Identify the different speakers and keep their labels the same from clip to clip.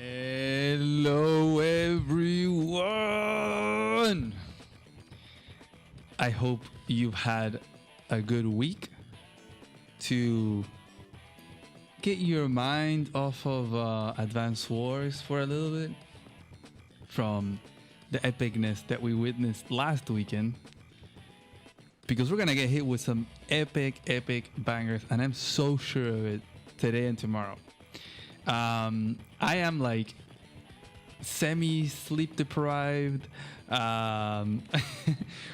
Speaker 1: Hello, everyone. I hope you've had a good week to get your mind off of Advanced Wars for a little bit from the epicness that we witnessed last weekend, because we're gonna get hit with some epic bangers, and I'm so sure of it today and tomorrow. I am like semi sleep deprived.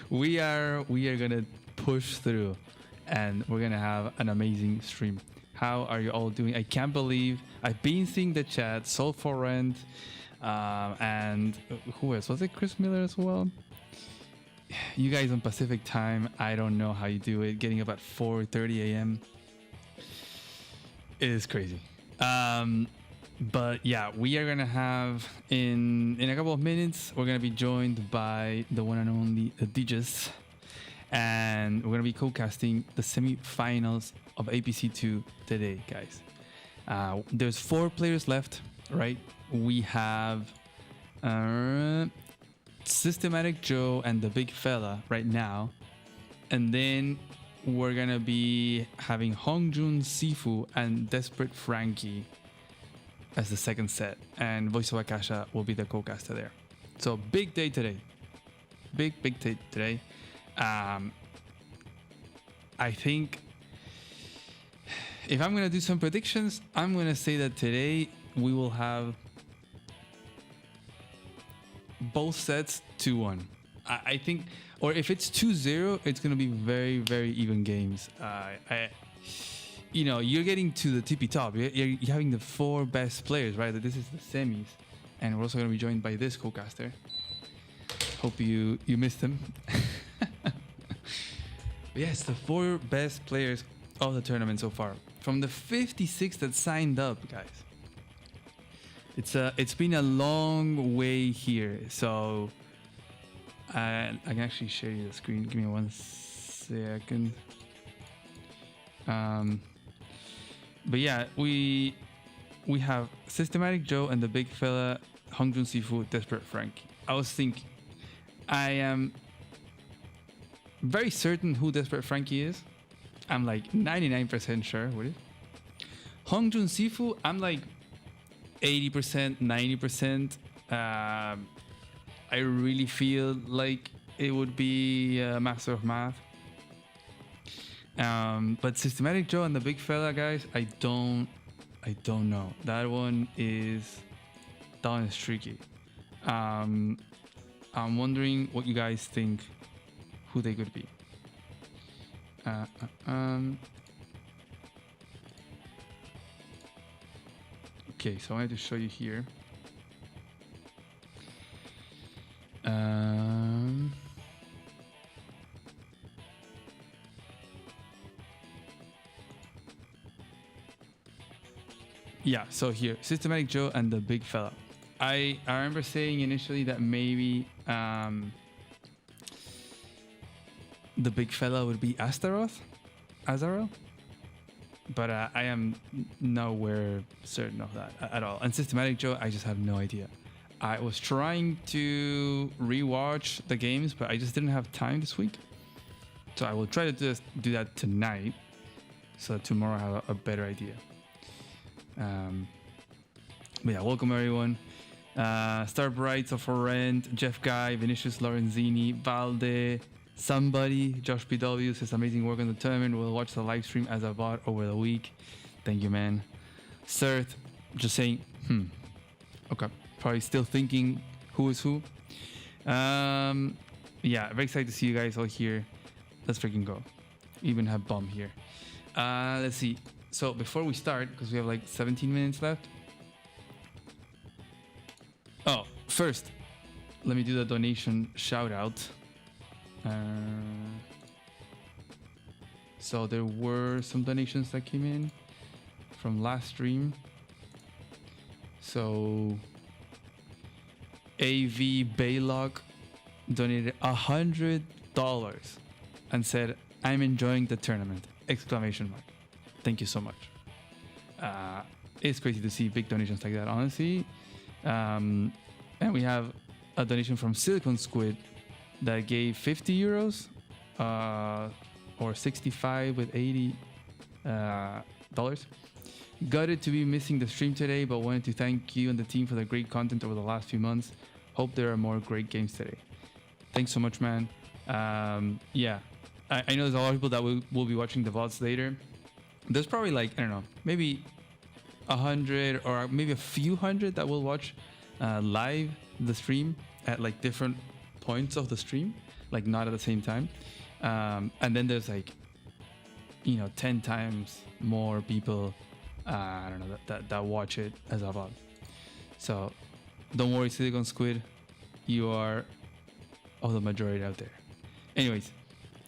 Speaker 1: We are gonna push through, and we're gonna have an amazing stream. How are you all doing? I can't believe I've been seeing the chat. Soul for Rent, and who else was it? Chris Miller as well. You guys on Pacific time, I don't know how you do it. Getting up at 4:30 a.m. It is crazy. But yeah, we are gonna have in a couple of minutes, we're gonna be joined by the one and only DJs, and we're gonna be co-casting the semi-finals of APC2 today, guys. There's 4 players left, right? We have Systematic Joe and the Big Fella right now, and then we're gonna be having Hongjun Sifu and Desperate Frankie as the second set, and Voice of Akasha will be the co-caster there. So big day today, big day today. I think if I'm gonna do some predictions, I'm gonna say that today we will have both sets 2-1. I think, or if it's 2-0, it's gonna be very even games. You know, you're getting to the tippy top. You're having the 4 best players, right? This is the semis, and we're also gonna be joined by this co-caster. Hope you missed him. Yes, the 4 best players of the tournament so far, from the 56 that signed up, guys. It's been a long way here, so I can actually share you the screen. Give me 1 second. But yeah, we have Systematic Joe and the Big Fella, Hongjun Sifu, Desperate Frankie. I was thinking, I am very certain who Desperate Frankie is. I'm like 99% sure with it. Hongjun Sifu, I'm like 80%, 90%. I really feel like it would be a Master of Math. But Systematic Joe and the Big Fella, guys, I don't know. That one is tricky. I'm wondering what you guys think, who they could be. Okay, so I wanted to show you here. Yeah, so here, Systematic Joe and the Big Fella. I remember saying initially that maybe the Big Fella would be Azarel, but I am nowhere certain of that at all. And Systematic Joe, I just have no idea. I was trying to rewatch the games, but I just didn't have time this week. So I will try to do that tonight, so that tomorrow I have a better idea. But yeah, welcome everyone. Star Bright, For Rent, Jeff Guy, Vinicius Lorenzini, Valde, somebody, Josh BW says amazing work on the tournament. We'll watch the live stream as a bot over the week. Thank you, man. Sirth, just saying, okay, probably still thinking who is who. Yeah, very excited to see you guys all here. Let's freaking go. Even have Bomb here. Let's see. So before we start, because we have like 17 minutes left. Oh, first, let me do the donation shout out. So there were some donations that came in from last stream. So AV Backlog donated $100 and said, "I'm enjoying the tournament!" Exclamation mark. Thank you so much. It's crazy to see big donations like that. Honestly, And we have a donation from Silicon Squid that gave 50 euros or 65 with 80 dollars. Gutted to be missing the stream today, but wanted to thank you and the team for the great content over the last few months. Hope there are more great games today. Thanks so much, man. Yeah, I know there's a lot of people that will be watching the VODs later. There's probably like, I don't know, maybe 100 or maybe a few hundred that will watch live the stream at like different points of the stream, like not at the same time. And then there's like, 10 times more people, I don't know, that watch it as a VOD. So don't worry, Silicon Squid, you are of the majority out there. Anyways,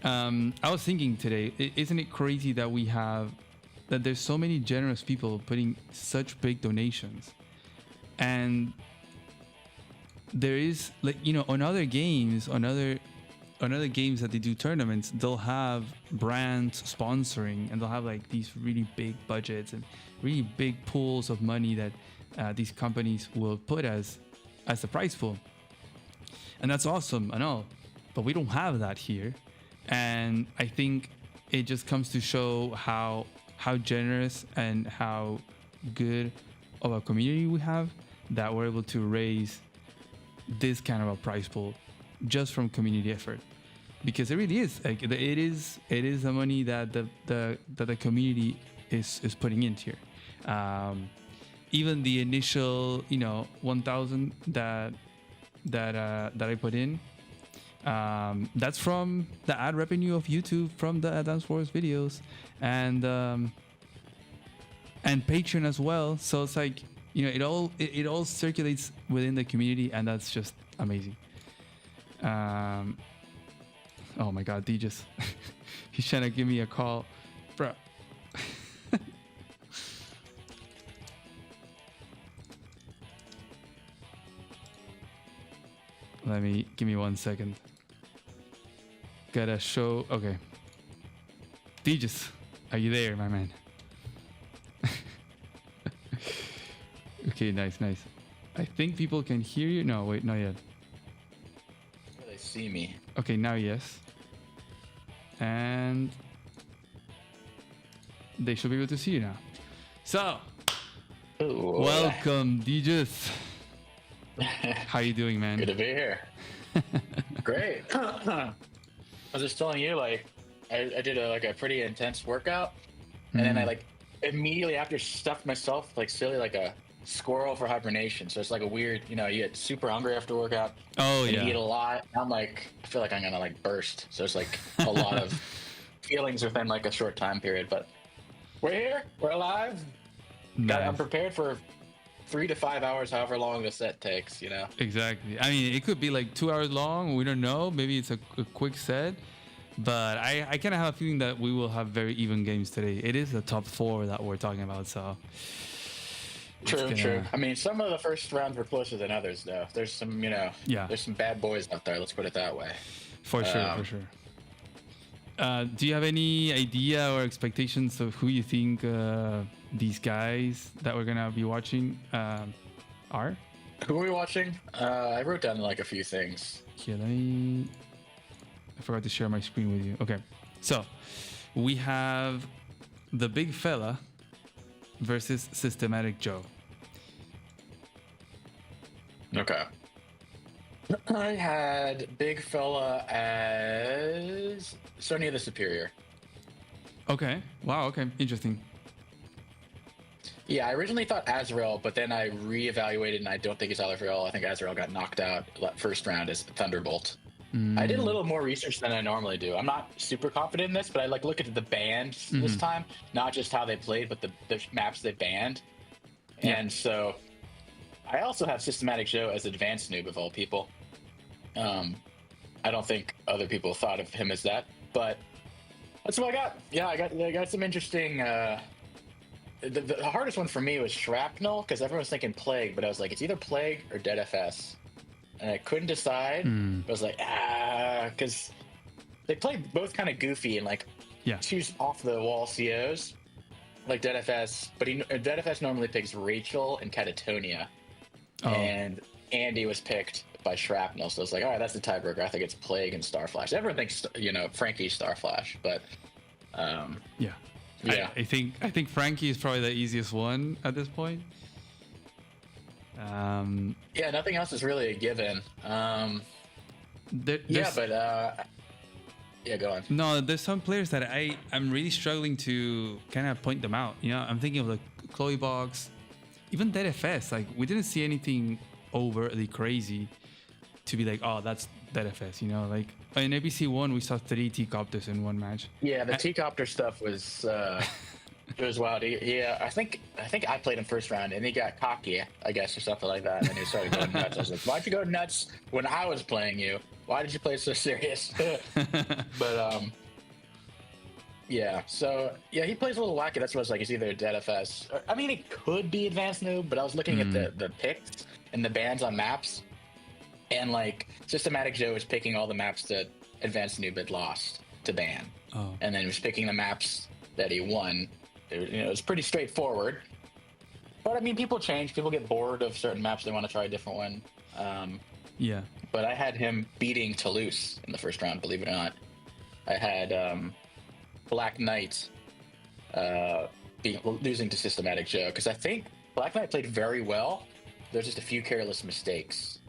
Speaker 1: I was thinking today, isn't it crazy that there's so many generous people putting such big donations, and there is like, on other games, on other games that they do tournaments, they'll have brands sponsoring, and they'll have like these really big budgets and really big pools of money that these companies will put as the prize pool. And that's awesome and all, but we don't have that here. And I think it just comes to show how generous and how good of a community we have, that we're able to raise this kind of a prize pool just from community effort. Because it really is like, it is the money that the community is putting into here. Even the initial 1,000 that I put in, that's from the ad revenue of YouTube from the Add-Ons Wars videos, and Patreon as well. So it's like, it all circulates within the community, and that's just amazing. Oh my god, D just he's trying to give me a call, bro. Give me 1 second. Gotta show. Okay, D just, are you there, my man? Okay, nice. I think people can hear you. No, wait, not yet.
Speaker 2: They see me.
Speaker 1: Okay, now yes. And they should be able to see you now. So,
Speaker 2: Ooh,
Speaker 1: welcome, DJs. How you doing, man?
Speaker 2: Good to be here. Great. I was just telling you, like, I did a pretty intense workout, and then I like immediately after stuffed myself like silly like a squirrel for hibernation. So it's like a weird, you get super hungry after workout.
Speaker 1: Oh yeah.
Speaker 2: You eat a lot. I'm like, I feel like I'm gonna like burst. So it's like a lot of feelings within like a short time period. But we're here. We're alive.
Speaker 1: Nice.
Speaker 2: I'm prepared for 3 to 5 hours, however long the set takes.
Speaker 1: Exactly. I mean, it could be like 2 hours long. We don't know. Maybe it's a quick set. But I kind of have a feeling that we will have very even games today. It is the top 4 that we're talking about, so.
Speaker 2: True. I mean, some of the first rounds were closer than others, though. There's some, there's some bad boys out there. Let's put it that way.
Speaker 1: For sure. Do you have any idea or expectations of who you think these guys that we're gonna be watching are?
Speaker 2: Who are we watching? I wrote down like a few things.
Speaker 1: Here, I forgot to share my screen with you. Okay, so we have the big fella versus Systematic Joe.
Speaker 2: Okay. I had Big Fella as Sonya the Superior.
Speaker 1: Okay. Wow. Okay. Interesting.
Speaker 2: Yeah, I originally thought Azrael, but then I reevaluated, and I don't think it's Azrael. I think Azrael got knocked out first round as Thunderbolt. I did a little more research than I normally do. I'm not super confident in this, but I look at the bands this time, not just how they played, but the maps they banned.
Speaker 1: Yeah.
Speaker 2: And so I also have Systematic Joe as Advanced Noob of all people. I don't think other people thought of him as that, but that's what I got. Yeah, I got some interesting. The hardest one for me was Shrapnel, because everyone was thinking Plague, but I was like, it's either Plague or Dead FS. And I couldn't decide. I was like, because they played both kind of goofy and choose off the wall COs, like Dead FS. But Dead FS normally picks Rachel and Catatonia. and Andy was picked by Shrapnel. So it's like, all right, that's the tiebreaker. I think it's Plague and Starflash. Everyone thinks, Frankie's Starflash, but
Speaker 1: yeah.
Speaker 2: yeah.
Speaker 1: I think Frankie is probably the easiest one at this point.
Speaker 2: Yeah, nothing else is really a given. Yeah, go on.
Speaker 1: No, there's some players that I'm really struggling to kind of point them out. I'm thinking of like Chloe Box, even DFS. Like, we didn't see anything overtly crazy to be like, oh, that's DFS. Like in APC1, we saw 3 T-Copters in one match.
Speaker 2: Yeah, the T-Copter stuff was it was wild. Yeah, I think I played him first round and he got cocky, I guess, or something like that, and then he started going nuts. I was like, why'd you go nuts when I was playing you? Why did you play so serious? But yeah, so yeah, he plays a little wacky. That's what it's like. He's either a DFS. I mean, it could be advanced noob, but I was looking at the picks and the bans on maps, and like Systematic Joe was picking all the maps that advanced noob had lost to ban, and then he was picking the maps that he won. It was pretty straightforward. But I mean, people change. People get bored of certain maps. They want to try a different one.
Speaker 1: Yeah.
Speaker 2: But I had him beating Toulouse in the first round, believe it or not. I had Black Knight losing to Systematic Joe, because I think Black Knight played very well. There's just a few careless mistakes.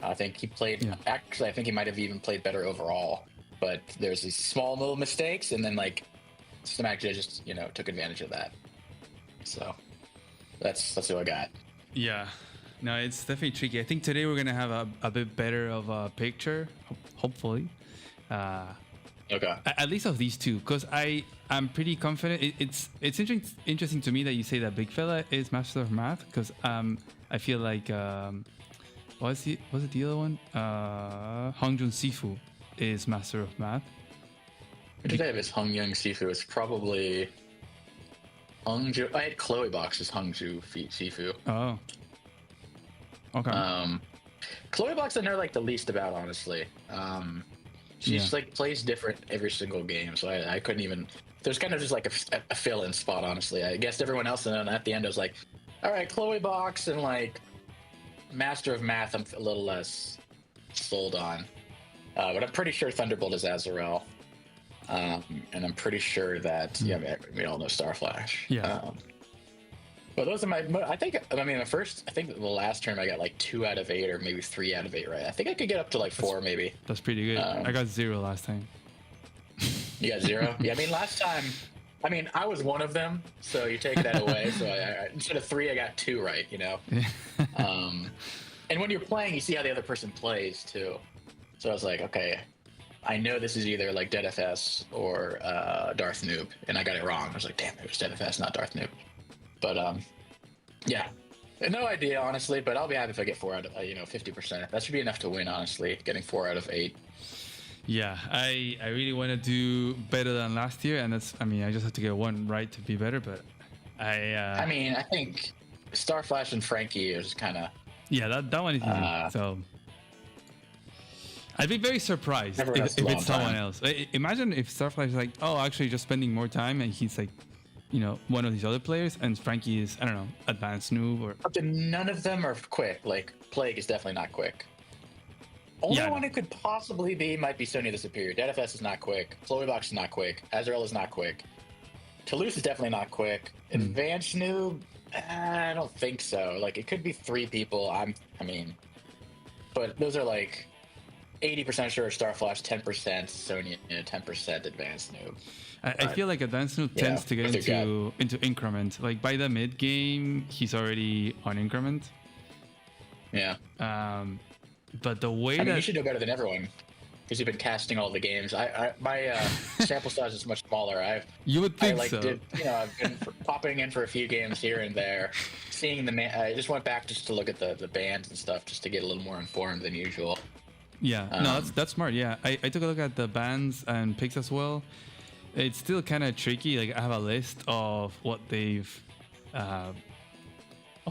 Speaker 2: I think he played... Yeah. Actually, I think he might have even played better overall. But there's these small little mistakes, and then like Systematic Joe just, took advantage of that. So that's who I got.
Speaker 1: Yeah. No, it's definitely tricky. I think today we're gonna have a bit better of a picture, hopefully.
Speaker 2: Okay.
Speaker 1: At least of these two, because I'm pretty confident. It's interesting to me that you say that Big Fella is Master of Math, because I feel like was it the other one? Hongjun Sifu is Master of Math.
Speaker 2: Today if it's Hongyun Sifu, it's probably Hongju. I had Chloe Box as Hongju Sifu.
Speaker 1: Oh. Okay.
Speaker 2: Chloe Box I know like the least about, honestly. She's like plays different every single game, so I couldn't even. There's kind of just like a fill-in spot, honestly. I guess everyone else, and then at the end I was like, all right, Chloe Box and like Master of Math, I'm a little less sold on. But I'm pretty sure Thunderbolt is Azrael, and I'm pretty sure that we all know Starflash.
Speaker 1: Yeah.
Speaker 2: But those are the last term I got like 2 out of 8 or maybe 3 out of 8 right. I think I could get up to like 4 maybe.
Speaker 1: That's pretty good. I got 0 last time.
Speaker 2: You got 0? Yeah, I mean last time, I was one of them, so you take that away. So I instead of 3, I got 2 right, And when you're playing, you see how the other person plays too. So I was like, okay, I know this is either like DFS or Darth Noob, and I got it wrong. I was like, damn, it was DFS, not Darth Noob. But yeah, no idea honestly. But I'll be happy if I get 4 out of 50%. That should be enough to win, honestly. Getting 4 out of 8.
Speaker 1: Yeah, I really want to do better than last year, and I just have to get 1 right to be better. But I
Speaker 2: think Starflash and Frankie is kind of
Speaker 1: that one is easy. So I'd be very surprised if it's someone else. Imagine if Starflash is like, oh, actually just spending more time, and he's like, one of these other players, and Frankie is, I don't know, advanced noob or...
Speaker 2: But none of them are quick. Like, Plague is definitely not quick. Only one it could possibly be might be Sonya the Superior. DFS is not quick. Chloe Box is not quick. Azrael is not quick. Toulouse is definitely not quick. Advanced noob? I don't think so. Like, it could be 3 people. But those are like 80% sure Starflash, 10% Sonya, 10% advanced noob.
Speaker 1: I feel like advanced noob tends to get into increment. Like by the mid game, he's already on increment.
Speaker 2: Yeah.
Speaker 1: But the way
Speaker 2: you should know better than everyone, because you've been casting all the games. My sample size is much smaller.
Speaker 1: You would think so.
Speaker 2: I've been popping in for a few games here and there, seeing I just went back just to look at the bands and stuff, just to get a little more informed than usual.
Speaker 1: Yeah. No, that's smart. Yeah, I took a look at the bands and picks as well. It's still kind of tricky. Like I have a list of what they've, of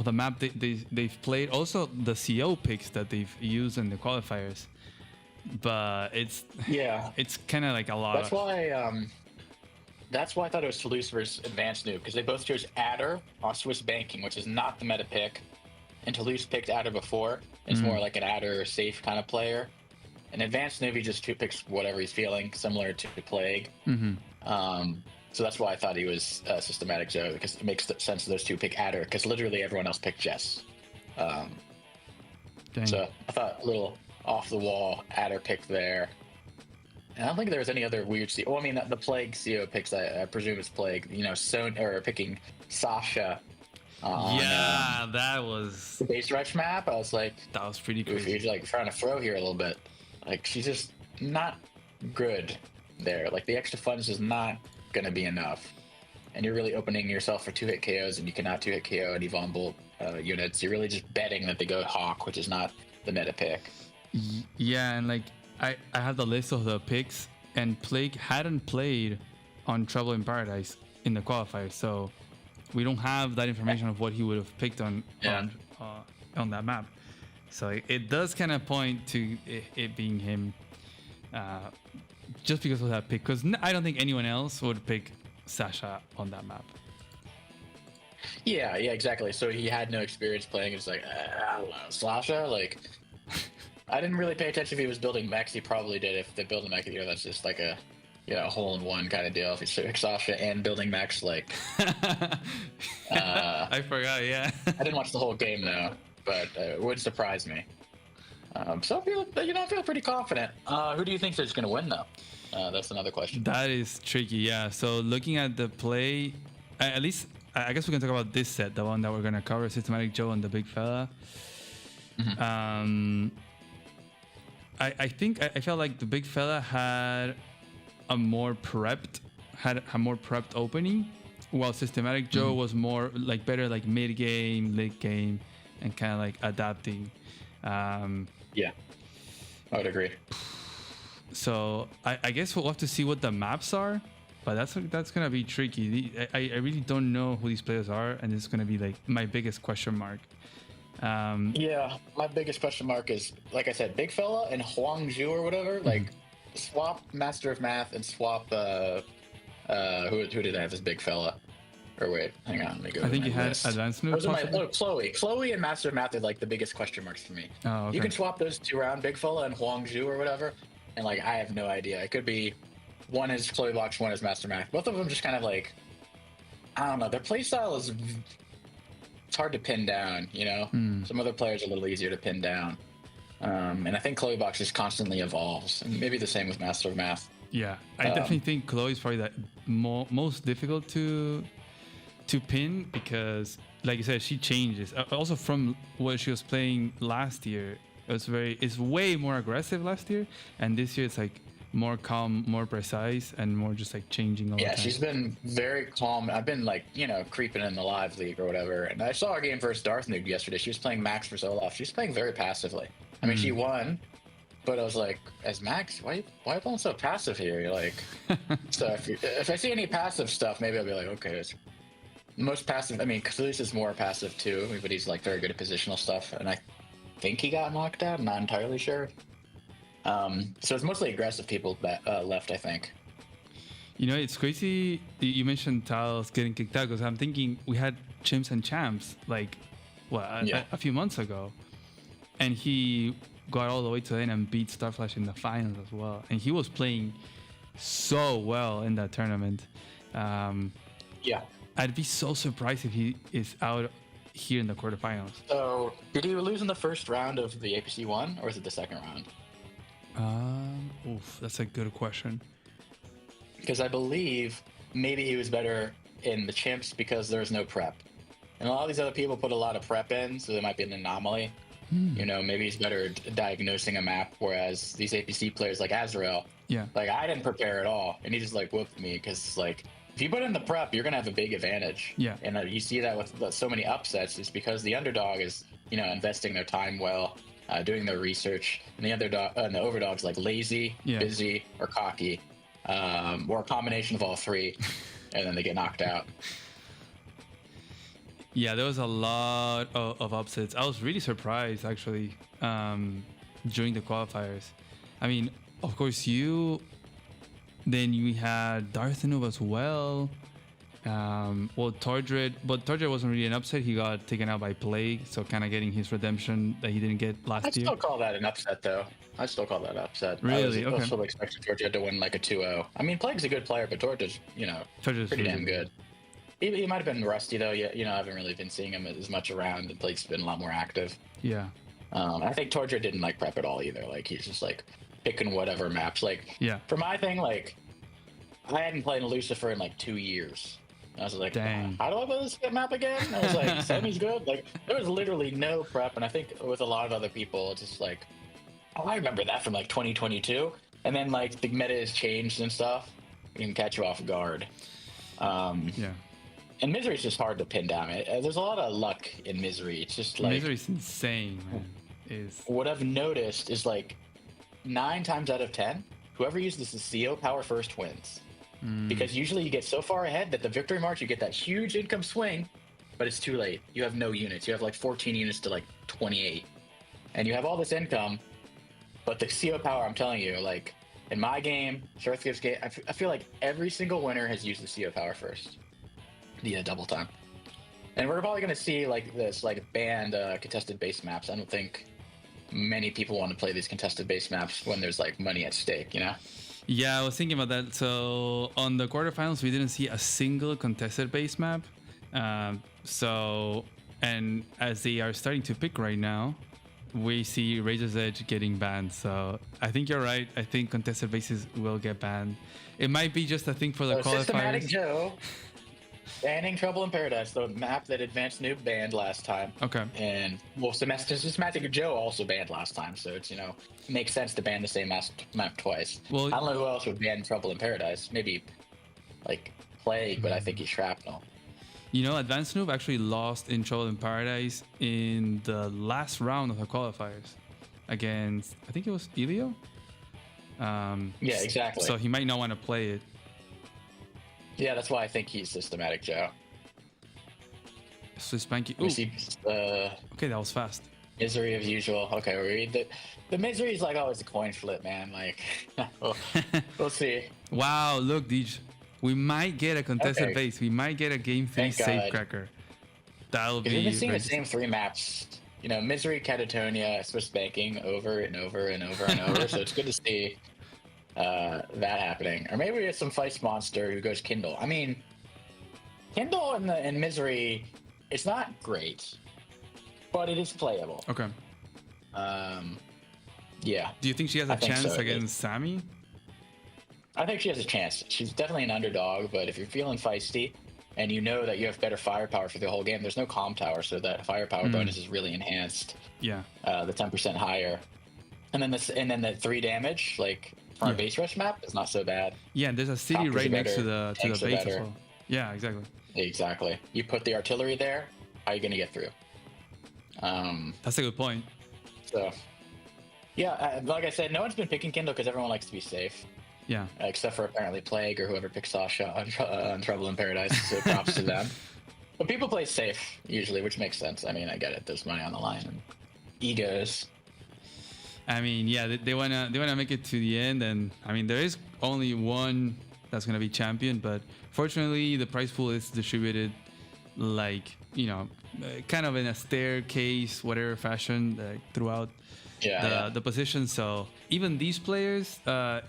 Speaker 1: the map they've played. Also the CO picks that they've used in the qualifiers. But it's kind of like a lot.
Speaker 2: That's why I thought it was Toulouse versus Advanced Noob, because they both chose Adder on Swiss Banking, which is not the meta pick. and Toulouse picked Adder before. It's more like an Adder safe kind of player. An advanced newbie just picks whatever he's feeling, similar to Plague. So that's why I thought he was Systematic Joe, because it makes sense those two pick Adder, because literally everyone else picked Jess. So I thought a little off the wall Adder pick there. And I don't think there was any other weird CO. Well, I mean, the Plague CO picks, I presume it's Plague. You know, or picking Sasha.
Speaker 1: That was
Speaker 2: the base rush map. I was like,
Speaker 1: that was pretty crazy.
Speaker 2: He's like trying to throw here a little bit. Like, she's just not good there. Like, the extra funds is not going to be enough. And you're really opening yourself for 2-hit KOs, and you cannot 2-hit KO any Von Bolt units. You're really just betting that they go Hawk, which is not the meta pick.
Speaker 1: Yeah, and like, I have the list of the picks, and Plague hadn't played on Trouble in Paradise in the qualifiers, so we don't have that information of what he would have picked on that map. So it does kind of point to it being him, just because of that pick. Because I don't think anyone else would pick Sasha on that map.
Speaker 2: Yeah, exactly. So he had no experience playing. It's like, I don't know, Sasha. Like, I didn't really pay attention if he was building mechs. He probably did. If they're building mech, that's just like a hole-in-one kind of deal. If he's pick Sasha and building mechs, like,
Speaker 1: I forgot. Yeah,
Speaker 2: I didn't watch the whole game though, but it would surprise me. So I feel pretty confident. Who do you think is going to win though? That's another question.
Speaker 1: That is tricky. Yeah. So looking at the play, at least I guess we can talk about this set, the one that we're gonna cover, Systematic Joe and the Big Fella. I think I felt like the Big Fella had a more prepped opening, while Systematic Joe was more like better like mid game, late game, and kind of like adapting.
Speaker 2: Yeah, I would agree.
Speaker 1: So I guess we'll have to see what the maps are, but that's gonna be tricky. I really don't know who these players are, and it's gonna be like my biggest question mark.
Speaker 2: Yeah, my biggest question mark is, like I said, Big Fella and Huangzhu or whatever. Like, swap Master of Math and swap who did I have as Big Fella? Or wait, hang on, let me go.
Speaker 1: I think you had Advanced Move.
Speaker 2: Chloe and Master of Math are like the biggest question marks for me.
Speaker 1: Oh, okay.
Speaker 2: You can swap those two around, Big Fella and Huangzhu or whatever, and like I have no idea. It could be one is Chloe Box, one is Master Math. Both of them just kind of like, I don't know. Their playstyle is, it's hard to pin down, you know? Some other players are a little easier to pin down. And I think Chloe Box just constantly evolves. And maybe the same with Master of Math.
Speaker 1: Yeah, I definitely think Chloe is probably the most difficult to pin, because, like you said, she changes. Also from what she was playing last year, it's way more aggressive last year, and this year it's like more calm, more precise, and more just like changing all the time.
Speaker 2: Yeah, she's been very calm. I've been like, creeping in the live league or whatever, and I saw her game versus Darth Nuke yesterday. She was playing Max versus Olaf. She's playing very passively. I mean, she won, but I was like, as Max, why are you playing so passive here? You're like, so if I see any passive stuff, maybe I'll be like, okay, it's most passive. I mean, Cthulhu is more passive too, but he's like very good at positional stuff, and I think he got knocked out. I'm not entirely sure. So it's mostly aggressive people that left, I think.
Speaker 1: It's crazy you mentioned Talos getting kicked out, because I'm thinking we had Chimps and Champs like a few months ago, and he got all the way to the end and beat Starflash in the finals as well, and he was playing so well in that tournament.
Speaker 2: Yeah,
Speaker 1: I'd be so surprised if he is out here in the quarterfinals.
Speaker 2: So did he lose in the first round of the APC1, or is it the second round?
Speaker 1: That's a good question.
Speaker 2: Because I believe maybe he was better in the Chimps because there's no prep. And a lot of these other people put a lot of prep in, so there might be an anomaly. Maybe he's better at diagnosing a map, whereas these APC players like Azrael, like I didn't prepare at all, and he just like whooped me, because like if you put in the prep, you're gonna have a big advantage.
Speaker 1: Yeah.
Speaker 2: And you see that with so many upsets is because the underdog is investing their time well, doing their research, and the underdog and the overdog's like lazy, busy, or cocky, or a combination of all three, and then they get knocked out.
Speaker 1: Yeah, there was a lot of upsets. I was really surprised, actually, during the qualifiers. I mean, of course, then we had Darth Noob as well. Well, Tordred, but Tordred wasn't really an upset. He got taken out by Plague, so kind of getting his redemption that he didn't get last
Speaker 2: I'd
Speaker 1: year.
Speaker 2: still call that an upset, though. I'd still call that upset.
Speaker 1: Really?
Speaker 2: I
Speaker 1: Okay.
Speaker 2: was still expecting Tordred to win like a 2-0. I mean, Plague's a good player, but Tordred's,
Speaker 1: Tordred's
Speaker 2: pretty
Speaker 1: really
Speaker 2: damn good. He might have been rusty, though. I haven't really been seeing him as much around, and Plague's been a lot more active.
Speaker 1: Yeah.
Speaker 2: I think Tordred didn't like prep at all either. Like, he's just like picking whatever maps. Like,
Speaker 1: Yeah.
Speaker 2: for my thing, like, I hadn't played Lucifer in like 2 years. I was like,
Speaker 1: Dang.
Speaker 2: how do I play this map again? I was like, Semi's good. Like, there was literally no prep, and I think with a lot of other people, it's just like, oh, I remember that from like 2022. And then like the meta has changed and stuff. It can catch you off guard.
Speaker 1: Yeah.
Speaker 2: And Misery is just hard to pin down. There's a lot of luck in Misery. It's just like
Speaker 1: Misery's insane, man.
Speaker 2: What I've noticed is like 9 times out of 10, whoever uses the CO power first wins. Because usually you get so far ahead that the victory march, you get that huge income swing, but it's too late. You have no units. You have like 14 units to like 28. And you have all this income, but the CO power, I'm telling you, like in my game, Shortgift's game, I feel like every single winner has used the CO power first. The double time. And we're probably going to see like this, like banned contested base maps. I don't think many people want to play these contested base maps when there's like money at stake,
Speaker 1: Yeah, I was thinking about that. So on the quarterfinals, we didn't see a single contested base map. And as they are starting to pick right now, we see Razor's Edge getting banned. So I think you're right. I think contested bases will get banned. It might be just a thing for the qualifiers.
Speaker 2: Systematic Joe banning Trouble in Paradise, the map that Advanced Noob banned last time.
Speaker 1: Okay.
Speaker 2: And well, Systematic Joe also banned last time, so it's makes sense to ban the same map twice.
Speaker 1: Well,
Speaker 2: I don't know who else would ban Trouble in Paradise. Maybe like Plague, but I think he's Shrapnel.
Speaker 1: Advanced Noob actually lost in Trouble in Paradise in the last round of the qualifiers against, I think it was Elio.
Speaker 2: Yeah, exactly.
Speaker 1: So he might not want to play it.
Speaker 2: Yeah, that's why I think he's Systematic Joe.
Speaker 1: Swiss Banky. Okay, that was fast.
Speaker 2: Misery as usual. Okay, the Misery is like always a coin flip, man. Like, we'll see.
Speaker 1: Wow, look, Deej. We might get a contested base. We might get a game 3 safecracker. That'll be.
Speaker 2: We've been seeing the same 3 maps. Misery, Catatonia, Swiss Banking over and over and over and over. So it's good to see that happening. Or maybe it's some Feist monster who goes Kindle. I mean, Kindle in Misery, it's not great, but it is playable.
Speaker 1: Okay.
Speaker 2: Yeah.
Speaker 1: Do you think she has a chance against Sammy?
Speaker 2: I think she has a chance. She's definitely an underdog, but if you're feeling feisty and you know that you have better firepower for the whole game, there's no calm tower, so that firepower bonus is really enhanced.
Speaker 1: Yeah.
Speaker 2: The 10% higher. And then the 3 damage, like from a base rush map, is not so bad.
Speaker 1: Yeah, and there's a city right next to the base as well. Yeah, exactly.
Speaker 2: Exactly. You put the artillery there, how are you gonna get through?
Speaker 1: That's a good point.
Speaker 2: So yeah, like I said, no one's been picking Kindle because everyone likes to be safe.
Speaker 1: Yeah.
Speaker 2: Except for apparently Plague or whoever picks Sasha on Trouble in Paradise. So props to them. But people play safe usually, which makes sense. I mean, I get it. There's money on the line and egos.
Speaker 1: I mean, yeah, they wanna make it to the end, and I mean, there is only one that's gonna be champion, but fortunately, the prize pool is distributed like kind of in a staircase, whatever fashion, throughout the position. So even these players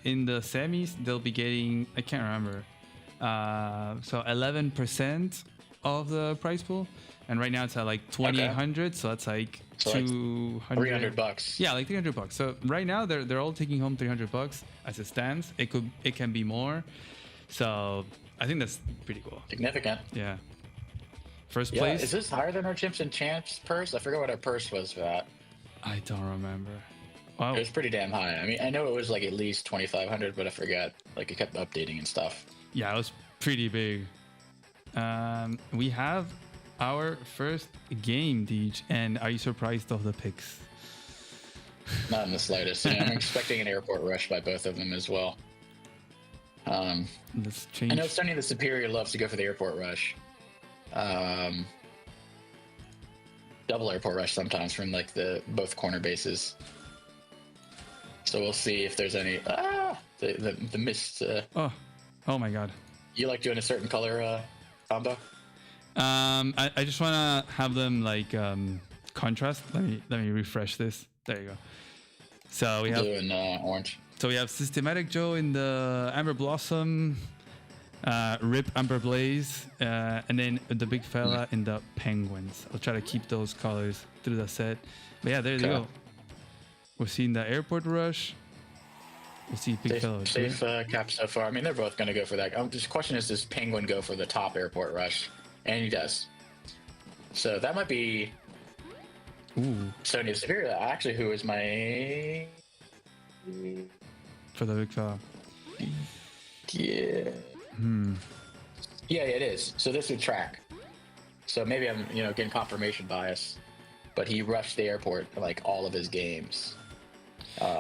Speaker 1: in the semis, they'll be getting, I can't remember, so 11% of the prize pool, and right now it's at like 2,800, so that's like $300. Yeah, like $300. So right now they're all taking home $300 as it stands. It can be more. So I think that's pretty cool.
Speaker 2: Significant.
Speaker 1: Yeah. First place.
Speaker 2: Is this higher than our Chimps and Champs purse? I forget what our purse was for that.
Speaker 1: I don't remember. Wow.
Speaker 2: It was pretty damn high. I mean, I know it was like at least 2,500, but I forget. Like it kept updating and stuff.
Speaker 1: Yeah, it was pretty big. We have our first game, Deej, and are you surprised of the picks?
Speaker 2: Not in the slightest. I'm expecting an airport rush by both of them as well.
Speaker 1: Let's change.
Speaker 2: I know Sunny the Superior loves to go for the airport rush. Double airport rush sometimes from like both corner bases. So we'll see if there's any the mist.
Speaker 1: Oh my god.
Speaker 2: You like doing a certain color combo?
Speaker 1: I just want to have them like contrast. Let me refresh this. There you go. So we have
Speaker 2: Blue and orange.
Speaker 1: So we have Systematic Joe in the Amber Blossom, Rip Amber Blaze, and then the big fella in the Penguins. I'll try to keep those colors through the set. But yeah, there you go. We're seeing the Airport Rush. We'll see big fella.
Speaker 2: Safe cap so far. I mean, they're both going to go for that. The question is, does Penguin go for the top Airport Rush? And he does. So that might be Sonya Superior. Actually, who is my...
Speaker 1: For the big fella.
Speaker 2: Yeah. Yeah, it is. So this would track. So maybe I'm, getting confirmation bias. But he rushed the airport like all of his games.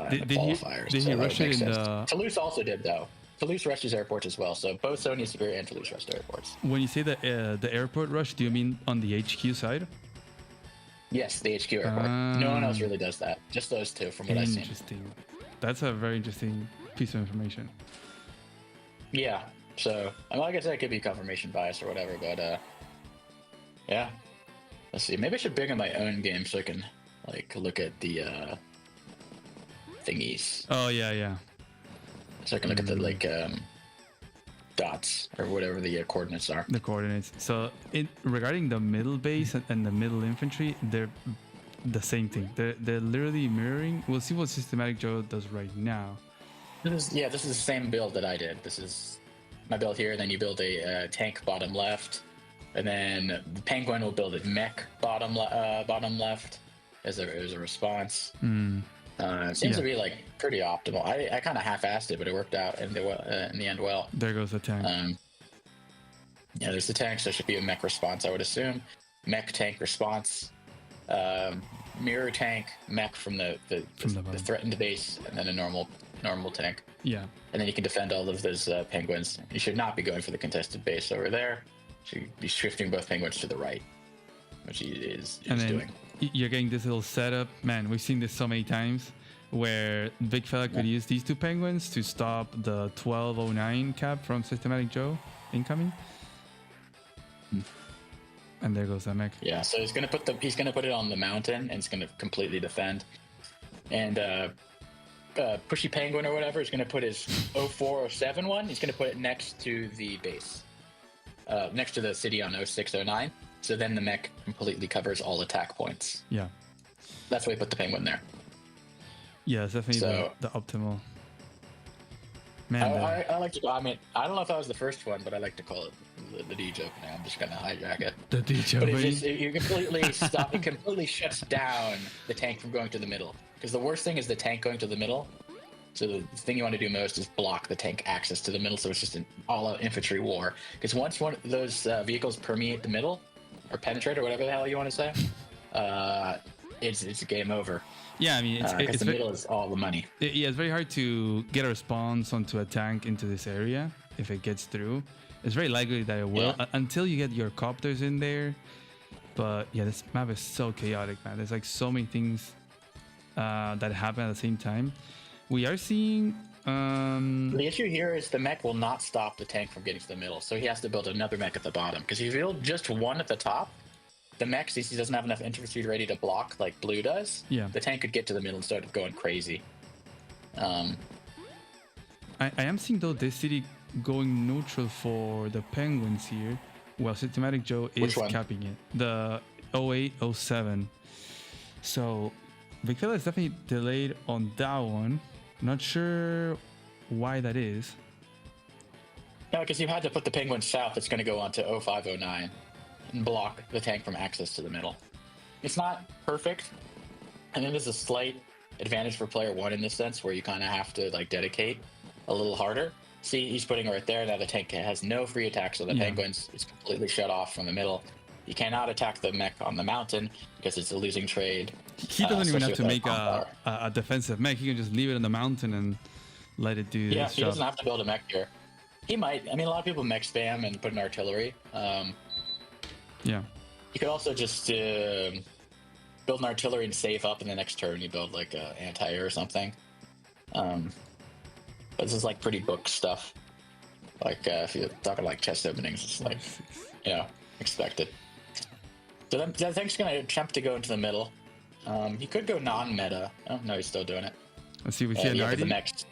Speaker 1: Did he rush it in the...
Speaker 2: Toulouse also did, though. Toulouse rushed his airports as well. So both Sonya Superior and Toulouse rushed airports.
Speaker 1: When you say the airport rush, do you mean on the HQ side?
Speaker 2: Yes, the HQ airport. No one else really does that. Just those two, from what I've seen.
Speaker 1: Interesting. That's a very interesting piece of information.
Speaker 2: Yeah. So, like I said, it could be confirmation bias or whatever, but yeah. Let's see. Maybe I should bring in my own game so I can look at the thingies.
Speaker 1: Oh yeah.
Speaker 2: So I can look at the dots or whatever the coordinates are.
Speaker 1: The coordinates. So regarding the middle base and the middle infantry, they're the same thing. They're literally mirroring. We'll see what Systematic Joe does right now.
Speaker 2: This is the same build that I did. This is my build here. Then you build a tank bottom left, and then the Penguin will build a mech bottom left as a response. It seems to be pretty optimal. I kind of half-assed it, but it worked out in the end well.
Speaker 1: There goes the tank.
Speaker 2: Yeah, there's the tank, so it should be a mech response, I would assume. Mech tank response, mirror tank, mech from the threatened base, and then a normal tank.
Speaker 1: Yeah.
Speaker 2: And then you can defend all of those penguins. You should not be going for the contested base over there. You should be shifting both penguins to the right, which he is doing.
Speaker 1: You're getting this little setup. Man, we've seen this so many times where Big Fella could use these two penguins to stop the 1209 cap from Systematic Joe incoming. And there goes that mech.
Speaker 2: Yeah, so he's gonna put it on the mountain and it's gonna completely defend. And Pushy Penguin or whatever is gonna put his 0407 one. He's gonna put it next to the base, next to the city on 0609. So then the mech completely covers all attack points.
Speaker 1: Yeah.
Speaker 2: That's why we put the penguin there.
Speaker 1: Yeah, it's definitely the optimal. Man,
Speaker 2: I like to. I mean, I don't know if that was the first one, but I like to call it the D joke. Now I'm just gonna hijack it.
Speaker 1: The D joke.
Speaker 2: But you completely stop. It completely shuts down the tank from going to the middle. Because the worst thing is the tank going to the middle. So the thing you want to do most is block the tank access to the middle. So it's just an all-out infantry war. Because once one of those vehicles permeate the middle, or penetrate, or whatever the hell you want to say, it's game over.
Speaker 1: Yeah, I mean,
Speaker 2: it's the middle is all the money.
Speaker 1: Yeah, it's very hard to get a response onto a tank into this area if it gets through. It's very likely that it will until you get your copters in there. But yeah, this map is so chaotic, man. There's so many things that happen at the same time. We are seeing.
Speaker 2: The issue here is the mech will not stop the tank from getting to the middle, so he has to build another mech at the bottom. Because if you build just one at the top, the mech, since he doesn't have enough infantry ready to block like blue does, the tank could get to the middle and start going crazy.
Speaker 1: I am seeing though this city going neutral for the penguins here, while Systematic Joe is capping it. The 0807. So Big Fella is definitely delayed on that one. Not sure why that is.
Speaker 2: No, because you had to put the penguin south. It's going to go on to 0509 and block the tank from access to the middle. It's not perfect, and it is a slight advantage for player one in this sense, where you kind of have to dedicate a little harder. See, he's putting it right there. Now the tank has no free attack, so the penguins is completely shut off from the middle. You cannot attack the mech on the mountain because it's a losing trade.
Speaker 1: He doesn't even have to make a defensive mech. He can just leave it on the mountain and let it do.
Speaker 2: Yeah, he doesn't have to build a mech here. He might. I mean, a lot of people mech spam and put an artillery.
Speaker 1: Yeah.
Speaker 2: You could also just build an artillery and save up, and the next turn you build an anti-air or something. But this is pretty book stuff. Like if you're talking like chest openings, it's like expected. So then I think he's gonna attempt to go into the middle. He could go non-meta. Oh no, he's still doing it.
Speaker 1: Let's see. We see an
Speaker 2: for the
Speaker 1: Artie.
Speaker 2: next.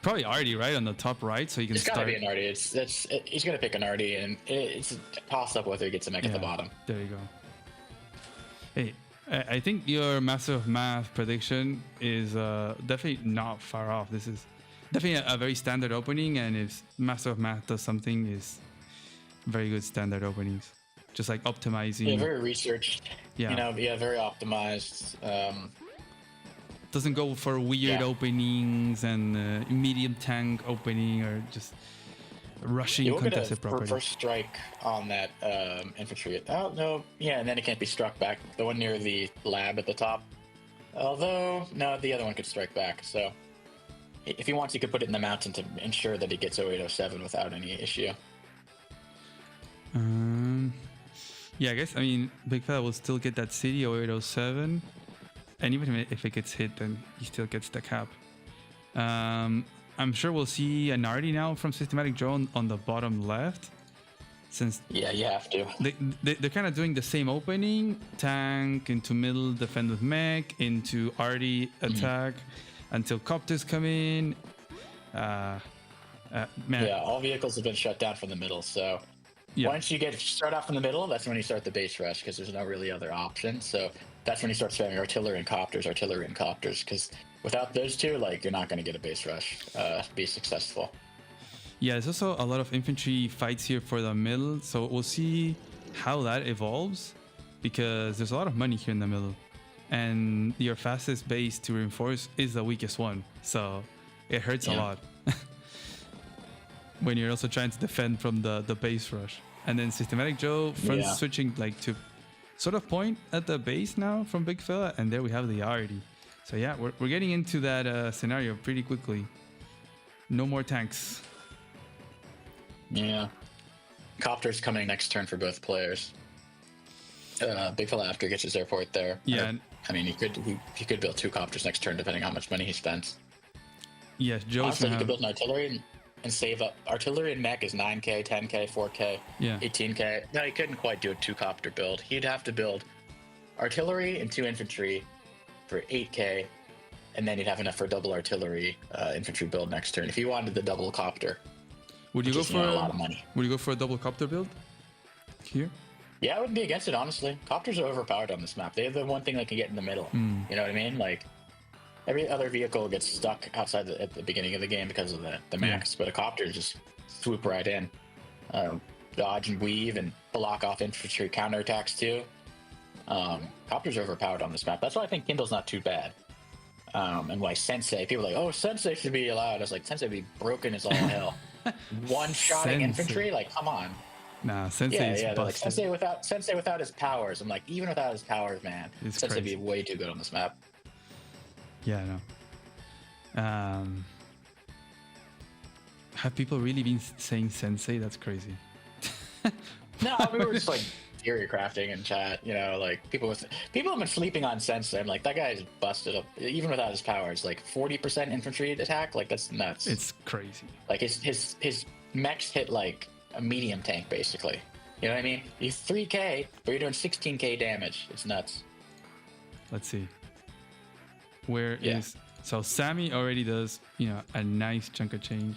Speaker 1: Probably Artie, right on the top right, so you can
Speaker 2: It's
Speaker 1: start.
Speaker 2: gotta be an Artie. He's gonna pick an Artie, and it's a toss up whether he gets a mech at the bottom.
Speaker 1: There you go. Hey, I think your Master of Math prediction is definitely not far off. This is definitely a very standard opening, and if Master of Math does something, is very good standard openings. Just like optimizing.
Speaker 2: Yeah, very researched.
Speaker 1: Yeah.
Speaker 2: Very optimized.
Speaker 1: Doesn't go for weird openings and medium tank opening or just rushing contested property.
Speaker 2: First strike on that infantry. Oh no, and then it can't be struck back. The one near the lab at the top. Although no, the other one could strike back. So if he wants, he could put it in the mountain to ensure that he gets 0807 without any issue.
Speaker 1: Yeah, I guess. I mean, Big Fella will still get that city 0807. And even if it gets hit, then he still gets the cap. I'm sure we'll see an Artie now from Systematic Drone on the bottom left. Since
Speaker 2: you have to.
Speaker 1: They're kind of doing the same opening. Tank into middle, defend with mech, into Artie attack until copters come in. Man.
Speaker 2: Yeah, all vehicles have been shut down from the middle, so... Yeah. Once you start off in the middle, that's when you start the base rush because there's no really other option. So that's when you start spamming artillery and copters, because without those two, like you're not going to get a base rush be successful.
Speaker 1: Yeah, there's also a lot of infantry fights here for the middle, so we'll see how that evolves because there's a lot of money here in the middle, and your fastest base to reinforce is the weakest one, so it hurts a lot. When you're also trying to defend from the base rush. And then Systematic Joe front switching like to sort of point at the base now from Big Fella, and there we have the Artie. So yeah, we're getting into that scenario pretty quickly. No more tanks.
Speaker 2: Yeah. Copters coming next turn for both players. Big Fella after he gets his airport there.
Speaker 1: Yeah.
Speaker 2: I mean, he could build 2 copters next turn depending on how much money he spends.
Speaker 1: Yes, Joe's
Speaker 2: honestly, he could build an artillery and save up. Artillery and mech is 9k, 10k, 4k, 18k. No, he couldn't quite do a 2-copter build. He'd have to build artillery and 2 infantry for 8k, and then he'd have enough for a double artillery infantry build next turn if he wanted the double copter.
Speaker 1: Would you go for
Speaker 2: a lot of money?
Speaker 1: Would you go for a double copter build here?
Speaker 2: Yeah, I wouldn't be against it, honestly. Copters are overpowered on this map. They have the one thing they can get in the middle. You know what I mean? Like, every other vehicle gets stuck outside at the beginning of the game because of the max, but a copter just swoop right in, dodge and weave and block off infantry counterattacks too. Copters are overpowered on this map. That's why I think Kindle's not too bad. And why Sensei, people are like, oh, Sensei should be allowed. I was like, Sensei would be broken as all hell. One-shotting infantry, like, come on.
Speaker 1: Nah, Sensei is busted.
Speaker 2: Like Sensei without his powers. I'm like, even without his powers, man, Sensei would be way too good on this map.
Speaker 1: Yeah, I know. Have people really been saying Sensei? That's crazy.
Speaker 2: No, we were just like theory crafting in chat. Like people have been sleeping on Sensei. I'm like, that guy is busted up even without his powers. Like 40% infantry attack. Like that's nuts.
Speaker 1: It's crazy.
Speaker 2: Like his mechs hit like a medium tank basically. You know what I mean? You're 3k, but you're doing 16k damage. It's nuts.
Speaker 1: Let's see. Where is so Sammy already does a nice chunk of change,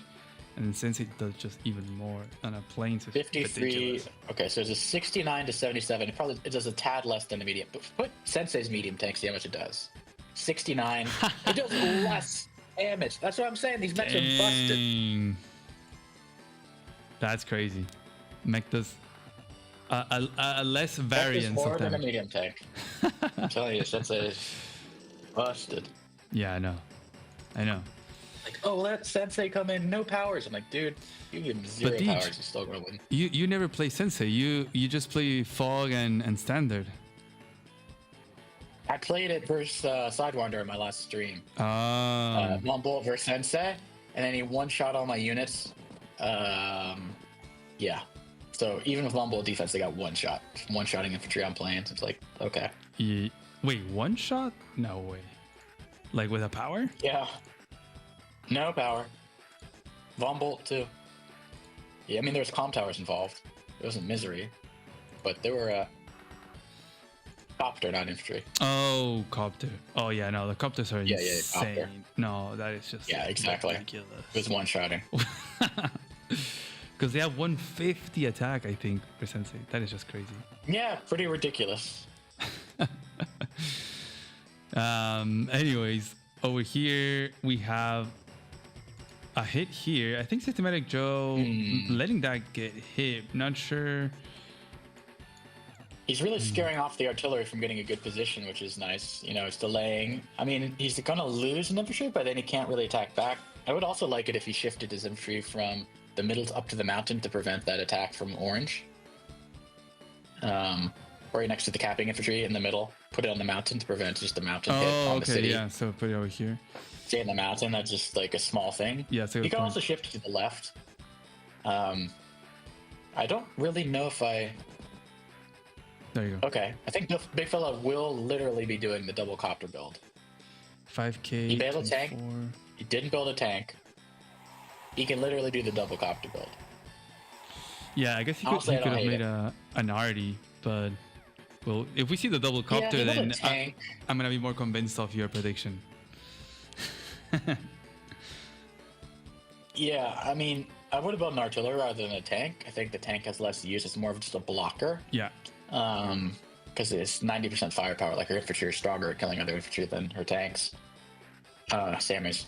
Speaker 1: and then Sensei does just even more on a plane.
Speaker 2: 53. Okay, so it's a 69 to 77. It does a tad less than the medium. But put Sensei's medium tank, see how much it does. 69. It does less damage. That's what I'm saying. These mechs are busted.
Speaker 1: That's crazy. Mech does a less variance
Speaker 2: more
Speaker 1: of them.
Speaker 2: than a medium tank. I'm telling you, Sensei is busted.
Speaker 1: Yeah, I know.
Speaker 2: Like, oh, let Sensei come in, no powers. I'm like, dude, you give him 0 powers, you're still gonna win.
Speaker 1: You never play Sensei. You just play Fog and Standard.
Speaker 2: I played it versus Sidewinder in my last stream. One bullet versus Sensei, and then he one-shot all my units. Yeah. So even with one bullet defense, they got one-shotting infantry on planes. It's like, okay.
Speaker 1: Wait, one shot? No way. Like with a power?
Speaker 2: Yeah. No power. Von Bolt too. Yeah, I mean, there was comm towers involved. It wasn't misery, but there were copter, not infantry.
Speaker 1: Oh, copter. Oh yeah, no, the copters are
Speaker 2: Yeah,
Speaker 1: insane.
Speaker 2: copter.
Speaker 1: No, that is just
Speaker 2: Exactly.
Speaker 1: ridiculous.
Speaker 2: It was one-shotting.
Speaker 1: Because they have 150 attack, I think, for Sensei. That is just crazy.
Speaker 2: Yeah, pretty ridiculous.
Speaker 1: Anyways, over here we have a hit here. I think Systematic Joe letting that get hit. Not sure.
Speaker 2: He's really scaring off the artillery from getting a good position, which is nice. You know, it's delaying. I mean, he's going to lose an infantry, but then he can't really attack back. I would also like it if he shifted his infantry from the middle up to the mountain to prevent that attack from orange. Right next to the capping infantry in the middle. Put it on the mountain to prevent just the mountain hit on the city.
Speaker 1: Yeah, so put it over here.
Speaker 2: Stay in the mountain, that's just like a small thing.
Speaker 1: Yeah, so
Speaker 2: you can also shift to the left. I don't really know if I...
Speaker 1: There you go.
Speaker 2: Okay, I think the big fella will literally be doing the double copter build.
Speaker 1: 5k.
Speaker 2: He built a tank. He didn't build a tank. He can literally do the double copter build.
Speaker 1: Yeah, I guess he could have made an arty, but well, if we see the double copter, then I'm gonna be more convinced of your prediction.
Speaker 2: Yeah, I mean, I would have built an artillery rather than a tank. I think the tank has less use. It's more of just a blocker.
Speaker 1: Yeah.
Speaker 2: Because it's 90% firepower. Like her infantry is stronger at killing other infantry than her tanks. Sammys.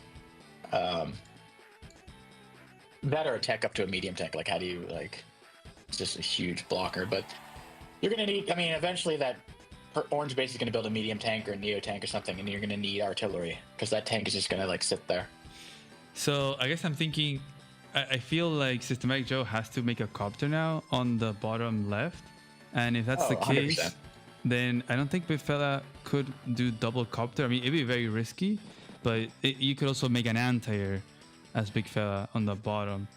Speaker 2: That or a tech up to a medium tank. Like, how do you, like, it's just a huge blocker. But you're going to need, I mean, eventually that orange base is going to build a medium tank or a neo tank or something, and you're going to need artillery because that tank is just going to, like, sit there.
Speaker 1: So I guess I'm thinking, I feel like Systematic Joe has to make a copter now on the bottom left. And if that's the case,
Speaker 2: 100%.
Speaker 1: then I don't think Big Fella could do double copter. I mean, it'd be very risky, but you could also make an anti-air as Big Fella on the bottom.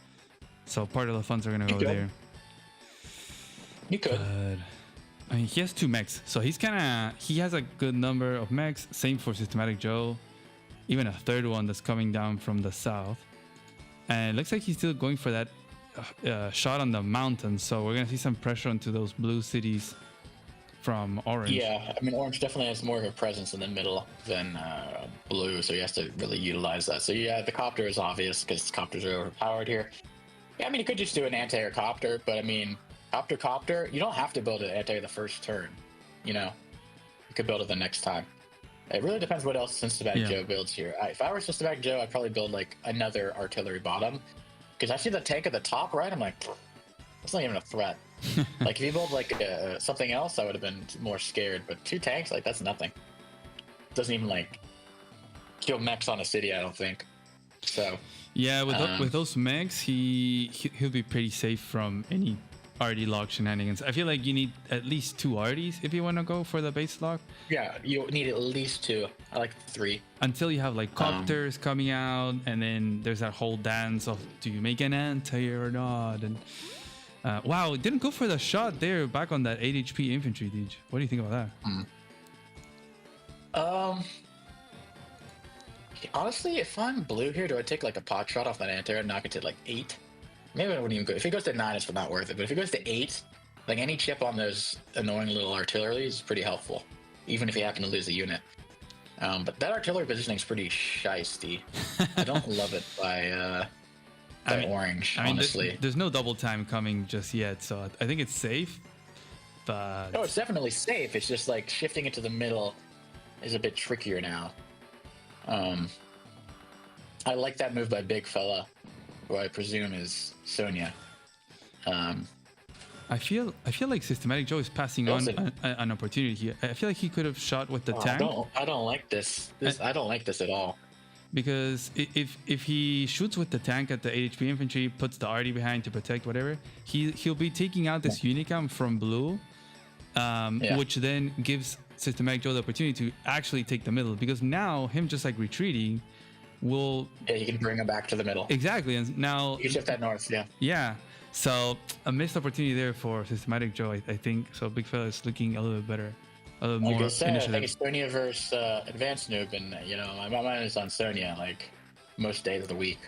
Speaker 1: So part of the funds are going to go there.
Speaker 2: You could.
Speaker 1: But, I mean, he has 2 mechs. So he has a good number of mechs. Same for Systematic Joe. Even a third one that's coming down from the south. And it looks like he's still going for that shot on the mountain. So we're going to see some pressure onto those blue cities from orange.
Speaker 2: Yeah, I mean, orange definitely has more of a presence in the middle than blue, so he has to really utilize that. So yeah, the copter is obvious because copters are overpowered here. Yeah, I mean, you could just do an anti-air copter, but I mean, copter, you don't have to build an anti-air the first turn, you know? You could build it the next time. It really depends what else Systematic Joe builds here. If I were Systematic Joe, I'd probably build like another artillery bottom, because I see the tank at the top right, I'm like, that's not even a threat. Like if you build like something else, I would have been more scared. But 2 tanks, like that's nothing. Doesn't even like kill mechs on a city, I don't think. So
Speaker 1: yeah, with those mechs, he'll be pretty safe from any RD lock shenanigans. I feel like you need at least 2 RDs if you want to go for the base lock.
Speaker 2: Yeah, you need at least 2. I like 3.
Speaker 1: Until you have like copters coming out, and then there's that whole dance of do you make an anti-air or not? And wow, it didn't go for the shot there back on that 8 HP infantry, Deej. What do you think about
Speaker 2: that? Honestly, if I'm blue here, do I take like a pot shot off that anti-air and knock it to like 8? Maybe I wouldn't even go. If it goes to 9, it's not worth it. But if it goes to 8, like any chip on those annoying little artillery is pretty helpful, even if you happen to lose a unit. But that artillery positioning is pretty shisty. I don't love it by orange, honestly.
Speaker 1: There's no double time coming just yet, so I think it's safe. But
Speaker 2: no, it's definitely safe. It's just like shifting it to the middle is a bit trickier now. I like that move by Big Fella, who I presume is Sonya.
Speaker 1: I feel like Systematic Joe is passing on an opportunity here. I feel like he could have shot with the tank.
Speaker 2: I don't like this. I don't like this at all.
Speaker 1: Because if he shoots with the tank at the 8 HP infantry, puts the RD behind to protect whatever, he'll be taking out this Unicam from blue, which then gives Systematic Joe the opportunity to actually take the middle. Because now him just like retreating will...
Speaker 2: Yeah, you can bring him back to the middle.
Speaker 1: Exactly, and now...
Speaker 2: You shift that north, yeah.
Speaker 1: Yeah, so a missed opportunity there for Systematic Joe, I think. So Big Fella is looking a little bit better. A little more initiative.
Speaker 2: I think it's Sonya versus Advanced Noob, and you know, my mind is on Sonya like most days of the week.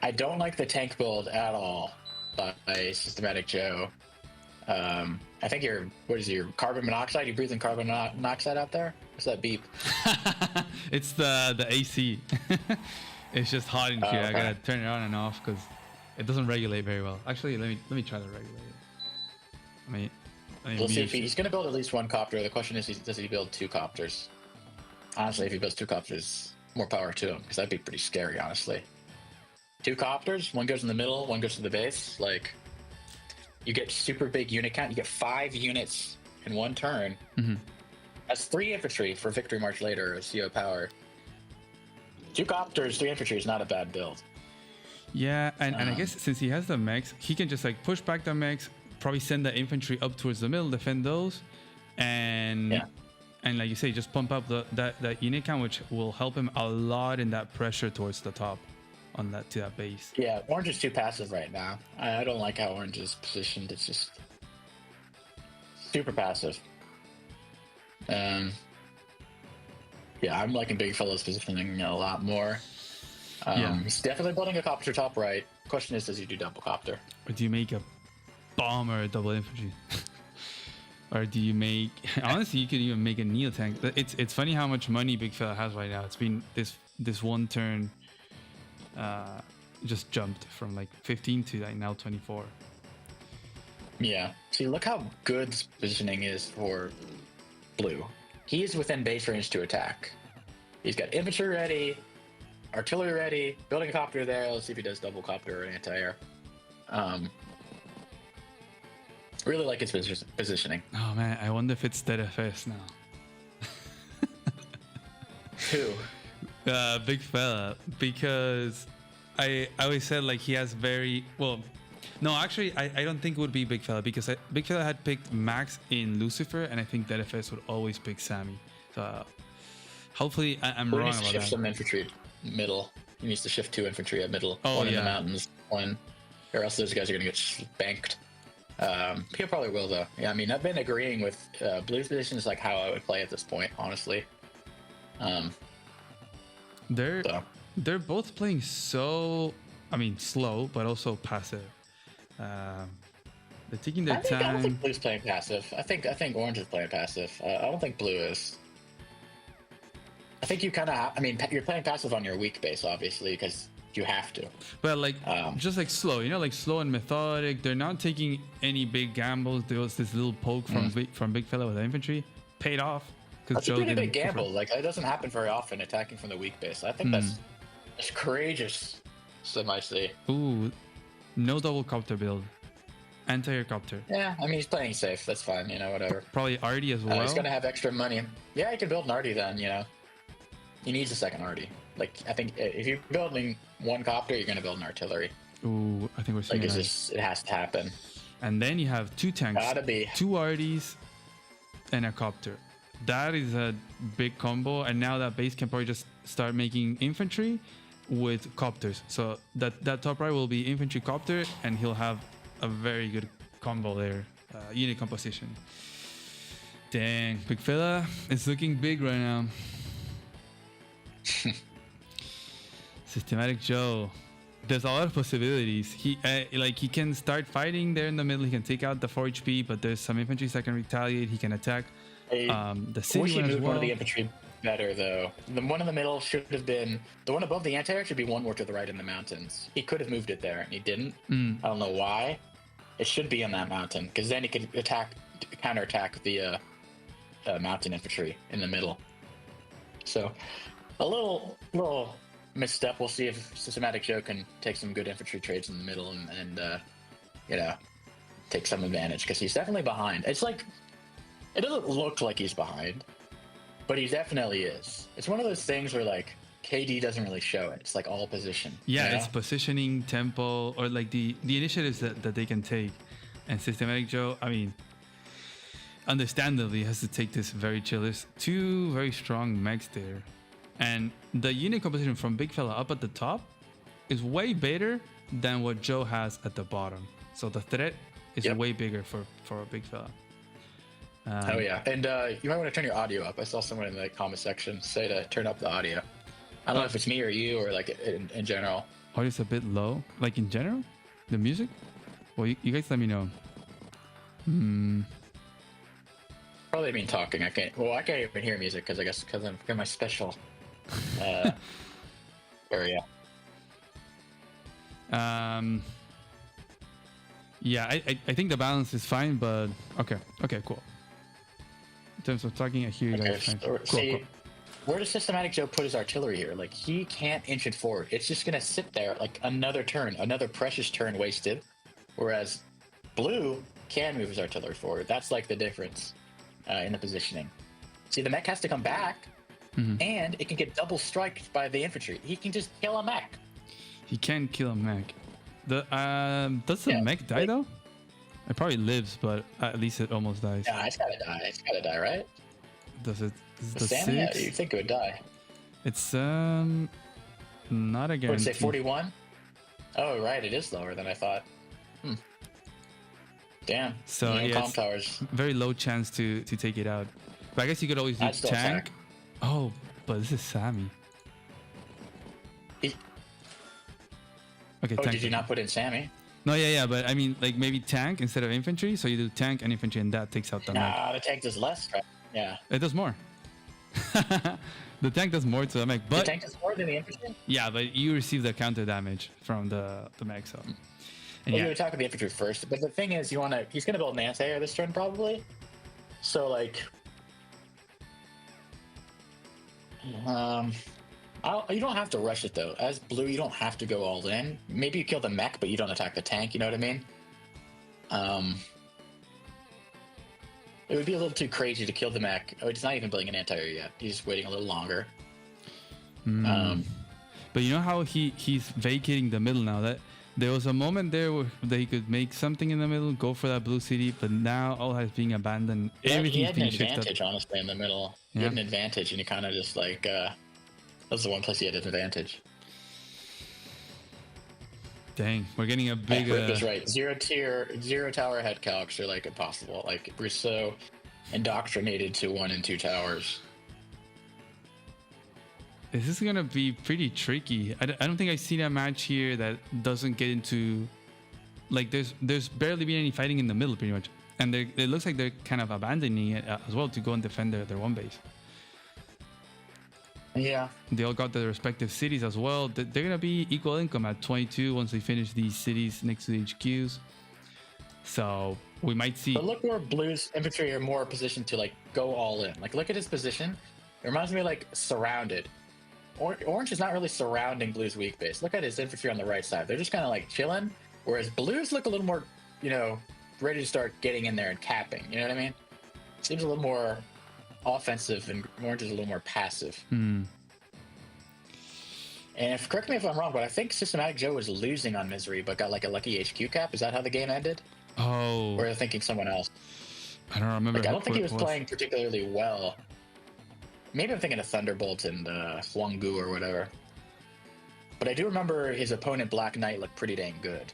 Speaker 2: I don't like the tank build at all by Systematic Joe. I think what is your carbon monoxide? You breathing carbon monoxide out there? What's that beep?
Speaker 1: It's the AC. It's just hot in here.
Speaker 2: Okay.
Speaker 1: I gotta turn it on and off because it doesn't regulate very well. Actually, let me try to regulate it.
Speaker 2: We'll see if he's gonna build at least one copter. The question is, does he build 2 copters? Honestly, if he builds 2 copters, more power to him, because that'd be pretty scary, honestly. 2 copters, one goes in the middle, one goes to the base. Like, you get super big unit count. You get 5 units in one turn.
Speaker 1: Mm-hmm.
Speaker 2: That's 3 infantry for Victory March later or CO power. 2 copters, 3 infantry is not a bad build.
Speaker 1: Yeah, and I guess since he has the mechs, he can just like push back the mechs, probably send the infantry up towards the middle, defend those, and like you say, just pump up that unit count, which will help him a lot in that pressure towards the top on that to that base.
Speaker 2: Yeah, orange is too passive right now. I don't like how orange is positioned. It's just super passive. Yeah, I'm liking Big Fella's positioning a lot more. He's definitely building a copter top right. Question is, does he do double copter?
Speaker 1: Or do you make a bomb or a double infantry? Or do you make... Honestly, you could even make a Neo tank. It's funny how much money Big Fella has right now. It's been this one turn just jumped from like 15 to like now 24.
Speaker 2: Yeah. See, look how good this positioning is for blue. He is within base range to attack. He's got infantry ready, artillery ready, building a copter there. Let's see if he does double copter or anti-air. Really like his positioning.
Speaker 1: Oh man, I wonder if it's dead FS now.
Speaker 2: Who?
Speaker 1: Big Fella, because I always said like he has very well. No, actually, I don't think it would be Big Fella because Big Fella had picked Max in Lucifer, and I think Dead FS would always pick Sammy. So hopefully I'm wrong about that. He needs to
Speaker 2: shift some infantry middle. He needs to shift 2 infantry at middle. One in the mountains, one, or else those guys are gonna get spanked. He probably will though. Yeah, I mean, I've been agreeing with Blue's position is like how I would play at this point, honestly.
Speaker 1: They're both playing so, I mean, slow, but also passive. They're taking their time.
Speaker 2: I don't think Blue's playing passive. I think Orange is playing passive. I don't think Blue is. I think you kind of. I mean, you're playing passive on your weak base, obviously, because you have to.
Speaker 1: But like, just like slow, like slow and methodic. They're not taking any big gambles. There was this little poke from Big Fella with the infantry, paid off.
Speaker 2: That's a pretty big gamble. Like, it doesn't happen very often, attacking from the weak base. I think that's courageous. Some I say.
Speaker 1: Ooh, no double copter build, anti-air copter.
Speaker 2: Yeah, I mean, he's playing safe. That's fine. Whatever.
Speaker 1: Probably Arty as well.
Speaker 2: He's gonna have extra money. Yeah, he can build an Arty then. He needs a second Arty. Like, I think if you're building one copter, you're gonna build an artillery.
Speaker 1: Ooh, I think we're seeing
Speaker 2: like it has to happen.
Speaker 1: And then you have 2 tanks,
Speaker 2: Gotta be
Speaker 1: 2 Arties, and a copter. That is a big combo. And now that base can probably just start making infantry with copters. So that top right will be infantry copter, and he'll have a very good combo there. Unit composition. Dang, Big Fella is looking big right now. Systematic Joe. There's a lot of possibilities. He can start fighting there in the middle. He can take out the 4 HP, but there's some infantry that can retaliate. He can attack the city one as well.
Speaker 2: One of the infantry better though. The one in the middle should have been the one above the anti-air. Should be one more to the right in the mountains. He could have moved it there, and he didn't. I don't know why. It should be on that mountain because then he could counterattack the mountain infantry in the middle. So a little misstep. We'll see if Systematic Joe can take some good infantry trades in the middle and take some advantage, because he's definitely behind. It's like, it doesn't look like he's behind, but he definitely is. It's one of those things where like KD doesn't really show it. It's like all position.
Speaker 1: Yeah, it's positioning, tempo, or like the initiatives that they can take. And Systematic Joe, I mean, understandably has to take this very chill. There's 2 very strong mechs there. And the unit composition from Big Fella up at the top is way better than what Joe has at the bottom. So the threat is way bigger for a Big Fella.
Speaker 2: Oh yeah, and you might want to turn your audio up. I saw someone in the comment section say to turn up the audio. I don't know if it's me or you or like in general.
Speaker 1: Audio's a bit low, like in general, the music. Well, you guys let me know.
Speaker 2: Probably mean talking. I can't even hear music because I'm in my special area.
Speaker 1: Yeah, I think the balance is fine, but okay, cool. In terms of talking, I hear you guys fine. Cool.
Speaker 2: Where does Systematic Joe put his artillery here? Like, he can't inch it forward. It's just gonna sit there like another turn, another precious turn wasted. Whereas Blue can move his artillery forward. That's like the difference in the positioning. See, the mech has to come back, and it can get double striked by the infantry. He can just kill a mech.
Speaker 1: He can kill a mech. Does the mech die though? It probably lives, but at least it almost dies.
Speaker 2: Yeah, it's gotta die. It's gotta die, right?
Speaker 1: Does it? Is the
Speaker 2: Sammy, yeah,
Speaker 1: 6?
Speaker 2: you'd think it would die.
Speaker 1: It's not a guarantee.
Speaker 2: Would say 41? Oh, right, it is lower than I thought. Damn.
Speaker 1: So yeah, it's
Speaker 2: towers.
Speaker 1: Very low chance to take it out. But I guess you could always do tank. Oh, but this is Sammy. Okay.
Speaker 2: Oh,
Speaker 1: tank.
Speaker 2: did you not put in Sammy?
Speaker 1: No, yeah, but I mean, like maybe tank instead of infantry. So you do tank and infantry, and that takes out the mech.
Speaker 2: Nah, the tank does less, right? Yeah.
Speaker 1: It does more. The tank does more to the mech, but
Speaker 2: the tank does more than the infantry.
Speaker 1: Yeah, but you receive the counter damage from the mech, so. And
Speaker 2: well, you attack with the infantry first, but the thing is, he's gonna build an anti-air this turn probably. So like, you don't have to rush it though. As Blue, you don't have to go all in. Maybe you kill the mech, but you don't attack the tank. You know what I mean? It would be a little too crazy to kill the mech. Oh, he's not even building an anti-air yet. He's waiting a little longer.
Speaker 1: But you know how he's vacating the middle now? That there was a moment there where he could make something in the middle, go for that blue city, but now all has being abandoned. Everything's being shifted.
Speaker 2: He had an advantage, honestly, in the middle. He had an advantage, and he kind of just like that's the one place he had an advantage.
Speaker 1: Dang, we're getting a big.
Speaker 2: Rick is right. Zero tower head calcs are like impossible. Like, we're so indoctrinated to 1 and 2 towers.
Speaker 1: This is gonna be pretty tricky. I don't think I've seen a match here that doesn't get into, like, there's barely been any fighting in the middle, pretty much, and it looks like they're kind of abandoning it as well to go and defend their one base.
Speaker 2: Yeah,
Speaker 1: they all got their respective cities as well. They're gonna be equal income at 22 once they finish these cities next to the HQs. So we might see.
Speaker 2: But look where Blue's infantry are more positioned to like go all in. Like, look at his position. It reminds me of like surrounded. Orange is not really surrounding Blue's weak base. Look at his infantry on the right side. They're just kind of like chilling. Whereas Blues look a little more, ready to start getting in there and capping. You know what I mean? Seems a little more offensive, and Orange is a little more passive. And correct me if I'm wrong, but I think Systematic Joe was losing on Misery, but got like a lucky HQ cap. Is that how the game ended?
Speaker 1: Oh.
Speaker 2: Or are you thinking someone else?
Speaker 1: I don't remember.
Speaker 2: Like, I don't think he was playing particularly well. Maybe I'm thinking of Thunderbolt and Huanggu or whatever. But I do remember his opponent, Black Knight, looked pretty dang good.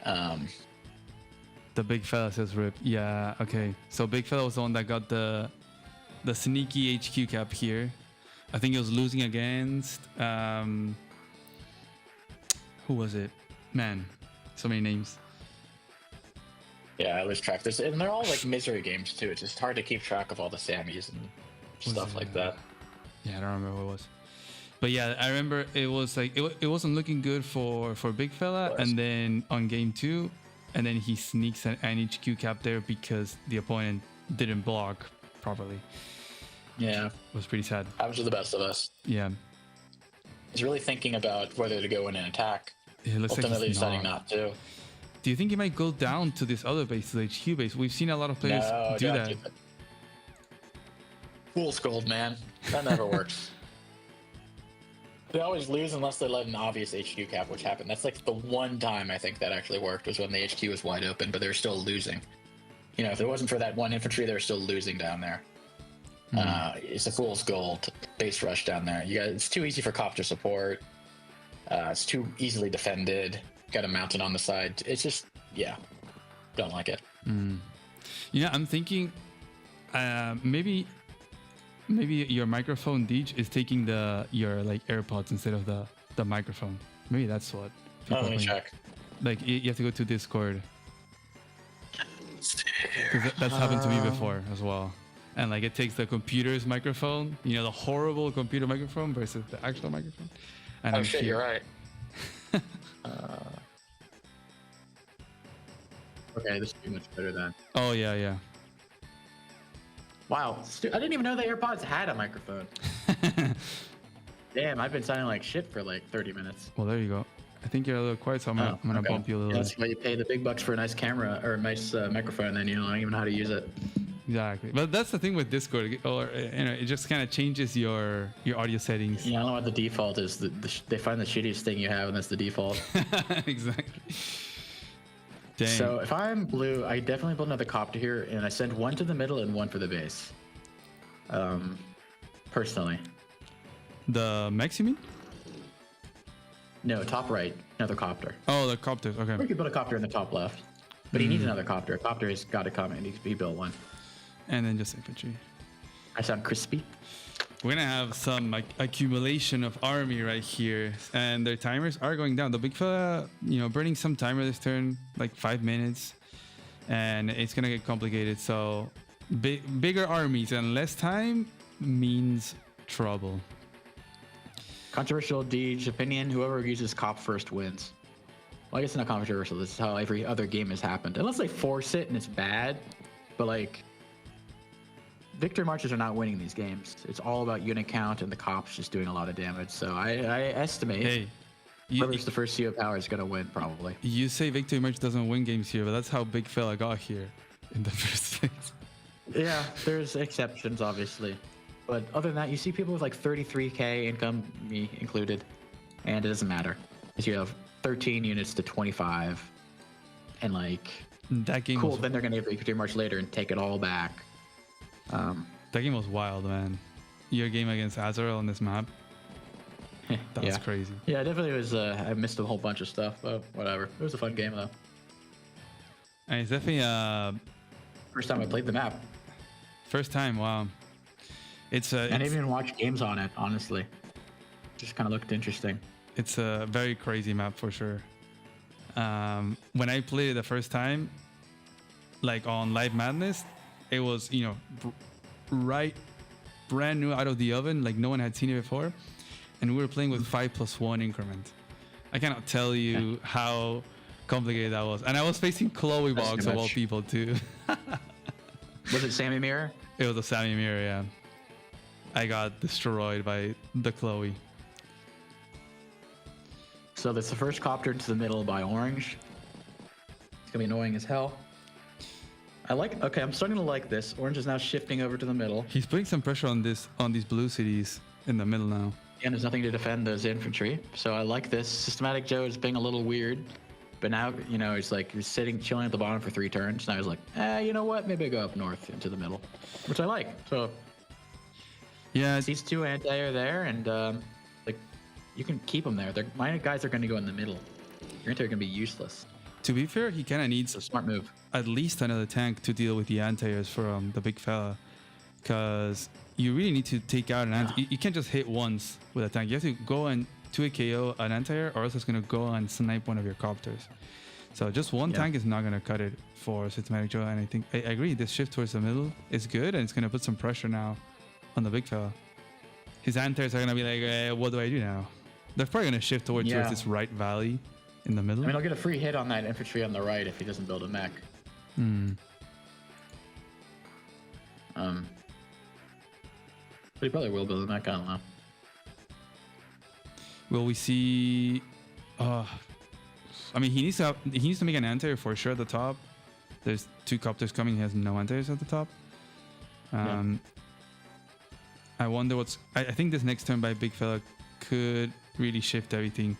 Speaker 1: The big fella says Rip. Yeah, okay. So big fella was the one that got the sneaky HQ cap here. I think he was losing against who was it? Man, so many names.
Speaker 2: Yeah, I lose track. And they're all like Misery games too. It's just hard to keep track of all the Sammys and stuff like that.
Speaker 1: Yeah, I don't remember what it was. But yeah, I remember it was like it wasn't looking good for big fella, and then on game 2, and then he sneaks an HQ cap there because the opponent didn't block properly.
Speaker 2: Yeah,
Speaker 1: it was pretty sad.
Speaker 2: Happens to the best of us.
Speaker 1: Yeah,
Speaker 2: he's really thinking about whether to go in and attack.
Speaker 1: It looks
Speaker 2: ultimately
Speaker 1: like
Speaker 2: deciding not to.
Speaker 1: Do you think he might go down to this other base, to the HQ base? We've seen a lot of players do that.
Speaker 2: Fool's gold, man. That never works. They always lose unless they let an obvious HQ cap, which happened. That's like the one time I think that actually worked, was when the HQ was wide open, but they were still losing. If it wasn't for that one infantry, they were still losing down there. It's a fool's gold base rush down there. It's too easy for copter support. It's too easily defended. Got a mountain on the side. It's just, don't like it.
Speaker 1: I'm thinking maybe maybe your microphone Deej is taking your like AirPods instead of the microphone. Maybe that's what.
Speaker 2: Oh, let me check.
Speaker 1: Like you have to go to Discord. Because that's happened to me before as well. And like it takes the computer's microphone, you know, the horrible computer microphone versus the actual microphone. And
Speaker 2: Oh shit, you're right.
Speaker 3: Okay, this should be much better then.
Speaker 1: Oh yeah.
Speaker 3: Wow, I didn't even know the AirPods had a microphone. Damn, I've been sounding like shit for like 30 minutes.
Speaker 1: Well, there you go. I think you're a little quiet, so I'm gonna
Speaker 3: okay.
Speaker 1: bump you a little.
Speaker 3: Yeah, that's why you pay the big bucks for a nice camera or a nice microphone, and then you don't even know how to use it.
Speaker 1: Exactly, but that's the thing with Discord, or you know, it just kind of changes your audio settings.
Speaker 3: Yeah, I don't know what the default is. They find the shittiest thing you have, and that's the default.
Speaker 1: Exactly. Dang.
Speaker 3: So if I'm blue, I definitely build another copter here, and I send one to the middle and one for the base. Personally.
Speaker 1: The mechs, you mean?
Speaker 3: No, top right, another copter.
Speaker 1: Oh, the copters. Okay.
Speaker 3: Or you could put a copter in the top left. But he needs another copter. A copter has got to come, and he built one.
Speaker 1: And then just infantry.
Speaker 3: I sound crispy.
Speaker 1: We're gonna have some like accumulation of army right here, and their timers are going down. The big fella, you know, burning some timer this turn, like 5 minutes, and it's gonna get complicated. So, bigger armies and less time means trouble.
Speaker 3: Controversial Deej opinion: whoever uses cop first wins. Well, I guess it's not controversial. This is how every other game has happened, unless they force it and it's bad. But like. Victory marches are not winning these games. It's all about unit count and the cops just doing a lot of damage. So I estimate whoever's the first CO power is going to win, probably.
Speaker 1: You say Victory March doesn't win games here, but that's how Big Fella got here in the first place.
Speaker 3: Yeah, there's exceptions, obviously. But other than that, you see people with like 33k income, me included, and it doesn't matter. Because you have 13 units to 25, and like,
Speaker 1: that game
Speaker 3: cool, then they're going to get Victory March later and take it all back.
Speaker 1: That game was wild, man. Your game against Azrael on this map, that was crazy.
Speaker 3: Yeah, it definitely was. I missed a whole bunch of stuff, but whatever. It was a fun game though.
Speaker 1: And it's definitely
Speaker 3: First time I played the map.
Speaker 1: First time, wow. I
Speaker 3: didn't even watch games on it, honestly. Just kind of looked interesting.
Speaker 1: It's a very crazy map for sure. When I played it the first time, like on Live Madness, it was, you know, brand new out of the oven, like no one had seen it before, and we were playing with 5+1 increment. I cannot tell you how complicated that was, and I was facing Chloe Box of all people too.
Speaker 3: Was it Sammy Mirror?
Speaker 1: It was a Sammy Mirror, yeah. I got destroyed by the Chloe.
Speaker 3: So that's the first copter into the middle by orange. It's gonna be annoying as hell. Okay, I'm starting to like this. Orange is now shifting over to the middle.
Speaker 1: He's putting some pressure on these blue cities in the middle now.
Speaker 3: And there's nothing to defend those infantry. So I like this. Systematic Joe is being a little weird. But now, you know, he's chilling at the bottom for 3 turns. Now he's like, you know what? Maybe I go up north into the middle. Which I like. So
Speaker 1: yeah,
Speaker 3: these 2 anti are there, and like you can keep them there. My guys are going to go in the middle. Your anti are going to be useless.
Speaker 1: To be fair, he kind of needs
Speaker 3: a smart move.
Speaker 1: At least another tank to deal with the anti-airs from the big fella, because you really need to take out an anti. You can't just hit once with a tank. You have to go and 2 KO an anti-air, or else it's gonna go and snipe one of your copters. So just one tank is not gonna cut it for Systematic Joe. And I think I agree. This shift towards the middle is good, and it's gonna put some pressure now on the big fella. His anti-airs are gonna be like, what do I do now? They're probably gonna shift towards this right valley in the middle.
Speaker 3: I mean, I'll get a free hit on that infantry on the right if he doesn't build a mech. But he probably will build a mech, I don't know.
Speaker 1: Will we see? I mean, he needs to make an anti-air for sure at the top. There's 2 copters coming. He has no anti-airs at the top. I wonder what's. I think this next turn by Big Fella could really shift everything.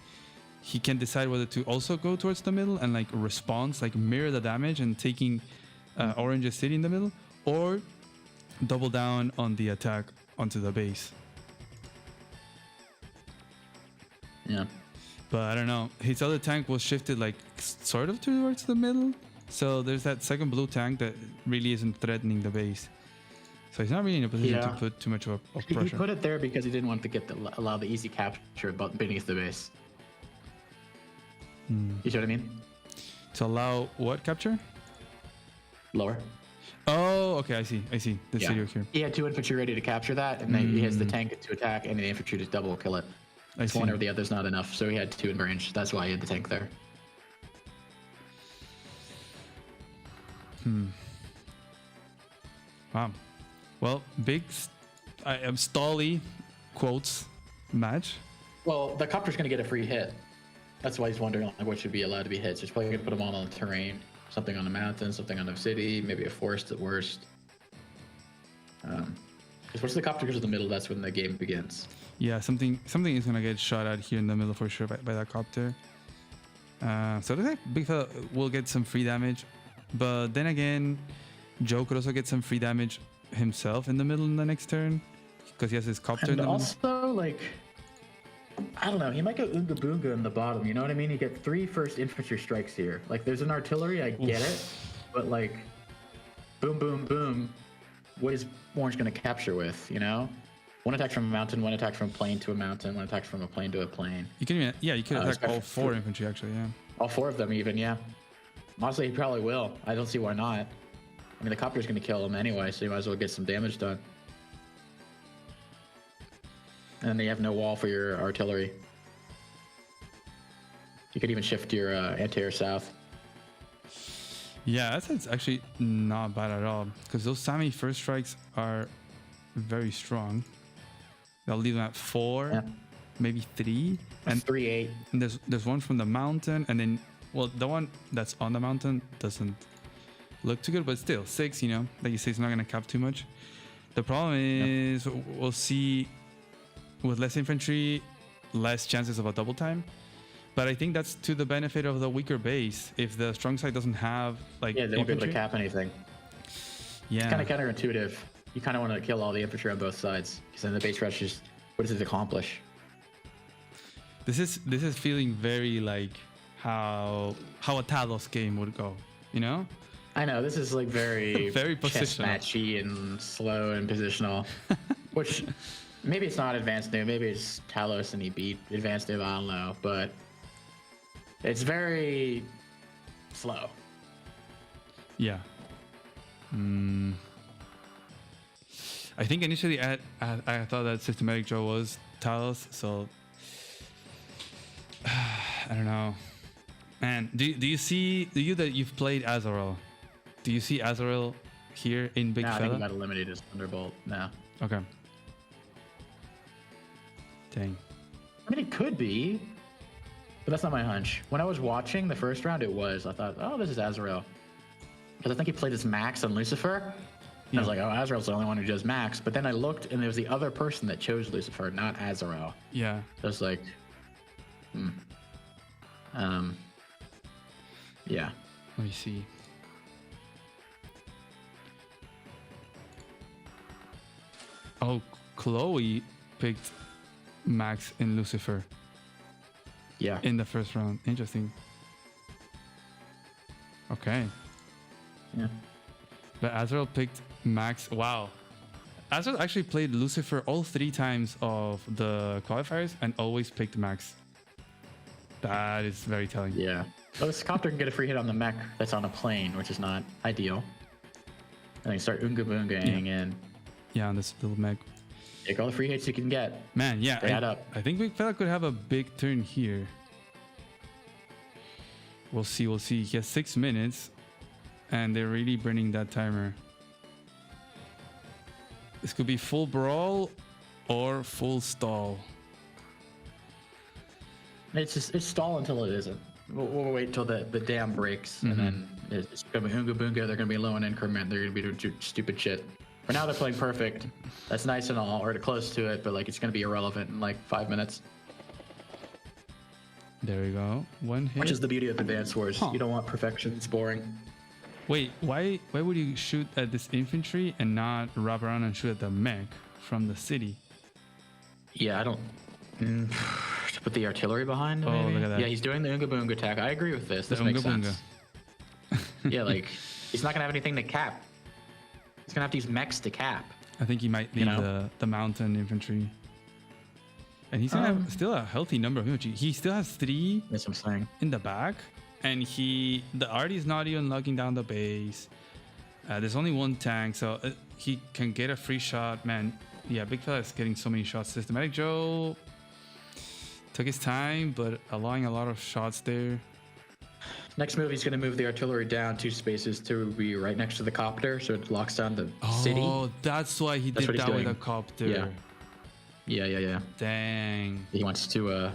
Speaker 1: He can decide whether to also go towards the middle and like response, like mirror the damage and taking Orange's city in the middle, or double down on the attack onto the base.
Speaker 3: Yeah.
Speaker 1: But I don't know. His other tank was shifted like sort of towards the middle. So there's that second blue tank that really isn't threatening the base. So he's not really in a position to
Speaker 3: Yeah.
Speaker 1: put too much of
Speaker 3: He
Speaker 1: pressure.
Speaker 3: put it there because he didn't want to allow the easy capture beneath the base. You see what I mean?
Speaker 1: To allow what capture?
Speaker 3: Lower.
Speaker 1: Oh, okay, I see. The
Speaker 3: Yeah.
Speaker 1: studio here.
Speaker 3: He had 2 infantry ready to capture that, and then he has the tank to attack, and the infantry to double kill it.
Speaker 1: I
Speaker 3: It's
Speaker 1: see.
Speaker 3: one or the other's not enough, so he had 2 in range. That's why he had the tank there.
Speaker 1: Wow. Well, big, I am Stolly quotes match.
Speaker 3: Well, the copter's going to get a free hit. That's why he's wondering like, what should be allowed to be hit. So he's probably going to put them all on the terrain. Something on the mountain, something on the city, maybe a forest at worst. Because once the copter goes to the middle, that's when the game begins.
Speaker 1: Yeah, something is gonna get shot at here in the middle for sure by that copter. So it looks like Big Fella will get some free damage, but then again, Joe could also get some free damage himself in the middle in the next turn because he has his copter in
Speaker 3: And
Speaker 1: the middle.
Speaker 3: also, like, I don't know, he might go Oonga Boonga in the bottom, you know what I mean? You get 3 first infantry strikes here. Like, there's an artillery, I get it, but like, boom, boom, boom, what is Orange gonna capture with, you know? 1 attack from a mountain, 1 attack from a plane to a mountain, 1 attack from a plane to a plane.
Speaker 1: You can even, yeah, you could attack all
Speaker 3: especially
Speaker 1: 4 infantry actually, yeah.
Speaker 3: All 4 of them even, yeah. Honestly, he probably will. I don't see why not. I mean, the copter's gonna kill him anyway, so you might as well get some damage done. And then you have no wall for your artillery. You could even shift your anti-air south.
Speaker 1: Yeah, that's actually not bad at all because those Sami first strikes are very strong. They'll leave them at 4,
Speaker 3: Yeah.
Speaker 1: maybe 3, and
Speaker 3: 3-8.
Speaker 1: And there's one from the mountain, and then well, the one that's on the mountain doesn't look too good, but still 6. You know, like you say, it's not gonna cap too much. The problem is we'll see with less infantry, less chances of a double time. But I think that's to the benefit of the weaker base. If the strong side doesn't have like
Speaker 3: Yeah, they won't be able to
Speaker 1: infantry-
Speaker 3: cap anything.
Speaker 1: Yeah,
Speaker 3: Kind of counterintuitive. You kind of want to kill all the infantry on both sides, because then the base rush is, what does it accomplish?
Speaker 1: this is feeling very like how a Talos game would go. You know?
Speaker 3: I know, this is like very,
Speaker 1: Very
Speaker 3: chess
Speaker 1: positional.
Speaker 3: matchy and slow and positional, which maybe it's not advanced new, maybe it's Talos and he beat advanced new, I don't know, but it's very slow.
Speaker 1: Yeah. I think initially I thought that Systematic Joe was Talos, so I don't know. Man, do you see that you've played Azrael? Do you see Azrael here in Big
Speaker 3: Nah, I think he
Speaker 1: Fella?
Speaker 3: got eliminated as Thunderbolt. No.
Speaker 1: Okay. Dang.
Speaker 3: I mean, it could be, but that's not my hunch. When I was watching the first round, it was. I thought, oh, this is Azrael. Because I think he played as Max on Lucifer. And I was like, oh, Azrael's the only one who does Max. But then I looked, and there was the other person that chose Lucifer, not Azrael.
Speaker 1: Yeah.
Speaker 3: So I was like, yeah.
Speaker 1: Let me see. Oh, Chloe picked Max and Lucifer
Speaker 3: Yeah.
Speaker 1: in the first round. Interesting. Okay.
Speaker 3: Yeah.
Speaker 1: But Azrael picked Max. Wow. Azrael actually played Lucifer all 3 times of the qualifiers and always picked Max. That is very telling.
Speaker 3: Yeah. Well, this copter can get a free hit on the mech that's on a plane, which is not ideal. And then start Oonga Boongaing and
Speaker 1: Yeah, on this little mech.
Speaker 3: take all the free hits you can get.
Speaker 1: Man, yeah.
Speaker 3: They add up.
Speaker 1: I think Big Fella could have a big turn here. We'll see. We'll see. He has 6 minutes, and they're really burning that timer. This could be full brawl or full stall.
Speaker 3: It's stall until it isn't. We'll wait till the dam breaks, and then it's gonna be Oonga Boonga. They're gonna be low in increment. They're gonna be doing stupid shit. For now, they're playing perfect. That's nice and all, or close to it, but like it's gonna be irrelevant in like 5 minutes.
Speaker 1: There we go. 1 hit.
Speaker 3: Which is the beauty of Advance Wars.
Speaker 1: Huh.
Speaker 3: You don't want perfection. It's boring.
Speaker 1: Wait, why would you shoot at this infantry and not wrap around and shoot at the mech from the city?
Speaker 3: Yeah, I don't. To put the artillery behind.
Speaker 1: Oh,
Speaker 3: maybe?
Speaker 1: look at that.
Speaker 3: Yeah, he's doing the Oonga Boonga attack. I agree with this. This makes
Speaker 1: Oonga
Speaker 3: sense. Yeah, like he's not gonna have anything to cap. He's gonna have to use mechs to cap.
Speaker 1: I think he might leave the mountain infantry. And he's gonna have still a healthy number of infantry. He still has 3
Speaker 3: That's what I'm saying.
Speaker 1: in the back, and the arty is not even locking down the base. There's only 1 tank, so he can get a free shot. Man, yeah, big fella is getting so many shots. Systematic Joe took his time, but allowing a lot of shots there.
Speaker 3: Next move, he's going to move the artillery down 2 spaces to be right next to the copter, so it locks down the city.
Speaker 1: Oh, that's why he did that with a copter.
Speaker 3: Yeah.
Speaker 1: Dang.
Speaker 3: He wants to.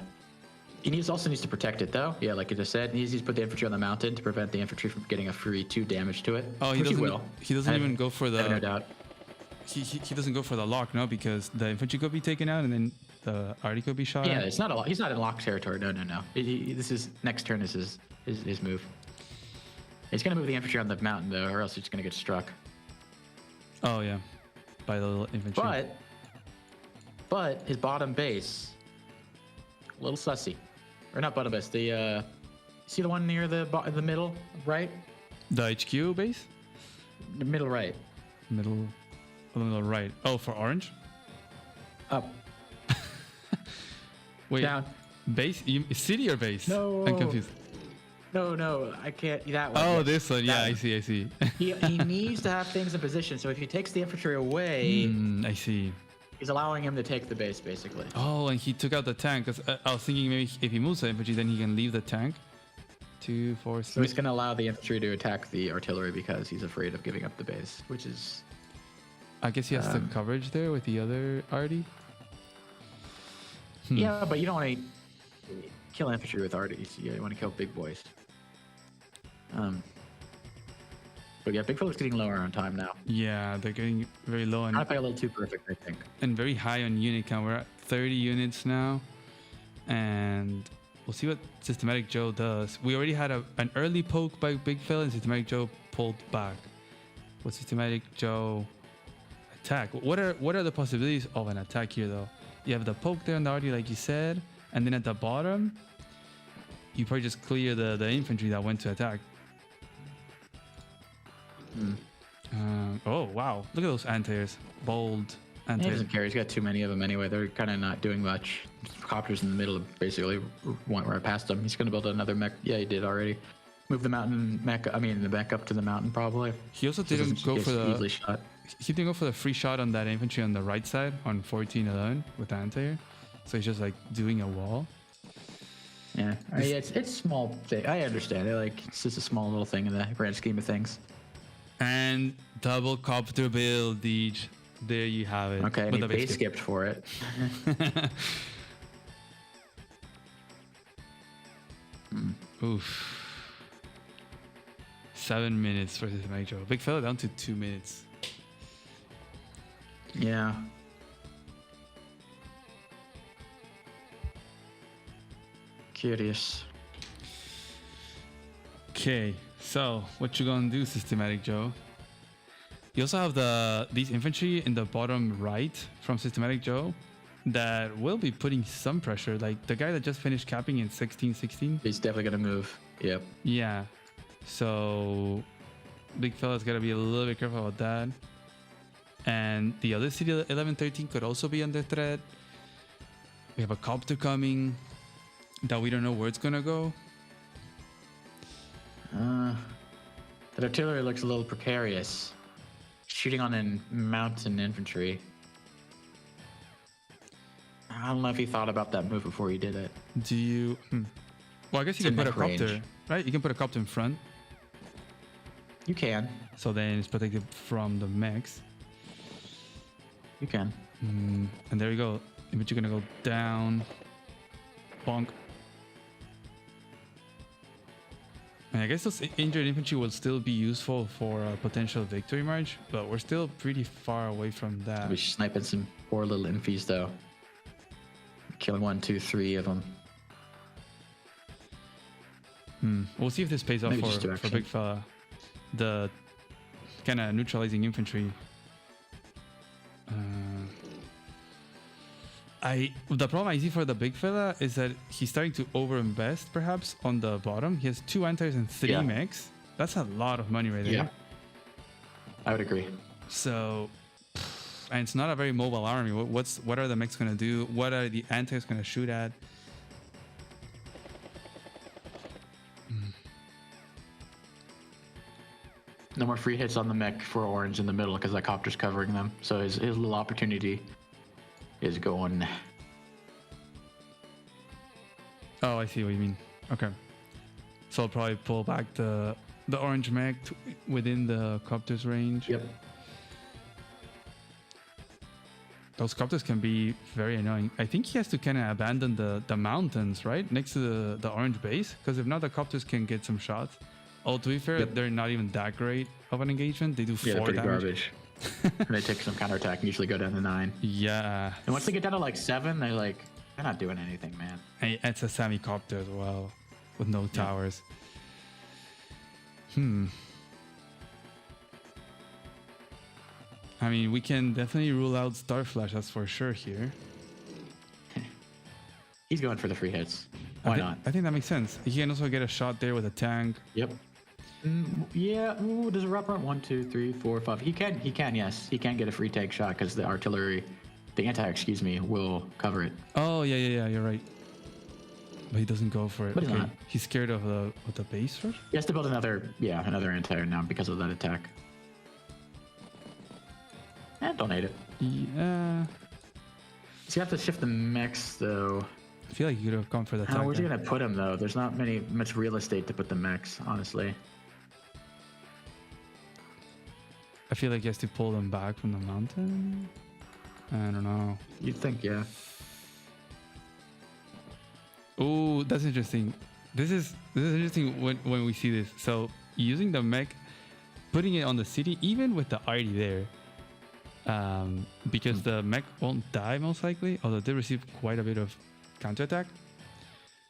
Speaker 3: He also needs to protect it, though. Yeah, like I just said, he needs to put the infantry on the mountain to prevent the infantry from getting a free 2 damage to it.
Speaker 1: Oh, he doesn't. He doesn't even go for the.
Speaker 3: I have no doubt.
Speaker 1: He doesn't go for the lock, no, because the infantry could be taken out and then the arty could be shot.
Speaker 3: Yeah, it's not a lock. He's not in lock territory. No. This is next turn. This is his move. He's gonna move the infantry on the mountain though, or else he's gonna get struck.
Speaker 1: Oh yeah, by the little infantry.
Speaker 3: But his bottom base, a little sussy, or not bottom base. The see the one near the middle right?
Speaker 1: The HQ base.
Speaker 3: The middle right.
Speaker 1: Middle right. Oh, for orange.
Speaker 3: Up.
Speaker 1: Wait.
Speaker 3: Down.
Speaker 1: Base? City or base?
Speaker 3: No.
Speaker 1: I'm confused.
Speaker 3: No, I can't. That one.
Speaker 1: Oh, this one. Yeah,
Speaker 3: one.
Speaker 1: I see.
Speaker 3: he needs to have things in position. So if he takes the infantry away,
Speaker 1: I see.
Speaker 3: he's allowing him to take the base, basically.
Speaker 1: Oh, and he took out the tank. Cause I was thinking maybe if he moves the infantry, then he can leave the tank. 2, 4, 6.
Speaker 3: So he's going to allow the infantry to attack the artillery because he's afraid of giving up the base, which is.
Speaker 1: I guess he has the coverage there with the other arty.
Speaker 3: Yeah, but you don't want to kill infantry with arties. You want to kill big boys. But yeah, big fella's getting lower on time now.
Speaker 1: Yeah, they're getting very low
Speaker 3: Trying to play a little too perfect, I think.
Speaker 1: And very high on unit count. We're at 30 units now, and we'll see what Systematic Joe does. We already had an early poke by big fella, and Systematic Joe pulled back. What Systematic Joe attack? What are the possibilities of an attack here, though? You have the poke there on the arty, like you said, and then at the bottom, you probably just clear the infantry that went to attack. Oh wow! Look at those anti-airs, bold
Speaker 3: He
Speaker 1: anti-airs.
Speaker 3: doesn't care. He's got too many of them anyway. They're kind of not doing much. Copters in the middle, basically, went right past him. He's going to build another mech. Yeah, he did already. Move the mountain mech. I mean, the mech up to the mountain, probably.
Speaker 1: He also didn't go for
Speaker 3: easily
Speaker 1: the.
Speaker 3: shot.
Speaker 1: He didn't go for the free shot on that infantry on the right side on 1411 with anti-air. So he's just like doing a wall.
Speaker 3: Yeah, it's small thing. I understand it. Like it's just a small little thing in the grand scheme of things.
Speaker 1: And double copter build, Deej. There you have it.
Speaker 3: Okay, and he base skipped for it.
Speaker 1: Oof. 7 minutes for this major. Big fella down to 2 minutes.
Speaker 3: Yeah. Curious.
Speaker 1: Okay, so what you gonna do, Systematic Joe? You also have these infantry in the bottom right from Systematic Joe that will be putting some pressure. Like the guy that just finished capping in 16-16.
Speaker 3: He's definitely gonna move. Yep.
Speaker 1: Yeah. So big fella's gotta be a little bit careful about that. And the other city 11-13 could also be under threat. We have a copter coming that we don't know where it's gonna go.
Speaker 3: The artillery looks a little precarious. Shooting on mountain infantry. I don't know if he thought about that move before he did it.
Speaker 1: Do you? Well, I guess you can put a copter,
Speaker 3: range.
Speaker 1: right? You can put a copter in front,
Speaker 3: You can.
Speaker 1: so then it's protected from the mechs.
Speaker 3: You can.
Speaker 1: And there you go. Infantry gonna go down. Bonk. And I guess those injured infantry will still be useful for a potential victory march, but we're still pretty far away from that.
Speaker 3: We're sniping some poor little infies though. Killing 1, 2, 3 of them.
Speaker 1: We'll see if this pays off
Speaker 3: Maybe just
Speaker 1: for big fella. The kind of neutralizing infantry. The problem I see for the big fella is that he's starting to overinvest perhaps on the bottom. He has 2 antis and 3 mechs. That's a lot of money right there.
Speaker 3: Yeah. I would agree.
Speaker 1: So And it's not a very mobile army. What are the mechs gonna do? What are the antis gonna shoot at?
Speaker 3: No more free hits on the mech for orange in the middle because that copter's covering them. So his little opportunity is going.
Speaker 1: Oh, I see what you mean. Okay. So I'll probably pull back the orange mech within the copter's range.
Speaker 3: Yep.
Speaker 1: Those copters can be very annoying. I think he has to kind of abandon the mountains, right? Next to the orange base. Because if not, the copters can get some shots. Oh, to be fair,
Speaker 3: Yep.
Speaker 1: they're not even that great of an engagement. They do 4
Speaker 3: Yeah, they're pretty
Speaker 1: damage.
Speaker 3: garbage. And they take some counterattack and usually go down to 9.
Speaker 1: Yeah.
Speaker 3: And once they get down to like 7, they're not doing anything, man.
Speaker 1: And it's a semi-copter as well. With no towers. I mean, we can definitely rule out Starflash, that's for sure here.
Speaker 3: He's going for the free hits. Why not?
Speaker 1: I think that makes sense. He can also get a shot there with a tank.
Speaker 3: Yep. Yeah. Ooh, does it wrap around 1, 2, 3, 4, 5? He can. Yes, he can get a free take shot because the artillery, the anti, excuse me, will cover it.
Speaker 1: Oh yeah. You're right. But he doesn't go for it.
Speaker 3: But he's not.
Speaker 1: He's scared of the base rush.
Speaker 3: He has to build another anti now because of that attack. And don't hate it.
Speaker 1: Yeah.
Speaker 3: So you have to shift the mechs though.
Speaker 1: I feel like you could have gone for the tank.
Speaker 3: Where's he gonna put him though? There's not much real estate to put the mechs, honestly.
Speaker 1: I feel like he has to pull them back from the mountain. I don't know.
Speaker 3: You'd think, yeah.
Speaker 1: Oh, that's interesting. This is interesting when we see this. So using the mech, putting it on the city, even with the arty there, because the mech won't die most likely, although they receive quite a bit of counterattack.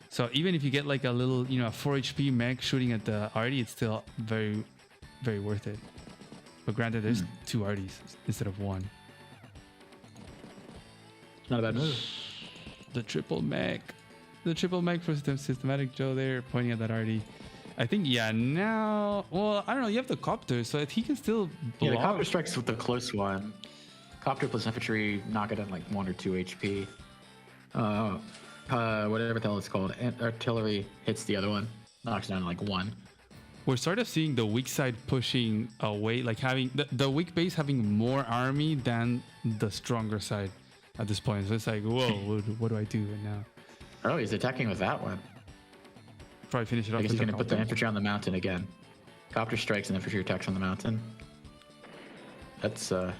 Speaker 1: So even if you get like a little, a 4 HP mech shooting at the arty, it's still very, very worth it. But granted, there's 2 arties instead of 1.
Speaker 3: Not a bad move.
Speaker 1: The triple mech. The triple mech for Systematic Joe there, pointing at that arty. I think, now... Well, I don't know, you have the copter, so he can still block.
Speaker 3: Yeah, the copter strikes with the close one. Copter plus infantry knock it on like 1 or 2 HP. Whatever the hell it's called. Artillery hits the other one. Knocks down like 1.
Speaker 1: We're sort of seeing the weak side pushing away, like having... The weak base having more army than the stronger side at this point. So it's like, whoa, what do I do now?
Speaker 3: Oh, he's attacking with that one.
Speaker 1: Probably finish it off.
Speaker 3: I guess
Speaker 1: with
Speaker 3: he's going to
Speaker 1: the
Speaker 3: put the
Speaker 1: copter.
Speaker 3: infantry on the mountain again. Copter strikes and infantry attacks on the mountain. That's, okay.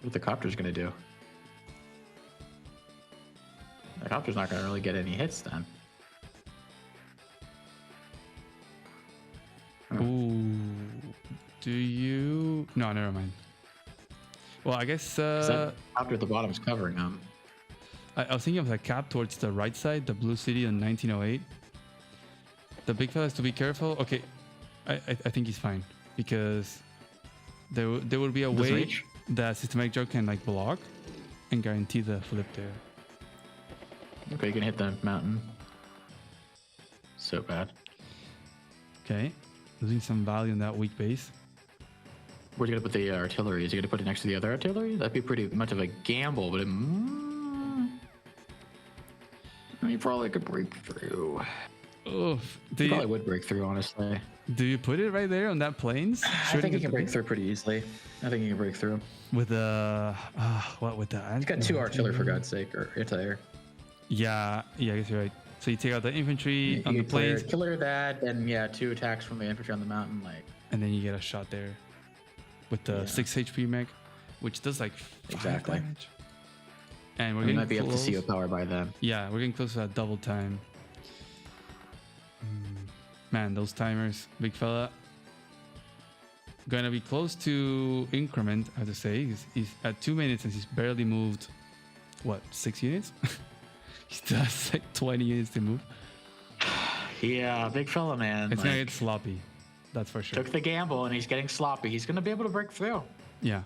Speaker 3: What the copter's going to do? The copter's not going to really get any hits then.
Speaker 1: Ooh. Do you... No, never mind. Well, I guess...
Speaker 3: That copter at the bottom is covering them.
Speaker 1: I was thinking of the cap towards the right side, the blue city in 1908. The big fella has to be careful. Okay, I think he's fine because there will be a
Speaker 3: Doesn't
Speaker 1: way
Speaker 3: reach?
Speaker 1: that Systematic Joe can like block and guarantee the flip there.
Speaker 3: Okay, you can hit the mountain. So bad.
Speaker 1: Okay, losing some value in that weak base.
Speaker 3: Where's he gonna put the artillery? Is he gonna put it next to the other artillery? That'd be pretty much of a gamble, but he probably could break through.
Speaker 1: Oof.
Speaker 3: He probably would break through, honestly.
Speaker 1: Do you put it right there on that plains?
Speaker 3: I think he can break through pretty easily. I think he can break through.
Speaker 1: With the with the?
Speaker 3: He's got 2 artillery for God's sake, or anti-air.
Speaker 1: Yeah, I guess you're right. So you take out the infantry on
Speaker 3: You
Speaker 1: the plains,
Speaker 3: clear that, and 2 attacks from the infantry on the mountain, like.
Speaker 1: and then you get a shot there with the 6 HP mech, which does like 5
Speaker 3: Exactly.
Speaker 1: damage. And we're
Speaker 3: We
Speaker 1: getting
Speaker 3: might be up to
Speaker 1: close.
Speaker 3: CO power by then.
Speaker 1: Yeah, we're getting close to that double time. Man, those timers, big fella. Gonna be close to increment, I have to say. He's at 2 minutes and he's barely moved, what, 6 units? He still has like 20 units to move.
Speaker 3: Yeah, big fella, man.
Speaker 1: It's gonna get sloppy, that's for sure.
Speaker 3: Took the gamble and he's getting sloppy. He's gonna be able to break through.
Speaker 1: Yeah.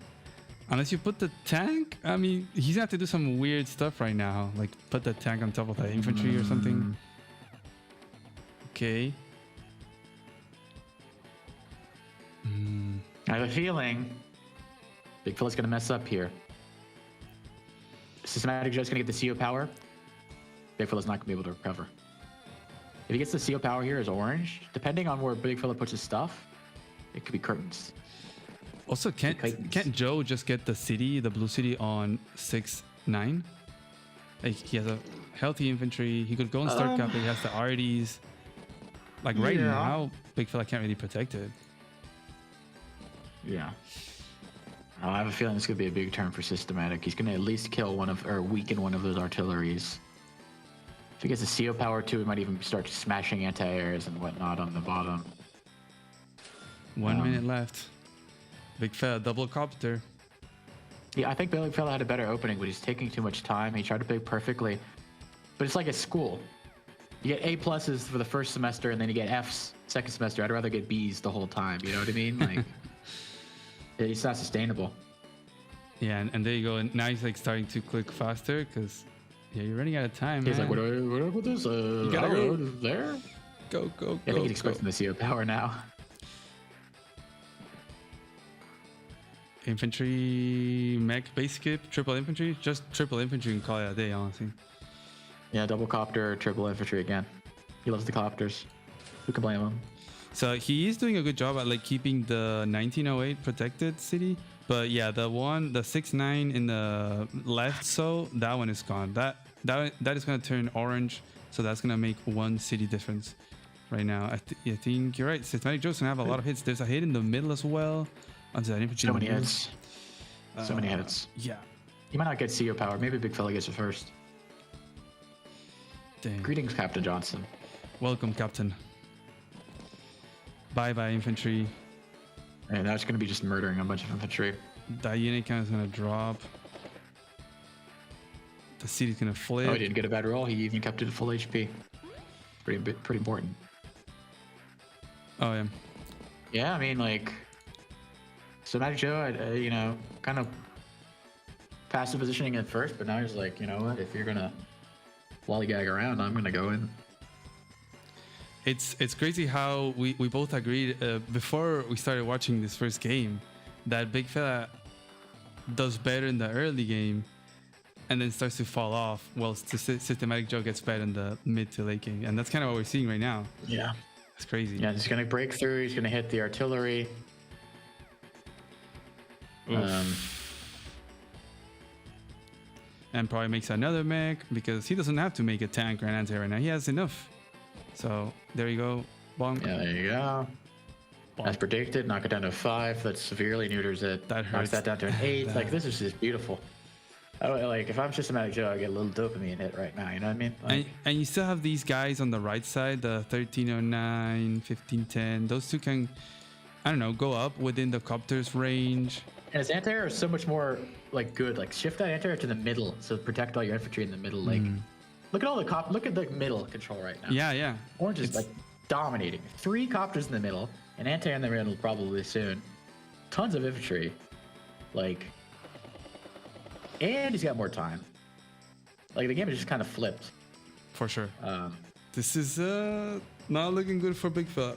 Speaker 1: Unless you put the tank, I mean, he's gonna have to do some weird stuff right now. Like put the tank on top of the infantry or something. Okay.
Speaker 3: I have a feeling Big fella's gonna mess up here. Systematic Joe's gonna get the CO power. Big fella's not gonna be able to recover. If he gets the CO power here as orange, depending on where Big fella puts his stuff, it could be curtains.
Speaker 1: Also, can't Joe just get the city, the blue city, on 6-9? Like, he has a healthy infantry. He could go and start capping. He has the RDs. Like, right now, Big fella can't really protect it.
Speaker 3: Yeah. I have a feeling this could be a big turn for Systematic. He's gonna at least kill weaken one of those artilleries. If he gets a CO power too, he might even start smashing anti-airs and whatnot on the bottom.
Speaker 1: 1 minute left. Big fella double copter.
Speaker 3: Yeah, I think Big fella had a better opening, but he's taking too much time. He tried to pick perfectly, but it's like a school. You get A pluses for the first semester, and then you get Fs second semester. I'd rather get Bs the whole time. You know what I mean? Like, it's not sustainable.
Speaker 1: Yeah, and there you go. And now he's like starting to click faster because, yeah, you're running out of time.
Speaker 3: He's
Speaker 1: man.
Speaker 3: like, what do I put this?
Speaker 1: You gotta go
Speaker 3: there.
Speaker 1: Go.
Speaker 3: I think he's expecting the CO power now.
Speaker 1: Infantry, mech, base skip, triple infantry. Just triple infantry and call it a day, honestly.
Speaker 3: Yeah, double copter, triple infantry again. He loves the copters. Who can blame him?
Speaker 1: So he is doing a good job at like keeping the 1908 protected city. But yeah, the 6-9 in the left, so that one is gone. That is gonna turn orange. So that's gonna make one city difference right now. I think you're right. Systematic Joe's gonna have a lot of hits. There's a hit in the middle as well. Onto that infantry.
Speaker 3: So many hits. So many hits.
Speaker 1: Yeah.
Speaker 3: He might not get CO power. Maybe Big Fella gets it first.
Speaker 1: Dang.
Speaker 3: Greetings, Captain Johnson.
Speaker 1: Welcome, Captain. Bye, infantry.
Speaker 3: And now it's going to be just murdering a bunch of infantry.
Speaker 1: That unit count is going to drop. The city's going to flip.
Speaker 3: Oh, he didn't get a bad roll. He even kept it at full HP. Pretty important.
Speaker 1: Oh, yeah.
Speaker 3: Yeah, I mean, like, Systematic Joe, kind of passive positioning at first, but now he's like, you know what? If you're going to lollygag around, I'm going to go in.
Speaker 1: It's crazy how we both agreed before we started watching this first game that Big Fella does better in the early game and then starts to fall off whilst Systematic Joe gets better in the mid to late game. And that's kind of what we're seeing right now.
Speaker 3: Yeah.
Speaker 1: It's crazy.
Speaker 3: Yeah, he's going to break through. He's going to hit the artillery.
Speaker 1: And probably makes another mech because he doesn't have to make a tank or an anti right now. He has enough. So there you go. Bonk.
Speaker 3: Yeah, there you go. Bonk. As predicted, knock it down to 5. That severely neuters it.
Speaker 1: That hurts.
Speaker 3: Knocks that down to an 8. Like, this is just beautiful. Like, if I'm Systematic Joe, I get a little dopamine hit right now. You know what I mean? Like,
Speaker 1: and you still have these guys on the right side, the 1309, 1510. Those two can, I don't know, go up within the copter's range.
Speaker 3: And his anti-air is so much more, like, good. Like, shift that anti-air to the middle, so protect all your infantry in the middle. Like, look at all the look at the middle control right now.
Speaker 1: Yeah.
Speaker 3: Orange is, like, dominating. 3 copters in the middle, an anti-air in the middle probably soon. Tons of infantry. Like, and he's got more time. Like, the game is just kind of flipped.
Speaker 1: For sure. This is not looking good for Big Fella.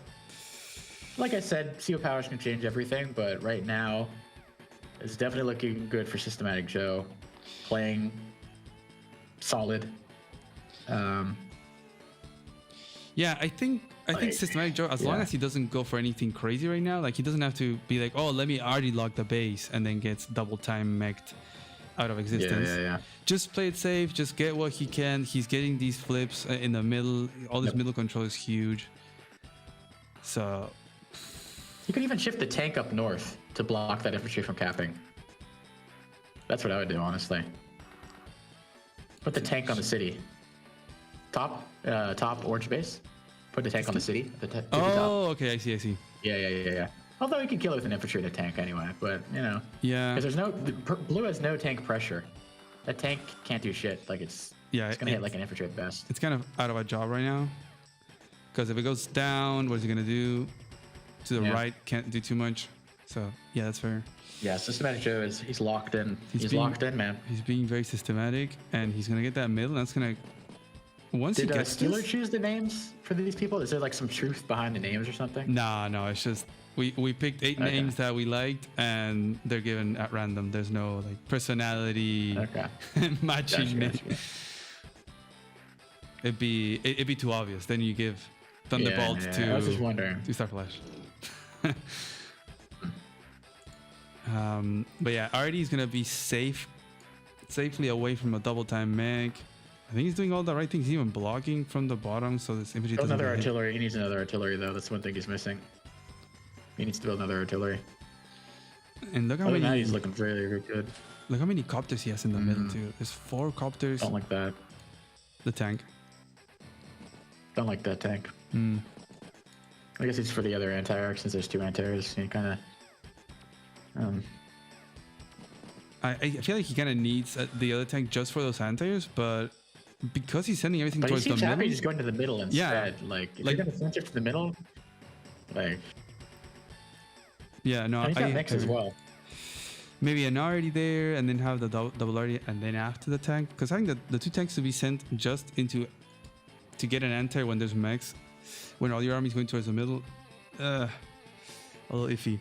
Speaker 3: Like I said, CO powers can change everything, but right now, it's definitely looking good for Systematic Joe. Playing solid.
Speaker 1: Yeah, I think Systematic Joe, as long as he doesn't go for anything crazy right now, like he doesn't have to be like, oh, let me already lock the base and then gets double time mech'd out of existence.
Speaker 3: Yeah.
Speaker 1: Just play it safe. Just get what he can. He's getting these flips in the middle. All this middle control is huge. So
Speaker 3: you could even shift the tank up north to block that infantry from capping. That's what I would do, honestly. Put the tank on the city. Top orange base. Put the tank on the city.
Speaker 1: Okay, I see.
Speaker 3: Yeah. Although you can kill it with an infantry and a tank anyway, but
Speaker 1: Yeah.
Speaker 3: Because blue has no tank pressure. That tank can't do shit. Like it's gonna hit like an infantry at best.
Speaker 1: It's kind of out of a job right now. Because if it goes down, what is it gonna do? To the right, can't do too much. So yeah, that's fair.
Speaker 3: Yeah, Systematic Joe he's locked in. He's locked in, man.
Speaker 1: He's being very systematic, and he's gonna get that middle. And that's gonna
Speaker 3: Did Steeler choose the names for these people? Is there like some truth behind the names or something?
Speaker 1: No, it's just We picked 8 names that we liked, and they're given at random. There's no like personality matching name. It'd be too obvious. Then you give Thunderbolt to
Speaker 3: I was just wondering.
Speaker 1: to Star Flash. But yeah, Artie is gonna be safely away from a double time mech. I think he's doing all the right things. He's even blocking from the bottom, so this infantry doesn't
Speaker 3: Another
Speaker 1: get hit.
Speaker 3: artillery. He needs another artillery though. That's one thing he's missing. He needs to build another artillery.
Speaker 1: And look how
Speaker 3: Other than that,
Speaker 1: many
Speaker 3: he's looking very good.
Speaker 1: look how many copters he has in the middle too. There's 4 copters.
Speaker 3: Don't like that.
Speaker 1: The tank.
Speaker 3: Don't like that tank. I guess it's for the other anti-arc since there's 2 anti-airs. He kind of.
Speaker 1: I feel like he kind of needs the other tank just for those anti-airs, but because he's sending everything
Speaker 3: But he
Speaker 1: towards the
Speaker 3: seems happy
Speaker 1: middle.
Speaker 3: just going to the middle instead. Like if you're gonna center to the middle, like.
Speaker 1: Yeah, no,
Speaker 3: And he's got mix as well.
Speaker 1: Maybe an already there, and then have the double already, and then after the tank. Because I think that the 2 tanks to be sent just into to get an anti when there's mechs, when all your army's going towards the middle, a little iffy.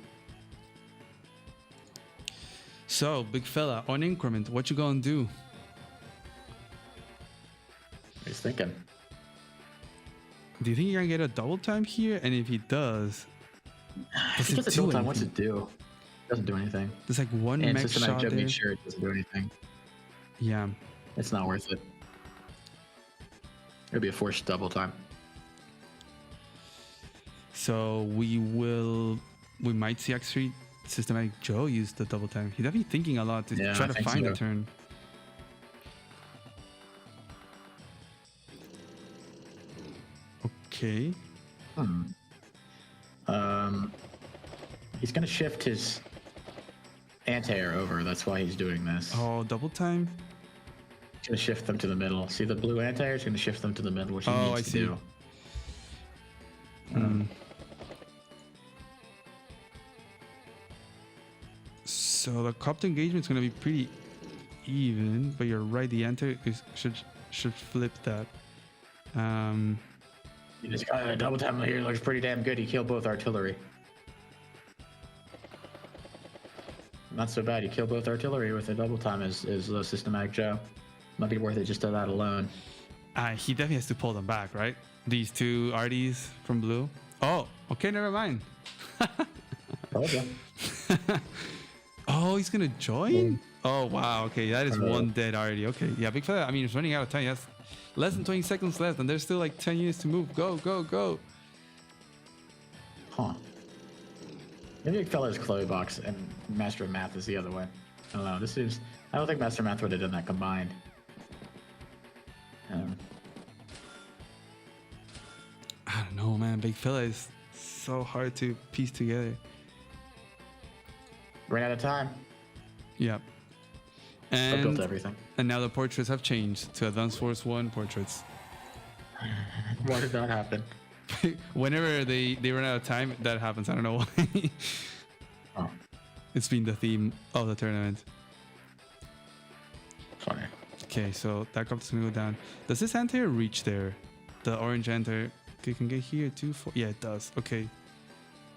Speaker 1: So, big fella, on increment, what you gonna do?
Speaker 3: He's thinking.
Speaker 1: Do you think you're gonna get a double time here? And if he does,
Speaker 3: If he does a double time, what's it do? It doesn't do anything.
Speaker 1: There's like one
Speaker 3: And
Speaker 1: mech
Speaker 3: systematic
Speaker 1: shot
Speaker 3: job
Speaker 1: there.
Speaker 3: makes sure it doesn't do anything.
Speaker 1: Yeah.
Speaker 3: It's not worth it. It'll be a forced double time.
Speaker 1: So we might see X3 Systematic Joe use the double time. He's definitely thinking a lot to try to find a turn. Okay.
Speaker 3: He's gonna shift his anti-air over. That's why he's doing this.
Speaker 1: Oh, double time.
Speaker 3: He's gonna shift them to the middle. See the blue anti-air? He's gonna shift them to the middle, which he needs to do.
Speaker 1: So the copter engagement is going to be pretty even, but you're right. The anti should flip that.
Speaker 3: He just got a double time here. Looks pretty damn good. He killed both artillery. Not so bad. He killed both artillery with a double time as Systematic Joe. Might be worth it just to that alone.
Speaker 1: He definitely has to pull them back, right? These 2 RDs from blue. Oh, okay, never mind.
Speaker 3: Told ya.
Speaker 1: Oh, he's gonna join? Oh wow, okay, that is 1 dead already. Okay, yeah, big fella. I mean, it's running out of time. Yes, less than 20 seconds left, and there's still like 10 units to move. Go, go, go.
Speaker 3: Huh. Maybe big fella is Chloe Box and Master of Math is the other way. I don't know. I don't think Master of Math would have done that combined.
Speaker 1: I don't know, man. Big fella is so hard to piece together.
Speaker 3: Ran out of time.
Speaker 1: Yeah.
Speaker 3: I built everything.
Speaker 1: And now the portraits have changed to Advanced Force 1 portraits.
Speaker 3: Why did that happen?
Speaker 1: Whenever they run out of time, that happens. I don't know why.
Speaker 3: Oh,
Speaker 1: It's been the theme of the tournament.
Speaker 3: funny.
Speaker 1: Okay, so that copter's gonna go down. Does this anti reach there? The orange anti. Okay, can get here too. Yeah, it does. Okay.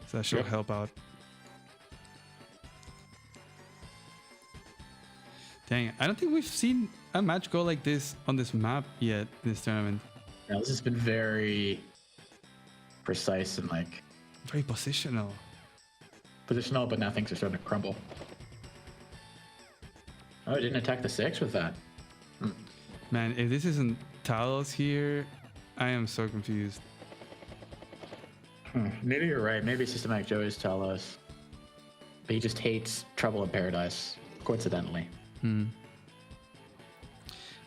Speaker 1: So that should help out. Dang, I don't think we've seen a match go like this on this map yet in this tournament.
Speaker 3: Yeah, this has been very precise and like
Speaker 1: Very positional.
Speaker 3: positional, but now things are starting to crumble. Oh, it didn't attack the 6 with that.
Speaker 1: Man, if this isn't Talos here, I am so confused.
Speaker 3: Maybe you're right. Maybe Systematic Joe is Talos. But he just hates Trouble in Paradise, coincidentally.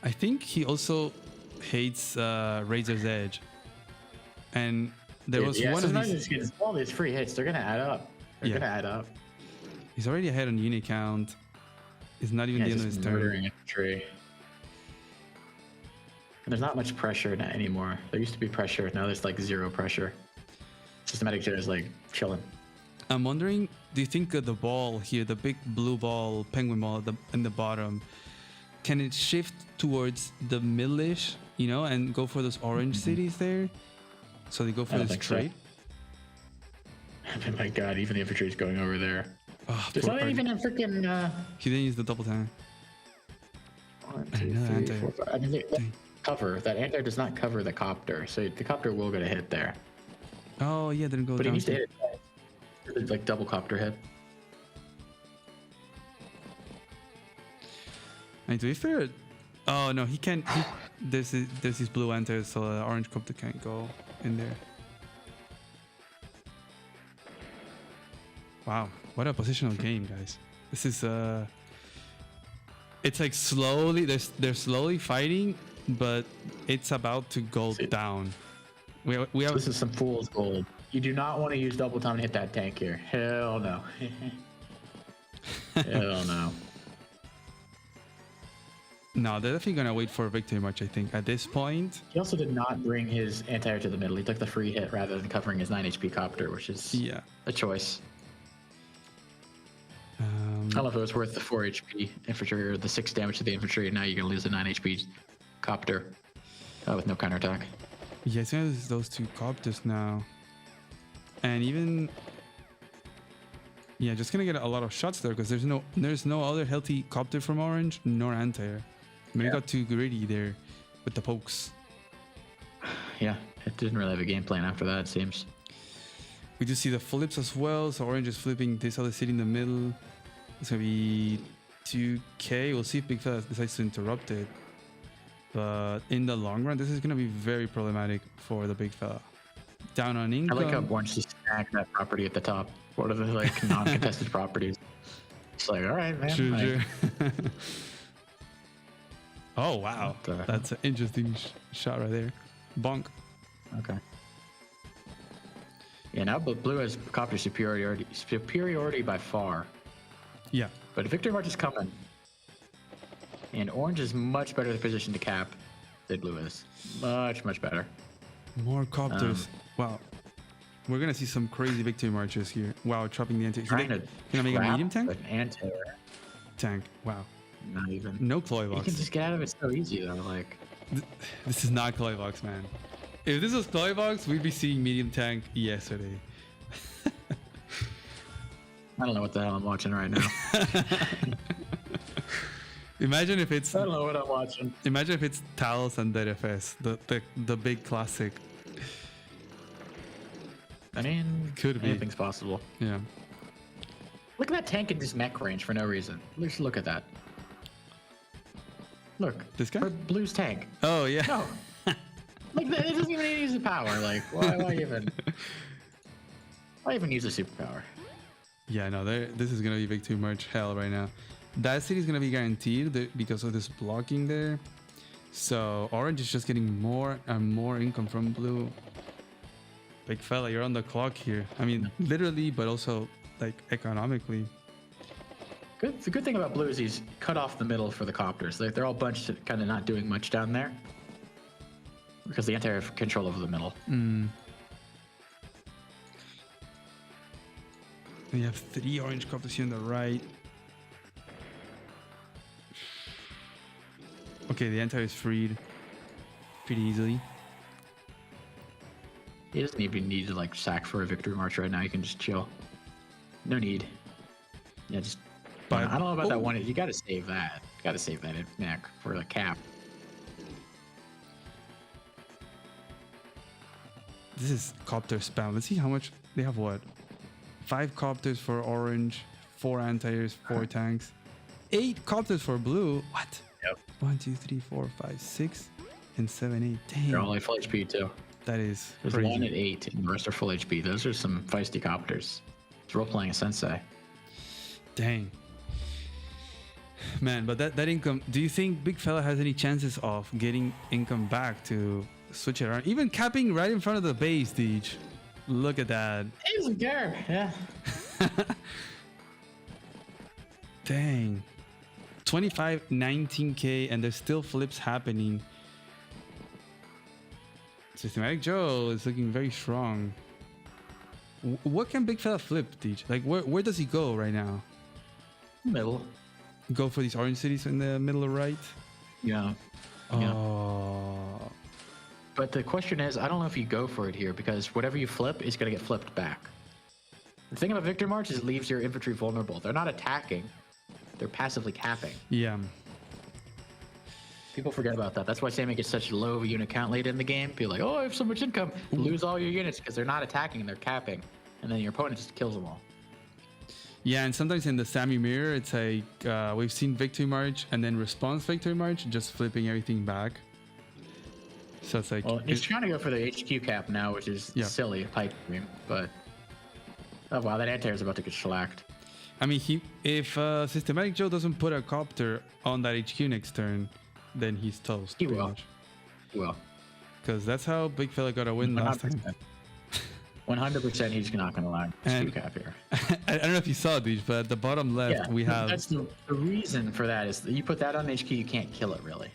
Speaker 1: I think he also hates Razor's Edge. And there was one of these.
Speaker 3: All these free hits, they're gonna add up. They're gonna add up.
Speaker 1: He's already ahead on unit count. It's not even the end of his turn.
Speaker 3: Infantry. And there's not much pressure anymore. There used to be pressure. Now there's like 0 pressure. Systematic Joe is like chilling.
Speaker 1: I'm wondering, do you think the ball here, the big blue ball, penguin ball in the bottom, can it shift towards the middle-ish, you know, and go for those orange cities there? So they go for this trade?
Speaker 3: So. Oh my god, even the infantry is going over there.
Speaker 1: Oh,
Speaker 3: There's
Speaker 1: poor
Speaker 3: not
Speaker 1: party.
Speaker 3: even a freaking.
Speaker 1: He didn't use the double tank.
Speaker 3: 1, 2,
Speaker 1: Another
Speaker 3: 3,
Speaker 1: anti-air.
Speaker 3: 4, 5. I mean,
Speaker 1: Dang.
Speaker 3: cover. That anti does not cover the copter, so the copter will get a hit there.
Speaker 1: Oh yeah, didn't go
Speaker 3: But he
Speaker 1: down.
Speaker 3: needs to hit it twice. It's like double copter hit.
Speaker 1: And to be fair, oh no, he can't. There's his blue anti, so the orange copter can't go in there. Wow, what a positional game, guys. This is it's like slowly they're slowly fighting, but it's about to go down. We have
Speaker 3: This is some fool's gold. You do not want to use double time to hit that tank here. Hell no. Hell no.
Speaker 1: No, they're definitely gonna wait for a victory match, I think. At this point,
Speaker 3: He also did not bring his anti-air to the middle. He took the free hit rather than covering his 9 HP copter, which is
Speaker 1: yeah.
Speaker 3: a choice. I don't know if it was worth the 4 HP infantry or the 6 damage to the infantry, and now you're gonna lose the 9 HP copter with no counterattack.
Speaker 1: Yeah, it's gonna lose those 2 copters now. And even yeah, just gonna get a lot of shots there because there's no other healthy copter from orange nor anti-air. I mean, it got too greedy there with the pokes.
Speaker 3: Yeah, it didn't really have a game plan after that, it seems.
Speaker 1: We do see the flips as well. So orange is flipping this other city in the middle. It's gonna be 2k. We'll see if Big Fella decides to interrupt it. But in the long run, this is gonna be very problematic for the Big Fella. Down on
Speaker 3: I
Speaker 1: income.
Speaker 3: like how orange just snagged that property at the top. What are the like non-contested properties? It's like, all right, man.
Speaker 1: Sure,
Speaker 3: like,
Speaker 1: sure. Oh wow,
Speaker 3: What the hell?
Speaker 1: that's an interesting shot right there. Bonk.
Speaker 3: Okay. Yeah, now blue has copter superiority by far.
Speaker 1: Yeah.
Speaker 3: But victory march is coming. And orange is much better position to cap than blue is. Much, much better.
Speaker 1: More copters. Wow. We're gonna see some crazy victory marches here. Wow, chopping the anti.
Speaker 3: Trying to
Speaker 1: Can I make a
Speaker 3: trap
Speaker 1: medium tank?
Speaker 3: an anti-air.
Speaker 1: Tank. Wow.
Speaker 3: Not even.
Speaker 1: No Cloy
Speaker 3: You
Speaker 1: box.
Speaker 3: can just get out of it so easy though. Like,
Speaker 1: This is not Cloy box, man. If this was Cloy box, we'd be seeing medium tank yesterday.
Speaker 3: I don't know what the hell I'm watching right now.
Speaker 1: Imagine if it's
Speaker 3: I don't know what I'm watching.
Speaker 1: Imagine if it's Talos and DFS, the big classic.
Speaker 3: I mean,
Speaker 1: Could be.
Speaker 3: anything's possible.
Speaker 1: Yeah.
Speaker 3: Look at that tank in this mech range for no reason. Just look at that. Look.
Speaker 1: This guy?
Speaker 3: For blue's tank.
Speaker 1: Oh yeah.
Speaker 3: No. Like, it doesn't even need to use the power. Like, why even? Why even use a superpower?
Speaker 1: Yeah, no, this is gonna be victory march hell right now. That city is gonna be guaranteed because of this blocking there. So orange is just getting more and more income from blue. Big fella, you're on the clock here. I mean, literally, but also like economically.
Speaker 3: Good. The good thing about blue is he's cut off the middle for the copters. They're all bunched, kind of not doing much down there because the anti-air have control over the middle.
Speaker 1: We have 3 orange copters here on the right. Okay, the anti is freed pretty easily.
Speaker 3: He doesn't even need to like sack for a victory march right now. You can just chill. No need. Yeah, just.
Speaker 1: But-
Speaker 3: I don't know about that
Speaker 1: oh.
Speaker 3: one. You got to save that. Got to save that neck for the cap.
Speaker 1: This is copter spam. Let's see how much they have. What? 5 copters for orange, 4 anti-airs, 4 tanks, 8 copters for blue. What?
Speaker 3: Yep.
Speaker 1: 1, 2, 3, 4, 5, 6, and 7, 8. Damn.
Speaker 3: They're only full HP too.
Speaker 1: That is
Speaker 3: There's
Speaker 1: crazy.
Speaker 3: 1 at 8, and the rest are full HP. Those are some feisty copters. It's role playing a sensei.
Speaker 1: Dang. Man, but that income, do you think Big Fella has any chances of getting income back to switch it around? Even capping right in front of the base, Deej. Look at that.
Speaker 3: He doesn't care. Yeah.
Speaker 1: Dang. 25, 19k, and there's still flips happening. Systematic Joe is looking very strong. What can Big Fella flip, Deej? Like, where does he go right now?
Speaker 3: Middle.
Speaker 1: Go for these orange cities in the middle or right?
Speaker 3: Yeah. Yeah.
Speaker 1: Oh.
Speaker 3: But the question is, I don't know if you go for it here because whatever you flip is going to get flipped back. The thing about Victory March is it leaves your infantry vulnerable. They're not attacking. They're passively capping.
Speaker 1: Yeah.
Speaker 3: People forget about that. That's why Sammy gets such a low unit count late in the game. Be like, oh, I have so much income. Lose all your units because they're not attacking, they're capping. And then your opponent just kills them all.
Speaker 1: Yeah, and sometimes in the Sammy mirror, it's like we've seen Victory March and then response Victory March, just flipping everything back. So it's like...
Speaker 3: Well, he's trying to go for the HQ cap now, which is silly, pipe dream, but... Oh wow, that anti-air is about to get shellacked.
Speaker 1: I mean, if Systematic Joe doesn't put a copter on that HQ next turn, then he's toast.
Speaker 3: He will. He will.
Speaker 1: Because that's how Big Fella got a win
Speaker 3: 100%.
Speaker 1: last time.
Speaker 3: 100% he's not going to land HQ cap here.
Speaker 1: I don't know if you saw these, but at the bottom left we have...
Speaker 3: That's the reason for that is that you put that on HQ, you can't kill it really.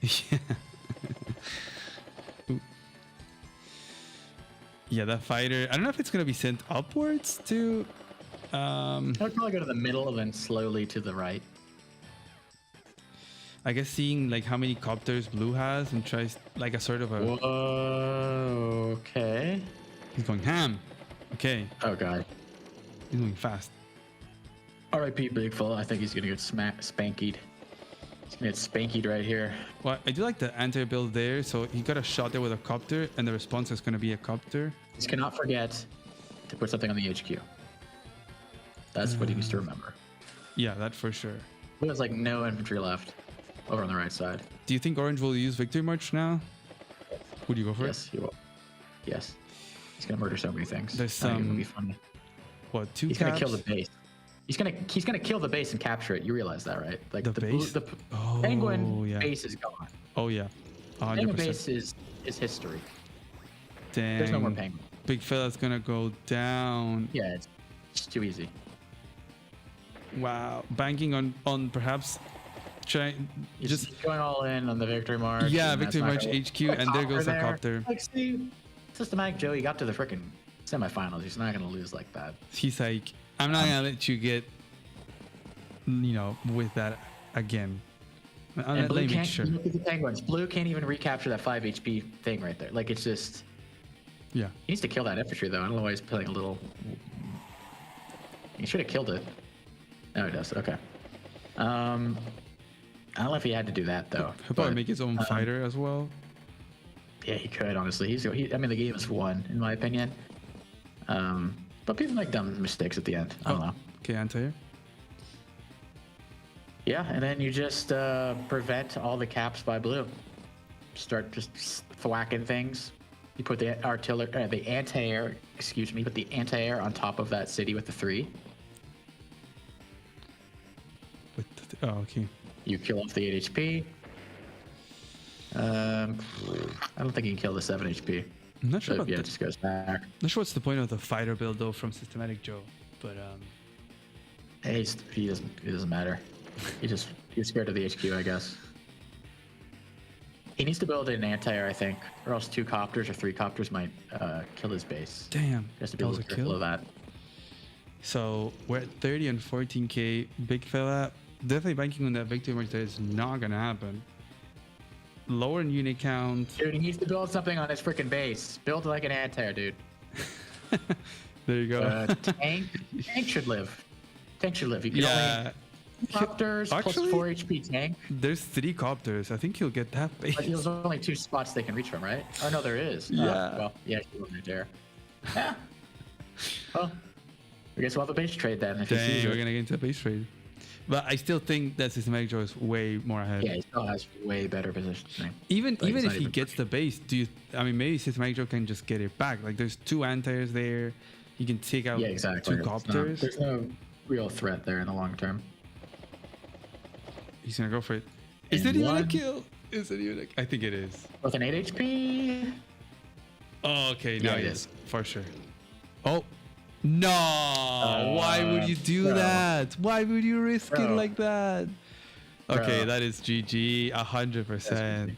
Speaker 1: Yeah, that fighter. I don't know if it's going to be sent upwards to...
Speaker 3: I would probably go to the middle and then slowly to the right.
Speaker 1: I guess seeing like how many copters Blue has and tries like a sort of a...
Speaker 3: Whoa, okay.
Speaker 1: He's going ham. Okay.
Speaker 3: Oh god.
Speaker 1: He's moving fast.
Speaker 3: R.I.P. Big Fella. I think he's gonna get spankied. He's gonna get spankied right here.
Speaker 1: Well, I do like the anti build there. So he got a shot there with a copter, and the response is gonna be a copter.
Speaker 3: Just cannot forget to put something on the HQ. That's what he needs to remember.
Speaker 1: Yeah, that for sure.
Speaker 3: Blue has like no infantry left over on the right side.
Speaker 1: Do you think Orange will use Victory March now? Would you go for
Speaker 3: Yes, he will. Yes. He's gonna murder so many things.
Speaker 1: There's some...
Speaker 3: Gonna be fun.
Speaker 1: What, two
Speaker 3: He's
Speaker 1: caps?
Speaker 3: gonna kill the base. He's gonna kill the base and capture it. You realize that, right? Like
Speaker 1: The base?
Speaker 3: the Penguin base is gone.
Speaker 1: Oh, yeah. 100%.
Speaker 3: Penguin base is history.
Speaker 1: Dang.
Speaker 3: There's no more Penguin.
Speaker 1: Big Fella's gonna go down.
Speaker 3: Yeah, it's too easy.
Speaker 1: Wow. Banking on perhaps trying...
Speaker 3: Just going all in on the Victory March.
Speaker 1: Yeah, Victory March HQ, and there goes the copter.
Speaker 3: Like, see, Systematic Joe, he got to the freaking semifinals. He's not gonna lose like that.
Speaker 1: He's like, I'm not gonna let you get, with that again.
Speaker 3: And Blue
Speaker 1: Let me
Speaker 3: can't.
Speaker 1: sure.
Speaker 3: Look at the Penguins. Blue can't even recapture that 5 HP thing right there. Like, it's just...
Speaker 1: Yeah.
Speaker 3: He needs to kill that infantry, though. I don't know why he's playing a little... He should have killed it. No, he does. Okay. I don't know if he had to do that, though.
Speaker 1: He'll probably make his own fighter as well.
Speaker 3: Yeah, he could, honestly. I mean, the game is won, in my opinion. But people make dumb mistakes at the end. I don't know.
Speaker 1: Okay, anti-air.
Speaker 3: Yeah, and then you just prevent all the caps by Blue. Start just thwacking things. You put the artillery, the anti-air, put the anti-air on top of that city with the 3.
Speaker 1: Okay.
Speaker 3: You kill off the 8 HP. I don't think you can kill the 7 HP.
Speaker 1: I'm not sure
Speaker 3: So,
Speaker 1: about
Speaker 3: yeah,
Speaker 1: that.
Speaker 3: it just goes back.
Speaker 1: Not sure what's the point of the fighter build though from Systematic Joe, but
Speaker 3: Hey, he doesn't matter. He's scared of the HQ, I guess. He needs to build an anti-air, I think, or else 2 copters or 3 copters might kill his base.
Speaker 1: damn,
Speaker 3: He has to be
Speaker 1: that
Speaker 3: a
Speaker 1: was
Speaker 3: little
Speaker 1: a
Speaker 3: careful
Speaker 1: kill.
Speaker 3: of that.
Speaker 1: So we're at 30 and 14k. Big Fella definitely banking on that Victory March. That is not gonna happen. Lower in unit count.
Speaker 3: Dude, he needs to build something on his freaking base. Build like an anti-air, dude.
Speaker 1: There you go.
Speaker 3: Tank should live. Tank should live. You can only copters
Speaker 1: Actually,
Speaker 3: plus 4 HP tank.
Speaker 1: There's 3 copters. I think he'll get that base.
Speaker 3: But there's only 2 spots they can reach from, right? Oh no, there is.
Speaker 1: Yeah.
Speaker 3: Well, yeah, he was right there. Yeah. Well, I guess we'll have a base trade then. If he
Speaker 1: Dang,
Speaker 3: sees
Speaker 1: we're
Speaker 3: it.
Speaker 1: gonna get into a base trade. But I still think that Systematic Joe is way more ahead.
Speaker 3: Yeah, he still has way better positioning.
Speaker 1: Even
Speaker 3: Like, it's
Speaker 1: if
Speaker 3: not
Speaker 1: he
Speaker 3: even
Speaker 1: gets the base, maybe Systematic Joe can just get it back. Like there's 2 anti-airs there. He can take out
Speaker 3: Yeah, exactly.
Speaker 1: 2 copters.
Speaker 3: There's no real threat there in the long term.
Speaker 1: He's gonna go for it. Is it even a kill? Is it even I think it is.
Speaker 3: With an 8 HP?
Speaker 1: Oh, okay. Now
Speaker 3: Yeah,
Speaker 1: it
Speaker 3: it
Speaker 1: is.
Speaker 3: is.
Speaker 1: For sure. Oh. No. Why would you do that? Why would you risk it like that? Okay,
Speaker 3: Bro.
Speaker 1: that is GG. 100%.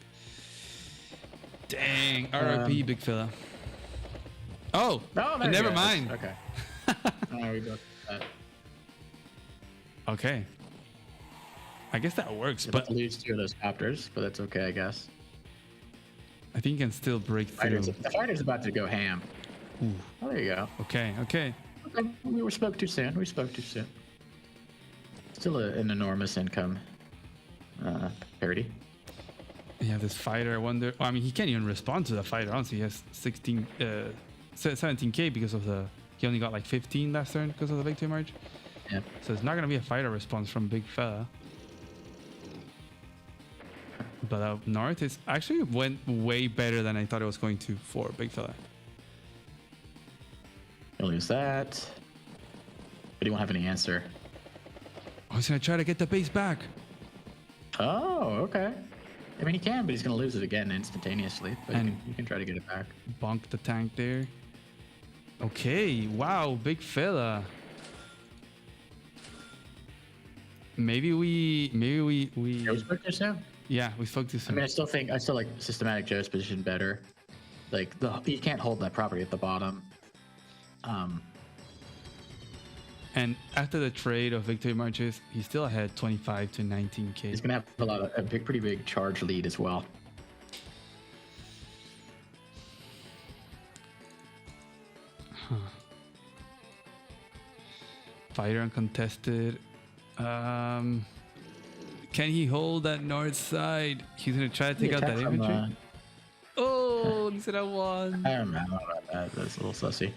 Speaker 1: Dang. RIP, big fella. Oh.
Speaker 3: No, there
Speaker 1: never
Speaker 3: you go.
Speaker 1: mind.
Speaker 3: Okay. We both that.
Speaker 1: Okay. I guess that works,
Speaker 3: But
Speaker 1: but
Speaker 3: lose 2 of those copters, but that's okay, I guess.
Speaker 1: I think you can still break through.
Speaker 3: The fighter's about to go ham.
Speaker 1: Ooh.
Speaker 3: Oh, there you go.
Speaker 1: Okay.
Speaker 3: We spoke too soon. Still an enormous income parity.
Speaker 1: Yeah, this fighter. I wonder. I mean, he can't even respond to the fighter. Honestly, he has 17k because of the. He only got like 15 last turn because of the victory march.
Speaker 3: Yeah.
Speaker 1: So it's not gonna be a fighter response from Big Fella. But North is actually went way better than I thought it was going to for Big Fella.
Speaker 3: You'll lose that. But he won't have any answer.
Speaker 1: I was gonna try to get the base back.
Speaker 3: Oh, okay. I mean, he can, but he's gonna lose it again instantaneously. But
Speaker 1: And
Speaker 3: you can try to get it back.
Speaker 1: Bonk the tank there. Okay, wow, Big Fella. Maybe we.
Speaker 3: Yeah, we spoke too soon.
Speaker 1: Yeah, we spoke too soon.
Speaker 3: I mean, I still like Systematic Joe's position better. Like you can't hold that property at the bottom.
Speaker 1: And after the trade of victory marches, he's still ahead 25 to 19k.
Speaker 3: He's gonna have a pretty big charge lead as well.
Speaker 1: Fighter uncontested. Can he hold that north side? He's gonna try to take out that infantry. Oh, he said I won.
Speaker 3: I don't know about that. That's a little sussy.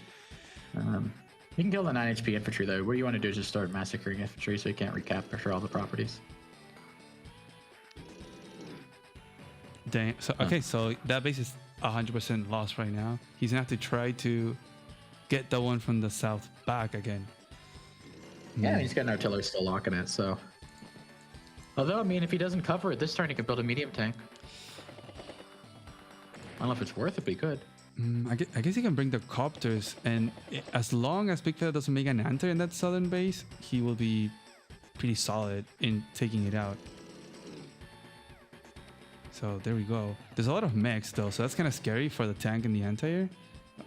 Speaker 3: You can kill the 9 HP infantry though. What you want to do is just start massacring infantry so you can't recapture all the properties.
Speaker 1: Dang. So okay, so that base is 100% lost right now. He's gonna have to try to get the one from the south back again.
Speaker 3: Yeah, he's got an artillery still locking it. So, although I mean, if he doesn't cover it this turn, he could build a medium tank. I don't know if it's worth it, but he could.
Speaker 1: I guess he can bring the copters, and as long as Big Fella doesn't make an enter in that southern base, he will be pretty solid in taking it out. So there we go. There's a lot of mechs though, so that's kind of scary for the tank and the anti-air.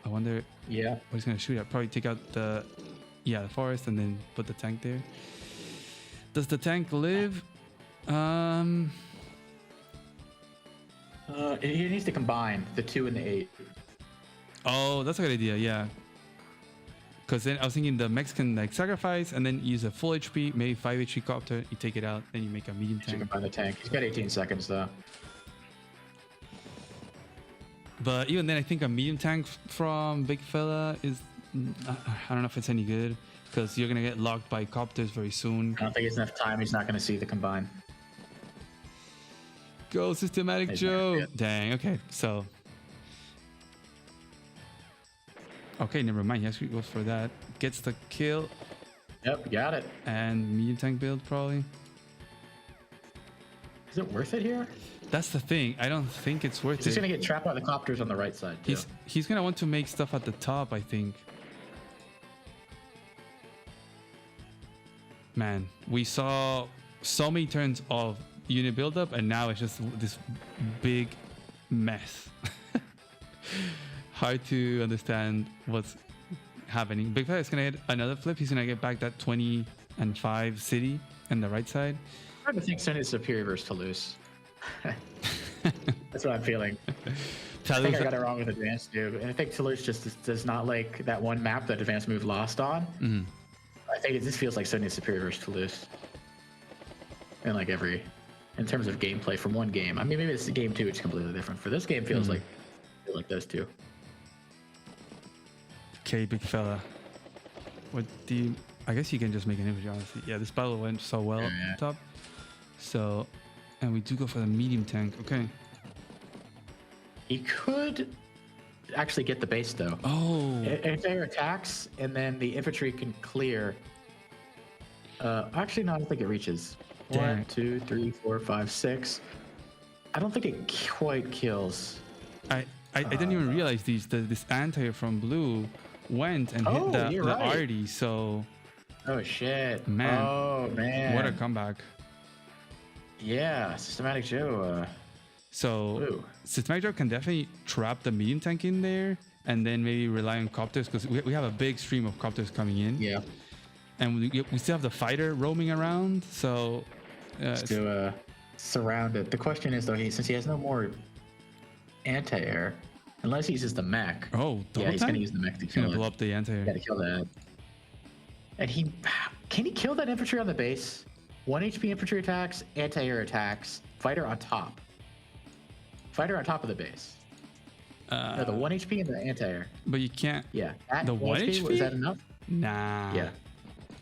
Speaker 1: I wonder what he's gonna shoot at. Probably take out the forest and then put the tank there. Does the tank live?
Speaker 3: He needs to combine the 2 and the 8.
Speaker 1: Oh, that's a good idea. Yeah. Because then I was thinking the Mexican like sacrifice and then use a full HP, maybe 5 HP copter. You take it out, then you make a medium
Speaker 3: You
Speaker 1: tank.
Speaker 3: combine the tank. He's got 18 seconds though.
Speaker 1: But even then, I think a medium tank from Big Fella is. I don't know if it's any good because you're gonna get locked by copters very soon.
Speaker 3: I don't think it's enough time. He's not going to see the combine.
Speaker 1: Go Systematic
Speaker 3: He's
Speaker 1: Joe. Dang. Okay. So. Okay, never mind. He actually goes for that. Gets the kill.
Speaker 3: Yep, got it.
Speaker 1: And medium tank build probably.
Speaker 3: Is it worth it here?
Speaker 1: That's the thing. I don't think it's worth it.
Speaker 3: He's going to get trapped by the copters on the right side. Too.
Speaker 1: He's gonna want to make stuff at the top, I think. Man, we saw so many turns of unit buildup, and now it's just this big mess. Hard to understand what's happening. Big Fella is gonna get another flip. He's gonna get back that 20 and 5 city on the right side.
Speaker 3: Hard to think Sunny is superior versus Toulouse. That's what I'm feeling. I think I got it wrong with Advanced Move. And I think Toulouse just does not like that one map that Advanced Move lost on.
Speaker 1: Mm-hmm.
Speaker 3: I think this feels like Sunny is superior versus Toulouse. And like in terms of gameplay from one game. I mean, maybe it's game 2, it's completely different. For this game, feels like those two.
Speaker 1: Okay, Big Fella. What do you... I guess you can just make an image, honestly. Yeah, this battle went so well up top. So, and we do go for the medium tank. Okay.
Speaker 3: He could actually get the base, though.
Speaker 1: Oh.
Speaker 3: If there are attacks, and then the infantry can clear... actually, no, I don't think it reaches.
Speaker 1: Dang.
Speaker 3: 1, 2, 3, 4, 5, 6. I don't think it quite kills.
Speaker 1: I didn't even realize this anti from blue went and hit the Artie, so...
Speaker 3: Oh, shit.
Speaker 1: Man.
Speaker 3: Oh, man.
Speaker 1: What a comeback.
Speaker 3: Yeah, Systematic Joe.
Speaker 1: So, Systematic Joe can definitely trap the medium tank in there and then maybe rely on copters because we have a big stream of copters coming in.
Speaker 3: Yeah.
Speaker 1: And we still have the fighter roaming around, so...
Speaker 3: to surround it. The question is, though, since he has no more anti-air, unless he uses the mech.
Speaker 1: Oh,
Speaker 3: yeah, he's going to use the mech to kill it.
Speaker 1: Blow up the anti-air.
Speaker 3: Got to kill that. And can he kill that infantry on the base? 1 HP infantry attacks, anti-air attacks, fighter on top. Fighter on top of the base. No, the 1 HP and the anti-air.
Speaker 1: But you can't.
Speaker 3: Yeah. That
Speaker 1: The 1 HP?
Speaker 3: Was that enough?
Speaker 1: Nah.
Speaker 3: Yeah.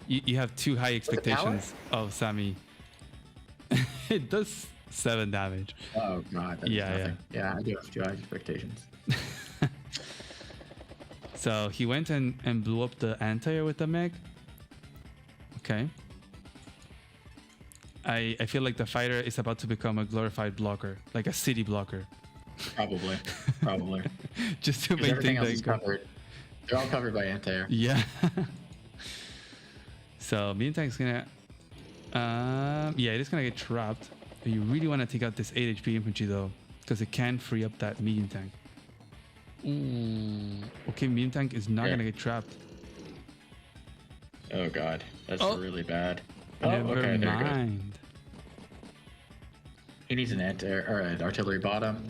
Speaker 1: You have too high expectations of Sammy. It does 7 damage.
Speaker 3: Oh god. That is nothing. Yeah, I do have too high expectations.
Speaker 1: So he went and blew up the anti-air with the mech. Okay. I feel like the fighter is about to become a glorified blocker, like a city blocker.
Speaker 3: Probably.
Speaker 1: Just to
Speaker 3: everything
Speaker 1: maintain
Speaker 3: else is covered. They're all covered by anti-air.
Speaker 1: Yeah. So medium tank's gonna yeah, it is gonna get trapped. But you really want to take out this 8 HP infantry though, because it can free up that medium tank. Ooh. Okay, medium tank is not gonna get trapped.
Speaker 3: Oh god, that's really bad.
Speaker 1: Never
Speaker 3: okay, there you go.
Speaker 1: mind.
Speaker 3: He needs an anti-air or an artillery bottom.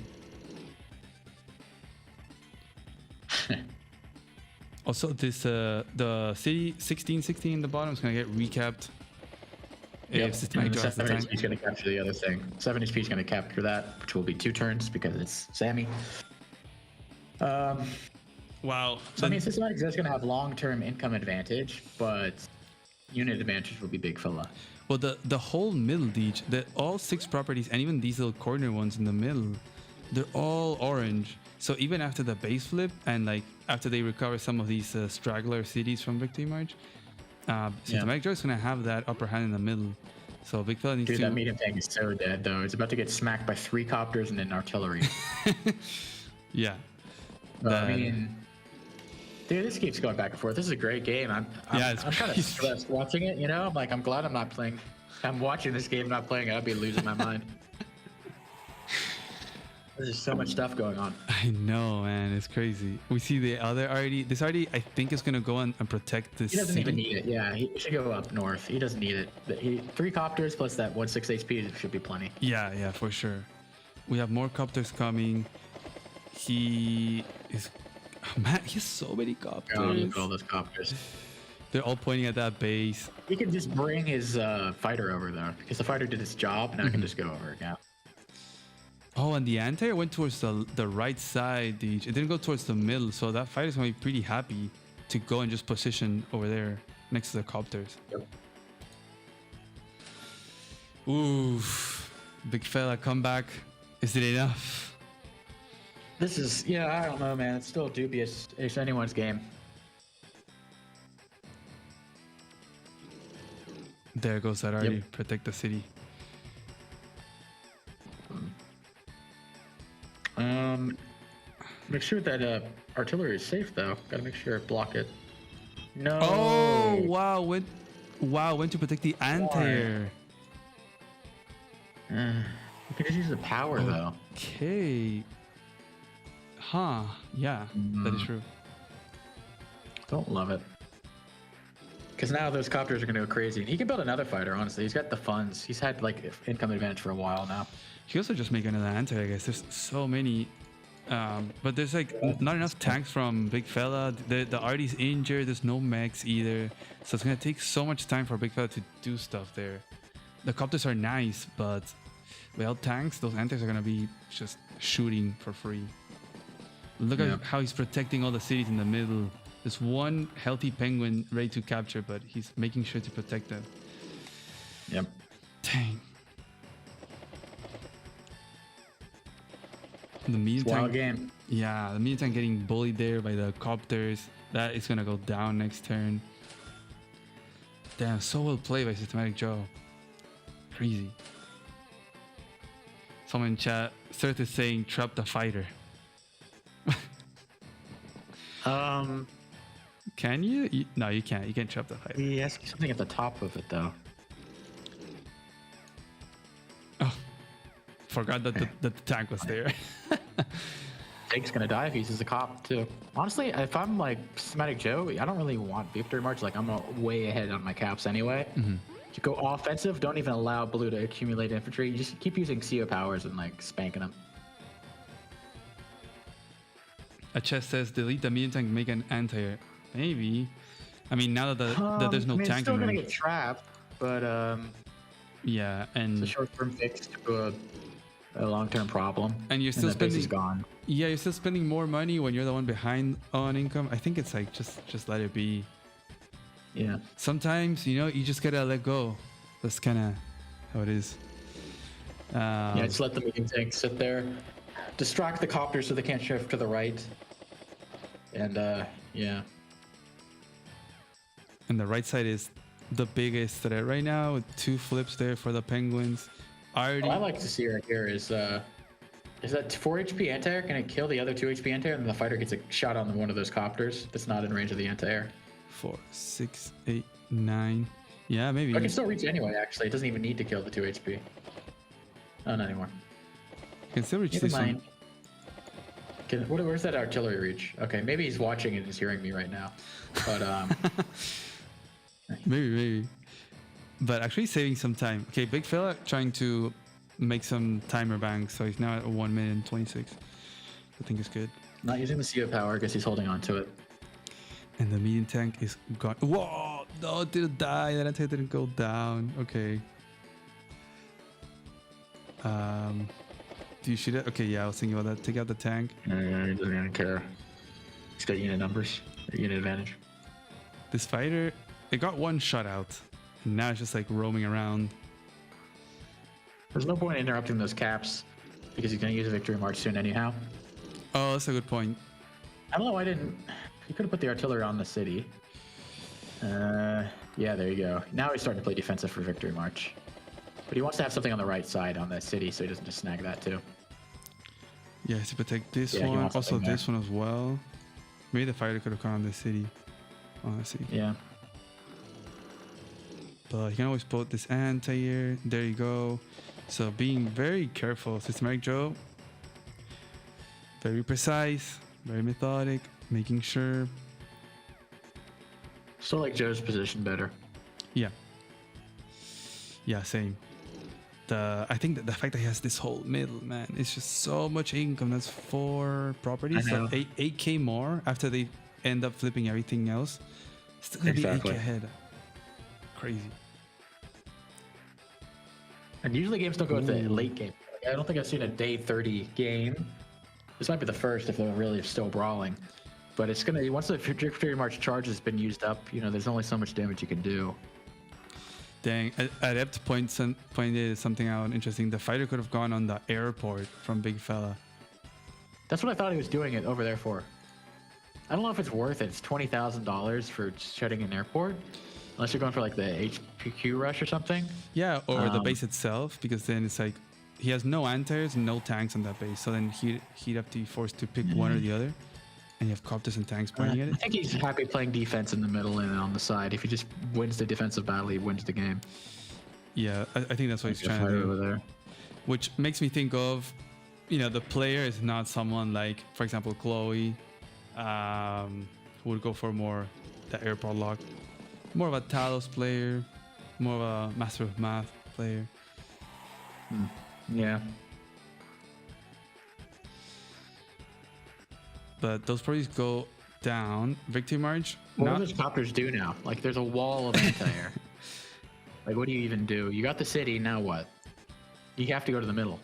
Speaker 1: Also, this the city 1616 in the bottom is gonna get recapped. If systematic draws the
Speaker 3: 7
Speaker 1: tank.
Speaker 3: HP is going to capture the other thing. 7 HP is going to capture that, which will be 2 turns because it's Sammy.
Speaker 1: Wow.
Speaker 3: So I mean, systematic is going to have long-term income advantage, but unit advantage will be big fella.
Speaker 1: Well, the whole middle Deej, all 6 properties and even these little corner ones in the middle, they're all orange. So even after the base flip and like after they recover some of these straggler cities from Victory March, Systematic Draw is going to have that upper hand in the middle. So big fella needs to...
Speaker 3: Dude, that medium tank is so dead though. It's about to get smacked by 3 copters and an artillery.
Speaker 1: Yeah.
Speaker 3: I mean... Dude, this keeps going back and forth. This is a great game. I'm kind of stressed watching it, you know? I'm like, I'm glad I'm not playing. I'm watching this game, not playing it. I'd be losing my mind. There's so much stuff going on.
Speaker 1: I know, man. It's crazy. We see the other already. This already, I think, is going to go and protect this.
Speaker 3: He doesn't even need it. Yeah, he should go up north. He doesn't need it. 3 copters plus that 1/6 HP should be plenty.
Speaker 1: Yeah, for sure. We have more copters coming. He is... Oh, man, he has so many copters.
Speaker 3: Oh, look at all those copters.
Speaker 1: They're all pointing at that base.
Speaker 3: He can just bring his fighter over, though, because the fighter did its job. Now I can just go over it now.
Speaker 1: Oh, and the anti-air went towards the right side. It didn't go towards the middle, so that fighter's going to be pretty happy to go and just position over there next to the copters.
Speaker 3: Yep.
Speaker 1: Oof. Big fella, come back. Is it enough?
Speaker 3: This is, I don't know, man. It's still dubious. It's anyone's game.
Speaker 1: There goes that already. Protect the city.
Speaker 3: Make sure that artillery is safe though. Gotta make sure block it. No.
Speaker 1: Oh wow! Went to protect the anti-air.
Speaker 3: You can just use the power though.
Speaker 1: Okay. Huh? Yeah, that is true.
Speaker 3: Don't love it. Because now those copters are gonna go crazy. He can build another fighter. Honestly, he's got the funds. He's had like income advantage for a while now.
Speaker 1: He also just make another anti-air, I guess. There's so many. But there's like not enough tanks from Big Fella. The arty's injured. There's no mechs either. So it's gonna take so much time for Big Fella to do stuff there. The copters are nice, but without tanks, those antis are gonna be just shooting for free. Look at how he's protecting all the cities in the middle. There's one healthy penguin ready to capture, but he's making sure to protect them.
Speaker 3: Yep.
Speaker 1: Dang. The medium tank,
Speaker 3: wild game.
Speaker 1: Yeah, the medium tank getting bullied there by the copters. That is gonna go down next turn. Damn, so well played by Systematic Joe. Crazy. Someone in chat started saying trap the fighter. Can you? No, you can't. You can't trap the fighter.
Speaker 3: He has something at the top of it though.
Speaker 1: Oh, forgot that the tank was there.
Speaker 3: Jake's gonna die if he uses a cop too. Honestly, if I'm like Systematic Joe, I don't really want Victory March. Like I'm way ahead on my caps anyway. To go offensive, don't even allow blue to accumulate infantry. You just keep using CO powers and like spanking them.
Speaker 1: A chest says delete the medium tank, make an anti-air. Maybe. I mean, now that there's no
Speaker 3: I mean, it's
Speaker 1: tank
Speaker 3: still
Speaker 1: in
Speaker 3: gonna
Speaker 1: range.
Speaker 3: get trapped, but
Speaker 1: Yeah,
Speaker 3: it's a
Speaker 1: and
Speaker 3: short-term fix to a long-term problem.
Speaker 1: you're still
Speaker 3: the base is
Speaker 1: spending.
Speaker 3: gone.
Speaker 1: Yeah, you're still spending more money when you're the one behind on income. I think it's like just let it be.
Speaker 3: Yeah.
Speaker 1: Sometimes you just gotta let go. That's kind of how it is.
Speaker 3: Yeah, just let the medium tank sit there, distract the copters so they can't shift to the right, and yeah.
Speaker 1: And the right side is the biggest threat right now with 2 flips there for the Penguins.
Speaker 3: What I like to see right here is that 4 HP anti-air gonna kill the other 2 HP anti-air, and the fighter gets a shot on one of those copters that's not in range of the anti-air.
Speaker 1: 4, 6, 8, 9. Yeah, maybe.
Speaker 3: I can still reach anyway. Actually, it doesn't even need to kill the 2 HP. Oh, not anymore.
Speaker 1: You can still reach
Speaker 3: Never
Speaker 1: this
Speaker 3: mind.
Speaker 1: one.
Speaker 3: Where's that artillery reach? Okay, maybe he's watching and is hearing me right now. But
Speaker 1: Maybe. But actually saving some time. Okay, big fella trying to make some timer banks, so he's now at 1 minute and 26. I think it's good.
Speaker 3: not using the CO power. I guess he's holding on to it.
Speaker 1: And the medium tank is gone. Whoa! No, it didn't die. That tank didn't go down. Okay. Do you shoot it? Okay, yeah, I was thinking about that. Take out the tank.
Speaker 3: No, he doesn't even care. He's got unit numbers, unit advantage.
Speaker 1: This fighter, it got 1 shot out. And now it's just like roaming around.
Speaker 3: There's no point in interrupting those caps because he's going to use a victory march soon anyhow.
Speaker 1: Oh, that's a good point.
Speaker 3: I don't know why I didn't. He could have put the artillery on the city. Yeah, there you go. Now he's starting to play defensive for victory march. But he wants to have something on the right side on the city so he doesn't just snag that too.
Speaker 1: Yeah, to protect this
Speaker 3: Yeah, he
Speaker 1: one.
Speaker 3: wants
Speaker 1: Also
Speaker 3: something
Speaker 1: this one as well. Maybe the fighter could have gone on the city. Oh, let's see.
Speaker 3: Yeah.
Speaker 1: But you can always put this anti-air. There you go. So being very careful. Systematic Joe. Very precise. Very methodic. Making sure.
Speaker 3: Still like Joe's position better.
Speaker 1: Yeah. Yeah, same. I think that the fact that he has this whole middle, man, it's just so much income. That's 4 properties.
Speaker 3: I know.
Speaker 1: So 8K more after they end up flipping everything else. Still gonna
Speaker 3: Exactly.
Speaker 1: be 8K ahead. Crazy.
Speaker 3: And usually games don't go with the
Speaker 1: Ooh.
Speaker 3: late game. I don't think I've seen a day 30 game. This might be the first if they're really still brawling. But it's gonna once the victory march charge has been used up, there's only so much damage you can do.
Speaker 1: Dang, Adept pointed something out interesting. The fighter could have gone on the airport from Big Fella.
Speaker 3: That's what I thought he was doing it over there for. I don't know if it's worth it. It's $20,000 for shutting an airport, unless you're going for like the HPQ rush or something.
Speaker 1: Yeah, or the base itself, because then it's like he has no anti-airs and no tanks on that base. So then he'd have to be forced to pick one or the other. And you have copters and tanks pointing at
Speaker 3: I
Speaker 1: it.
Speaker 3: think he's happy playing defense in the middle and on the side. If he just wins the defensive battle, he wins the game.
Speaker 1: Yeah, I think that's what he's trying to do.
Speaker 3: over there.
Speaker 1: Which makes me think of, the player is not someone like, for example, Chloe, who would go for more the airport lock. More of a Talos player, more of a Master of Math player.
Speaker 3: Yeah.
Speaker 1: But those probably go down. Victory March.
Speaker 3: What do those copters do now? Like, there's a wall of anti-air. Like, what do you even do? You got the city, now what? You have to go to the middle.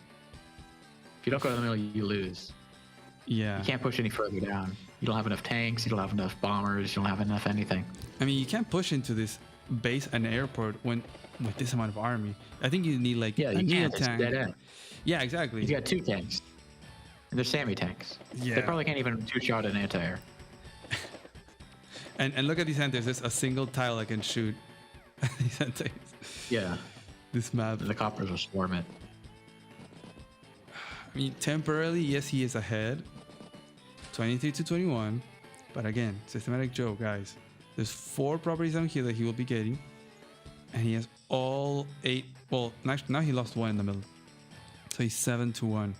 Speaker 3: If you don't go to the middle, you lose.
Speaker 1: Yeah.
Speaker 3: You can't push any further down. You don't have enough tanks, you don't have enough bombers, you don't have enough anything.
Speaker 1: I mean, you can't push into this base and airport with this amount of army. I think you need like
Speaker 3: Yeah,
Speaker 1: a
Speaker 3: you
Speaker 1: neo
Speaker 3: can't. It's
Speaker 1: tank.
Speaker 3: dead end.
Speaker 1: Yeah, exactly.
Speaker 3: You got 2 tanks. And they're Sammy tanks.
Speaker 1: Yeah.
Speaker 3: They probably can't even 2-shot an anti-air.
Speaker 1: And look at these anti-airs. There's a single tile that can shoot these anti-airs.
Speaker 3: Yeah.
Speaker 1: This map.
Speaker 3: The copters will swarm it.
Speaker 1: I mean, temporarily, yes, he is ahead. 23 to 21. But again, Systematic Joe, guys. There's 4 properties down here that he will be getting. And he has all 8. Well, now he lost 1 in the middle. So he's 7 to 1.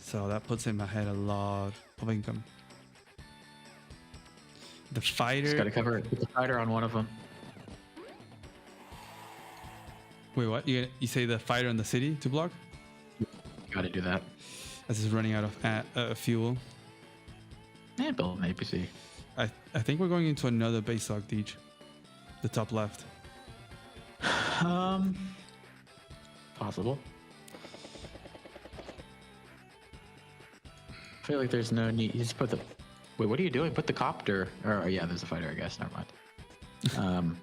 Speaker 1: So that puts him ahead a lot of income. The fighter.
Speaker 3: Just gotta cover it. Put the fighter on one of them.
Speaker 1: Wait, what? You say the fighter in the city to block?
Speaker 3: Gotta do that.
Speaker 1: As he's running out of fuel.
Speaker 3: And build an APC.
Speaker 1: I think we're going into another base lock, Deej. The top left.
Speaker 3: Possible. I feel like there's no need. You just put the. Wait, what are you doing? Put the copter. Or yeah, there's a fighter. I guess. Never mind.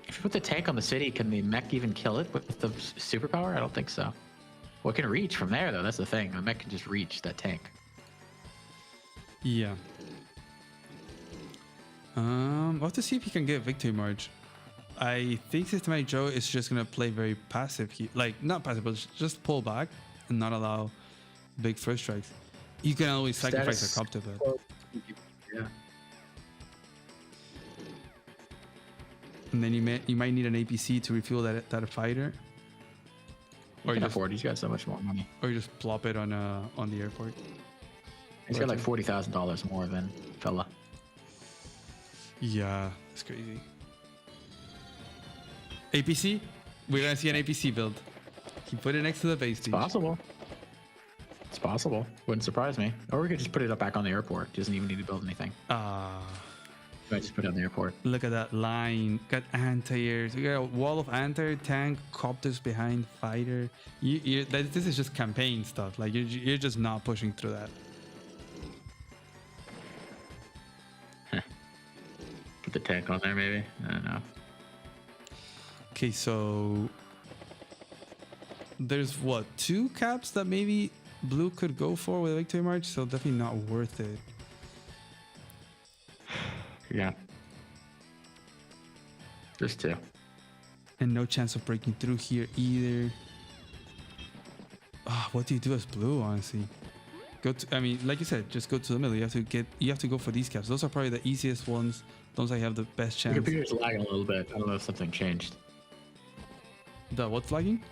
Speaker 3: If you put the tank on the city, can the mech even kill it with the superpower? I don't think so. Well, it can reach from there though. That's the thing. The mech can just reach that tank.
Speaker 1: Yeah. We'll have to see if he can get victory march. I think Systematic Joe is just gonna play very passive. Like not passive, but just pull back and not allow big first strikes. You can always sacrifice a copter, but
Speaker 3: yeah.
Speaker 1: And then you might need an APC to refuel that fighter.
Speaker 3: Or you can afford. He's got so much more money.
Speaker 1: Or you just plop it on the airport.
Speaker 3: He's got like $40,000 more than fella.
Speaker 1: Yeah, it's crazy. APC? We're gonna see an APC build. He put it next to the base stage.
Speaker 3: It's possible. It's possible. Wouldn't surprise me. Or we could just put it up back on the airport. Doesn't even need to build anything. Might just put it on the airport.
Speaker 1: Look at that line. Got anti-airs. We got a wall of anti tank, copters behind, fighter. This is just campaign stuff. Like you're just not pushing through that.
Speaker 3: Put the tank on there, maybe. I don't know.
Speaker 1: Okay, so there's what 2 caps that maybe blue could go for with a victory march. So definitely not worth it.
Speaker 3: Yeah. Just 2.
Speaker 1: And no chance of breaking through here either. What do you do as blue, honestly? I mean, like you said, just go to the middle. You have to go for these caps. Those are probably the easiest ones. Those I have the best chance.
Speaker 3: Your computer's lagging a little bit. I don't know if something changed.
Speaker 1: The what's lagging?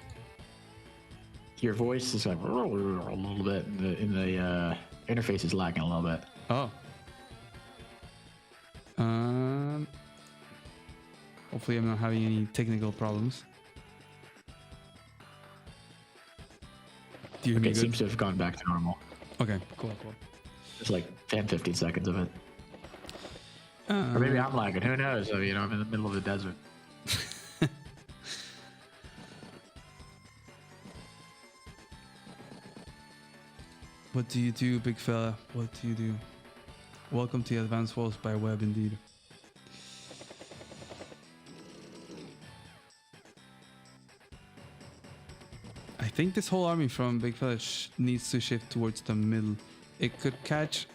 Speaker 3: Your voice is like a little bit. In the interface is lagging a little bit.
Speaker 1: Oh. Hopefully I'm not having any technical problems. Do you hear me
Speaker 3: It
Speaker 1: good?
Speaker 3: seems to have gone back to normal.
Speaker 1: Okay, cool.
Speaker 3: It's like 10-15 seconds of it. Or maybe I'm lagging. Who knows? I mean, I'm in the middle of the desert.
Speaker 1: What do you do, big fella? What do you do? Welcome to the Advanced Walls by Web, indeed. I think this whole army from big fella needs to shift towards the middle. It could catch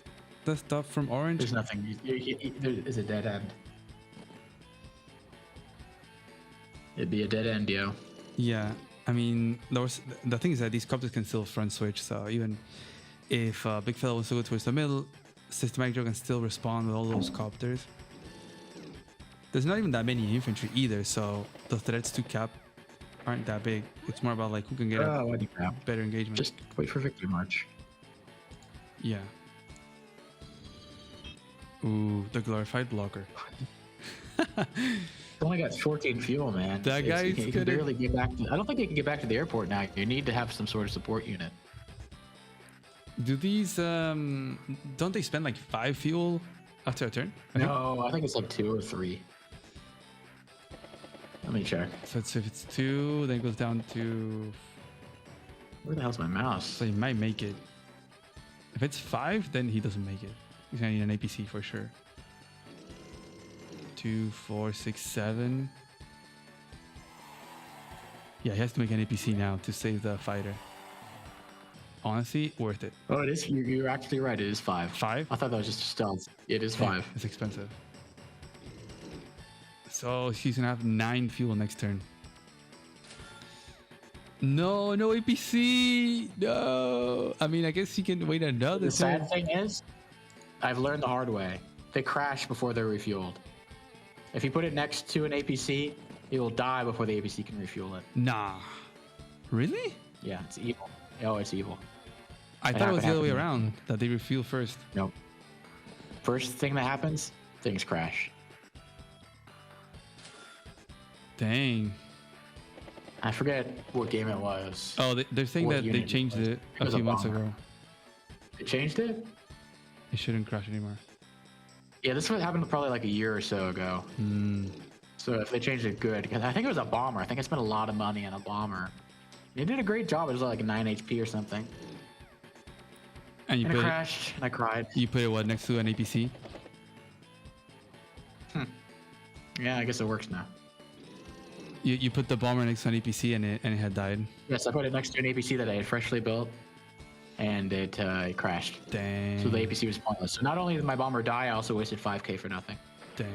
Speaker 1: the stuff from orange.
Speaker 3: There's nothing. There's a dead end. It'd be a dead end, yo.
Speaker 1: Yeah, I mean, the thing is that these copters can still front switch, so even if big fella wants to go towards the middle, Systematic Joe can still respond with all those copters. There's not even that many infantry either, so the threats to cap aren't that big. It's more about like who can get a better engagement.
Speaker 3: Just wait for victory march.
Speaker 1: Yeah. Ooh, the glorified blocker.
Speaker 3: It's only got 14 fuel, man.
Speaker 1: That guy's
Speaker 3: he can barely get back. I don't think he can get back to the airport now. You need to have some sort of support unit.
Speaker 1: Do these don't they spend like 5 fuel after a turn?
Speaker 3: No, I think it's like 2 or 3. Let me check.
Speaker 1: So if it's 2, then it goes down to.
Speaker 3: Where the hell's my mouse?
Speaker 1: So he might make it. If it's 5, then he doesn't make it. He's gonna need an APC for sure. 2, 4, 6, 7. Yeah, he has to make an APC now to save the fighter. Honestly, worth it.
Speaker 3: Oh, it is. You're actually right. It is 5.
Speaker 1: 5?
Speaker 3: I thought that was just a stealth. It is 5.
Speaker 1: It's expensive. So he's gonna have 9 fuel next turn. No APC. No. I mean, I guess he can wait another
Speaker 3: The
Speaker 1: turn.
Speaker 3: sad thing is, I've learned the hard way. They crash before they're refueled. If you put it next to an APC, it will die before the APC can refuel it.
Speaker 1: Nah. Really?
Speaker 3: Yeah, it's evil. Oh, it's evil.
Speaker 1: I thought it was the other way around, that they refuel first.
Speaker 3: Nope. First thing that happens, things crash.
Speaker 1: Dang.
Speaker 3: I forget what game it was.
Speaker 1: Oh, they're saying
Speaker 3: What
Speaker 1: that they
Speaker 3: unit
Speaker 1: changed
Speaker 3: it was.
Speaker 1: it
Speaker 3: It
Speaker 1: a
Speaker 3: was a
Speaker 1: few months
Speaker 3: bomber.
Speaker 1: ago.
Speaker 3: They changed it?
Speaker 1: It shouldn't crash anymore.
Speaker 3: Yeah, this would happen probably like a year or so ago. So if they changed it, good. Because I think it was a bomber. I think I spent a lot of money on a bomber. They did a great job. It was like a 9 HP or something.
Speaker 1: And you
Speaker 3: And it
Speaker 1: put it,
Speaker 3: crashed, and I cried.
Speaker 1: you put it what next to an APC?
Speaker 3: Yeah, I guess it works now.
Speaker 1: You put the bomber next to an APC and it had died.
Speaker 3: Yes, I put it next to an APC that I had freshly built, and it crashed.
Speaker 1: Dang.
Speaker 3: So the APC was pointless. So not only did my bomber die, I also wasted 5k for nothing.
Speaker 1: Dang.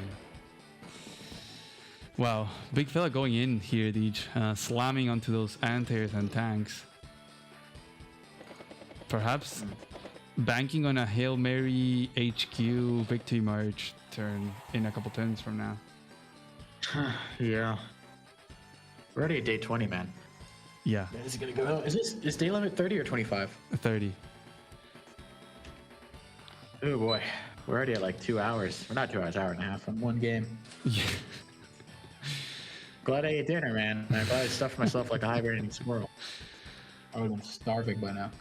Speaker 1: Wow, big fella going in here, Deej, slamming onto those anti-airs and tanks. Perhaps banking on a Hail Mary HQ victory march turn in a couple turns from now.
Speaker 3: Yeah. We're already at day 20, man.
Speaker 1: Yeah,
Speaker 3: Is it gonna go? Is day limit 30 or 25?
Speaker 1: 30.
Speaker 3: Oh boy, we're already at like 2 hours. We're not 2 hours, hour and a half on one game.
Speaker 1: Yeah.
Speaker 3: Glad I ate dinner, man. I'm glad I stuffed myself like a hibernating squirrel. I would have been starving by now.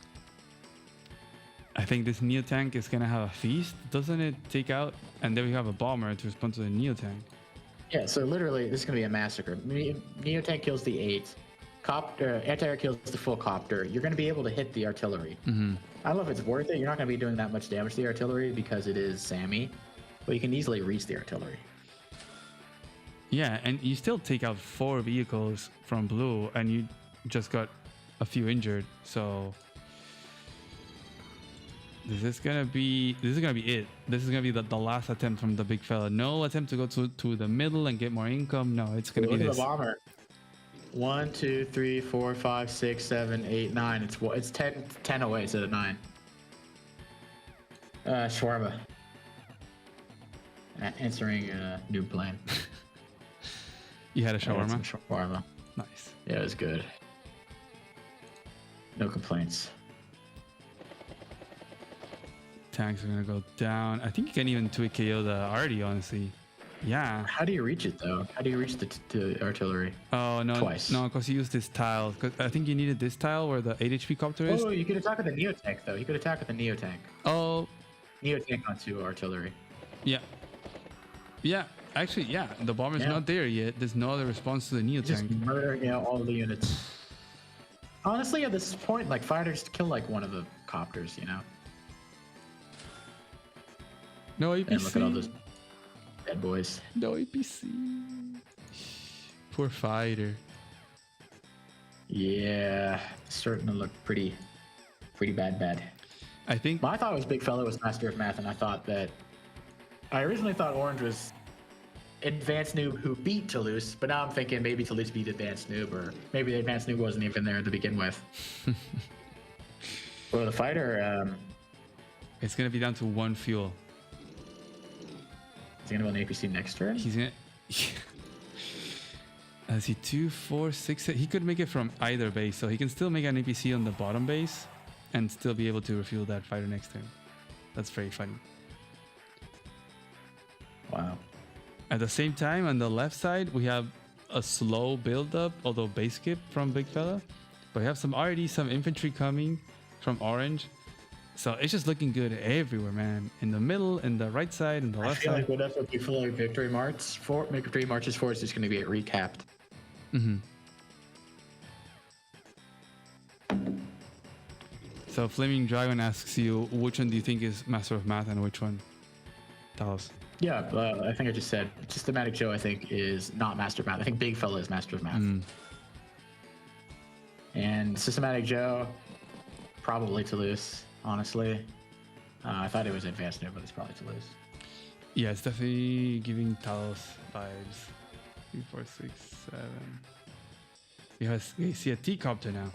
Speaker 1: I think this Neo tank is gonna have a feast, doesn't it? Take out, and then we have a bomber to respond to the Neo tank.
Speaker 3: Yeah, so literally, this is gonna be a massacre. Neo tank kills the 8. Anti-air kills the full copter. You're gonna be able to hit the artillery. I don't know if it's worth it. You're not gonna be doing that much damage to the artillery because it is Sammy, but you can easily reach the artillery.
Speaker 1: Yeah, and you still take out 4 vehicles from blue, and you just got a few injured. So this is gonna be it. This is gonna be the last attempt from the big fella. No attempt to go to the middle and get more income. No, it's gonna be
Speaker 3: Look at
Speaker 1: this.
Speaker 3: the bomber. 1, 2, 3, 4, 5, 6, 7, 8, 9. It's 10 away instead of 9. Shawarma. Answering new plane.
Speaker 1: You had a
Speaker 3: I had some
Speaker 1: shawarma.
Speaker 3: shawarma.
Speaker 1: Nice.
Speaker 3: Yeah, it was good. No complaints.
Speaker 1: Tanks are gonna go down. I think you can even 2 KO the arty, honestly. Yeah.
Speaker 3: How do you reach it though? How do you reach the artillery?
Speaker 1: Oh no,
Speaker 3: Twice.
Speaker 1: no, because you used this tile. Cause I think you needed this tile where the 8 HP copter is.
Speaker 3: Oh, you could attack with the Neo tank though. You could attack with the Neo tank.
Speaker 1: Oh,
Speaker 3: Neo tank onto artillery.
Speaker 1: yeah. Yeah, actually, yeah. The bomber's
Speaker 3: Yeah.
Speaker 1: not there yet. There's no other response to the Neo
Speaker 3: Just
Speaker 1: tank.
Speaker 3: murdering all the units. Honestly, at this point, like fighters kill like one of the copters, you know.
Speaker 1: No
Speaker 3: And look at all
Speaker 1: APC.
Speaker 3: those dead boys.
Speaker 1: No APC. Poor fighter.
Speaker 3: Yeah, starting to look pretty bad.
Speaker 1: I think.
Speaker 3: I thought it was Big Fella was Master of Math, and I originally thought Orange was Advanced Noob who beat Toulouse, but now I'm thinking maybe Toulouse beat Advanced Noob, or maybe the Advanced Noob wasn't even there to begin with. Well, the fighter,
Speaker 1: It's gonna be down to 1 fuel.
Speaker 3: is he gonna go an APC next turn?
Speaker 1: He's gonna. I see 2, 4, 6. He could make it from either base, so he can still make an APC on the bottom base, and still be able to refuel that fighter next turn. That's very funny.
Speaker 3: Wow.
Speaker 1: At the same time, on the left side, we have a slow build-up, although base skip from Big Fella. But we have already some infantry coming from Orange. So it's just looking good everywhere, man. In the middle, in the right side, in the
Speaker 3: I
Speaker 1: left
Speaker 3: feel
Speaker 1: side.
Speaker 3: like whatever Big Fella Victory Marches for is just gonna get recapped.
Speaker 1: So Flaming Dragon asks you, which one do you think is Master of Math and which one? Tell us.
Speaker 3: Yeah, I think I just said Systematic Joe. I think is not Master of Math. I think Big Fella is Master of Math. And Systematic Joe, probably Toulouse. Honestly, I thought it was Advanced Noob, but it's probably Toulouse.
Speaker 1: Yeah, it's definitely giving Talos vibes. 3, 4, 6, 7. We see a T-copter now.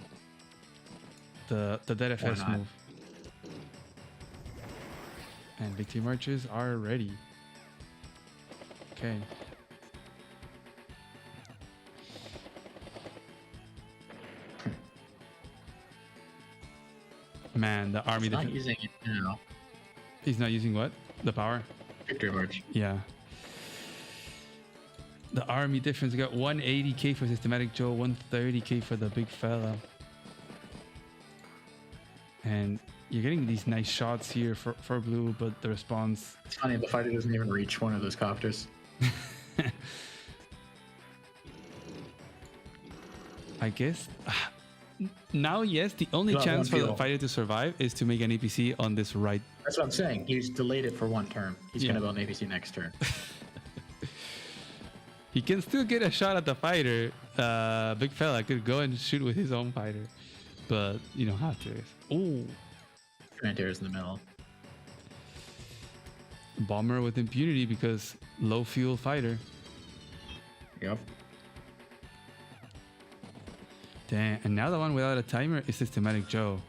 Speaker 1: The dead FS
Speaker 3: not?
Speaker 1: move. And victory marches are ready. Okay. Man, the army.
Speaker 3: He's not using it now.
Speaker 1: He's not using what? The power?
Speaker 3: Victory March.
Speaker 1: Yeah. The army difference. We got 180k for Systematic Joe, 130k for the big fella. And You're getting these nice shots here for blue, but the response.
Speaker 3: It's funny, the fighter doesn't even reach one of those copters.
Speaker 1: I guess now, yes, the only chance for the fighter to survive is to make an APC on this right.
Speaker 3: That's what I'm saying. He's delayed it for one turn. He's gonna build an APC next turn.
Speaker 1: He can still get a shot at the fighter. Big fella could go and shoot with his own fighter, but you don't have to. Ooh.
Speaker 3: Anti-air's in the middle.
Speaker 1: Bomber with impunity because low fuel fighter.
Speaker 3: Yep.
Speaker 1: Damn, and now the one without a timer is Systematic Joe.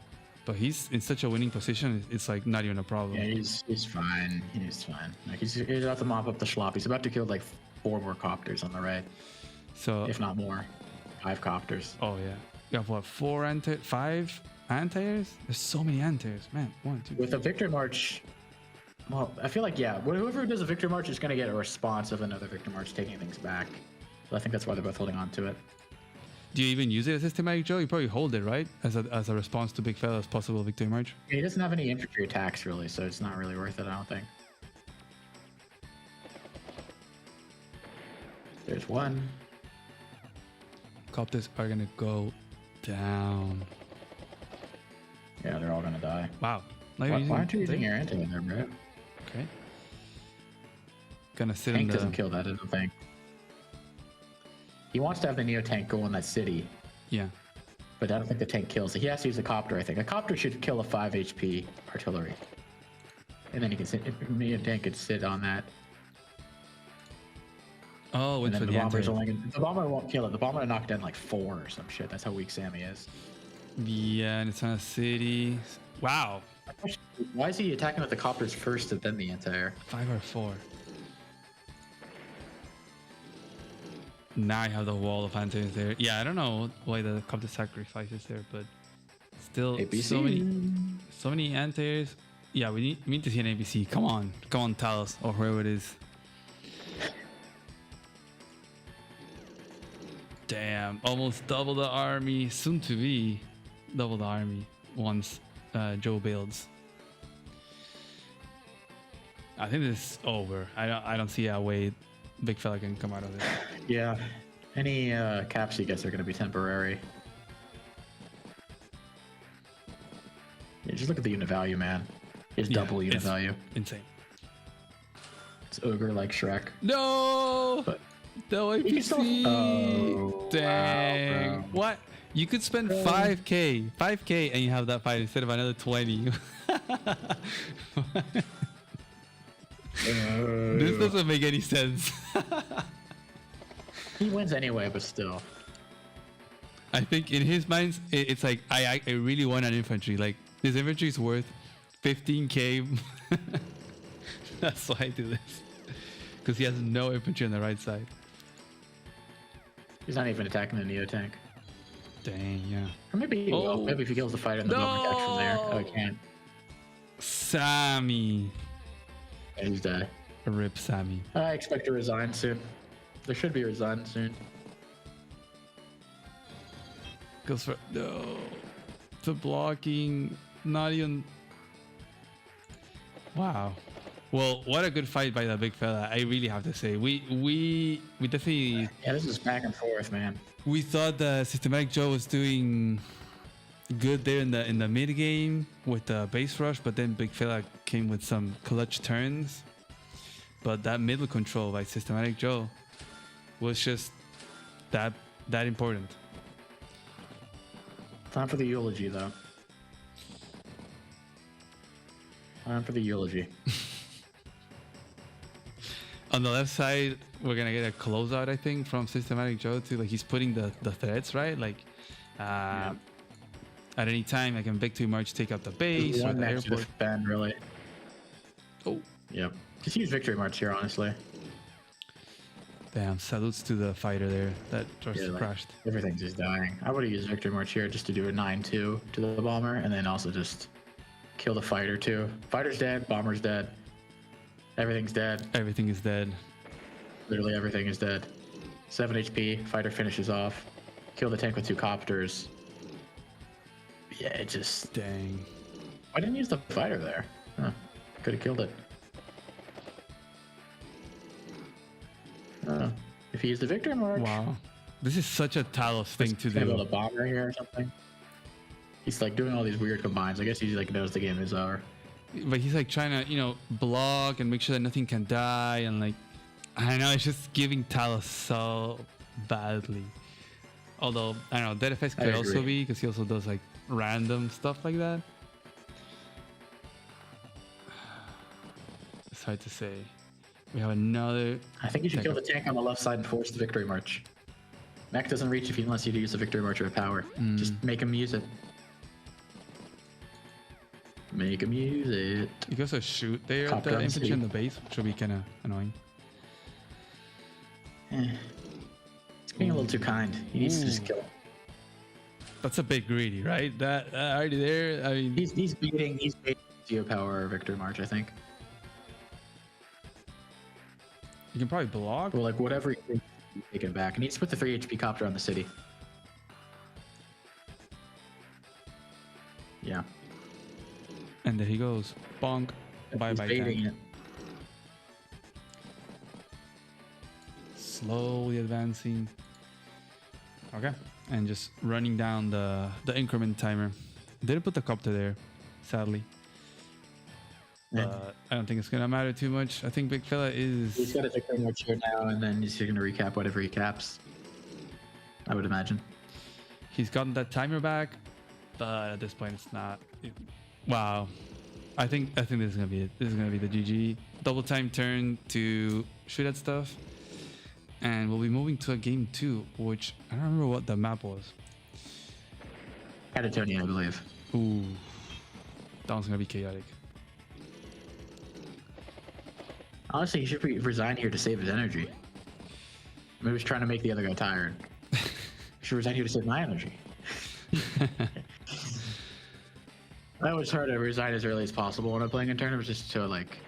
Speaker 1: But he's in such a winning position, it's like not even a problem.
Speaker 3: Yeah, he's fine. He's fine. Like he's about to mop up the schlop. He's about to kill like 4 more copters on the right.
Speaker 1: So
Speaker 3: if not more. 5 copters.
Speaker 1: Oh yeah. You have what, 5 anti-airs? There's so many anti-airs, man. 1, 2.
Speaker 3: With a Victory March, well, I feel like whoever does a Victory March is gonna get a response of another Victory March taking things back. So I think that's why they're both holding on to it.
Speaker 1: Do you even use it as Systematic Joe? You probably hold it, right? As a response to Big Fella's possible Victory March.
Speaker 3: Yeah, he doesn't have any infantry attacks really, so it's not really worth it, I don't think. There's one.
Speaker 1: Copters are gonna go down.
Speaker 3: Yeah, they're all gonna die.
Speaker 1: Wow.
Speaker 3: Why aren't you using your anti in there, bro?
Speaker 1: Okay. Gonna sit
Speaker 3: Tank
Speaker 1: in the...
Speaker 3: doesn't kill that, I don't think. He wants to have the Neo tank go in that city.
Speaker 1: Yeah.
Speaker 3: But I don't think the tank kills it. He has to use a copter, I think. A copter should kill a 5 HP artillery. And then he can sit, Neo tank could sit on that.
Speaker 1: Oh,
Speaker 3: and then the bomber's only gonna, the bomber won't kill it. The bomber will knock down like 4 or some shit. That's how weak Sammy is.
Speaker 1: Yeah, and it's on a city. Wow.
Speaker 3: Why is he attacking with the copters first and then the anti-air?
Speaker 1: 5 or 4. Now I have the wall of anti-airs there. Yeah, I don't know why the copter sacrifice is there, but still
Speaker 3: APC.
Speaker 1: so many anti-airs. Yeah, we need to see an APC. Come on, Talos or whoever it is. Damn, almost double the army. Soon to be double the army once Joe builds. I think this is over. I don't see a way Big Fella can come out of this.
Speaker 3: Yeah, any caps he gets are going to be temporary. Yeah, just look at the unit value, man. It's double unit value.
Speaker 1: Insane.
Speaker 3: It's ogre like Shrek.
Speaker 1: No!
Speaker 3: But
Speaker 1: no APC!
Speaker 3: Oh,
Speaker 1: dang.
Speaker 3: wow,
Speaker 1: what? You could spend 5k and you have that fight instead of another 20. This doesn't make any sense.
Speaker 3: He wins anyway, but still.
Speaker 1: I think in his mind, it's like, I really want an infantry. Like, this infantry is worth 15k. That's why I do this. Because he has no infantry on the right side.
Speaker 3: He's not even attacking the Neo tank.
Speaker 1: Dang, yeah.
Speaker 3: Or maybe he will. Maybe if he kills the fighter and the bomber catch from there. Oh, he can't.
Speaker 1: Sammy.
Speaker 3: Yeah, he's dead.
Speaker 1: Rip Sammy.
Speaker 3: I expect to resign soon. There should be a resign soon.
Speaker 1: Goes for no. The blocking. Not even. Wow. Well, what a good fight by the Big Fella. I really have to say. We definitely.
Speaker 3: Yeah, this is back and forth, man.
Speaker 1: We thought that Systematic Joe was doing good there in the mid game with the base rush, but then Big Fella came with some clutch turns. But that middle control by Systematic Joe was just that important.
Speaker 3: Time for the eulogy, though. Time for the eulogy.
Speaker 1: On the left side, we're gonna get a closeout, I think, from Systematic Joe too. Like he's putting the threads right. Like at any time, I can Victory March take out the base or the airport.
Speaker 3: Defend, really.
Speaker 1: Oh,
Speaker 3: yep. Just use Victory March here, honestly.
Speaker 1: Damn! Salutes to the fighter there that just crashed.
Speaker 3: Everything's just dying. I would have used Victory March here just to do a 9-2 to the bomber, and then also just kill the fighter too. Fighter's dead. Bomber's dead. Everything's dead.
Speaker 1: Everything is dead.
Speaker 3: Literally everything is dead. 7 HP. Fighter finishes off. Kill the tank with 2 copters. Yeah, it just...
Speaker 1: Dang.
Speaker 3: Why didn't you use the fighter there? Huh. Could have killed it. If he used the Victor March.
Speaker 1: Wow. This is such a Talos thing to
Speaker 3: Build
Speaker 1: do.
Speaker 3: a bomber here or something. He's like doing all these weird combines. I guess he like knows the game is over.
Speaker 1: But he's like trying to, block and make sure that nothing can die. And like, I don't know, it's just giving Talos so badly. Although, I don't know, dead effects could also be because he also does like random stuff like that. It's hard to say. We have another.
Speaker 3: I think you should kill the tank on the left side and force the Victory March. Mech doesn't reach unless you use the Victory March or power. Just make him use it. Make him use it.
Speaker 1: You can also shoot there at the infantry in the base, which will be kind of annoying.
Speaker 3: It's being a little too kind. He needs to just kill him.
Speaker 1: That's a bit greedy, right? That already there. I mean,
Speaker 3: he's beating Geo Power or Victory March, I think.
Speaker 1: You can probably block.
Speaker 3: Well, like whatever you take it back. And he needs to put the 3 HP copter on the city. Yeah.
Speaker 1: And there he goes. Bonk. Bye bye.
Speaker 3: It.
Speaker 1: Slowly advancing. Okay. And just running down the increment timer. Didn't put the copter there, sadly. But I don't think it's gonna matter too much. I think Big Fella is.
Speaker 3: He's got a Victory March here now, and then he's gonna recap whatever he caps. I would imagine.
Speaker 1: He's gotten that timer back, but at this point it's not. Wow. I think this is gonna be it. This is gonna be the GG. Double time turn to shoot at stuff. And we'll be moving to a game 2, which I don't remember what the map was.
Speaker 3: Catatonia, I believe.
Speaker 1: Ooh. That one's gonna be chaotic.
Speaker 3: Honestly, he should resign here to save his energy. Maybe he's trying to make the other guy tired. He should resign here to save my energy. I always try to resign as early as possible when I'm playing in tournaments, just to like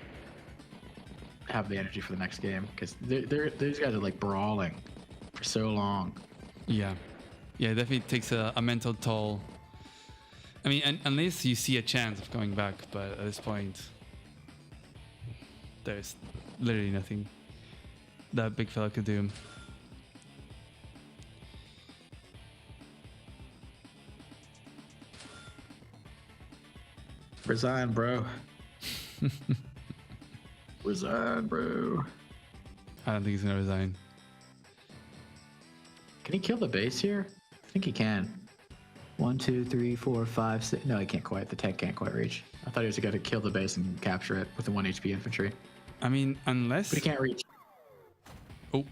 Speaker 3: have the energy for the next game, because these guys are like brawling for so long.
Speaker 1: Yeah, it definitely takes a mental toll. I mean, unless you see a chance of going back, but at this point, there's literally nothing that Big Fella could do.
Speaker 3: Resign, bro. Resign, bro.
Speaker 1: I don't think he's gonna resign.
Speaker 3: Can he kill the base here? I think he can. 1, 2, 3, 4, 5, 6. No, he can't quite. The tank can't quite reach. I thought he was going to kill the base and capture it with the 1 HP infantry.
Speaker 1: I mean, unless.
Speaker 3: But he can't reach.
Speaker 1: Oh,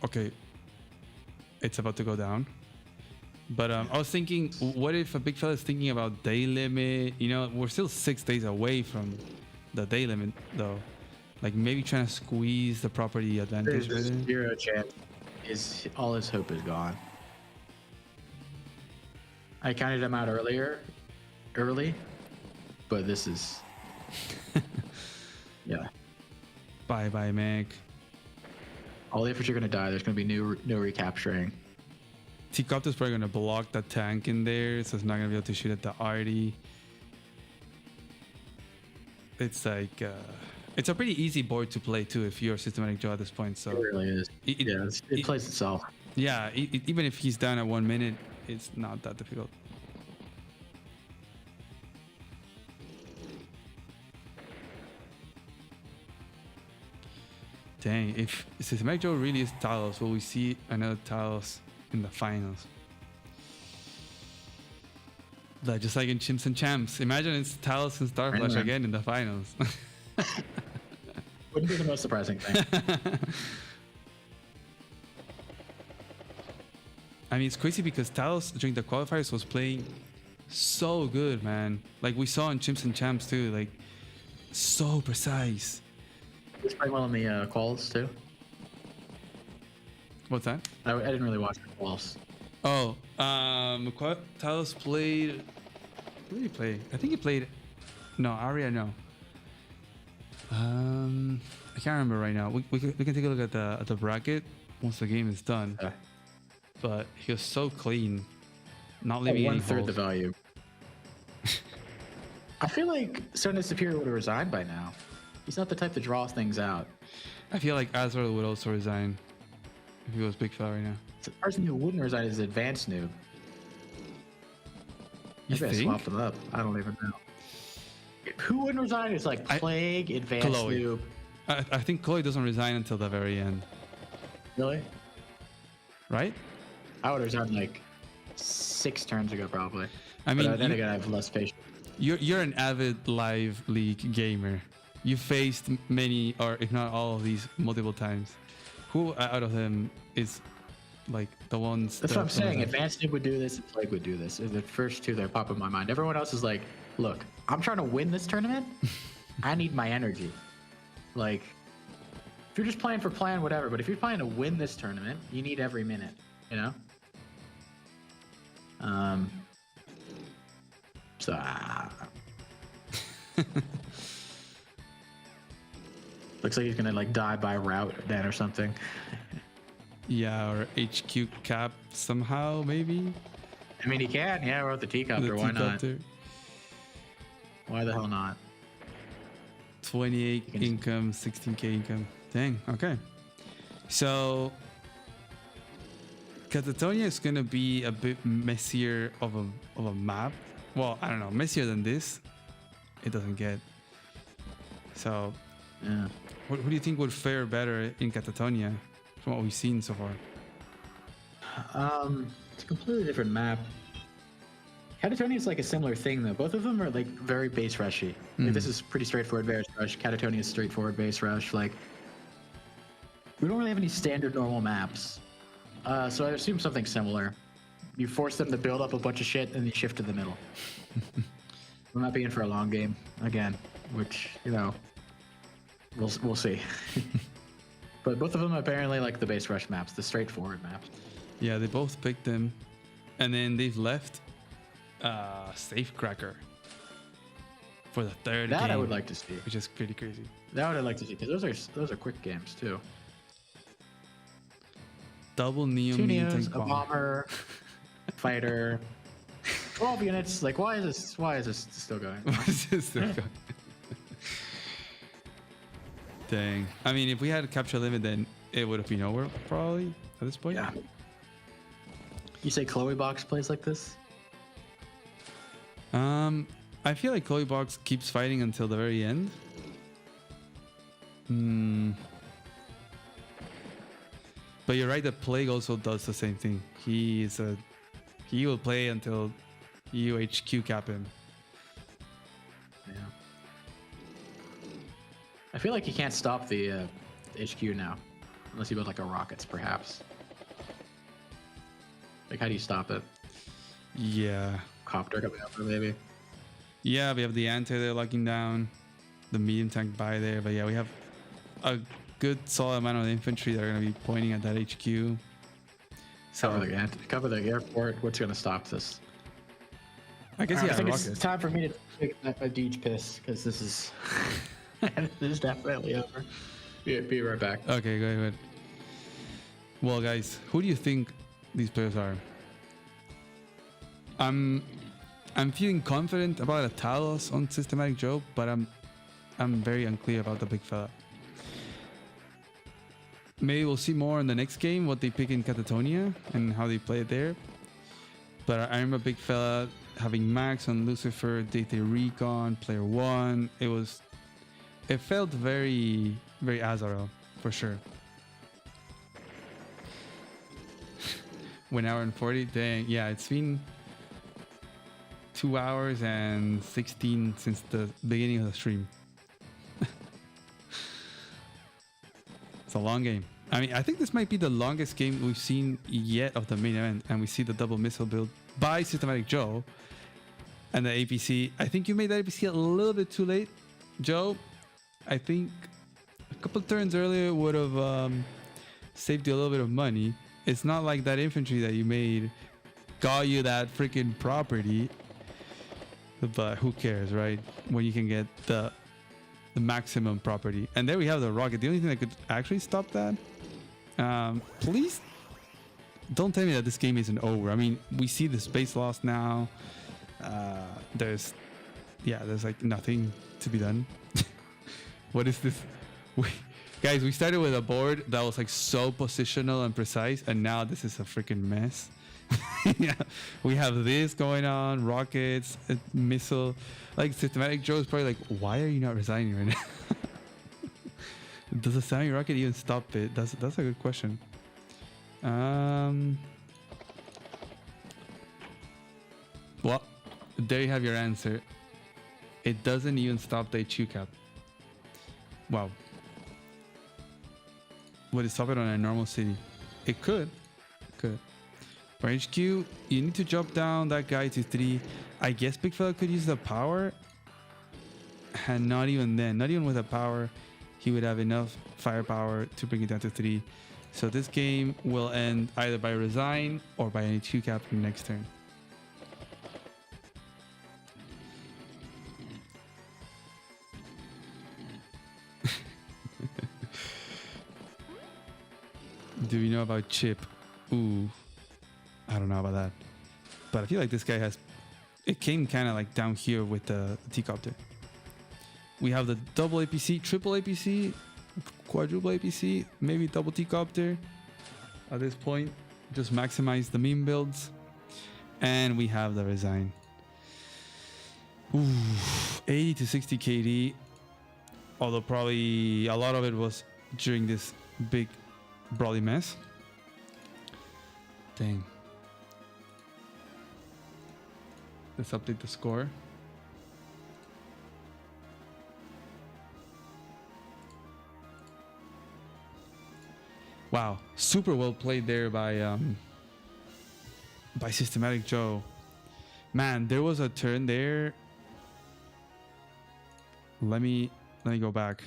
Speaker 1: okay. It's about to go down. But I was thinking, what if a Big Fella is thinking about day limit? You know, we're still 6 days away from the day limit, though. Like maybe trying to squeeze the property advantage.
Speaker 3: There's 0 chance. All his hope is gone. I counted him out early, but this is. Yeah.
Speaker 1: Bye, Meg.
Speaker 3: All the infantry are gonna die. There's gonna be no recapturing.
Speaker 1: T-Copter's probably gonna block the tank in there, so it's not gonna be able to shoot at the arty. It's like it's a pretty easy board to play too if you're Systematic Joe at this point. So
Speaker 3: it really is. It plays itself.
Speaker 1: Yeah, even if he's down at 1 minute, it's not that difficult. Dang, if Systematic Joe really is Talos, will we see another Talos in the finals? Like, just like in Chimps and Champs. Imagine it's Talos and Starflash again in the finals.
Speaker 3: Wouldn't be the most surprising thing.
Speaker 1: I mean, it's crazy because Talos during the qualifiers was playing so good, man. Like we saw in Chimps and Champs too, like so precise.
Speaker 3: He was playing well in the quals too.
Speaker 1: What's that?
Speaker 3: I didn't really watch the quals.
Speaker 1: Oh, Talos played. Who did he play? I think he played. No, Aria, no. I can't remember right now. We can take a look at the bracket once the game is done. But he was so clean, not leaving any holes.
Speaker 3: 1/3 the value. I feel like Sona Superior would have resigned by now. He's not the type to draw things out.
Speaker 1: I feel like Azrael would also resign if he was big fella right now.
Speaker 3: The person who wouldn't resign is Advanced Noob.
Speaker 1: You
Speaker 3: Maybe I
Speaker 1: think?
Speaker 3: swapped them up. I don't even know. Who wouldn't resign is like Plague, Advanced
Speaker 1: Chloe.
Speaker 3: Noob.
Speaker 1: I think Chloe doesn't resign until the very end,
Speaker 3: Really?
Speaker 1: right?
Speaker 3: I would have resigned like 6 turns ago, probably.
Speaker 1: I mean,
Speaker 3: but then again, I have less patience.
Speaker 1: You're an avid live league gamer. You faced many, or if not all of these, multiple times. Who out of them is like the ones?
Speaker 3: That's what I'm saying. Advanced Noob would do this, and Plague would do this. The first two that pop in my mind. Everyone else is like, look, I'm trying to win this tournament. I need my energy. Like, if you're just playing for plan, whatever. But if you're playing to win this tournament, you need every minute. You know. So. Looks like he's gonna like die by route then or something.
Speaker 1: Yeah, or HQ cap somehow, maybe.
Speaker 3: I mean, he can. Yeah, we're at the teacopter. Why not?
Speaker 1: Teacopter.
Speaker 3: Why the hell not?
Speaker 1: 28 income, 16k income. Dang. Okay. So Catatonia is gonna be a bit messier of a map. Well, I don't know, messier than this. It doesn't get. So,
Speaker 3: Yeah.
Speaker 1: what do you think would fare better in Catatonia from what we've seen so far?
Speaker 3: It's a completely different map. Catatonia is like a similar thing though. Both of them are like very base rushy. Like, this is pretty straightforward base rush. Catatonia is straightforward base rush. Like, we don't really have any standard normal maps. So I assume something similar. You force them to build up a bunch of shit and you shift to the middle. We might be in for a long game again, which, you know, we'll see. But both of them apparently like the base rush maps, the straightforward maps.
Speaker 1: Yeah, they both picked them, and then they've left Safecracker for the third game.
Speaker 3: That I would like to see.
Speaker 1: Which is pretty crazy.
Speaker 3: That would I like to see because those are quick games too.
Speaker 1: Double Neo
Speaker 3: 2
Speaker 1: Mutant
Speaker 3: Neos, a
Speaker 1: bomb.
Speaker 3: bomber, fighter, 12 units. Like, why is this still going?
Speaker 1: What is this thing going? Dang. I mean, if we had a capture limit, then it would have been over probably at this point.
Speaker 3: Yeah. You say Chloe Box plays like this?
Speaker 1: I feel like Chloe Box keeps fighting until the very end. But you're right that Plague also does the same thing. He will play until you HQ cap him.
Speaker 3: Yeah. I feel like you can't stop the HQ now, unless you build like a rockets, perhaps. Like, how do you stop it?
Speaker 1: Yeah.
Speaker 3: Copter coming over, maybe.
Speaker 1: Yeah, we have the anti there locking down, the medium tank by there, but yeah, we have a good solid amount of infantry that are going to be pointing at that HQ. So
Speaker 3: Cover the airport. What's going to stop this?
Speaker 1: I guess
Speaker 3: I
Speaker 1: yeah,
Speaker 3: think
Speaker 1: rockets.
Speaker 3: it's time for me to take a deej piss because this is this is definitely over. Be right back.
Speaker 1: Okay, go ahead. Well, guys, who do you think these players are? I'm feeling confident about a Talos on Systematic Joe, but I'm very unclear about the big fella. Maybe we'll see more in the next game what they pick in Catatonia and how they play it there. But I'm a big fella having Max on Lucifer, Day-3 Recon, Player 1. It felt very, very Azarel for sure. 1 hour and 40, dang, yeah, it's been 2 hours and 16 since the beginning of the stream. It's a long game. I mean, I think this might be the longest game we've seen yet of the main event, and we see the double missile build by Systematic Joe and the APC. I think you made that APC a little bit too late, Joe. I think a couple turns earlier would have saved you a little bit of money. It's not like that infantry that you made got you that freaking property, but who cares, right? When you can get the maximum property. And there we have the rocket. The only thing that could actually stop that, please don't tell me that this game isn't over. I mean, we see the space loss now. There's yeah, there's like nothing to be done. What is this? Guys, we started with a board that was like so positional and precise, and now this is a freaking mess. Yeah, we have this going on, rockets, missile. Like Systematic Joe is probably like, why are you not resigning right now? Does a Sami rocket even stop it? That's a good question. Well, there you have your answer. It doesn't even stop the HQ cap. Wow. Would it stop it on a normal city? It could. For HQ, you need to drop down that guy to 3. I guess Big Fella could use the power. And not even then. Not even with the power. He would have enough firepower to bring it down to 3. So this game will end either by resign or by an HQ cap next turn. Do we know about Chip? Ooh, I don't know about that. But I feel like this guy has... It came kind of like down here with the T-Copter. We have the double APC, triple APC, quadruple APC, maybe double T-Copter. At this point, just maximize the meme builds. And we have the resign. Ooh, 80 to 60 KD. Although probably a lot of it was during this big brawly mess. Dang. Let's update the score. Wow, super well played there by Systematic Joe. Man, there was a turn there. Let me go back.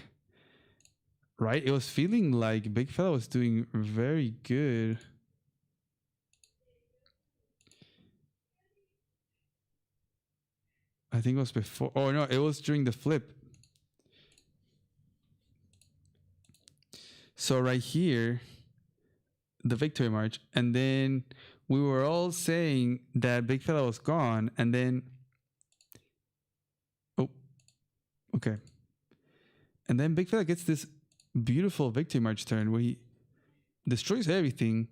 Speaker 1: Right, it was feeling like Big Fella was doing very good. I think it was before. Oh no, it was during the flip. So right here, the victory march, and then we were all saying that Big Fella was gone, and then okay, and then Big Fella gets this beautiful victory march turn where he destroys everything,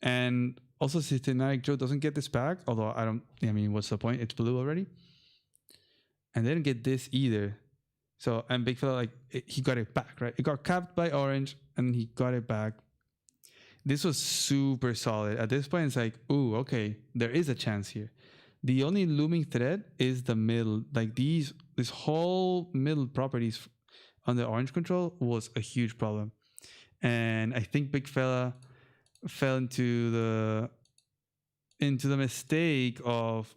Speaker 1: and also Systematic Joe doesn't get this back. Although I mean, what's the point? It's blue already, and they didn't get this either. So, and Big Fella, he got it back, right? It got capped by orange, and he got it back. This was super solid. At this point, it's like, ooh, okay, there is a chance here. The only looming threat is the middle. Like this whole middle properties on the orange control was a huge problem. And I think Big Fella fell into the mistake of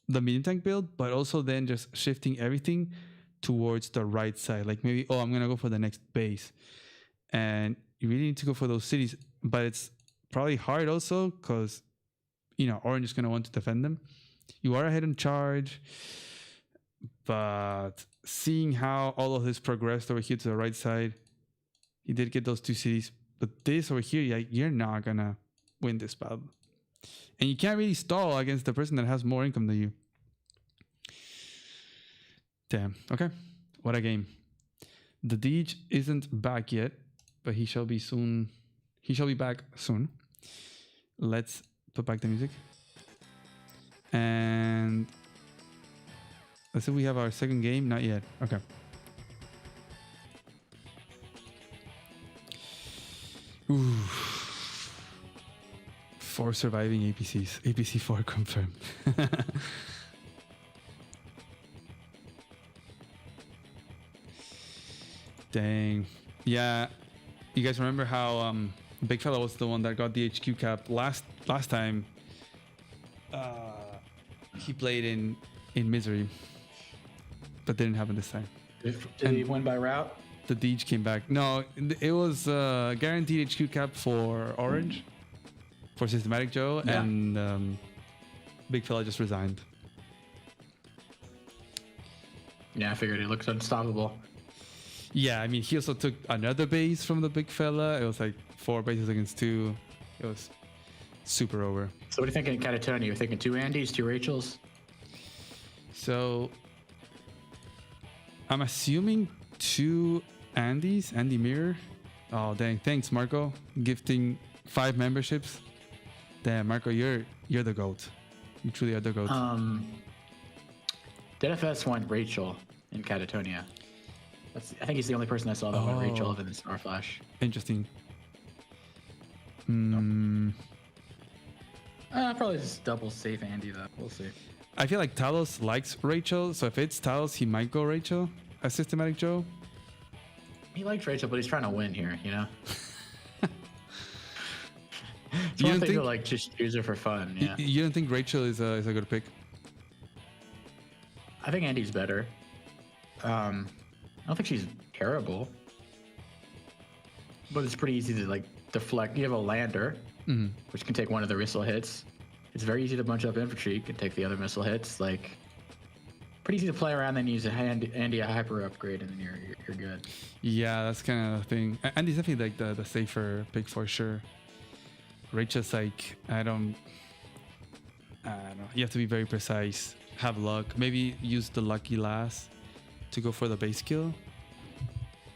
Speaker 1: the medium tank build, but also then just shifting everything towards the right side. Like maybe, I'm gonna go for the next base. And you really need to go for those cities, but it's probably hard also because orange is gonna want to defend them. You are ahead in charge, but seeing how all of this progressed over here to the right side, he did get those 2 cities. But this over here, you're not gonna win this battle. And you can't really stall against the person that has more income than you. Damn. Okay. What a game. The Deej isn't back yet, but he shall be soon. He shall be back soon. Let's put back the music. And let's see if we have our second game. Not yet. Okay. Ooh. 4 surviving APCs. APC 4 confirmed. Dang. Yeah. You guys remember how Big Fella was the one that got the HQ cap last time? He played in Misery, but didn't happen this time.
Speaker 3: Did he win by route?
Speaker 1: The Deej came back. No, it was guaranteed HQ cap for Orange, for Systematic Joe,
Speaker 3: yeah.
Speaker 1: And Big Fella just resigned.
Speaker 3: Yeah, I figured it looked unstoppable.
Speaker 1: Yeah, I mean, he also took another base from the Big Fella. It was like 4 bases against 2. It was super over.
Speaker 3: So what are you thinking, Catatoni? You're thinking 2 Andys, 2 Rachels?
Speaker 1: So I'm assuming 2 Andys, Andy Mirror. Oh dang! Thanks, Marco. Gifting 5 memberships. Damn, Marco, you're the goat. You truly are the goat.
Speaker 3: DFS went Rachel in Catatonia. I think he's the only person I saw that went Rachel
Speaker 1: Oh.
Speaker 3: other than Starflash.
Speaker 1: Interesting.
Speaker 3: Probably just double safe Andy though. We'll see.
Speaker 1: I feel like Talos likes Rachel, so if it's Talos, he might go Rachel as Systematic Joe.
Speaker 3: He likes Rachel, but he's trying to win here, you know? It's
Speaker 1: You
Speaker 3: one
Speaker 1: don't
Speaker 3: thing
Speaker 1: think-
Speaker 3: to like just use her for fun, yeah.
Speaker 1: You don't think Rachel is a good pick?
Speaker 3: I think Andy's better. I don't think she's terrible. But it's pretty easy to like deflect. You have a lander, which can take one of the missile hits. It's very easy to bunch up infantry. You can take the other missile hits. Like, pretty easy to play around, then use Andy a hyper upgrade, and then you're good.
Speaker 1: Yeah, that's kind of the thing. And he's definitely like the safer pick for sure. Rachel's like, I don't know. You have to be very precise. Have luck. Maybe use the lucky last to go for the base kill.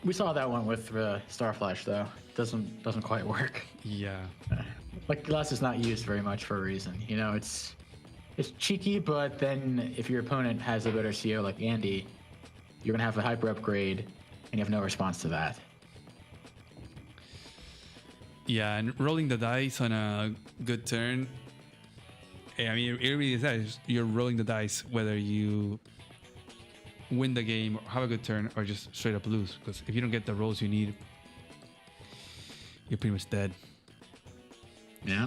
Speaker 3: We saw that one with Starflash though. Doesn't quite work.
Speaker 1: Yeah.
Speaker 3: Lucky last is not used very much for a reason. You know, it's cheeky, but then if your opponent has a better CO like Andy, you're gonna have a hyper upgrade, and you have no response to that.
Speaker 1: Yeah, and rolling the dice on a good turn. I mean, it really is that. You're rolling the dice whether you win the game, or have a good turn, or just straight up lose. Because if you don't get the rolls you need, you're pretty much dead.
Speaker 3: Yeah.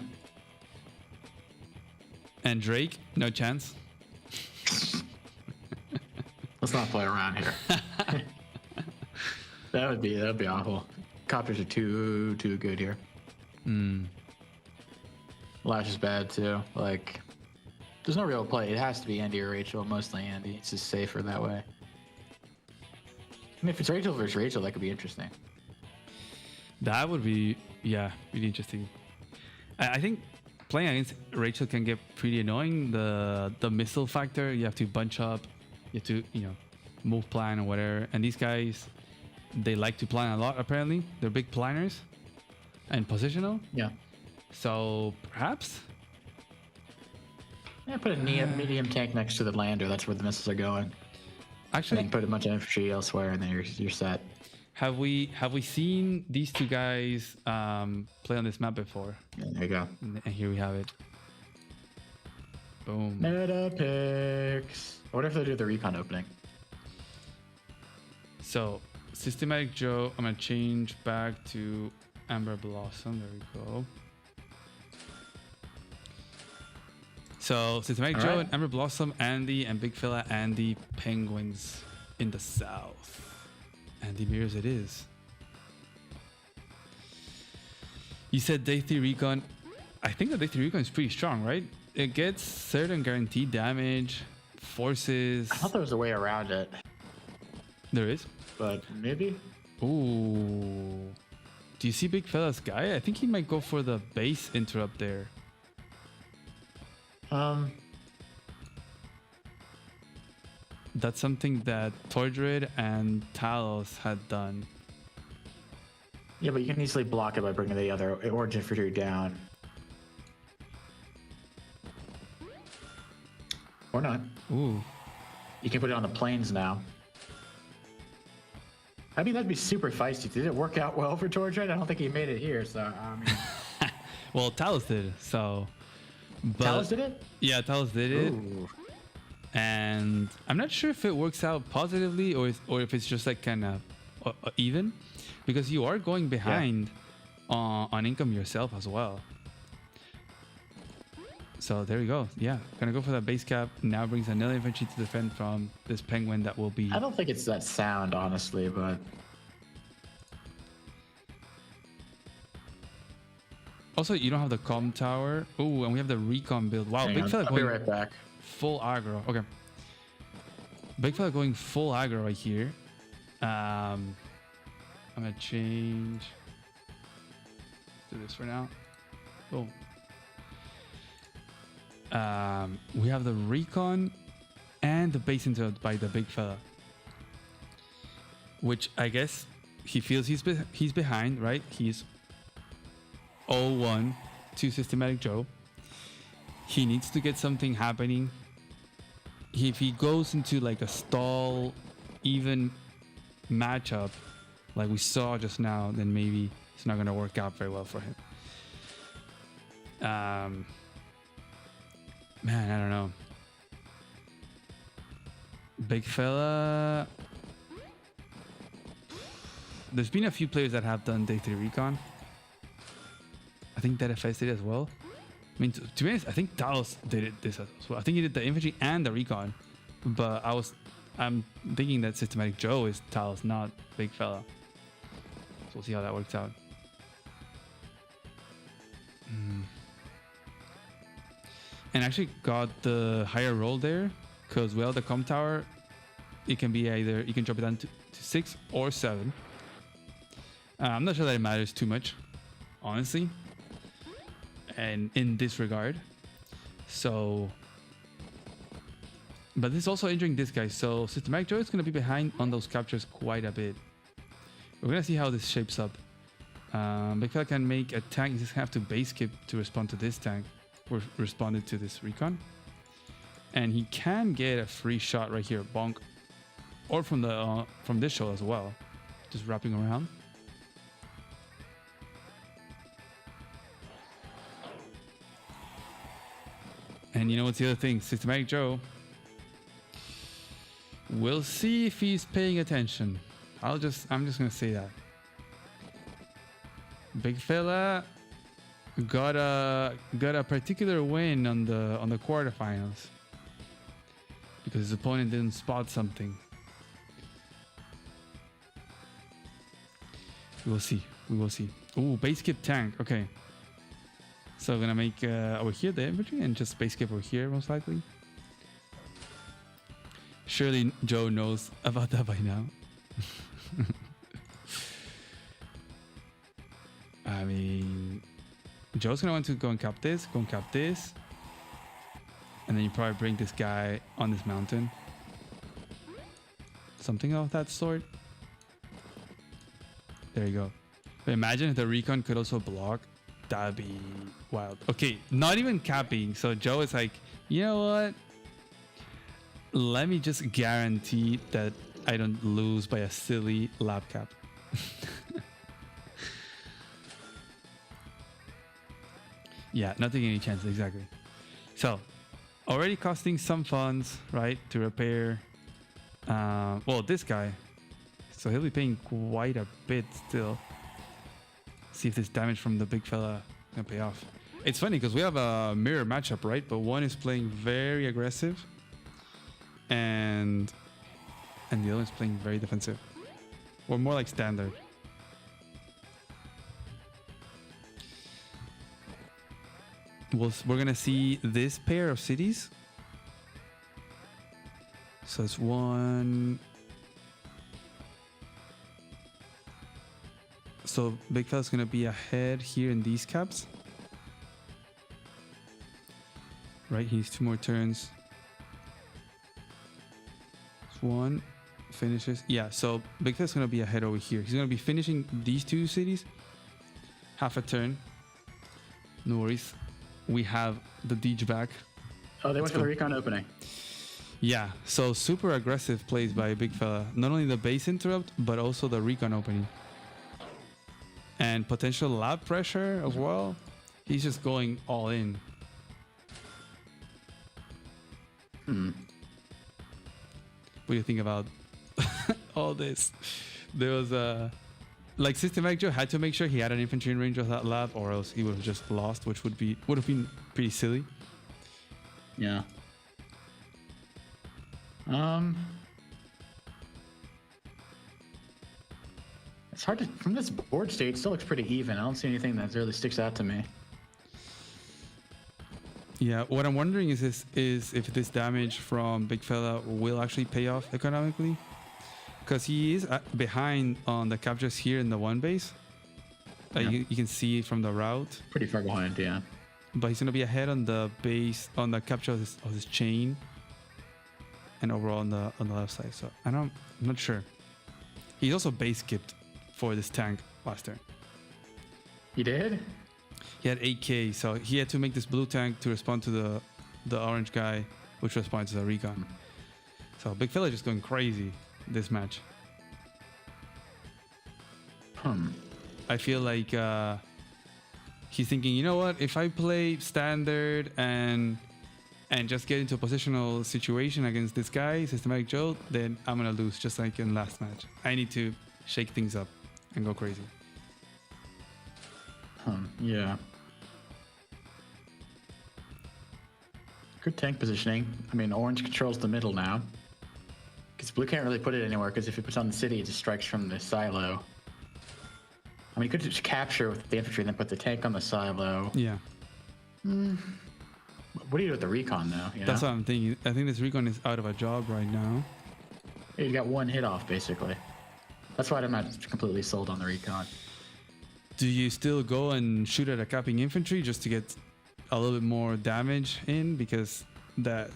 Speaker 1: And Drake, no chance.
Speaker 3: Let's not play around here. That would be awful. Copters are too good here. Lash is bad too. Like, there's no real play. It has to be Andy or Rachel. Mostly Andy. It's just safer that way. I mean, if it's Rachel versus Rachel, that could be interesting.
Speaker 1: That would be, yeah, really interesting. I think playing against Rachel can get pretty annoying. The missile factor, you have to bunch up, you have to, move plan or whatever. And these guys, they like to plan a lot apparently. They're big planners and positional.
Speaker 3: Yeah.
Speaker 1: So perhaps?
Speaker 3: Yeah, put a medium tank next to the lander. That's where the missiles are going. And
Speaker 1: Actually,
Speaker 3: then put a bunch of infantry elsewhere, and then you're set.
Speaker 1: have we seen these two guys play on this map before?
Speaker 3: Yeah, there you go.
Speaker 1: And here we have it. Boom.
Speaker 3: Meta picks. I wonder if they do the recon opening.
Speaker 1: So, Systematic Joe, I'm gonna change back to Amber Blossom. There we go. So, Systematic Joe and Amber Blossom, Andy, and Big Fella Andy, Penguins in the south. Andy Mirrors it is. You said Day 3 Recon. I think the Day 3 Recon is pretty strong, right? It gets certain guaranteed damage, forces.
Speaker 3: I thought there was a way around it,
Speaker 1: There is.
Speaker 3: but maybe.
Speaker 1: Ooh. Do you see Big Fella's guy? I think he might go for the base interrupt there. That's something that Tordred and Talos had done.
Speaker 3: Yeah, but you can easily block it by bringing the other origin infantry down. Or not.
Speaker 1: Ooh.
Speaker 3: You can put it on the planes now. I mean, that'd be super feisty. Did it work out well for Tordred? I don't think he made it here, so I mean.
Speaker 1: Well, Talos did, so. But,
Speaker 3: Talos did it?
Speaker 1: Yeah, Talos did it.
Speaker 3: Ooh.
Speaker 1: And I'm not sure if it works out positively or if it's just like kind of even, because you are going behind on income yourself as well. So there you go. Yeah, gonna go for that base cap. Now brings another infantry to defend from this penguin that will be.
Speaker 3: I don't think it's that sound, honestly, but
Speaker 1: Also, you don't have the comm tower. Oh, and we have the recon build. Wow,
Speaker 3: hang
Speaker 1: Big
Speaker 3: on.
Speaker 1: Fella
Speaker 3: I'll be
Speaker 1: going
Speaker 3: right back.
Speaker 1: full aggro. Okay. Big Fella going full aggro right here. I'm gonna change. Do this for now. Boom. We have the recon and the base interrupt by the big fella, which I guess he feels he's behind, right? He's 0-1 to Systematic Joe. He needs to get something happening. If he goes into like a stall even matchup like we saw just now, then maybe it's not going to work out very well for him. Man, I don't know. Big fella. There's been a few players that have done day 3 recon. I think that FS did as well. I mean, to be honest, I think Talos did this as well. I think he did the infantry and the recon, but I'm thinking that Systematic Joe is Talos, not Big Fella. So we'll see how that works out. And actually got the higher roll there, because well, the com tower, it can be either, you can drop it down to 6 or 7. I'm not sure that it matters too much, honestly, and in this regard. So, but this is also injuring this guy. So Systematic Joe is going to be behind on those captures quite a bit. We're going to see how this shapes up. Big Fella can make a tank. He just have to base skip to respond to this tank, or responded to this recon. And he can get a free shot right here, bonk, or from this show as well, just wrapping around. And you know what's the other thing? Systematic Joe. We'll see if he's paying attention. I'm just gonna say that. Big Fella got a particular win on the quarterfinals because his opponent didn't spot something. We will see. We will see. Ooh, base skip tank. Okay. So I'm gonna make over here the infantry and just base skip over here most likely. Surely Joe knows about that by now. I mean, Joe's gonna want to go and cap this, and then you probably bring this guy on this mountain. Something of that sort. There you go. But imagine if the recon could also block. That'd be wild. Okay, not even capping. So Joe is like, you know what? Let me just guarantee that I don't lose by a silly lab cap. Yeah, not taking any chances, exactly. So, already costing some funds, right, to repair. Well, this guy. So he'll be paying quite a bit still. See if this damage from the big fella can pay off. It's funny because we have a mirror matchup, right? But one is playing very aggressive, and the other is playing very defensive, or more like standard. We're gonna see this pair of cities. So it's one. So Big Fella's gonna be ahead here in these caps. Right, he needs 2 more turns. One finishes. Yeah, so Big Fella's gonna be ahead over here. He's gonna be finishing these 2 cities. Half a turn. No worries. We have the Deej back.
Speaker 3: Oh, they went for the recon opening.
Speaker 1: Yeah, so super aggressive plays by Big Fella. Not only the base interrupt, but also the recon opening. And potential lab pressure as well. He's just going all in. What do you think about all this? There was a... Like, Systematic Joe had to make sure he had an infantry in range of that lab, or else he would have just lost, which would have been pretty silly.
Speaker 3: Yeah. It's hard to, from this board state, it still looks pretty even. I don't see anything that really sticks out to me.
Speaker 1: Yeah, what I'm wondering is if this damage from Big Fella will actually pay off economically, because he is behind on the captures here in the 1 base.
Speaker 3: Yeah.
Speaker 1: You can see from the route.
Speaker 3: Pretty far behind, yeah.
Speaker 1: But he's gonna be ahead on the base, on the capture of this chain. and overall on the left side. So I'm not sure. He's also base skipped for this tank last turn.
Speaker 3: He did?
Speaker 1: He had 8k, so he had to make this blue tank to respond to the orange guy, which responds to the recon. So Big Fella just going crazy this match. I feel like he's thinking, you know what? If I play standard and just get into a positional situation against this guy, Systematic Joe, then I'm gonna lose just like in last match. I need to shake things up and go crazy.
Speaker 3: Yeah. Good tank positioning. I mean, orange controls the middle now. Because blue can't really put it anywhere, because if it puts on the city, it just strikes from the silo. I mean, you could just capture with the infantry and then put the tank on the silo.
Speaker 1: Yeah.
Speaker 3: What do you do with the recon, though? You
Speaker 1: That's
Speaker 3: know?
Speaker 1: what I'm thinking. I think this recon is out of a job right now.
Speaker 3: You got one hit off, basically. That's why I'm not completely sold on the recon.
Speaker 1: Do you still go and shoot at a capping infantry just to get a little bit more damage in? Because that's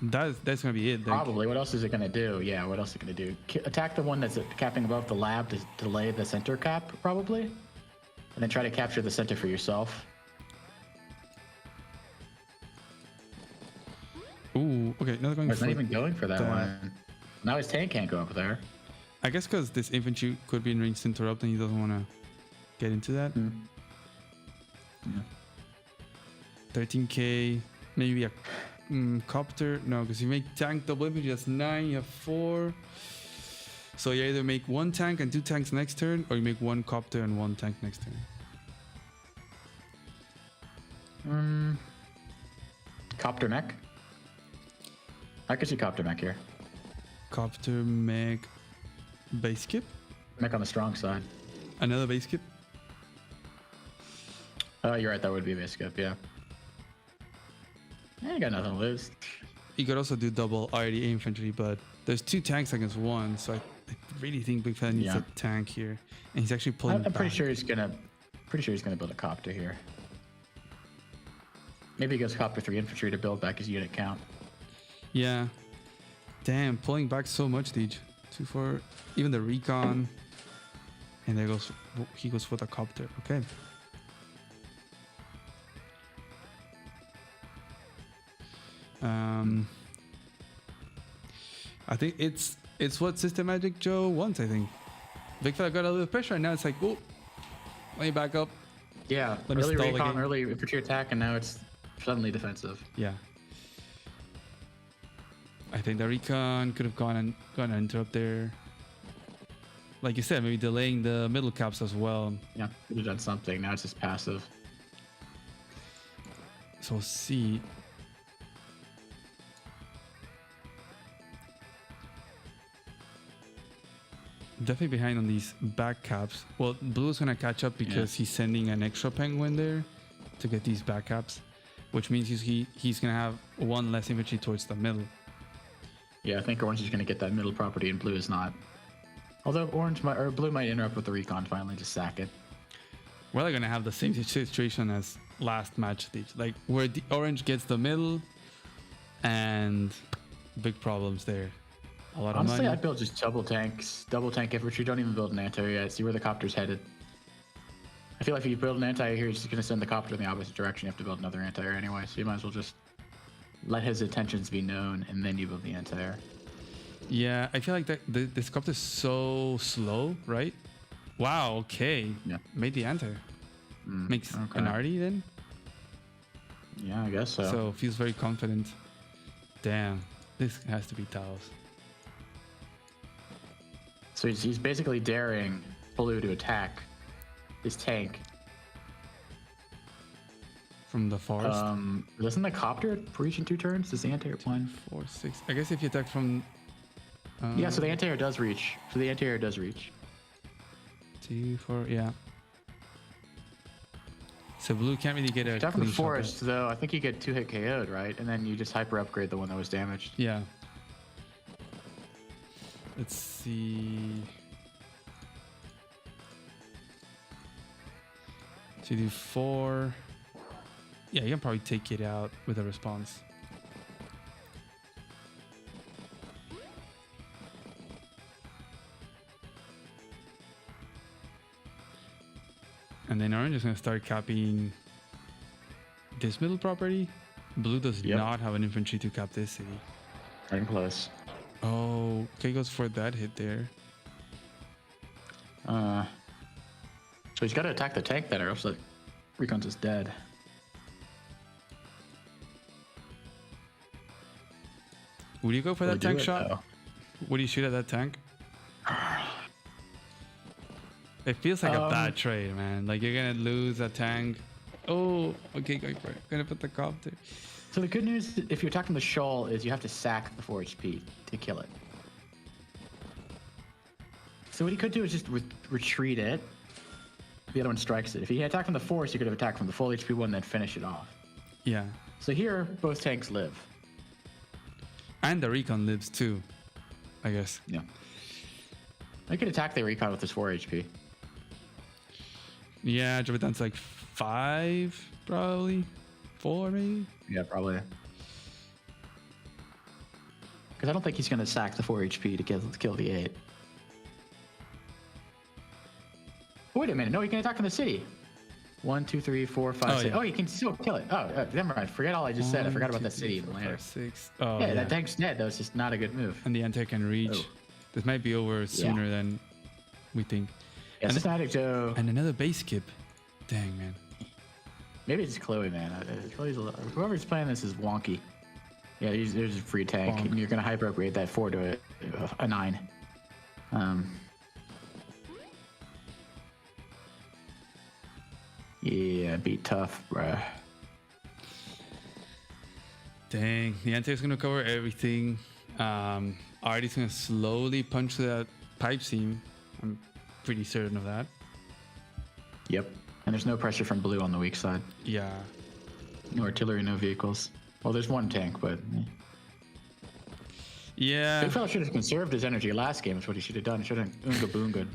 Speaker 1: gonna be it.
Speaker 3: Probably. What else is it gonna do? Yeah, what else is it gonna do? Attack the one that's capping above the lab to delay the center cap, probably, and then try to capture the center for yourself.
Speaker 1: Ooh, okay. Not going.
Speaker 3: He's not even going for that one. Now his tank can't go up there.
Speaker 1: I guess because this infantry could be in range to interrupt, and he doesn't want to get into that.
Speaker 3: Yeah.
Speaker 1: 13k, maybe a copter. No, because you make tank double infantry, that's 9. You have 4. So you either make 1 tank and 2 tanks next turn, or you make 1 copter and 1 tank next turn.
Speaker 3: Copter mech. I could see copter mech here.
Speaker 1: Copter, mech, base skip.
Speaker 3: Mech on the strong side.
Speaker 1: Another base skip.
Speaker 3: Oh, you're right. That would be a base skip. Yeah. You got nothing to lose.
Speaker 1: You could also do double RD infantry, but there's 2 tanks against 1, so I really think Big Fan needs a tank here, and he's actually pulling.
Speaker 3: I'm pretty sure he's gonna build a copter here. Maybe he goes copter 3 infantry to build back his unit count.
Speaker 1: Yeah. Damn, pulling back so much, Deej. 2-4, even the recon, and there goes he goes for the copter. Okay. I think it's what Systematic Joe wants. I think Big Fella got a little pressure, and now it's like, oh, let me back up.
Speaker 3: Yeah,
Speaker 1: Let me
Speaker 3: early
Speaker 1: stall the
Speaker 3: recon,
Speaker 1: game.
Speaker 3: early infantry attack, and now it's suddenly defensive.
Speaker 1: Yeah. I think the recon could have gone and interrupt there. Like you said, maybe delaying the middle caps as well.
Speaker 3: Yeah, could have done something. Now it's just passive.
Speaker 1: So C. Definitely behind on these back caps. Well, Blue's gonna catch up because he's sending an extra penguin there to get these back caps, which means he's gonna have 1 less infantry towards the middle.
Speaker 3: Yeah, I think orange is going to get that middle property, and blue is not. Although blue might interrupt with the recon finally, just sack it.
Speaker 1: We're gonna have the same situation as last match, like where the orange gets the middle, and big problems there. A lot of
Speaker 3: Honestly,
Speaker 1: money.
Speaker 3: I'd build just double tank infantry. Don't even build an anti yet. See where the copter's headed. I feel like if you build an anti here, he's just going to send the copter in the opposite direction. You have to build another anti anyway, so you might as well just let his intentions be known, and then you build the anti-air.
Speaker 1: Yeah, I feel like this copter is so slow, right? Wow, okay.
Speaker 3: Yeah.
Speaker 1: Made the anti. Makes
Speaker 3: okay.
Speaker 1: an arty then?
Speaker 3: Yeah, I guess so.
Speaker 1: So feels very confident. Damn, this has to be Taos.
Speaker 3: So he's basically daring blue to attack his tank.
Speaker 1: From the forest.
Speaker 3: Doesn't the copter reach in 2 turns? Does the anti-air plan?
Speaker 1: 4, 6. I guess if you attack from.
Speaker 3: Yeah, so the anti-air does reach.
Speaker 1: 2, 4, yeah. So blue can't really get a.
Speaker 3: Attack from the
Speaker 1: clean shot
Speaker 3: forest, though. I think you get 2-hit KO'd, right? And then you just hyper upgrade the one that was damaged.
Speaker 1: Yeah. Let's see. So you do 4. Yeah, you can probably take it out with a response. And then orange is going to start capping this middle property. Blue does not have an infantry to cap this city.
Speaker 3: Getting close.
Speaker 1: Oh, okay, goes for that hit there.
Speaker 3: So he's got to attack the tank then, or else the Recon's just dead.
Speaker 1: Would you go for that tank shot?
Speaker 3: Though.
Speaker 1: Would you shoot at that tank? It feels like a bad trade, man. Like you're gonna lose a tank. Oh, okay, going for it. Gonna put the copter.
Speaker 3: So the good news, if you're attacking the shoal, is you have to sack the 4 HP to kill it. So what he could do is just retreat it. The other one strikes it. If he had attacked from the force, he could have attacked from the full HP one, then finish it off.
Speaker 1: Yeah.
Speaker 3: So here, both tanks live.
Speaker 1: And the recon lives too, I guess.
Speaker 3: Yeah. I could attack the recon with his 4 HP.
Speaker 1: Yeah, drop it down to like 5, probably 4, maybe.
Speaker 3: Yeah, probably. Because I don't think he's going to sack the 4 HP to kill the 8. Wait a minute. No, he can attack from the city. 1, 2, 3, 4, 5, 6.
Speaker 1: yeah.
Speaker 3: Oh, he can still kill it. Oh, never mind. Forget all I just said. I forgot about the city and the lander.
Speaker 1: 6. Oh,
Speaker 3: Yeah, that tank's dead. That was just not a good move.
Speaker 1: And the anti can reach.
Speaker 3: Oh.
Speaker 1: This might be over sooner than we think.
Speaker 3: Yeah,
Speaker 1: and
Speaker 3: Systematic Joe.
Speaker 1: And another base skip. Dang, man.
Speaker 3: Maybe it's Chloe, man. Whoever's playing this is wonky. Yeah, there's a free tank.
Speaker 1: Bonk.
Speaker 3: And you're going to hyper upgrade that 4 to a 9. Yeah, be tough, bruh.
Speaker 1: Dang, the anti is gonna cover everything. Artie's gonna slowly punch that pipe seam. I'm pretty certain of that.
Speaker 3: Yep. And there's no pressure from blue on the weak side.
Speaker 1: Yeah.
Speaker 3: No artillery, no vehicles. Well, there's one tank, but...
Speaker 1: Yeah.
Speaker 3: Big fella should have conserved his energy last game, is what he should have done. He should have Oonga Boonga.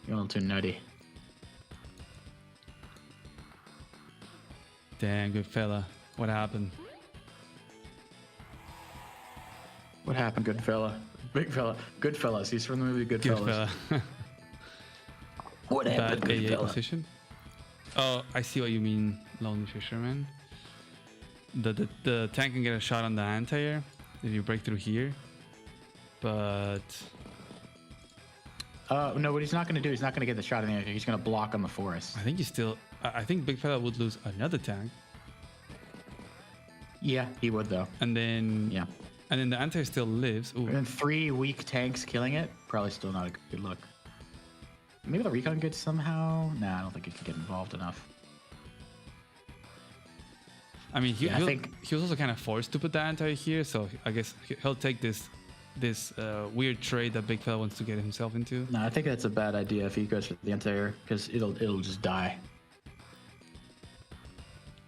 Speaker 3: You're a little too nutty.
Speaker 1: Dang, good fella. What happened?
Speaker 3: What happened, good fella? Big fella. Goodfellas. He's from the movie
Speaker 1: Good
Speaker 3: Goodfellas.
Speaker 1: fella.
Speaker 3: What happened,
Speaker 1: Bad
Speaker 3: good
Speaker 1: AA
Speaker 3: fella?
Speaker 1: position. Oh, I see what you mean, Lonely Fisherman. The tank can get a shot on the anti-air if you break through here. But...
Speaker 3: No, what he's not going to do, he's not going to get the shot in the air. He's going to block on the forest.
Speaker 1: I think you still... I think Big Fella would lose another tank.
Speaker 3: Yeah, he would, though.
Speaker 1: And then...
Speaker 3: Yeah.
Speaker 1: And then the anti still lives. Ooh.
Speaker 3: And 3 weak tanks killing it, probably still not a good look. Maybe the recon gets somehow? Nah, I don't think he can get involved enough.
Speaker 1: I mean,
Speaker 3: Yeah, I think-
Speaker 1: he was also kind of forced to put the anti here, so I guess he'll take this weird trade that Big Fella wants to get himself into.
Speaker 3: No, I think that's a bad idea if he goes for the anti-air, because it'll just die.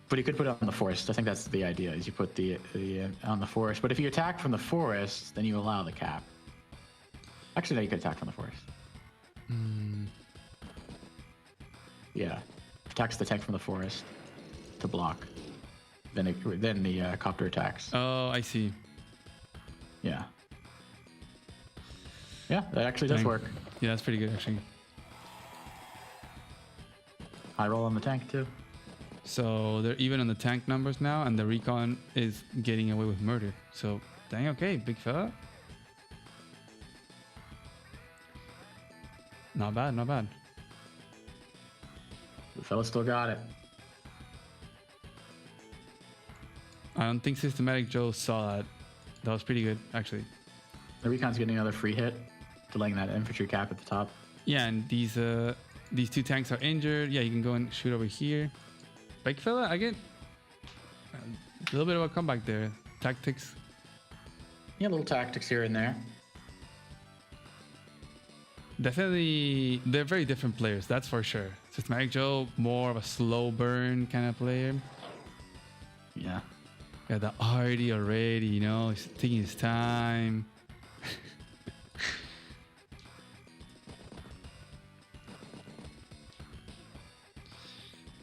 Speaker 3: But he could put it on the forest. I think that's the idea, is you put the on the forest. But if you attack from the forest, then you allow the cap. Actually, no, you could attack from the forest. Yeah. Attacks the tank from the forest to block. Then the copter attacks.
Speaker 1: Oh, I see.
Speaker 3: Yeah. Yeah, that actually does
Speaker 1: Dang.
Speaker 3: work.
Speaker 1: Yeah, that's pretty good, actually.
Speaker 3: High roll on the tank, too.
Speaker 1: So they're even on the tank numbers now, and the recon is getting away with murder. So, dang, okay, Big Fella. Not bad, not bad.
Speaker 3: The fella still got it.
Speaker 1: I don't think Systematic Joe saw that. That was pretty good, actually.
Speaker 3: The recon's getting another free hit, delaying that infantry cap at the top.
Speaker 1: Yeah, and these 2 tanks are injured. Yeah, you can go and shoot over here. Big Fella, again, a little bit of a comeback there. Tactics.
Speaker 3: Yeah, little tactics here and there.
Speaker 1: Definitely, they're very different players, that's for sure. Systematic Joe, more of a slow burn kind of player.
Speaker 3: Yeah.
Speaker 1: Got the arty already, you know, he's taking his time.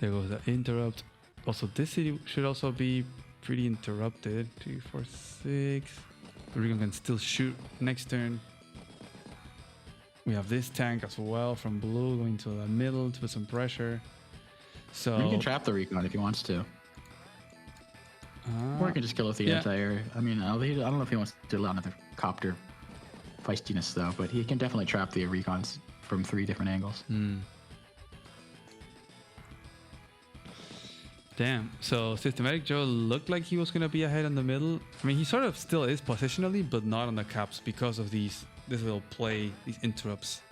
Speaker 1: There goes the interrupt. Also, this city should also be pretty interrupted. 2, 4, 6. Recon can still shoot next turn. We have this tank as well from blue going to the middle to put some pressure. So
Speaker 3: You can trap the recon if he wants to. Or he can just kill with the anti-air. I mean, I don't know if he wants to do another copter feistiness though, but he can definitely trap the recons from 3 different angles.
Speaker 1: Damn. So Systematic Joe looked like he was gonna be ahead in the middle. I mean, he sort of still is positionally, but not on the caps because of this little play, these interrupts.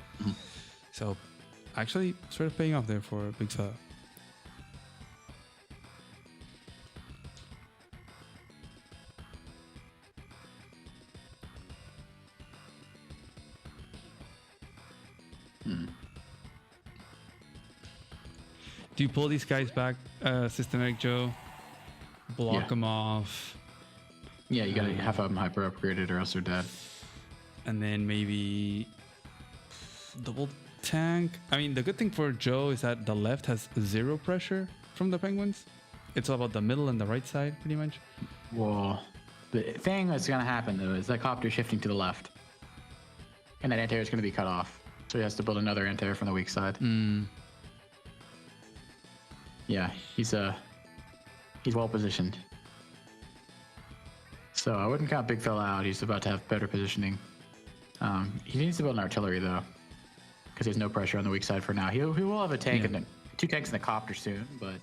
Speaker 1: So actually, sort of paying off there for Big Fella. Do you pull these guys back, Systematic Joe? Block them off.
Speaker 3: Yeah, you gotta have them hyper upgraded or else they're dead.
Speaker 1: And then maybe double tank. I mean, the good thing for Joe is that the left has 0 pressure from the Penguins. It's all about the middle and the right side, pretty much.
Speaker 3: Well, the thing that's gonna happen though is that copter shifting to the left, and that anti-air is gonna be cut off. So he has to build another anti-air from the weak side. Yeah, he's well positioned. So I wouldn't count Big Fella out. He's about to have better positioning. He needs to build an artillery though, because there's no pressure on the weak side for now. He will have a tank and 2 tanks in the copter soon, but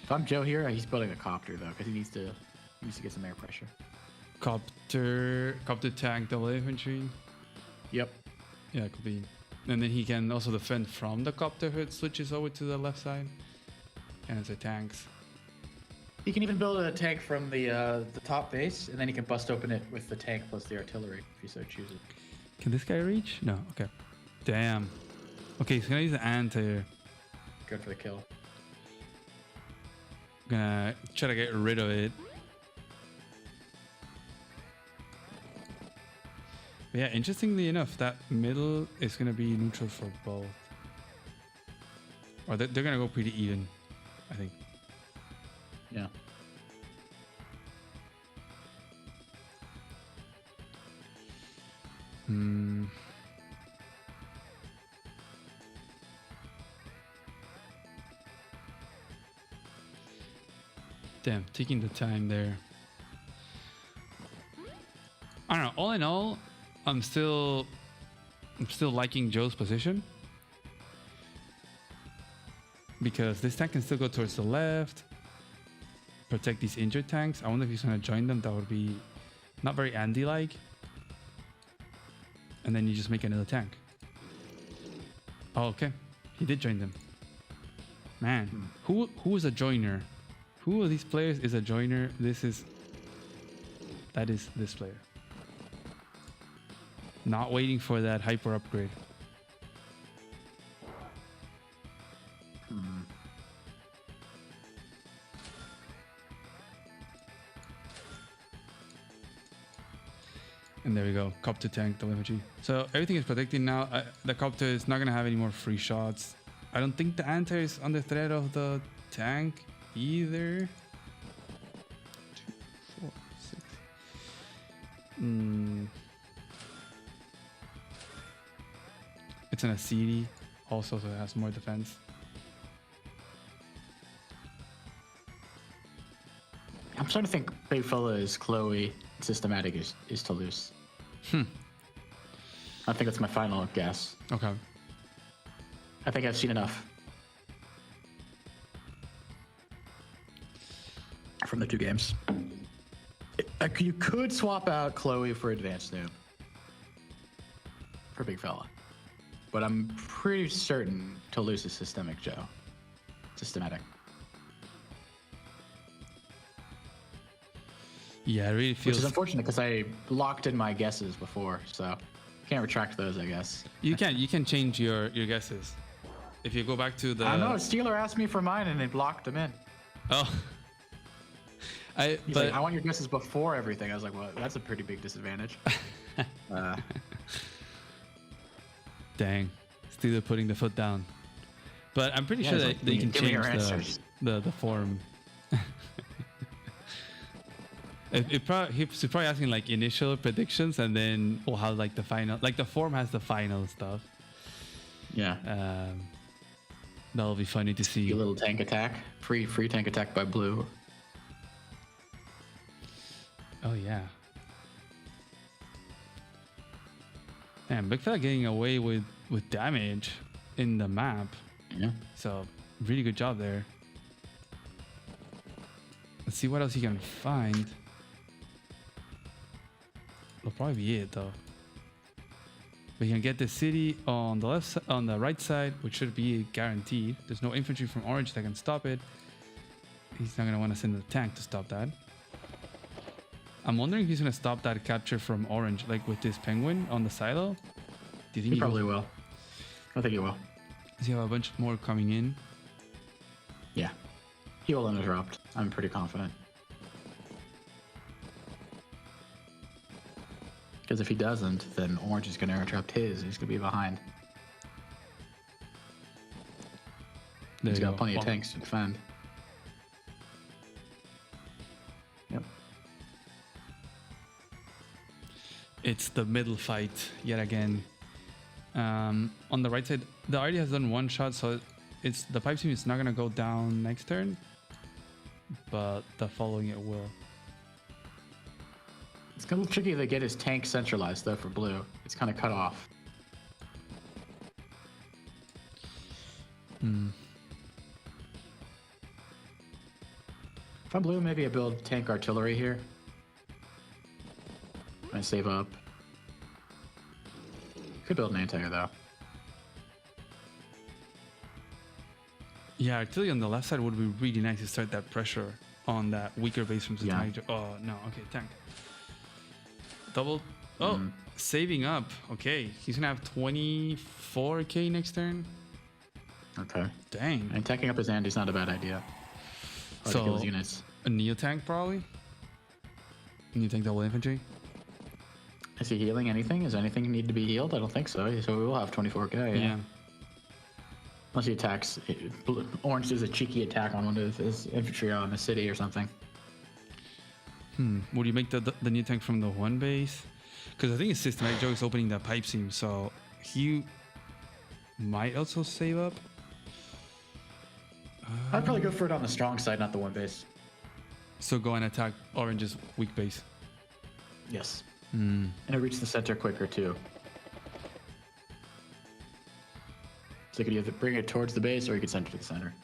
Speaker 3: if I'm Joe here, he's building a copter though, because he needs to get some air pressure.
Speaker 1: Copter tank, double infantry.
Speaker 3: Yep.
Speaker 1: Yeah, it could be. And then he can also defend from the copter if it switches over to the left side. And it's a tanks.
Speaker 3: He can even build a tank from the top base, and then he can bust open it with the tank plus the artillery if he so chooses.
Speaker 1: Can this guy reach? No. Okay. Damn. Okay, he's gonna use the anti-air.
Speaker 3: Good for the kill.
Speaker 1: Gonna try to get rid of it. But yeah, interestingly enough, that middle is gonna be neutral for both. Or they're gonna go pretty even, I think.
Speaker 3: Yeah.
Speaker 1: Damn, taking the time there. I don't know. All in all, I'm still liking Joe's position, because this tank can still go towards the left, protect these injured tanks. I wonder if he's gonna join them. That would be not very Andy-like. And then you just make another tank. Oh, okay. He did join them. Man, who is a joiner? Who of these players is a joiner? That is this player. Not waiting for that hyper upgrade. And there we go, copter tank telemetry. So everything is protected now. The copter is not gonna have any more free shots. I don't think the anti is under threat of the tank either. 2, 4, 6. It's in a CD also, so it has more defense.
Speaker 3: I'm starting to think Big Fella is Chloe, Systematic is Toulouse. I think that's my final guess.
Speaker 1: Okay.
Speaker 3: I think I've seen enough from the 2 games. You could swap out Chloe for Advanced Noob for Big Fella, but I'm pretty certain Toulouse is Systematic.
Speaker 1: Yeah, it really feels.
Speaker 3: Which is unfortunate because I locked in my guesses before, so can't retract those, I guess.
Speaker 1: You can change your guesses. If you go back to the.
Speaker 3: I know Steeler asked me for mine and it blocked them in.
Speaker 1: Oh.
Speaker 3: He's like, I want your guesses before everything. I was like, well, that's a pretty big disadvantage.
Speaker 1: Dang, Steeler putting the foot down. But I'm pretty sure that you can change the form. He's probably asking like initial predictions, and then we'll have like the final. Like the form has the final stuff.
Speaker 3: Yeah.
Speaker 1: That'll be funny to see.
Speaker 3: A little tank attack. Free tank attack by blue.
Speaker 1: Oh yeah. And Big Fella getting away with damage in the map.
Speaker 3: Yeah.
Speaker 1: So really good job there. Let's see what else he can find. That'll probably be it though. We can get the city on the right side, which should be guaranteed. There's no infantry from orange that can stop it. He's not gonna want to send a tank to stop that. I'm wondering if he's gonna stop that capture from orange, like with this penguin on the silo. Do you think
Speaker 3: He probably will. I think he will.
Speaker 1: Does he have a bunch more coming in?
Speaker 3: Yeah. He will interrupt. I'm pretty confident. Because if he doesn't, then orange is going to interrupt his. He's going to be behind. He's got plenty of tanks to defend. Yep.
Speaker 1: It's the middle fight yet again. On the right side, the already has done one shot, so it's the pipe team is not gonna go down next turn, but the following it will.
Speaker 3: It's a little tricky to get his tank centralized though for blue. It's kind of cut off. If I'm blue, maybe I build tank artillery here. I save up. Could build an anti though.
Speaker 1: Yeah, artillery on the left side would be really nice to start that pressure on that weaker base from Santiago. Yeah. Oh no, okay, tank. Double. Oh, saving up. Okay, he's gonna have 24k next turn.
Speaker 3: Okay.
Speaker 1: Dang.
Speaker 3: And tanking up his Andy's not a bad idea.
Speaker 1: So
Speaker 3: kill his units.
Speaker 1: A neo tank probably. Neo tank double infantry.
Speaker 3: Is he healing anything? Does anything need to be healed? I don't think so. So we will have 24k.
Speaker 1: Yeah.
Speaker 3: Unless he attacks. Orange does a cheeky attack on one of his infantry on a city or something.
Speaker 1: Would you make the new tank from the one base? Because I think his systematic Joe is opening that pipe seam, so he might also save up.
Speaker 3: I'd probably go for it on the strong side, not the one base.
Speaker 1: So go and attack orange's weak base.
Speaker 3: Yes. And it'll reach the center quicker too. So you could either bring it towards the base or you could send it to the center.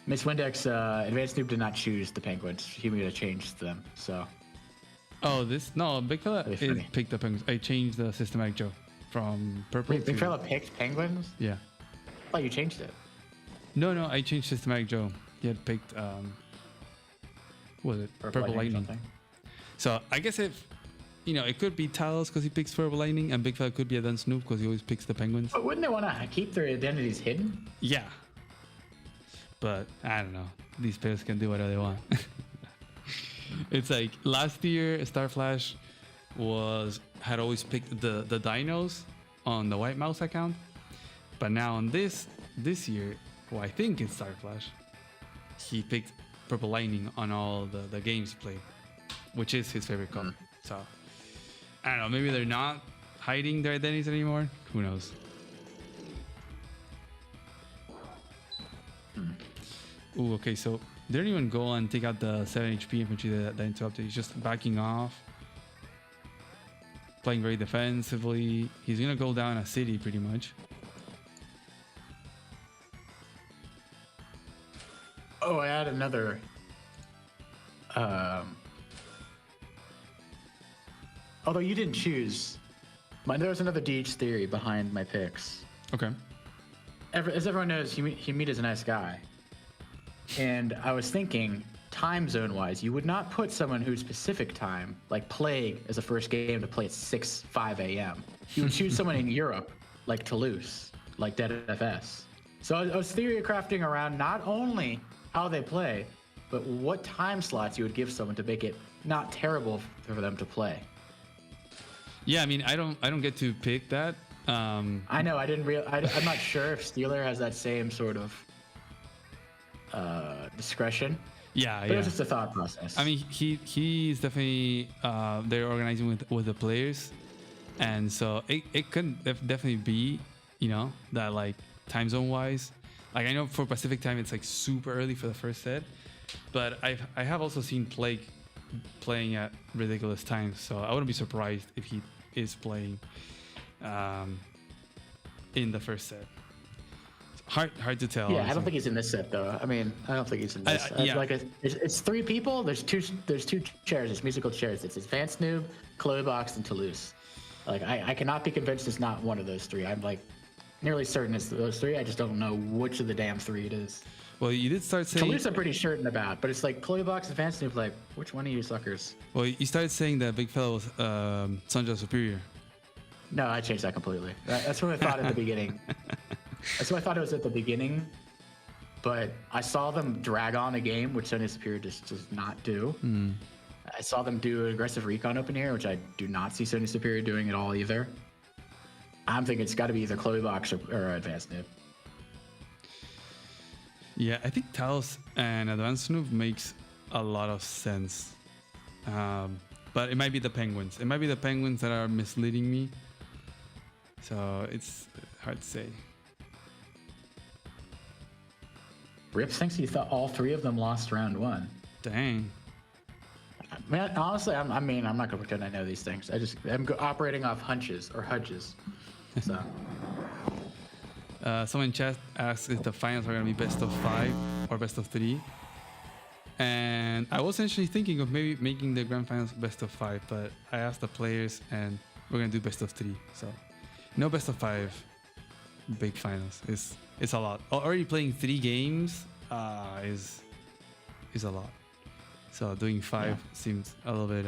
Speaker 3: Miss Windex, Advanced Noob did not choose the penguins. He made a change to them, so.
Speaker 1: Oh, no, Big Fella picked the penguins. I changed the systematic Joe from purple.
Speaker 3: Wait, Big Fella picked penguins?
Speaker 1: Yeah.
Speaker 3: I thought you changed it.
Speaker 1: No, I changed systematic Joe. He had picked, what was it? Purple lightning. So I guess if, it could be Talos because he picks Purple Lightning, and Big Fella could be a Advanced Noob because he always picks the penguins.
Speaker 3: But wouldn't they want to keep their identities hidden?
Speaker 1: Yeah. But I don't know. These players can do whatever they want. It's like last year, Starflash had always picked the dinos on the White Mouse account, but now on this year, I think it's Starflash, he picked Purple Lightning on all the games he played, which is his favorite color. So I don't know. Maybe they're not hiding their identities anymore. Who knows? Ooh, okay, so they don't even go and take out the 7 HP infantry that interrupted. He's just backing off, playing very defensively. He's gonna go down a city pretty much.
Speaker 3: Oh, I had another. Although you didn't choose, there was another DH theory behind my picks.
Speaker 1: Okay.
Speaker 3: As everyone knows, Humid is a nice guy. And I was thinking, time zone wise, you would not put someone who's Pacific time, like Plague, as a first game to play at 5 a.m. You would choose someone in Europe, like Toulouse, like Dead FS. So I was theory crafting around not only how they play, but what time slots you would give someone to make it not terrible for them to play.
Speaker 1: Yeah, I mean, I don't get to pick that.
Speaker 3: I know, I'm not sure if Steeler has that same sort of discretion.
Speaker 1: Yeah,
Speaker 3: But
Speaker 1: yeah.
Speaker 3: it was just a thought process.
Speaker 1: I mean, he's definitely they're organizing with the players, and so it could definitely be, you know, that like time zone wise, like I know for Pacific time it's like super early for the first set, but I have also seen Plague playing at ridiculous times, so I wouldn't be surprised if he is playing in the first set. Hard to tell.
Speaker 3: Yeah, I
Speaker 1: honestly.
Speaker 3: don't think he's in this set though. I mean, I don't think he's in this.
Speaker 1: yeah.
Speaker 3: Like it's 3 people. There's two chairs. There's musical chairs. It's Advanced Noob, Chloe Box, and Toulouse. Like I cannot be convinced it's not one of those 3. I'm like nearly certain it's those 3. I just don't know which of the damn 3 it is.
Speaker 1: Well, you did start saying.
Speaker 3: Toulouse I'm pretty certain about, but it's like Chloe Box, Advanced Noob. Like which one of you suckers?
Speaker 1: Well, you started saying that Big Fella was Santiago Superior.
Speaker 3: No, I changed that completely. That's what I thought at the beginning. That's what I thought it was at the beginning, but I saw them drag on a game, which Sony Superior just does not do. I saw them do an aggressive recon open here, which I do not see Sony Superior doing at all either. I'm thinking it's got to be either Chloe Box or Advanced Noob.
Speaker 1: Yeah, I think Talos and Advanced Noob makes a lot of sense. But it might be the Penguins. It might be the Penguins that are misleading me. So it's hard to say.
Speaker 3: Rips thinks he thought all 3 of them lost round 1.
Speaker 1: Dang.
Speaker 3: Man, honestly, I'm not going to pretend I know these things. I'm operating off hunches or hudges. So.
Speaker 1: Someone in chat asks if the finals are going to be best of 5 or best of 3. And I was actually thinking of maybe making the grand finals best of 5, but I asked the players and we're going to do best of 3. So no best of 5 big finals. It's a lot. Already playing 3 games is a lot. So doing 5 seems a little bit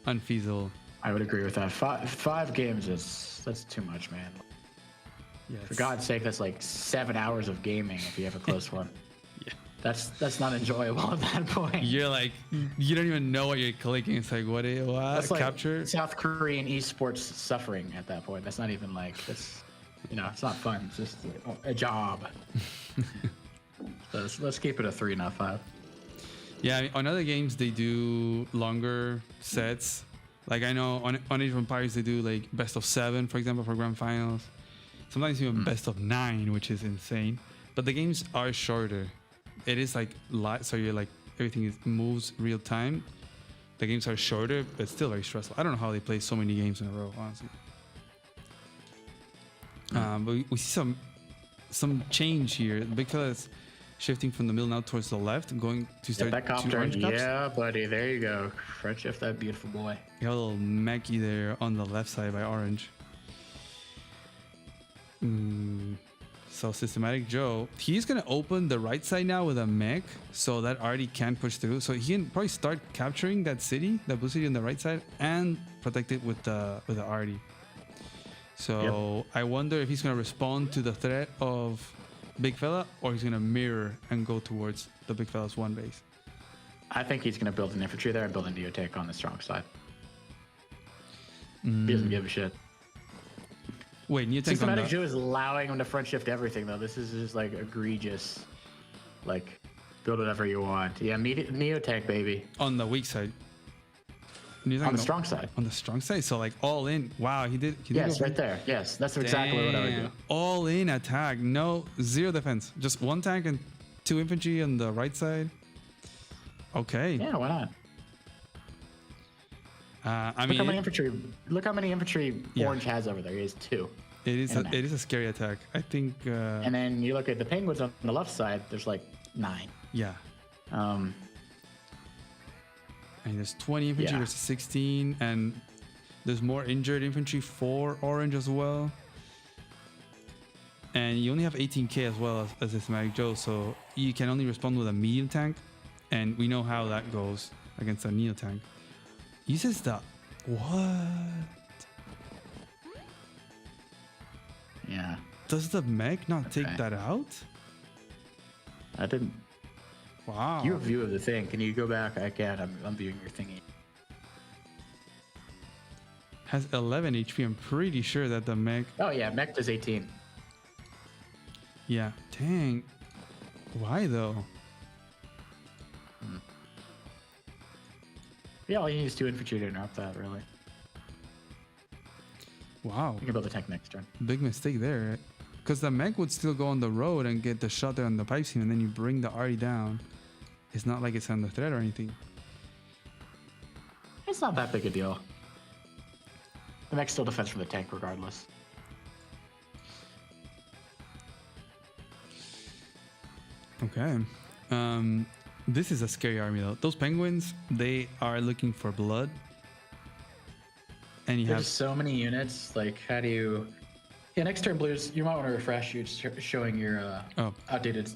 Speaker 1: unfeasible.
Speaker 3: I would agree with that. 5 games that's too much, man.
Speaker 1: Yeah,
Speaker 3: For God's sake, that's like 7 hours of gaming if you have a close one.
Speaker 1: Yeah.
Speaker 3: That's not enjoyable at that point.
Speaker 1: You're like, you don't even know what you're clicking. It's like, what?
Speaker 3: That's like
Speaker 1: Capture?
Speaker 3: South Korean esports suffering at that point. That's not even like that's, it's not fun. It's just a job. So let's keep it a 3, not 5.
Speaker 1: Yeah, I mean, on other games they do longer sets. Like I know on Age of Empires they do like best of 7, for example, for grand finals. Sometimes even best of 9, which is insane. But the games are shorter. It is like light, so you're like everything moves real time. The games are shorter, but still very stressful. I don't know how they play so many games in a row, honestly. But we see some change here. The big fella is shifting from the middle now towards the left, going to start
Speaker 3: that cop
Speaker 1: two
Speaker 3: turn.
Speaker 1: orange cups.
Speaker 3: Yeah, buddy. There you go. Front shift that beautiful boy.
Speaker 1: You got a little Mackie there on the left side by orange. So Systematic Joe, he's gonna open the right side now with a mech, so that Artie can push through. So he can probably start capturing that city, that blue city on the right side, and protect it with the Artie. So I wonder if he's gonna respond to the threat of Big Fella, or he's gonna mirror and go towards the Big Fella's 1 base.
Speaker 3: I think he's going to build an infantry there and build a neotech on the strong side. He doesn't give a shit.
Speaker 1: Wait, Neotech on
Speaker 3: Systematic
Speaker 1: the...
Speaker 3: Joe is allowing him to front shift everything, though. This is just like egregious. Like, build whatever you want. Yeah, neotech, baby.
Speaker 1: on the weak side.
Speaker 3: On the strong side.
Speaker 1: On the strong side, so like all in. Wow, he did.
Speaker 3: Yes,
Speaker 1: go
Speaker 3: right there. Yes, that's exactly what I would do.
Speaker 1: Damn. All in attack. No, 0 defense. Just 1 tank and 2 infantry on the right side. Okay.
Speaker 3: Yeah, why not?
Speaker 1: I
Speaker 3: Look how
Speaker 1: mean,
Speaker 3: many infantry
Speaker 1: Yeah.
Speaker 3: Orange has over there. He has 2.
Speaker 1: it is a scary attack. I think.
Speaker 3: And then you look at the Penguins on the left side. There's like 9.
Speaker 1: Yeah. And there's 20 infantry
Speaker 3: Yeah.
Speaker 1: versus 16, and there's more injured infantry for orange as well. And you only have 18k as well as Systematic Joe, so you can only respond with a medium tank, and we know how that goes against a neo tank. Uses the what?
Speaker 3: Yeah.
Speaker 1: Does the mech not take
Speaker 3: Okay.
Speaker 1: that out?
Speaker 3: I didn't.
Speaker 1: Wow.
Speaker 3: You have a view of the thing. Can you go back? I can't. I'm viewing your thingy.
Speaker 1: Has 11 HP. I'm pretty sure that the mech.
Speaker 3: Oh yeah, mech does 18.
Speaker 1: Yeah. Dang. Why though?
Speaker 3: Yeah, all you need is 2 infantry to interrupt that, really.
Speaker 1: Wow,
Speaker 3: You can build a tank next turn.
Speaker 1: big mistake there. Because the mech would still go on the road and get the shot there on the pipe seam, and then you bring the arty down. It's not like it's under threat or anything.
Speaker 3: It's not that big a deal. The mech's still defense for the tank regardless.
Speaker 1: Okay. This is a scary army though. Those penguins, they are looking for blood. And you
Speaker 3: There's
Speaker 1: have
Speaker 3: so many units. Like, how do you? Yeah, next turn blues. You might want to refresh. You showing your outdated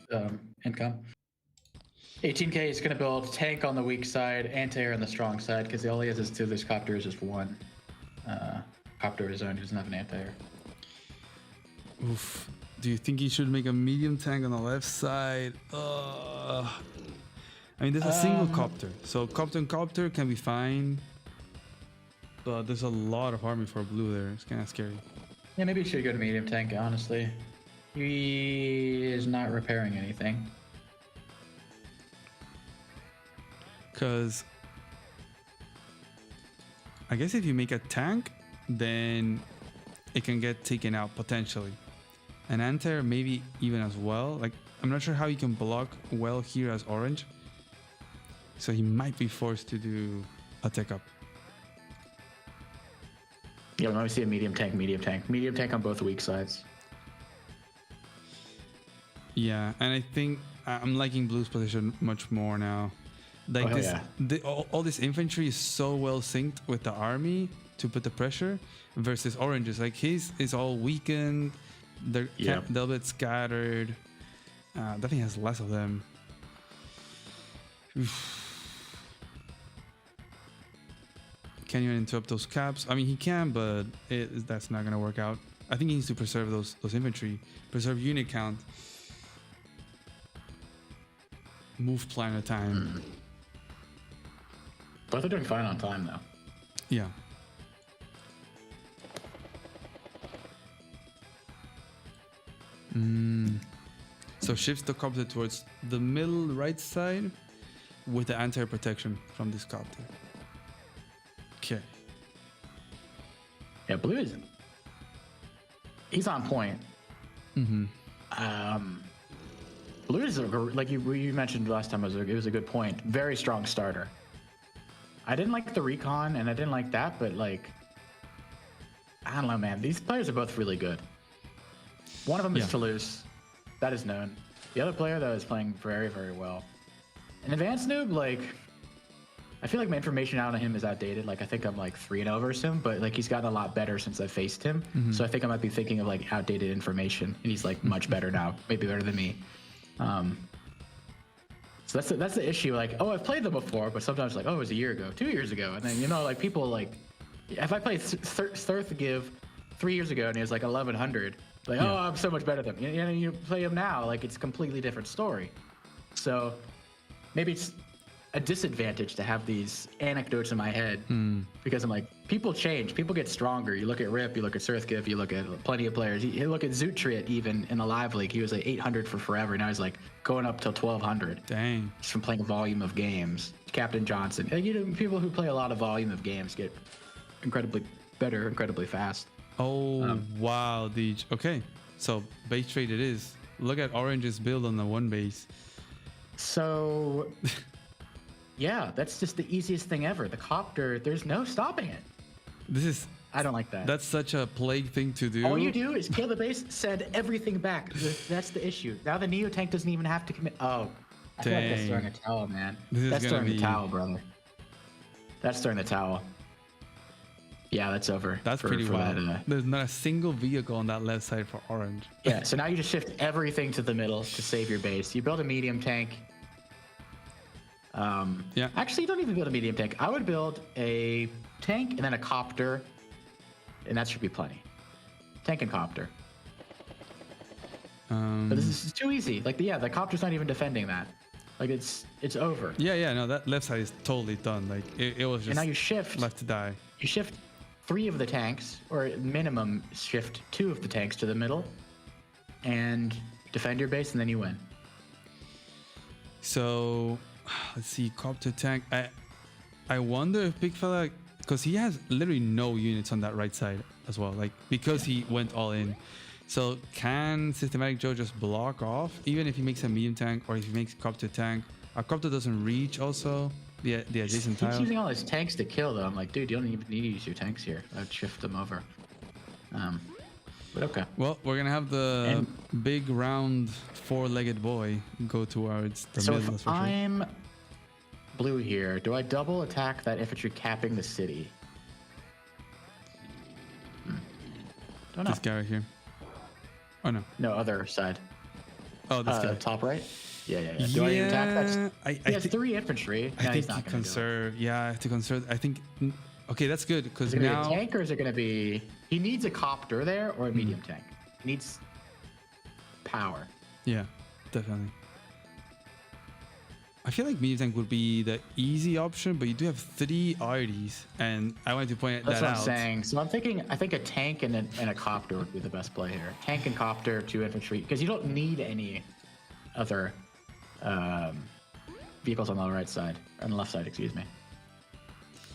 Speaker 3: income. 18k is going to build tank on the weak side, anti-air on the strong side, because all he has is 2 of these copters, just 1 copter of his own. He doesn't have an anti-air.
Speaker 1: Oof. Do you think he should make a medium tank on the left side? I mean, there's a single copter, so copter and copter can be fine. But there's a lot of army for blue there. It's kind of scary.
Speaker 3: Yeah, maybe he should go to medium tank, honestly. He is not repairing anything.
Speaker 1: Because I guess if you make a tank, then it can get taken out potentially. An anti-air maybe even as well. Like, I'm not sure how you can block well here as orange. So he might be forced to do a tech up.
Speaker 3: Yeah, let me see a medium tank, medium tank. Medium tank on both weak sides.
Speaker 1: Yeah, and I think I'm liking blue's position much more now. Like all this infantry is so well synced with the army to put the pressure versus oranges. Like his is all weakened. They're a little bit scattered. Definitely has less of them. Can you interrupt those caps? I mean, he can, but that's not gonna work out. I think he needs to preserve those infantry, preserve unit count, move plan at time.
Speaker 3: Both are doing fine on time, though.
Speaker 1: Yeah. So shifts the copter towards the middle right side with the anti-air protection from this copter. Okay.
Speaker 3: Yeah, blue is. He's on point.
Speaker 1: Mm-hmm.
Speaker 3: Blue is like you mentioned last time. It was a good point. Very strong starter. I didn't like the recon, and I didn't like that, but like, I don't know, man. These players are both really good. One of them is Toulouse. That is known. The other player, though, is playing very, very well. An advanced noob, like, I feel like my information out on him is outdated. Like, I think I'm like 3-0 versus him, but like he's gotten a lot better since I faced him. Mm-hmm. So I think I might be thinking of like outdated information, and he's like much better now, maybe better than me. So that's the issue. Like, oh, I've played them before, but sometimes like, oh, it was a year ago, 2 years ago, and then like people like, if I played Thurthgive 3 years ago and he was like 1100, like, oh, I'm so much better than him. You play him now, like it's a completely different story. So maybe it's a disadvantage to have these anecdotes in my head because I'm like, people change, people get stronger. You look at Rip, you look at Surthgive, you look at plenty of players. You look at Zootriot even in the live league. He was like 800 for forever. Now he's like going up till 1200.
Speaker 1: Dang.
Speaker 3: Just from playing a volume of games. Captain Johnson. People who play a lot of volume of games get incredibly better, incredibly fast.
Speaker 1: Oh, wow, Deej. Okay, so base trade it is. Look at Orange's build on the one base.
Speaker 3: So... yeah, that's just the easiest thing ever. The copter, there's no stopping it. I don't like that.
Speaker 1: That's such a plague thing to do.
Speaker 3: All you do is kill the base, send everything back. That's the issue. Now the Neo tank doesn't even have to commit. Oh, I feel like that's throwing a towel, man. That's throwing the towel, brother. That's throwing the towel. Yeah, that's over.
Speaker 1: That's pretty wild. There's not a single vehicle on that left side for Orange.
Speaker 3: Yeah, so now you just shift everything to the middle to save your base. You build a medium tank. Actually, you don't even build a medium tank. I would build a tank and then a copter, and that should be plenty. Tank and copter. But this is too easy. Like, the copter's not even defending that. Like, it's over.
Speaker 1: Yeah, no, that left side is totally done. Like, it was just.
Speaker 3: And now you shift.
Speaker 1: Left to die.
Speaker 3: You shift 3 of the tanks, or minimum shift 2 of the tanks to the middle, and defend your base, and then you win.
Speaker 1: So. Let's see, copter tank. I wonder if Big Fella, because he has literally no units on that right side as well, like because he went all in. So can Systematic Joe just block off, even if he makes a medium tank or if he makes Copter tank? Our Copter doesn't reach also the adjacent
Speaker 3: He keeps
Speaker 1: tile.
Speaker 3: using all his tanks to kill though. I'm like, dude, you don't even need to use your tanks here. I'd shift them over. But okay.
Speaker 1: Well, we're gonna have the big round four-legged boy go towards the
Speaker 3: So
Speaker 1: middle.
Speaker 3: if I'm blue here, do I double attack that infantry capping the city? Don't know.
Speaker 1: This guy right here. Oh no.
Speaker 3: No, other side.
Speaker 1: Oh, this guy.
Speaker 3: Top right? Yeah. Do I attack that? He has
Speaker 1: think,
Speaker 3: 3 infantry.
Speaker 1: I
Speaker 3: No,
Speaker 1: think
Speaker 3: he's not
Speaker 1: to
Speaker 3: gonna
Speaker 1: conserve. Yeah, I have to conserve. I think. Okay, that's good because
Speaker 3: Is it gonna
Speaker 1: now.
Speaker 3: be a tank or is it gonna be? He needs a copter there or a medium tank. He needs power.
Speaker 1: Yeah, definitely. I feel like medium tank would be the easy option, but you do have 3 RDs, and I wanted to point
Speaker 3: That's
Speaker 1: that
Speaker 3: what
Speaker 1: out.
Speaker 3: I'm saying. So I'm thinking, I think a tank and a copter would be the best play here. Tank and copter, 2 infantry, because you don't need any other vehicles on the right side, on the left side, excuse me.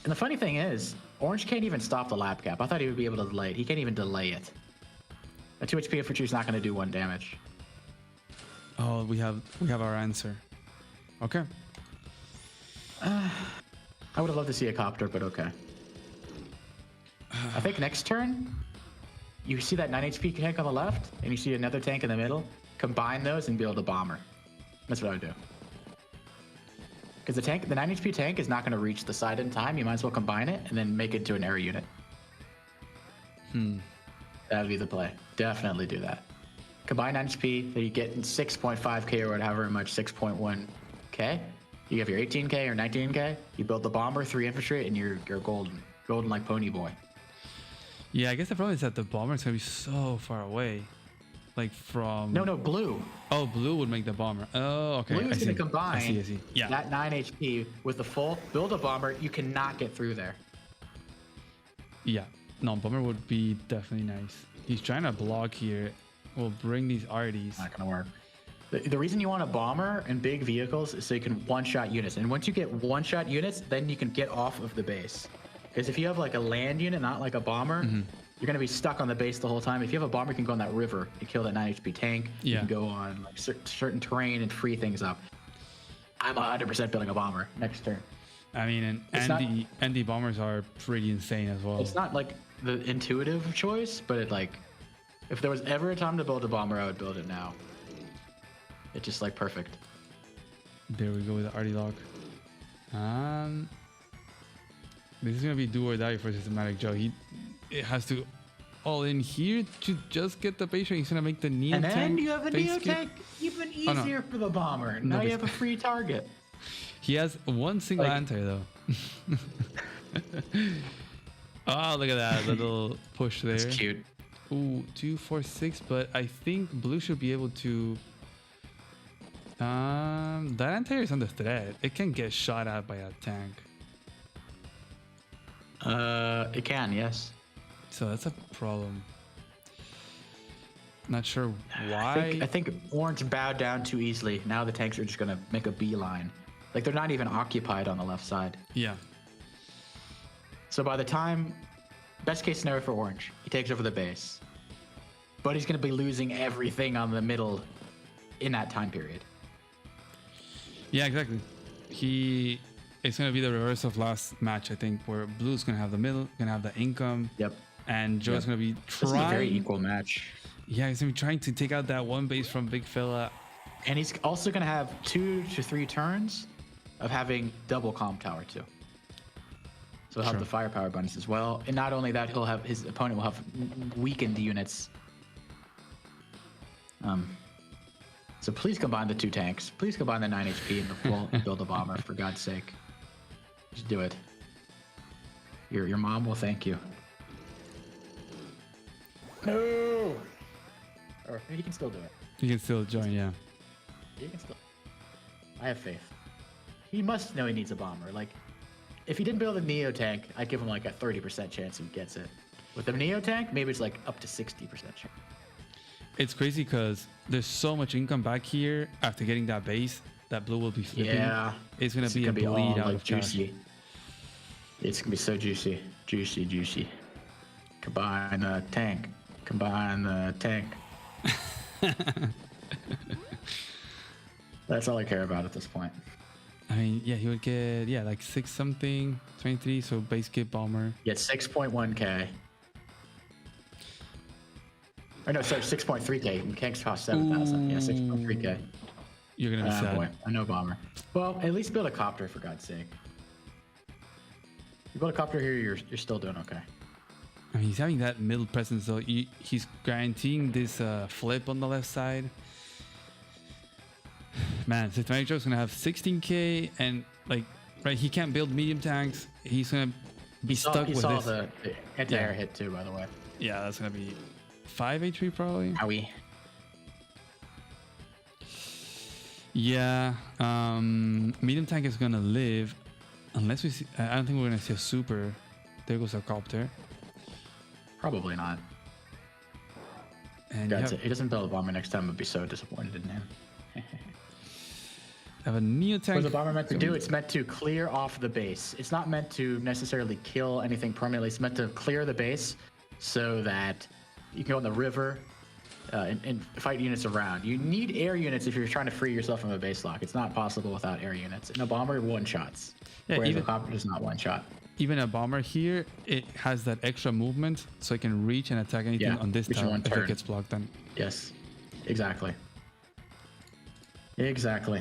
Speaker 3: And the funny thing is, Orange can't even stop the lab cap. I thought he would be able to delay it. He can't even delay it. A 2 HP infantry is not going to do 1 damage.
Speaker 1: Oh, we have our answer. Okay.
Speaker 3: I would have loved to see a copter, but okay. I think next turn, you see that 9 HP tank on the left, and you see another tank in the middle. Combine those and build a bomber. That's what I would do. Because the 9 HP tank is not going to reach the side in time. You might as well combine it and then make it into an area unit. That would be the play. Definitely do that. Combine 9 HP, then you get 6.5k or whatever much, 6.1k. You have your 18k or 19k. You build the bomber, 3 infantry, and you're golden. Golden like Pony Boy.
Speaker 1: Yeah, I guess the problem is that the bomber is gonna be so far away, like from.
Speaker 3: No, blue.
Speaker 1: Oh, blue would make the bomber. Oh, okay.
Speaker 3: Blue is going to
Speaker 1: I
Speaker 3: combine
Speaker 1: see. Yeah.
Speaker 3: that 9 HP with the full build a bomber. You cannot get through there.
Speaker 1: Yeah. No, bomber would be definitely nice. He's trying to block here. We'll bring these RDs.
Speaker 3: Not going to work. The reason you want a bomber and big vehicles is so you can one-shot units. And once you get one-shot units, then you can get off of the base. Because if you have like a land unit, not like a bomber, you're going to be stuck on the base the whole time. If you have a bomber, you can go on that river and kill that 9 HP tank. You can go on like certain terrain and free things up. I'm 100% building a bomber next turn.
Speaker 1: I mean, and the bombers are pretty insane as well.
Speaker 3: It's not like the intuitive choice, but it like, if there was ever a time to build a bomber, I would build it now. It's just like perfect.
Speaker 1: There we go with the RD lock. This is gonna be do or die for Systematic Joe. It has to all in here to just get the base rate. He's gonna make the neo tank.
Speaker 3: And then you have a
Speaker 1: base
Speaker 3: neo
Speaker 1: skip.
Speaker 3: tank, even easier for the bomber. Now you have a free target.
Speaker 1: He has 1 single anti though. Oh, look at that little push there.
Speaker 3: It's cute.
Speaker 1: Ooh, 2, 4, 6, but I think blue should be able to. That anti is under threat. It can get shot at by a tank.
Speaker 3: It can, yes.
Speaker 1: So that's a problem. Not sure why.
Speaker 3: I think Orange bowed down too easily. Now the tanks are just gonna make a beeline. Like they're not even occupied on the left side.
Speaker 1: Yeah.
Speaker 3: So by the time, best case scenario for Orange, he takes over the base. But he's gonna be losing everything on the middle in that time period.
Speaker 1: Yeah, exactly. It's gonna be the reverse of last match, I think, where blue's gonna have the middle, gonna have the income.
Speaker 3: Yep.
Speaker 1: And Joe's gonna be
Speaker 3: This is a
Speaker 1: trying.
Speaker 3: very equal match.
Speaker 1: Yeah, he's gonna be trying to take out that one base from Big Fella.
Speaker 3: And he's also gonna have 2 to 3 turns of having double comp tower too. So he'll have the firepower bonus as well. And not only that, his opponent will have weakened units. So please combine the 2 tanks. Please combine the 9 HP and the full and build a bomber, for God's sake. Just do it. Your mom will thank you. No! Or he can still do it.
Speaker 1: You can still join, yeah.
Speaker 3: He can still. I have faith. He must know he needs a bomber. Like, if he didn't build a Neo tank, I'd give him like a 30% chance he gets it. With the Neo tank, maybe it's like up to 60% chance.
Speaker 1: It's crazy because there's so much income back here after getting that base that blue will be flipping.
Speaker 3: Yeah.
Speaker 1: It's gonna be a bleed out
Speaker 3: like
Speaker 1: of cash.
Speaker 3: juicy. It's gonna be so juicy, juicy, juicy. Combine the tank. Combine the tank. That's all I care about at this point.
Speaker 1: I mean, yeah, he would get like 6 something, 23. So base kit bomber.
Speaker 3: Get 6.1k. Or no, sorry, 6.3k. Mechanics cost 7,000. Yeah, 6.3k.
Speaker 1: You're gonna be sad.
Speaker 3: Boy, I know bomber. Well, at least build a copter for God's sake. You build a copter here, you're still doing okay.
Speaker 1: I mean, he's having that middle presence, so he's guaranteeing this flip on the left side. Man, Systematic Joe's gonna have 16k, and like, right, he can't build medium tanks. He's gonna be stuck with this. He saw
Speaker 3: the anti-air hit too, by the way.
Speaker 1: Yeah, that's gonna be 5 HP probably.
Speaker 3: Owie.
Speaker 1: Yeah, medium tank is gonna live unless we see. I don't think we're gonna see a super. There goes a copter.
Speaker 3: Probably not.
Speaker 1: And
Speaker 3: he doesn't build a bomber next time. I'd be so disappointed in him.
Speaker 1: Have a neo tank.
Speaker 3: What's the bomber meant to do? It's meant to clear off the base. It's not meant to necessarily kill anything permanently. It's meant to clear the base so that you can go on the river and fight units around. You need air units if you're trying to free yourself from a base lock. It's not possible without air units. And a bomber one-shots.
Speaker 1: Yeah,
Speaker 3: whereas a copter does not one-shot.
Speaker 1: Even a bomber here, it has that extra movement, so it can reach and attack anything on this tower if it gets blocked. Then
Speaker 3: yes, exactly. Exactly.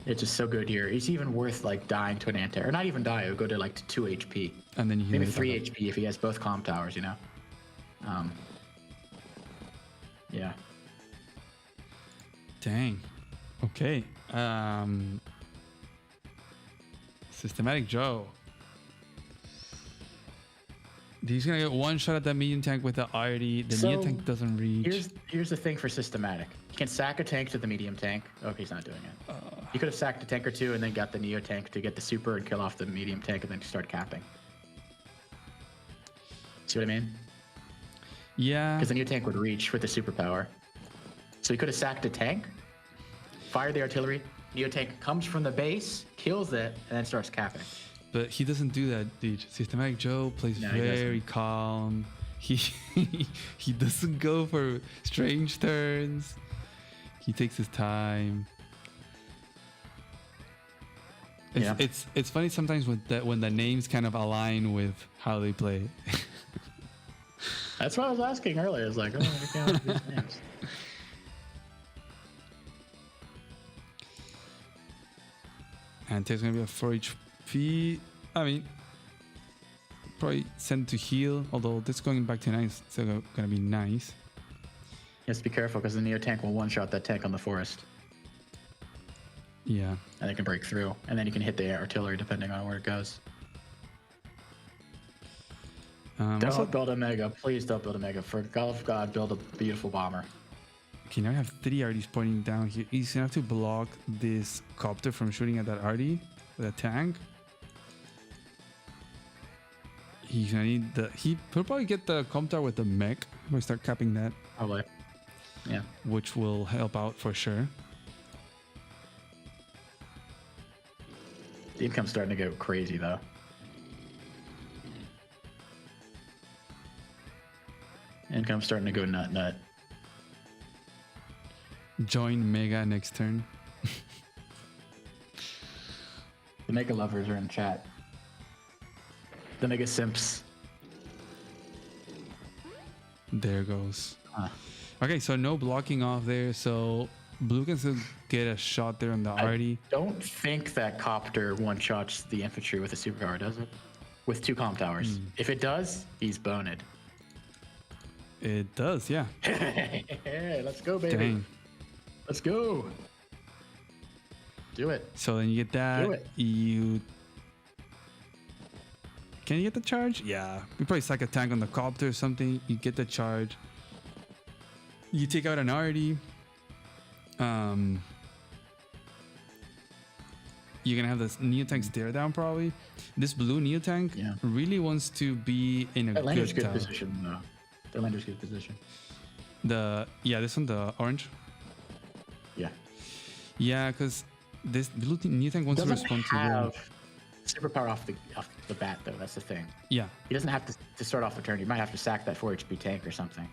Speaker 3: It's just so good here. It's even worth like dying to an anti-air. Or not even die, it would go to like 2 HP.
Speaker 1: And then you
Speaker 3: maybe 3 HP if he has both comm towers, you know? Yeah.
Speaker 1: Dang. Okay. Systematic Joe. He's gonna get one shot at that medium tank with the arty. The medium tank doesn't reach.
Speaker 3: Here's the thing for Systematic. You can sack a tank to the medium tank. Okay, he's not doing it. You could have sacked a tank or two and then got the neo tank to get the super and kill off the medium tank and then start capping. See what I mean?
Speaker 1: Yeah.
Speaker 3: Because the neo tank would reach with the superpower. So he could have sacked a tank, fired the artillery. Neo tank comes from the base, kills it, and then starts capping.
Speaker 1: But he doesn't do that, dude. Systematic Joe plays very calm. He doesn't go for strange turns. He takes his time. It's funny sometimes when the names kind of align with how they play.
Speaker 3: That's what I was asking earlier. I was like, oh, I can't look at these names.
Speaker 1: And there's gonna be a 4 HP. I mean, probably send to heal. Although this going back to 9 is still gonna be nice.
Speaker 3: Yes, be careful because the neo tank will one-shot that tank on the forest.
Speaker 1: Yeah.
Speaker 3: And it can break through, and then you can hit the artillery depending on where it goes. Don't build a mega. Please don't build a mega. For God of God, build a beautiful bomber.
Speaker 1: Okay, now I have 3 arties pointing down here. He's gonna have to block this copter from shooting at that arty with a tank. He's gonna need he'll probably get the comm tower with the mech. We'll start capping that.
Speaker 3: Probably. Yeah.
Speaker 1: Which will help out for sure.
Speaker 3: The income's starting to go crazy though. Income's starting to go nut.
Speaker 1: Join Mega next turn.
Speaker 3: The Mega lovers are in chat. The Mega simps.
Speaker 1: There goes. Okay, so no blocking off there. So blue can still get a shot there on the arty.
Speaker 3: I don't think that copter one-shots the infantry with a superpower, does it? With 2 comm towers. If it does, he's boned.
Speaker 1: It does, yeah.
Speaker 3: Hey, let's go, baby.
Speaker 1: Dang.
Speaker 3: Let's go. Do it.
Speaker 1: So then you get that.
Speaker 3: Do it.
Speaker 1: Can you get the charge? Yeah. You probably sack a tank on the copter or something. You get the charge. You take out an arty. You're gonna have this neo tank stare down probably. This blue neo tank really wants to be in a good
Speaker 3: position though. The lander's good position.
Speaker 1: This one, the orange.
Speaker 3: Yeah.
Speaker 1: Yeah, because this blue neo tank wants to respond to them.
Speaker 3: superpower off the bat though. That's the thing.
Speaker 1: Yeah.
Speaker 3: He doesn't have to start off the turn. You might have to sack that 4 HP tank or something.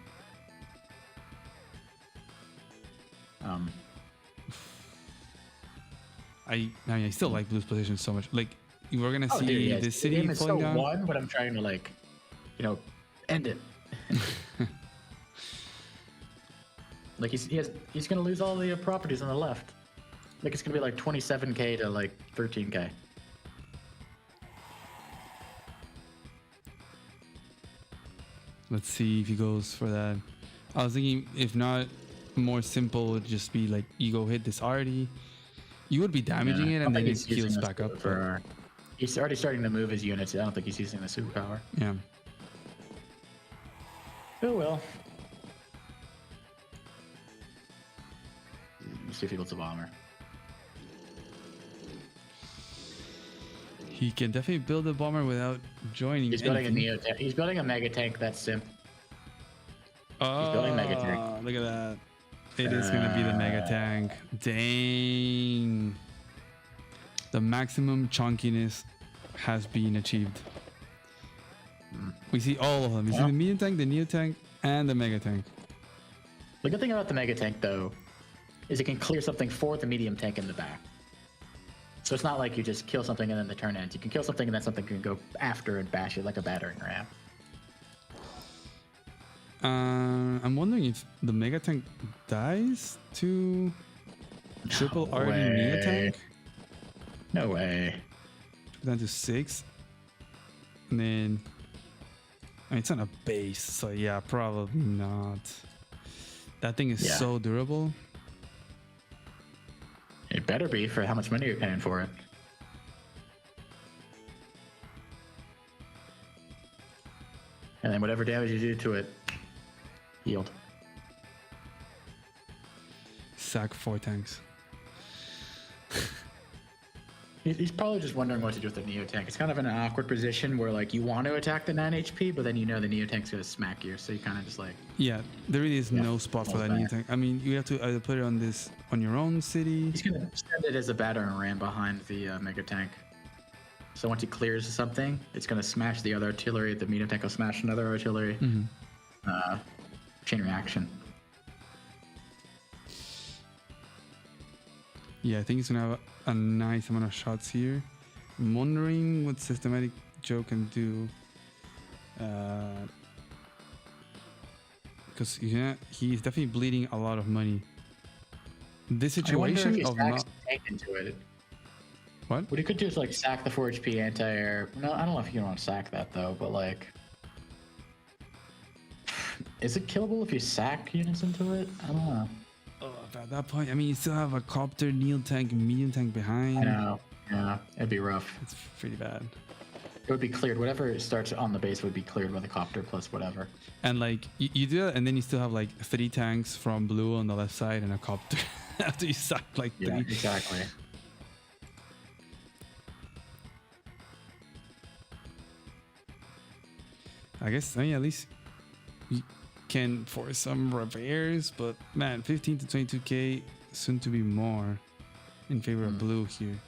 Speaker 1: I still like Blue's position so much. Like we're gonna see this city
Speaker 3: the game is so
Speaker 1: falling down.
Speaker 3: won, but I'm trying to like, end it. Like he's gonna lose all the properties on the left. Like it's gonna be like 27k to like 13k.
Speaker 1: Let's see if he goes for that. I was thinking if not, more simple would just be like you go hit this already. You would be damaging it and then it heals back up.
Speaker 3: He's already starting to move his units. I don't think he's using the superpower.
Speaker 1: Yeah.
Speaker 3: Oh well. Let's see if he builds a bomber.
Speaker 1: He can definitely build a bomber without joining.
Speaker 3: He's building a neo tank. He's building a mega tank. That's simp.
Speaker 1: Oh,
Speaker 3: he's building a mega tank.
Speaker 1: Look at that. It is gonna be the mega tank. Dang. The maximum chunkiness has been achieved. We see all of them. We see the medium tank, the neo tank, and the mega tank.
Speaker 3: The good thing about the mega tank, though, is it can clear something for the medium tank in the back. So it's not like you just kill something and then the turn ends. You can kill something and then something can go after and bash it like a battering ram.
Speaker 1: I'm wondering if the mega tank dies to triple RD neo tank.
Speaker 3: No way.
Speaker 1: Down to 6, and then it's on a base, so yeah, probably not. That thing is so durable.
Speaker 3: It better be for how much money you're paying for it. And then whatever damage you do to it, healed.
Speaker 1: Sack 4 tanks.
Speaker 3: He's probably just wondering what to do with the Neo Tank. It's kind of in an awkward position where like you want to attack the 9 HP, but then you know the Neo Tank's gonna smack you, so you kind of just like.
Speaker 1: Yeah, there really is no spot for that Neo Tank. I mean, you have to either put it on your own city.
Speaker 3: He's gonna send it as a battering ram behind the Mega Tank. So once he clears something, it's gonna smash the other artillery. The Neo Tank will smash another artillery. Chain reaction.
Speaker 1: Yeah, I think he's gonna have a nice amount of shots here. I'm wondering what Systematic Joe can do. Because he's definitely bleeding a lot of money. This situation of not
Speaker 3: into it.
Speaker 1: What?
Speaker 3: What he could do is like sack the 4 HP anti-air. No, I don't know if you want to sack that though, but like, is it killable if you sack units into it? I don't know.
Speaker 1: At that point, I mean, you still have a copter, Neo tank, medium tank behind.
Speaker 3: I know. Yeah, it'd be rough.
Speaker 1: It's pretty bad.
Speaker 3: It would be cleared. Whatever starts on the base would be cleared by the copter plus whatever.
Speaker 1: And like you do that, and then you still have like 3 tanks from blue on the left side and a copter after you sack like 3.
Speaker 3: Yeah, exactly.
Speaker 1: I guess, I mean, at least you can force some repairs, but man, 15 to 22k, soon to be more in favor of blue here.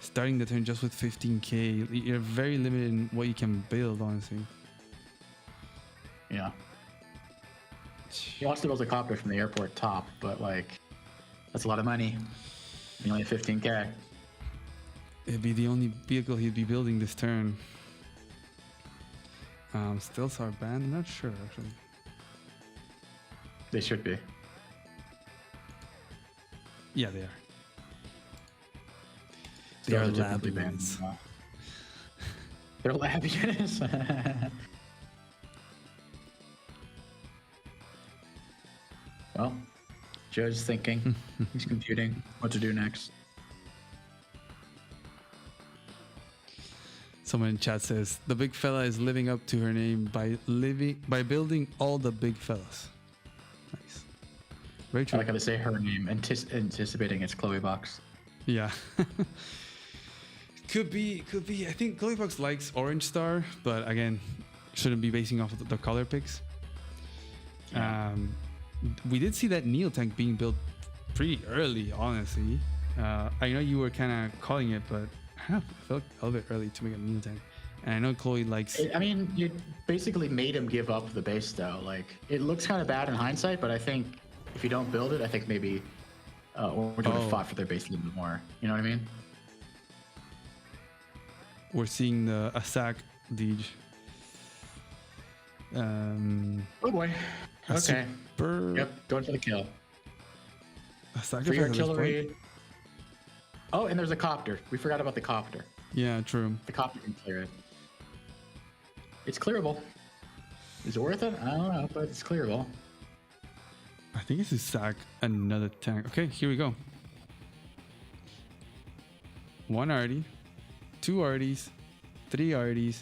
Speaker 1: Starting the turn just with 15k, you're very limited in what you can build, honestly.
Speaker 3: Yeah. He wants to build a copter from the airport top, but like, that's a lot of money. You only have 15k.
Speaker 1: It'd be the only vehicle he'd be building this turn. Stills are banned? I'm not sure, actually.
Speaker 3: They should be.
Speaker 1: Yeah, they are. They
Speaker 3: Stars
Speaker 1: are
Speaker 3: are
Speaker 1: lab
Speaker 3: typically banned.
Speaker 1: units.
Speaker 3: They're lab units. Well, Joe's thinking. He's computing what to do next.
Speaker 1: Someone in chat says the big fella is living up to her name by building all the big fellas. Nice. Very
Speaker 3: I
Speaker 1: true.
Speaker 3: like how they say her name, anticipating it's Chloe Box.
Speaker 1: Yeah. Could be. I think Chloe Fox likes Orange Star, but again, shouldn't be basing off of the color picks.
Speaker 3: Yeah.
Speaker 1: We did see that Neo tank being built pretty early, honestly. I know you were kind of calling it, but I felt a little bit early to make a new tank. And I know Chloe likes.
Speaker 3: I mean, you basically made him give up the base, though. Like, it looks kind of bad in hindsight, but I think if you don't build it, I think maybe Orange would have fought for their base a little bit more. You know what I mean?
Speaker 1: We're seeing a sack Deej.
Speaker 3: Oh boy. Okay.
Speaker 1: Super,
Speaker 3: Yep, going for the kill.
Speaker 1: a
Speaker 3: Free
Speaker 1: sacrifice at this point.
Speaker 3: artillery. Oh, and there's a copter. We forgot about the copter.
Speaker 1: Yeah, true.
Speaker 3: The copter can clear it. It's clearable. Is it worth it? I don't know, but it's clearable.
Speaker 1: I think it's to sack another tank. Okay, here we go. 1 arty, 2 arties, 3 arties,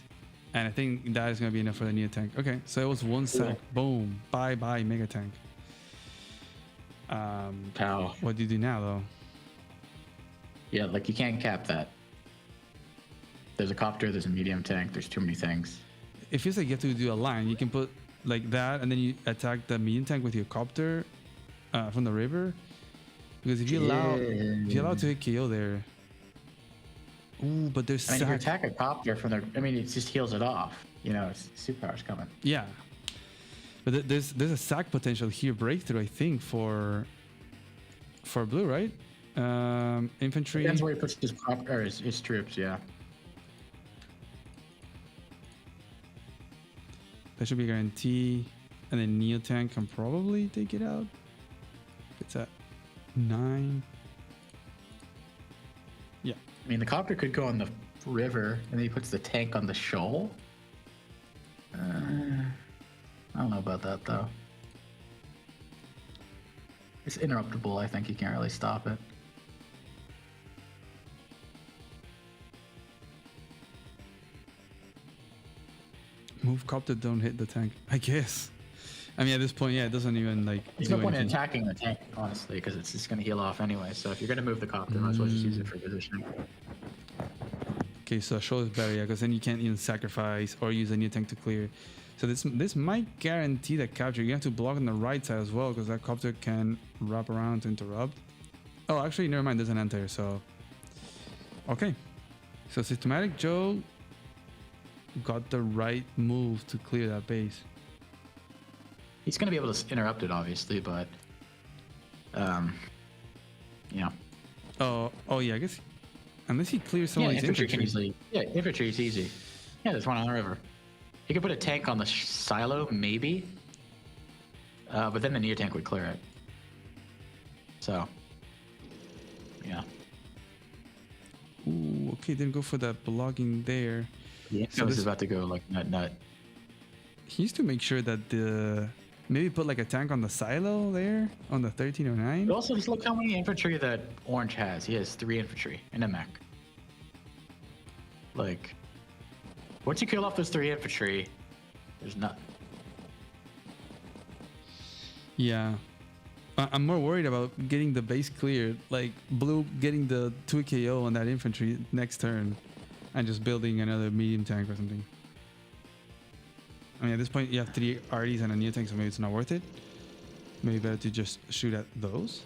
Speaker 1: and I think that is going to be enough for the Neo tank. Okay, so it was 1 sack. Boom. Bye bye, Mega tank.
Speaker 3: Pow.
Speaker 1: What do you do now, though?
Speaker 3: Yeah, like you can't cap that. There's a copter, there's a medium tank, there's too many things.
Speaker 1: It feels like you have to do a line. You can put like that, and then you attack the medium tank with your copter from the river. Because if you allow to hit KO there. Ooh, but there's
Speaker 3: I mean, if you
Speaker 1: sack.
Speaker 3: attack a copter from the, I mean, it just heals it off. You know, it's superpower's coming.
Speaker 1: Yeah, but there's a sack potential here, breakthrough. I think for blue, right? Infantry.
Speaker 3: Depends where he puts his or his troops. Yeah.
Speaker 1: That should be a guarantee. And then Neo tank can probably take it out. It's at 9. Yeah.
Speaker 3: I mean, the copter could go on the river, and then he puts the tank on the shoal. I don't know about that though. It's interruptible. I think you can't really stop it.
Speaker 1: Move copter, don't hit the tank. I guess. I mean, at this point, yeah, it doesn't even like.
Speaker 3: There's
Speaker 1: do
Speaker 3: no point in
Speaker 1: anything.
Speaker 3: attacking the tank, honestly, because it's just going to heal off anyway. So if you're going to move the copter, might as well just use it for positioning.
Speaker 1: Okay, so show is better, yeah, because then you can't even sacrifice or use a new tank to clear. So this might guarantee that capture. You have to block on the right side as well, because that copter can wrap around to interrupt. Oh, actually, never mind. There's an anti, so okay. So Systematic Joe got the right move to clear that base.
Speaker 3: He's going to be able to interrupt it, obviously, but you know.
Speaker 1: Oh yeah, I guess unless he clears some
Speaker 3: Yeah,
Speaker 1: of his
Speaker 3: infantry can
Speaker 1: infantry.
Speaker 3: easily. Yeah, infantry is easy. Yeah, there's one on the river. He could put a tank on the silo, maybe, but then the Neo tank would clear it. So, yeah.
Speaker 1: Ooh, okay, didn't go for that blocking there.
Speaker 3: Yeah,
Speaker 1: So
Speaker 3: so this
Speaker 1: this-
Speaker 3: is about to go like nut.
Speaker 1: He needs to make sure that the maybe put like a tank on the silo there on the 1309.
Speaker 3: But also, just look how many infantry that Orange has. He has 3 infantry and a mech. Like, once you kill off those 3 infantry, there's nothing.
Speaker 1: Yeah. I'm more worried about getting the base cleared, like blue getting the 2 KO on that infantry next turn and just building another medium tank or something. I mean, at this point, you have 3 RDs and a new tank, so maybe it's not worth it. Maybe better to just shoot at those.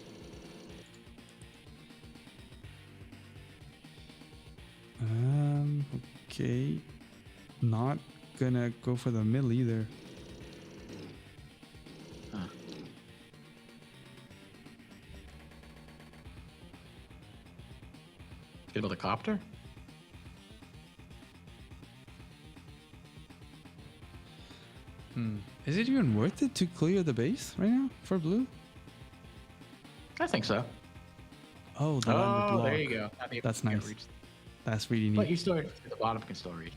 Speaker 1: Okay. Not gonna go for the middle either.
Speaker 3: Huh. Build a copter?
Speaker 1: Is it even worth it to clear the base right now for blue?
Speaker 3: I think so.
Speaker 1: Oh, the lander block.
Speaker 3: there you go. I mean,
Speaker 1: That's
Speaker 3: you can
Speaker 1: nice.
Speaker 3: reach-
Speaker 1: That's really
Speaker 3: But
Speaker 1: neat.
Speaker 3: you still, the bottom can still reach.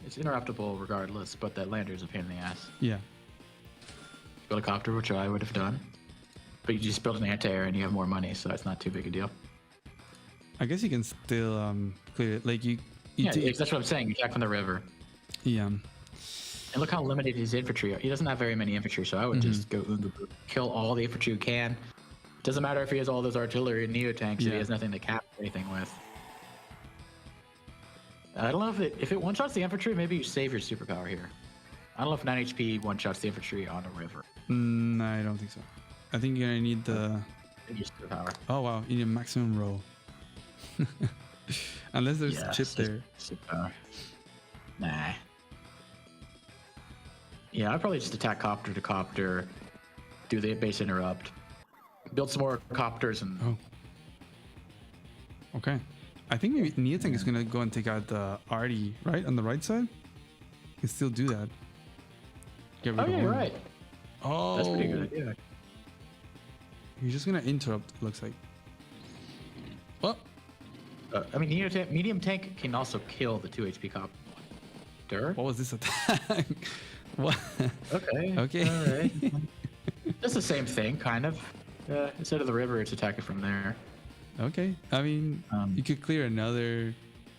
Speaker 3: It's interruptible regardless, but that lander is a pain in the ass.
Speaker 1: Yeah.
Speaker 3: Build a copter, which I would have done. But you just build an anti-air and you have more money, so it's not too big a deal.
Speaker 1: I guess you can still clear it. Like you
Speaker 3: Yeah,
Speaker 1: take-
Speaker 3: that's what I'm saying. You attack from the river.
Speaker 1: yeah.
Speaker 3: And look how limited his infantry are. He doesn't have very many infantry, so I would just go kill all the infantry you can. Doesn't matter if he has all those artillery and neo tanks if
Speaker 1: Yeah.
Speaker 3: he has nothing to cap anything with. I don't know if it one-shots the infantry, maybe you save your superpower here. I don't know if 9 HP one-shots the infantry on a river.
Speaker 1: No, I don't think so. I think you're gonna need the.
Speaker 3: Maybe your superpower.
Speaker 1: Oh wow, you need a maximum roll. Unless there's
Speaker 3: Yeah,
Speaker 1: chip there.
Speaker 3: Nah. Yeah, I'd probably just attack copter to copter, do the base interrupt, build some more copters, and
Speaker 1: Oh. Okay. I think maybe Neotank is gonna go and take out the Artie, right? On the right side? You can still do that. Get rid
Speaker 3: oh
Speaker 1: of
Speaker 3: yeah,
Speaker 1: one.
Speaker 3: you're right.
Speaker 1: Oh,
Speaker 3: That's pretty good idea.
Speaker 1: He's just gonna interrupt, it looks like. Oh,
Speaker 3: I mean, medium tank can also kill the 2 HP copter.
Speaker 1: what was this attack? What?
Speaker 3: Okay.
Speaker 1: Okay.
Speaker 3: All right. It's the same thing, kind of. Instead of the river, it's attacking from there.
Speaker 1: Okay. I mean, you could clear another.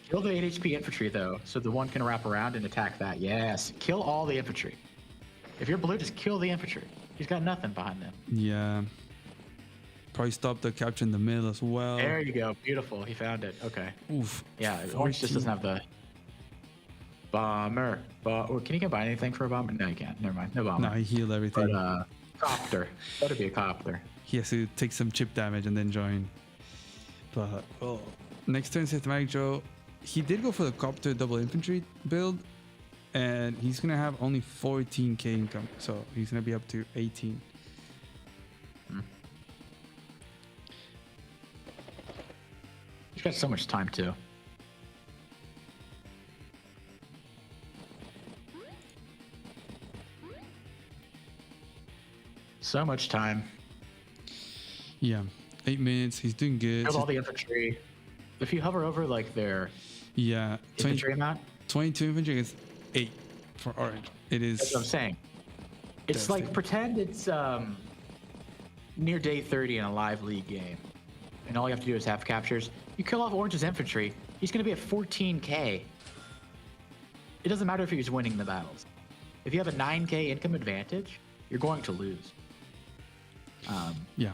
Speaker 3: Kill the 8 HP infantry, though, so the one can wrap around and attack that. Yes. Kill all the infantry. If you're blue, just kill the infantry. He's got nothing behind them.
Speaker 1: Yeah. Probably stop the capture in the middle as well.
Speaker 3: There you go. Beautiful. He found it. Okay.
Speaker 1: Oof.
Speaker 3: Yeah, orange just doesn't have the bomber. Or can you get buy anything for a bomber? No, you can't. Never mind. No bomber.
Speaker 1: No, he healed everything.
Speaker 3: But copter. Better be a copter.
Speaker 1: He has to take some chip damage and then join. But well, next turn, Systematic Joe. He did go for the copter double infantry build, and he's gonna have only 14k income, so he's gonna be up to 18.
Speaker 3: He's got so much time too. So much time.
Speaker 1: Yeah, 8 minutes. He's doing good.
Speaker 3: Killed all the infantry. If you hover over like their
Speaker 1: Yeah,
Speaker 3: infantry amount,
Speaker 1: 22 infantry against 8 for orange. It is.
Speaker 3: that's what I'm saying. It's like pretend it's near day 30 in a live league game, and all you have to do is have captures. You kill off Orange's infantry, he's going to be at 14k. It doesn't matter if he's winning the battles. If you have a 9k income advantage, you're going to lose.
Speaker 1: Yeah.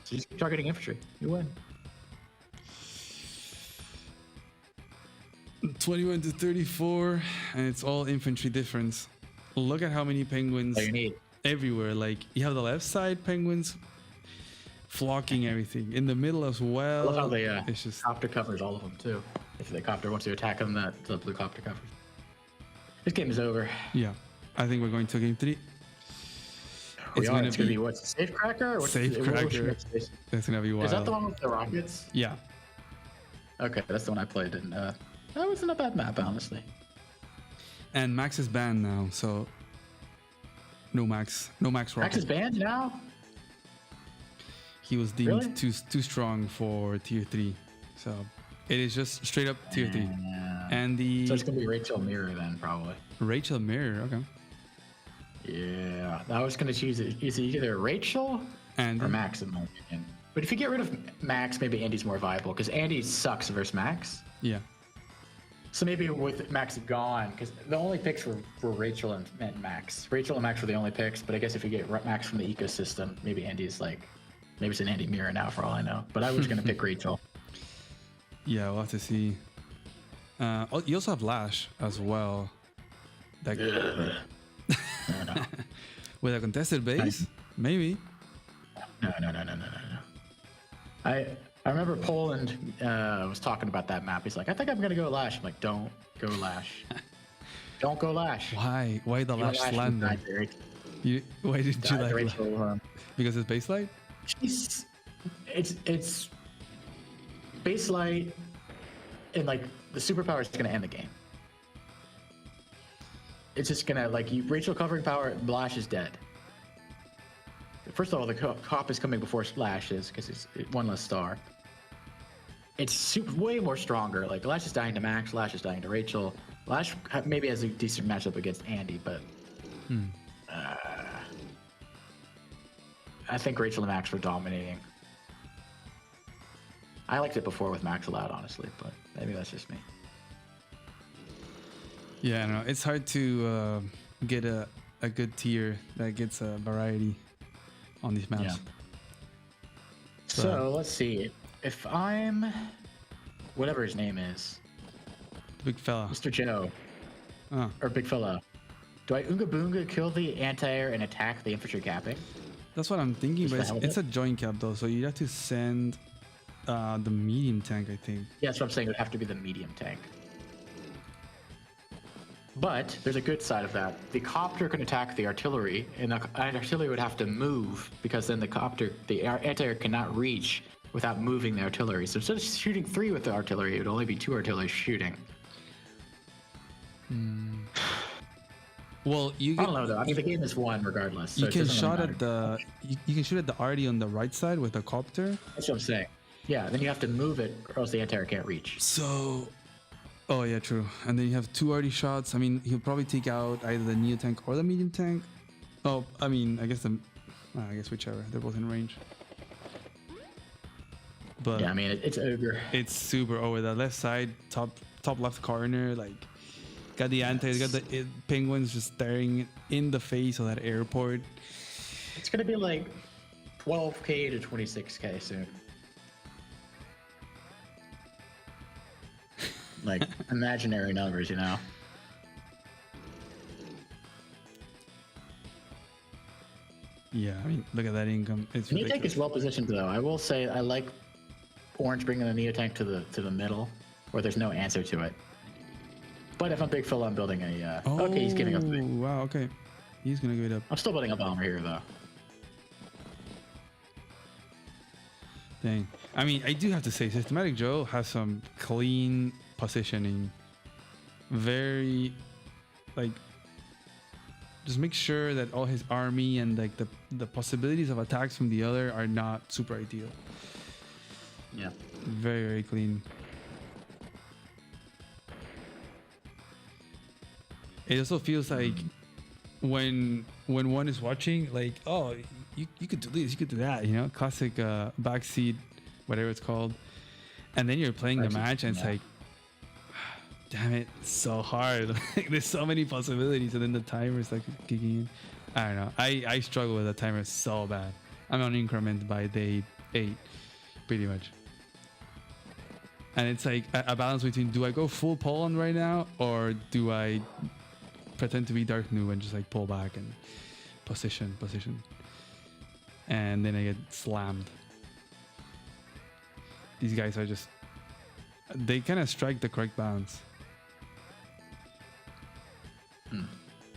Speaker 3: So just keep targeting infantry, you win.
Speaker 1: 21 to 34, and it's all infantry difference. Look at how many penguins
Speaker 3: All you need.
Speaker 1: everywhere. Like, you have the left side penguins flocking everything. In the middle as
Speaker 3: I
Speaker 1: well.
Speaker 3: love how the
Speaker 1: it's just
Speaker 3: copter covers all of them too. If the copter wants to attack them, the blue copter covers. This game is over.
Speaker 1: yeah. I think we're going to game 3.
Speaker 3: It's gonna be what? Safecracker? Or what's
Speaker 1: Safecracker.
Speaker 3: Is
Speaker 1: That's gonna be wild.
Speaker 3: that the one with the rockets?
Speaker 1: Yeah.
Speaker 3: Okay, that's the one I played, and that wasn't a bad map, honestly.
Speaker 1: And Max is banned now, so no Max rocket.
Speaker 3: Max is banned now.
Speaker 1: He was deemed
Speaker 3: Really?
Speaker 1: too strong for tier 3, so it is just straight up tier 3. And the
Speaker 3: So it's gonna be Rachel Mirror then, probably.
Speaker 1: Rachel Mirror, okay.
Speaker 3: Yeah, I was gonna choose it. Is it either Rachel
Speaker 1: And
Speaker 3: or Max, in my opinion? But if you get rid of Max, maybe Andy's more viable because Andy sucks versus Max.
Speaker 1: yeah,
Speaker 3: So maybe with Max gone, because the only picks were Rachel and Max. Rachel and Max were the only picks, but I guess if you get Max from the ecosystem, maybe Andy's like, maybe it's an Andy Mirror now for all I know. But I was gonna pick Rachel.
Speaker 1: yeah, we'll have to see. You also have Lash as well. That
Speaker 3: No.
Speaker 1: with a contested base, maybe.
Speaker 3: No. I remember Poland was talking about that map. He's like, I think I'm gonna go Lash. I'm like, don't go Lash. Don't go Lash.
Speaker 1: Why? Why the
Speaker 3: You know,
Speaker 1: Lash
Speaker 3: Lash
Speaker 1: slander?
Speaker 3: died to Rachel.
Speaker 1: Why did you
Speaker 3: Died to
Speaker 1: like
Speaker 3: Rachel,
Speaker 1: because it's base light?
Speaker 3: it's base light, and like the superpower is gonna end the game. It's just gonna Rachel covering power, Lash is dead. First of all, the cop is coming before Lash is because it's one less star. It's way more stronger. Like Lash is dying to Max, Lash is dying to Rachel. Lash maybe has a decent matchup against Andy, but I think Rachel and Max were dominating. I liked it before with Max allowed, honestly, but maybe that's just me.
Speaker 1: Yeah, I don't know. It's hard to get a good tier that gets a variety on these maps.
Speaker 3: Yeah. So let's see. If I'm whatever his name is,
Speaker 1: Big fella.
Speaker 3: Mr. Joe
Speaker 1: Oh.
Speaker 3: or Big Fella, do I Oonga Boonga kill the anti-air and attack the infantry capping?
Speaker 1: That's what I'm thinking,
Speaker 3: Just
Speaker 1: but
Speaker 3: the
Speaker 1: it's a joint cap though, so you have to send the medium tank, I think.
Speaker 3: Yeah, that's what I'm saying. It would have to be the medium tank. But there's a good side of that. The copter can attack the artillery, and the artillery would have to move because then the anti-air cannot reach without moving the artillery. So instead of shooting 3 with the artillery, it would only be 2 artillery shooting.
Speaker 1: Well,
Speaker 3: I don't know though. I mean, the game is won regardless. So
Speaker 1: you can shot at the you can shoot at the arty on the right side with a copter.
Speaker 3: That's what I'm saying. Yeah, then you have to move it, or else the anti-air can't reach.
Speaker 1: So, oh yeah, true. And then you have 2 arty shots. I mean, he'll probably take out either the neo tank or the medium tank. Oh, I mean, I guess whichever. They're both in range. But
Speaker 3: Yeah, I mean, it's ogre.
Speaker 1: it's super over the left side, top left corner, like. Got the anti, got the penguins just staring in the face of that airport.
Speaker 3: It's gonna be like 12K to 26K soon. Like imaginary numbers, you know.
Speaker 1: Yeah, I mean, look at that income. It's
Speaker 3: Neo tank
Speaker 1: ridiculous.
Speaker 3: is well positioned though. I will say I like Orange bringing the Neo tank to the middle, where there's no answer to it. But if I'm Big Phil, I'm building a. Okay, he's giving up.
Speaker 1: Oh, wow, okay. He's gonna give it up.
Speaker 3: I'm still building a bomber here though.
Speaker 1: Dang. I mean, I do have to say, Systematic Joe has some clean positioning. Very, like, just make sure that all his army and like the possibilities of attacks from the other are not super ideal.
Speaker 3: Yeah.
Speaker 1: Very, very clean. It also feels like when one is watching, like, oh, you could do this, you could do that, you know, classic backseat, whatever it's called, and then you're playing the match and it's like, damn it, it's so hard. Like, there's so many possibilities, and then the timer's like kicking in. I don't know. I struggle with the timer so bad. I'm on increment by day 8, pretty much. And it's like a balance between, do I go full Poland right now, or do I pretend to be Dark New and just like pull back and position, and then I get slammed. These guys are just, they kind of strike the correct balance.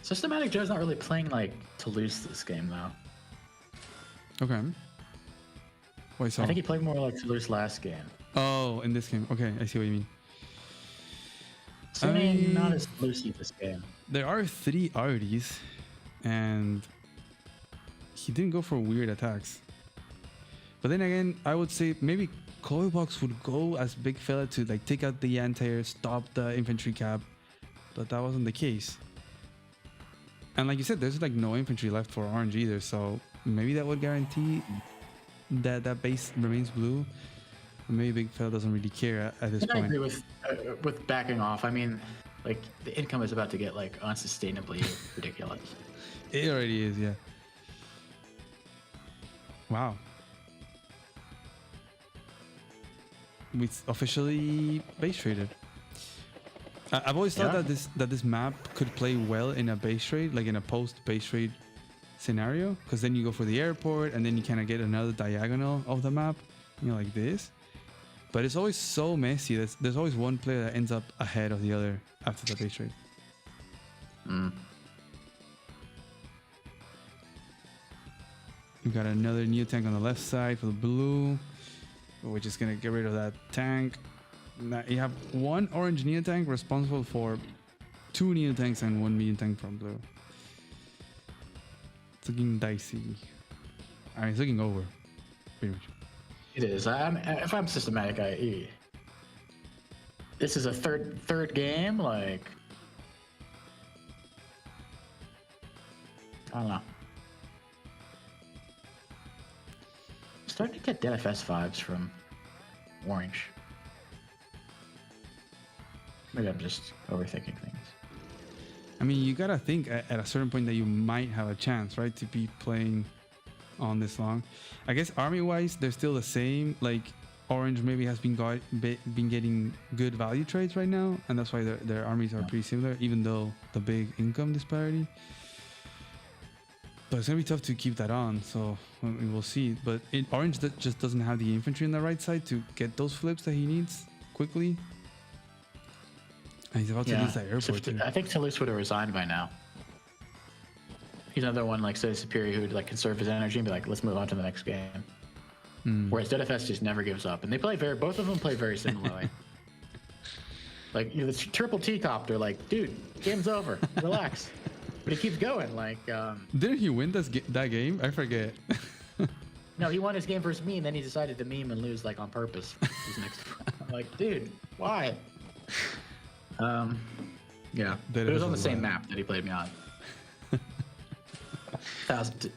Speaker 3: Systematic Joe's not really playing like to lose this game though.
Speaker 1: Okay. Wait, so
Speaker 3: I think he played more like to lose last game.
Speaker 1: oh, in this game, okay, I see what you mean.
Speaker 3: So
Speaker 1: I mean,
Speaker 3: not as loosey this game.
Speaker 1: There are 3 arties, and he didn't go for weird attacks. But then again, I would say maybe Box would go as big fella to like take out the anti-air, stop the infantry cap, but that wasn't the case. And like you said, there's like no infantry left for Orange either, so maybe that would guarantee that that base remains blue. Maybe Big Fella doesn't really care at this
Speaker 3: And
Speaker 1: point.
Speaker 3: I agree with backing off. I mean, like the income is about to get like unsustainably ridiculous.
Speaker 1: It already is, yeah. Wow. We officially base traded. I've always thought that this map could play well in a base trade, like in a post base trade scenario, because then you go for the airport and then you kind of get another diagonal of the map, you know, like this. But it's always so messy. There's always one player that ends up ahead of the other after the base trade. We got another Neo tank on the left side for the blue. We're just gonna get rid of that tank. Now you have 1 orange Neo tank responsible for 2 Neo tanks and 1 medium tank from blue. It's looking dicey. I mean, it's looking over, pretty much.
Speaker 3: It is. If I'm systematic, this is a third game. Like, I don't know. I'm starting to get DFS vibes from Orange. Maybe I'm just overthinking things.
Speaker 1: I mean, you gotta think at a certain point that you might have a chance, right, to be playing on this long. I guess army-wise, they're still the same. Like, Orange maybe has been getting good value trades right now, and that's why their armies are pretty similar, even though the big income disparity. But it's gonna be tough to keep that on, so we will see. But Orange just doesn't have the infantry on the right side to get those flips that he needs quickly. And he's about to lose that airport too.
Speaker 3: I think Toulouse would have resigned by now. He's another one like say Superior who would like conserve his energy and be like, let's move on to the next game. Whereas DFS just never gives up, and they play both of them play very similarly. Like the triple T copter, like, dude, game's over, relax. But he keeps going. Like,
Speaker 1: didn't he win that game? I forget.
Speaker 3: No, he won his game versus me, and then he decided to meme and lose like on purpose. Like, dude, why? Yeah, it was on the same map that he played me on.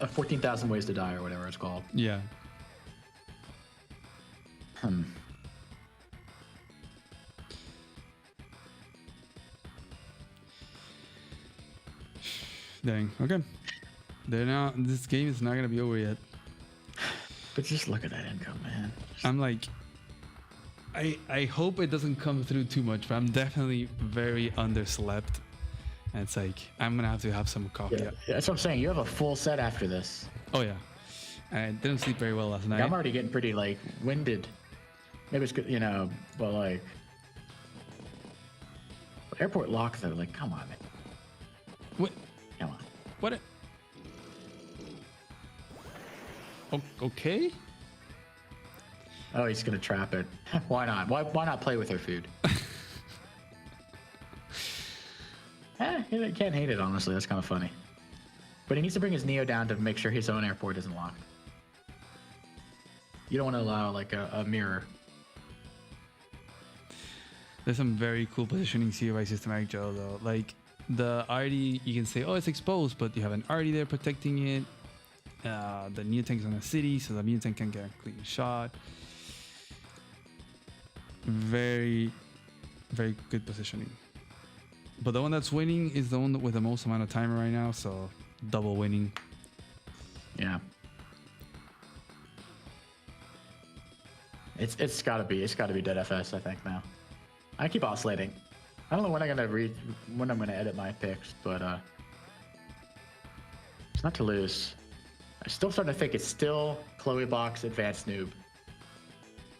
Speaker 3: 14,000 Ways to Die or whatever it's called.
Speaker 1: Yeah. Dang. Okay. This game is not gonna be over yet.
Speaker 3: But just look at that income, man.
Speaker 1: I'm like, I hope it doesn't come through too much, but I'm definitely very underslept. And it's like I'm gonna have to have some coffee.
Speaker 3: Yeah, that's what I'm saying. You have a full set after this.
Speaker 1: Oh yeah. I didn't sleep very well last night.
Speaker 3: I'm already getting pretty like winded. Maybe it's good, but like airport lock though. Like, come on, man.
Speaker 1: What?
Speaker 3: Come on.
Speaker 1: What? Okay.
Speaker 3: Oh, he's gonna trap it. Why not? Why not play with her food? You can't hate it, honestly. That's kind of funny. But he needs to bring his Neo down to make sure his own airport isn't locked. You don't want to allow like a mirror.
Speaker 1: There's some very cool positioning here by Systematic Joe though. Like the RD, you can say, oh, it's exposed, but you have an RD there protecting it. The Neo tank's on the city, so the Neo tank can get a clean shot. Very, very good positioning. But the one that's winning is the one with the most amount of timer right now, so double winning.
Speaker 3: Yeah. It's gotta be dead FS, I think now. I keep oscillating. I don't know when I'm gonna edit my picks, but it's not to lose. I'm still starting to think it's still Chloe Box Advanced Noob.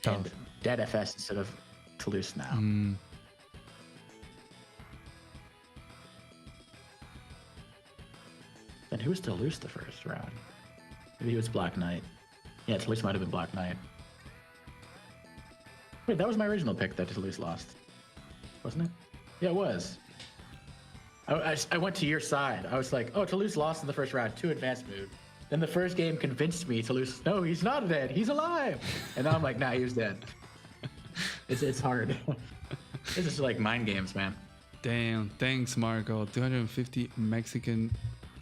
Speaker 3: And dead FS instead of Toulouse now. Then who was Toulouse the first round? Maybe he was Black Knight. Yeah, Toulouse might have been Black Knight. Wait, that was my original pick that Toulouse lost. Wasn't it? Yeah, it was. I went to your side. I was like, oh, Toulouse lost in the first round, 2 advanced move. Then the first game convinced me Toulouse, no, he's not dead, he's alive. And now I'm like, nah, he was dead. It's hard. This is like mind games, man.
Speaker 1: Damn, thanks, Marco. 250 Mexican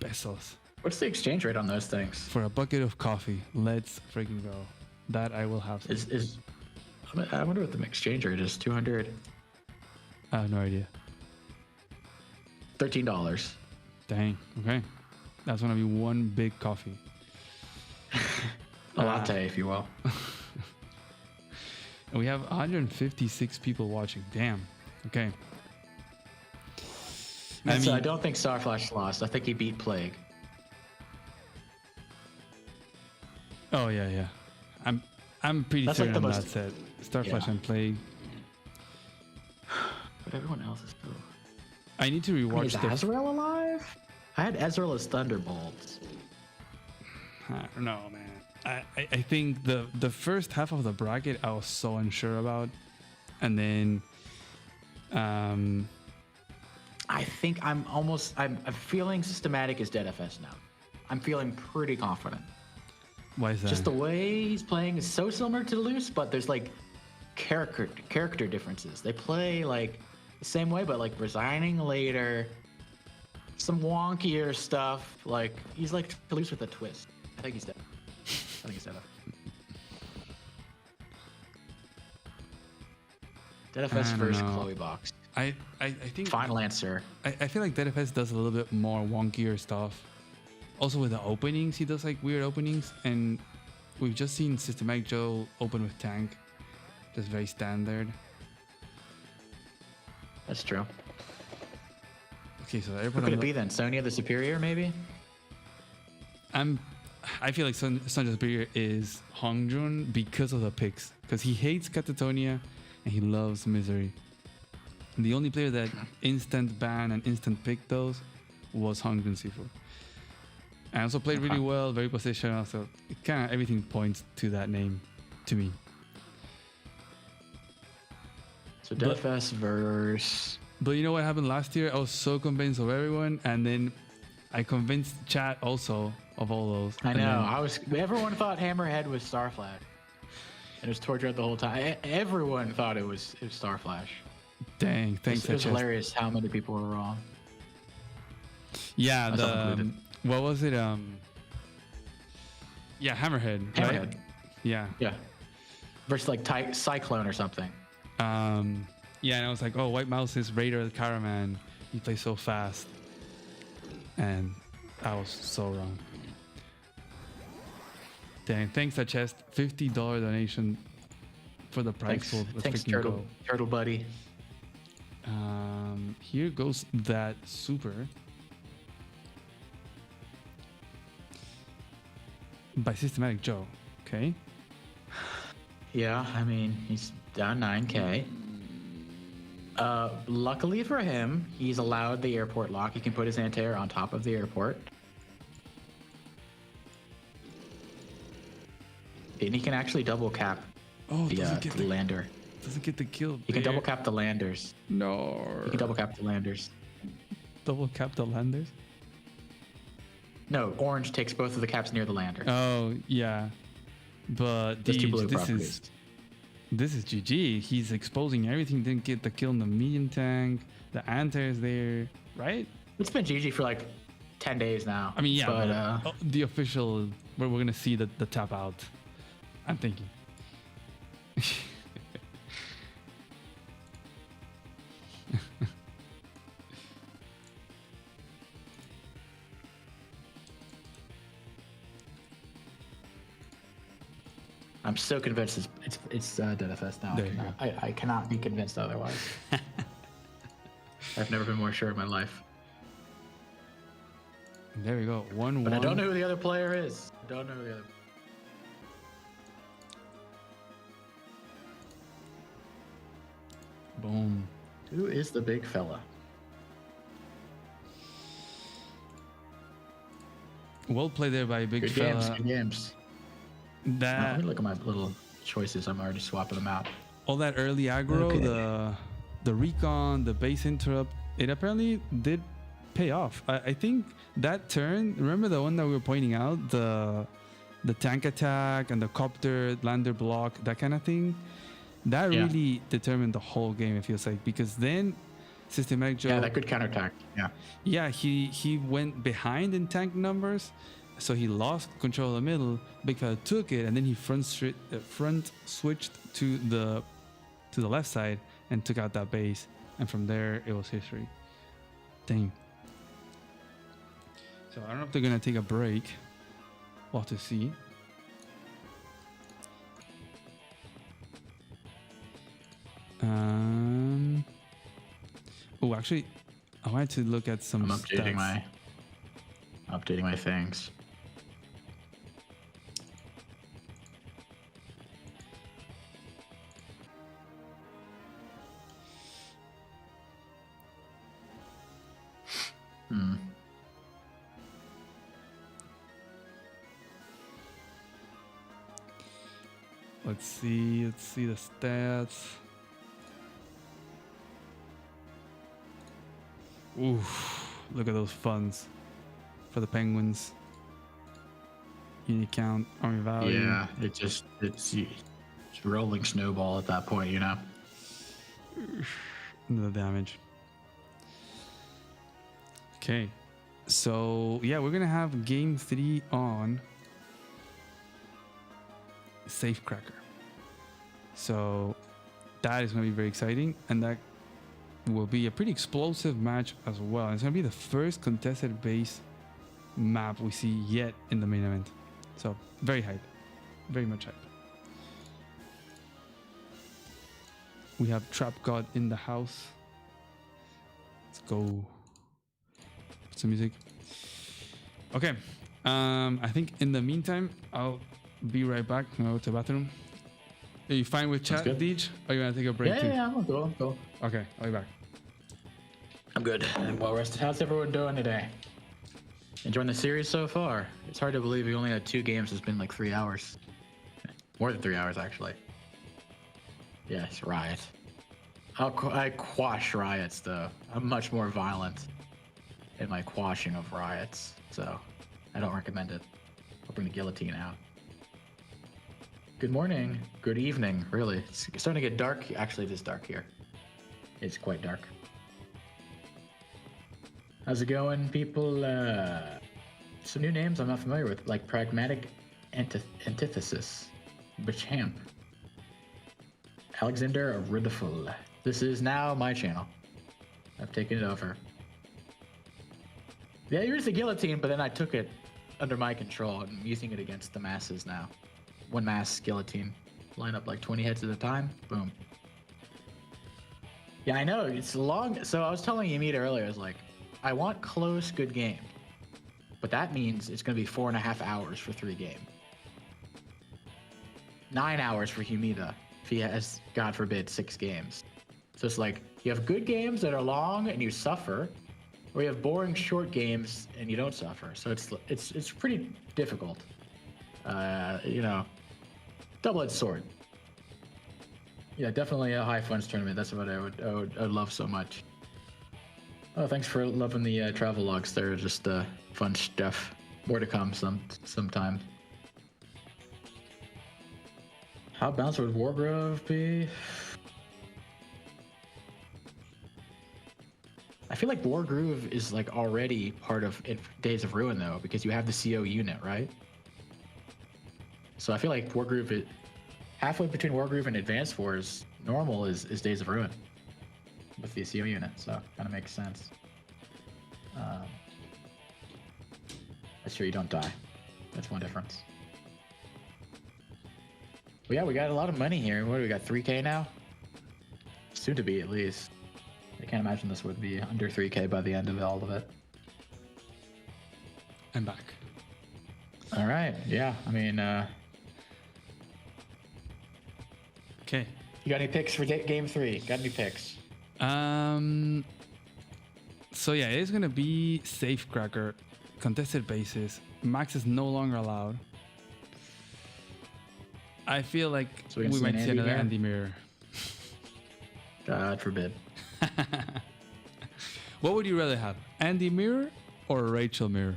Speaker 1: pesos.
Speaker 3: What's the exchange rate on those things?
Speaker 1: For a bucket of coffee. Let's freaking go. That I will have.
Speaker 3: I wonder what the exchange rate is. 200.
Speaker 1: I have no idea.
Speaker 3: $13.
Speaker 1: Dang. Okay. That's gonna be one big coffee.
Speaker 3: A latte, if you will.
Speaker 1: And we have 156 people watching. Damn. Okay.
Speaker 3: I don't think Starflash lost. I think he beat Plague.
Speaker 1: Oh yeah. I'm pretty
Speaker 3: That's
Speaker 1: certain
Speaker 3: like
Speaker 1: on
Speaker 3: the
Speaker 1: that set. Starflash and Plague.
Speaker 3: But everyone else is still.
Speaker 1: I need to rewatch
Speaker 3: is Azrael alive? I had Ezreal as Thunderbolts.
Speaker 1: I don't know, man. I think the first half of the bracket I was so unsure about, and then
Speaker 3: I think I'm feeling Systematic is dead FS now. I'm feeling pretty confident.
Speaker 1: Why is that?
Speaker 3: Just the way he's playing is so similar to Luce, but there's like character differences. They play like the same way, but like resigning later. Some wonkier stuff. Like he's like Toulouse with a twist. I think he's dead. I think he's dead. Dead FS versus Chloe Box.
Speaker 1: I think
Speaker 3: Final answer.
Speaker 1: I feel like DFS does a little bit more wonkier stuff. Also with the openings, he does like weird openings, and we've just seen Systematic Joe open with tank, just very standard.
Speaker 3: That's true.
Speaker 1: Okay, so
Speaker 3: who could it be then? Sonya the Superior, maybe?
Speaker 1: I feel like Sanja's superior is Hongjun because of the picks. Because he hates Catatonia and he loves Misery. And the only player that instant ban and instant pick those was Hongjun Sifu. And also played really well, very positional. So kind of everything points to that name to me.
Speaker 3: So DFS versus.
Speaker 1: But you know what happened last year? I was so convinced of everyone, and then I convinced chat also of all those.
Speaker 3: I know. Everyone thought Hammerhead was Starflash. And it was tortured the whole time. Everyone thought it was Starflash.
Speaker 1: Dang, thanks.
Speaker 3: It was hilarious how many people were wrong.
Speaker 1: Yeah, what was it? Yeah, Hammerhead.
Speaker 3: Hammerhead.
Speaker 1: Right? Yeah.
Speaker 3: Yeah. Versus like Cyclone or something.
Speaker 1: Yeah, and I was like, oh, White Mouse is Raider the Caraman. He plays so fast. And I was so wrong. Dang, thanks to Chest. $50 donation for the prize pool.
Speaker 3: Thanks, Turtle Buddy.
Speaker 1: Here goes that super. By Systematic Joe. Okay.
Speaker 3: Yeah, I mean, he's down 9K. Luckily for him, he's allowed the airport lock. He can put his anti-air on top of the airport. And he can actually double cap the lander.
Speaker 1: Doesn't get the kill.
Speaker 3: He can double cap the landers.
Speaker 1: No.
Speaker 3: He can double cap the landers.
Speaker 1: Double cap the landers?
Speaker 3: No, orange takes both of the caps near the lander.
Speaker 1: Oh, yeah. But this is GG. He's exposing everything. Didn't get the kill in the medium tank. The anti is there, right?
Speaker 3: It's been GG for like 10 days now.
Speaker 1: I mean, yeah.
Speaker 3: But
Speaker 1: the official, we're going to see the tap out. I'm thinking.
Speaker 3: I'm so convinced it's DFS now. I cannot be convinced otherwise. I've never been more sure in my life.
Speaker 1: There we go. 1-1.
Speaker 3: But I don't know who the other player is.
Speaker 1: Boom.
Speaker 3: Who is the big fella?
Speaker 1: Well played there by Big
Speaker 3: Good
Speaker 1: Fella.
Speaker 3: Good games. Let me look at my little choices. I'm already swapping them out.
Speaker 1: All that early aggro,
Speaker 3: Okay.
Speaker 1: the recon, the base interrupt, it apparently did pay off. I think that turn, remember the one that we were pointing out, the tank attack and the copter lander block, that kind of thing, that really determined the whole game, it feels like, because then Systematic Joe,
Speaker 3: that could counterattack.
Speaker 1: yeah, he went behind in tank numbers, so he lost control of the middle. Big Fella took it, and then he front switched to the left side and took out that base, and from there it was history. Dang. So I don't know if they're gonna take a break. We'll have to see. Oh, actually, I wanted to look at some
Speaker 3: I'm updating
Speaker 1: stats.
Speaker 3: my things.
Speaker 1: Let's see the stats. Oof, look at those funds for the Penguins. Unit count, army value.
Speaker 3: Yeah, it's rolling snowball at that point, you know.
Speaker 1: The damage. Okay, so yeah, we're gonna have game 3 on Safecracker. So that is gonna be very exciting, and that will be a pretty explosive match as well. It's gonna be the first contested base map we see yet in the main event. So very hype, very much hype. We have Trap God in the house. Let's go. Put some music. Okay, I think in the meantime, I'll be right back. I'll go to the bathroom. Are you fine with chat,
Speaker 3: good.
Speaker 1: Deej? Or are you gonna take a break too?
Speaker 3: Yeah, I'm cool.
Speaker 1: Okay, I'll be back.
Speaker 3: I'm good. I'm well rested. How's everyone doing today? Enjoying the series so far? It's hard to believe we only had 2 games. It's been like 3 hours. More than 3 hours, actually. Yes, riot. I quash riots, though. I'm much more violent in my quashing of riots, so I don't recommend it. I'll bring the guillotine out. Good morning. Good evening, really. It's starting to get dark. Actually, it is dark here. It's quite dark. How's it going, people? Some new names I'm not familiar with, like Pragmatic Antithesis, Bachamp, Alexander Ridiful. This is now my channel. I've taken it over. Yeah, I used the guillotine, but then I took it under my control and I'm using it against the masses now. One mass guillotine. Line up like 20 heads at a time. Boom. Yeah, I know. It's long. So I was telling Yamita earlier, I was like, I want close, good game. But that means it's going to be 4.5 hours for 3 games. 9 hours for Yamita if he has, God forbid, 6 games. So it's like, you have good games that are long and you suffer, or you have boring short games and you don't suffer. So it's pretty difficult. Double-edged sword. Yeah, definitely a high funds tournament. That's what I would love so much. Oh, thanks for loving the travel logs. They're just fun stuff. More to come sometime. How balanced would Wargrove be? I feel like Wargroove is like already part of Days of Ruin though, because you have the CO unit, right? So I feel like Wargroove, halfway between Wargroove and Advanced Wars, normal is Days of Ruin with the CO unit, so kind of makes sense. That's sure you don't die. That's one difference. But yeah, we got a lot of money here. What do we got? 3K now? Soon to be at least. I can't imagine this would be under 3K by the end of all of it.
Speaker 1: I'm back.
Speaker 3: All right. Yeah. I mean,
Speaker 1: Okay.
Speaker 3: you got any picks for game 3? Got any picks?
Speaker 1: So yeah, it's gonna be Safecracker, contested bases. Max is no longer allowed. I feel like
Speaker 3: So
Speaker 1: we
Speaker 3: see
Speaker 1: might
Speaker 3: an
Speaker 1: see
Speaker 3: Andy
Speaker 1: another
Speaker 3: Mirror?
Speaker 1: Andy Mirror.
Speaker 3: God forbid.
Speaker 1: What would you rather have, Andy Mirror or Rachel Mirror?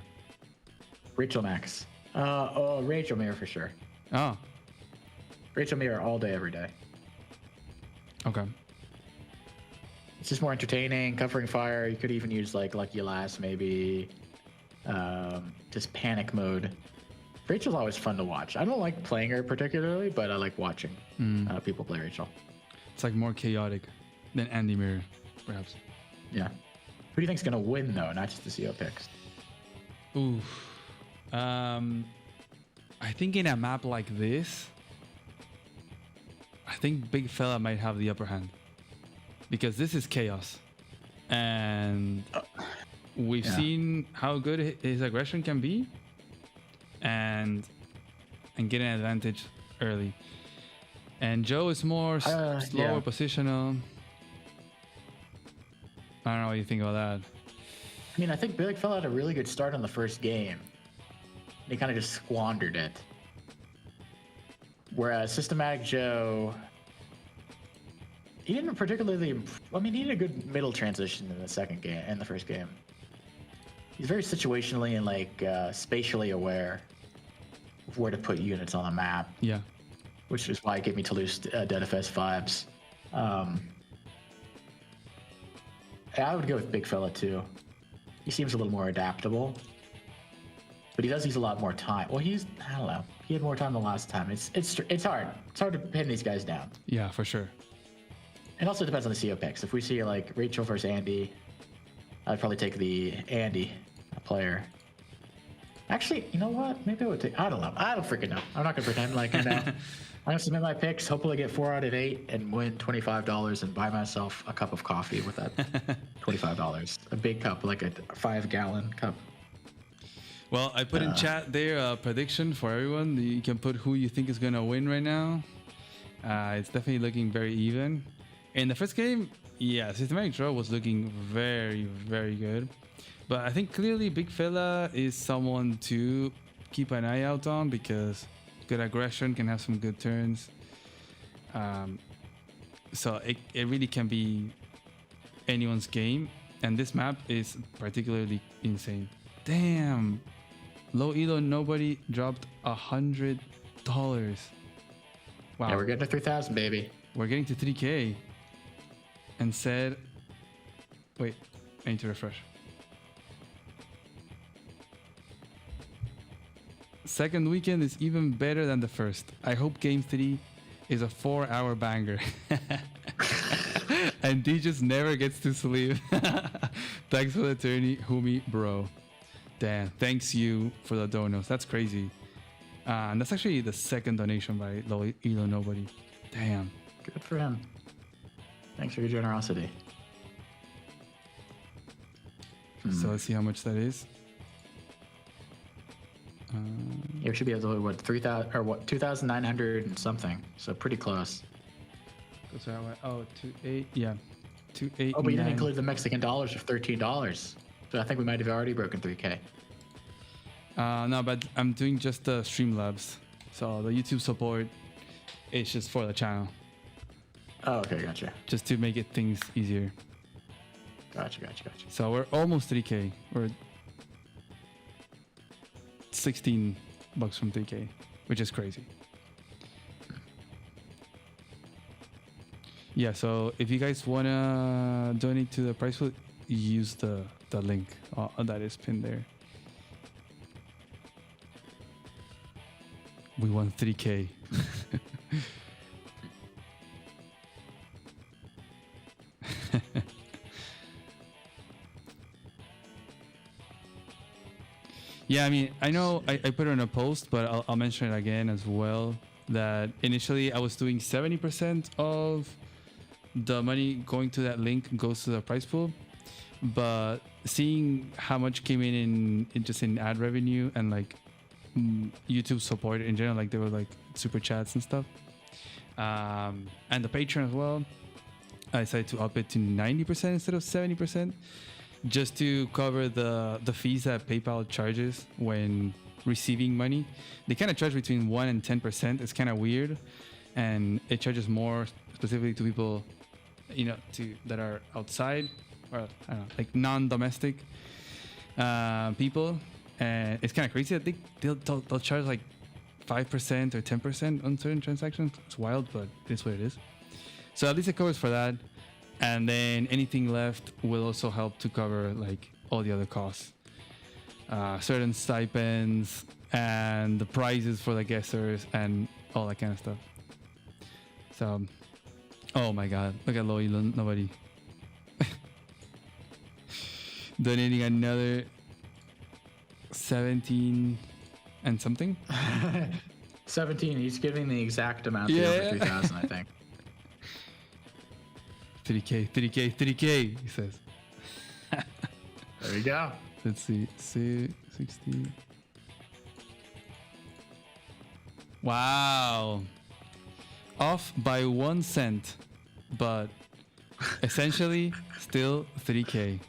Speaker 3: Rachel Max. Rachel Mirror for sure.
Speaker 1: Oh,
Speaker 3: Rachel Mirror all day, every day.
Speaker 1: okay.
Speaker 3: It's just more entertaining. Covering fire. You could even use like Lucky Lass, maybe. Just panic mode. Rachel's always fun to watch. I don't like playing her particularly, but I like watching people play Rachel.
Speaker 1: It's like more chaotic than Andy Mirror, perhaps.
Speaker 3: Yeah. Who do you think's gonna win though? Not just the CO picks.
Speaker 1: Ooh. I think in a map like this, I think Big Fella might have the upper hand. Because this is chaos. And we've seen how good his aggression can be. And get an advantage early. And Joe is more slower positional. I don't know what you think about that.
Speaker 3: I mean, I think Big Fella had a really good start on the first game. He kind of just squandered it. Whereas Systematic Joe, he didn't particularly. I mean, he had a good middle transition in the first game. He's very situationally and like spatially aware of where to put units on the map.
Speaker 1: Yeah.
Speaker 3: Which is why it gave me Toulouse Deadfest vibes. I would go with Big Fella too. He seems a little more adaptable, but he does use a lot more time. Well, I don't know. He had more time than last time. It's hard. It's hard to pin these guys down.
Speaker 1: Yeah, for sure.
Speaker 3: It also depends on the CO picks. If we see like Rachel versus Andy, I'd probably take the Andy player. Actually, you know what? Maybe I would take. I don't know. I don't freaking know. I'm not gonna pretend like I know. I'm gonna submit my picks. Hopefully, get 4 out of 8 and win $25 and buy myself a cup of coffee with that $25. A big cup, like a 5-gallon cup.
Speaker 1: Well, I put in chat there a prediction for everyone. You can put who you think is gonna win right now. It's definitely looking very even. In the first game, yeah, systematic draw was looking very, very good. But I think clearly Big Fella is someone to keep an eye out on because good aggression can have some good turns. So it really can be anyone's game. And this map is particularly insane. Damn. Low elo nobody dropped $100. Wow.
Speaker 3: Yeah, we're getting to 3,000, baby.
Speaker 1: We're getting to 3K. And said, wait, I need to refresh. Second weekend is even better than the first. I hope game 3 is a 4-hour banger. And D just never gets to sleep. Thanks for the attorney, homie, bro. Damn, thanks you for the donos. That's crazy. And that's actually the second donation by Low Elo Nobody. Damn.
Speaker 3: Good for him. Thanks for your generosity.
Speaker 1: So let's see how much that is.
Speaker 3: You should be able to what 3,000 or what 2,900 and something. So pretty close.
Speaker 1: That's how I, oh, 2.8, yeah, 2.8.
Speaker 3: Oh, but you didn't include the Mexican dollars of $13. So I think we might have already broken 3K.
Speaker 1: No, but I'm doing just the Streamlabs. So the YouTube support is just for the channel.
Speaker 3: Oh, okay, gotcha.
Speaker 1: Just to make it things easier.
Speaker 3: Gotcha.
Speaker 1: So we're almost 3K. We're 16 bucks from 3K, which is crazy. Yeah, so if you guys wanna donate to the prize pool, use the link that is pinned there. We won 3K. Yeah, I mean, I know I put it in a post, but I'll mention it again as well, that initially I was doing 70% of the money going to that link goes to the prize pool, but seeing how much came in just in ad revenue and like YouTube support in general, like there were like super chats and stuff, and the Patreon as well, I decided to up it to 90% instead of 70%, just to cover the fees that PayPal charges when receiving money. They kind of charge between 1 and 10%. It's kind of weird, and it charges more specifically to people, you know, that are outside or I don't know, like non-domestic people. And it's kind of crazy. I think they'll charge like 5% or 10% on certain transactions. It's wild, but it's what it is. So at least it covers for that. And then anything left will also help to cover like all the other costs, certain stipends and the prizes for the guessers and all that kind of stuff. So, oh my God, look at Loy, nobody donating another 17 and something.
Speaker 3: 17. He's giving the exact amount to over 3,000, I think.
Speaker 1: 3K, he says.
Speaker 3: There you go.
Speaker 1: Let's see, 60. Wow. Off by 1 cent, but essentially still 3K.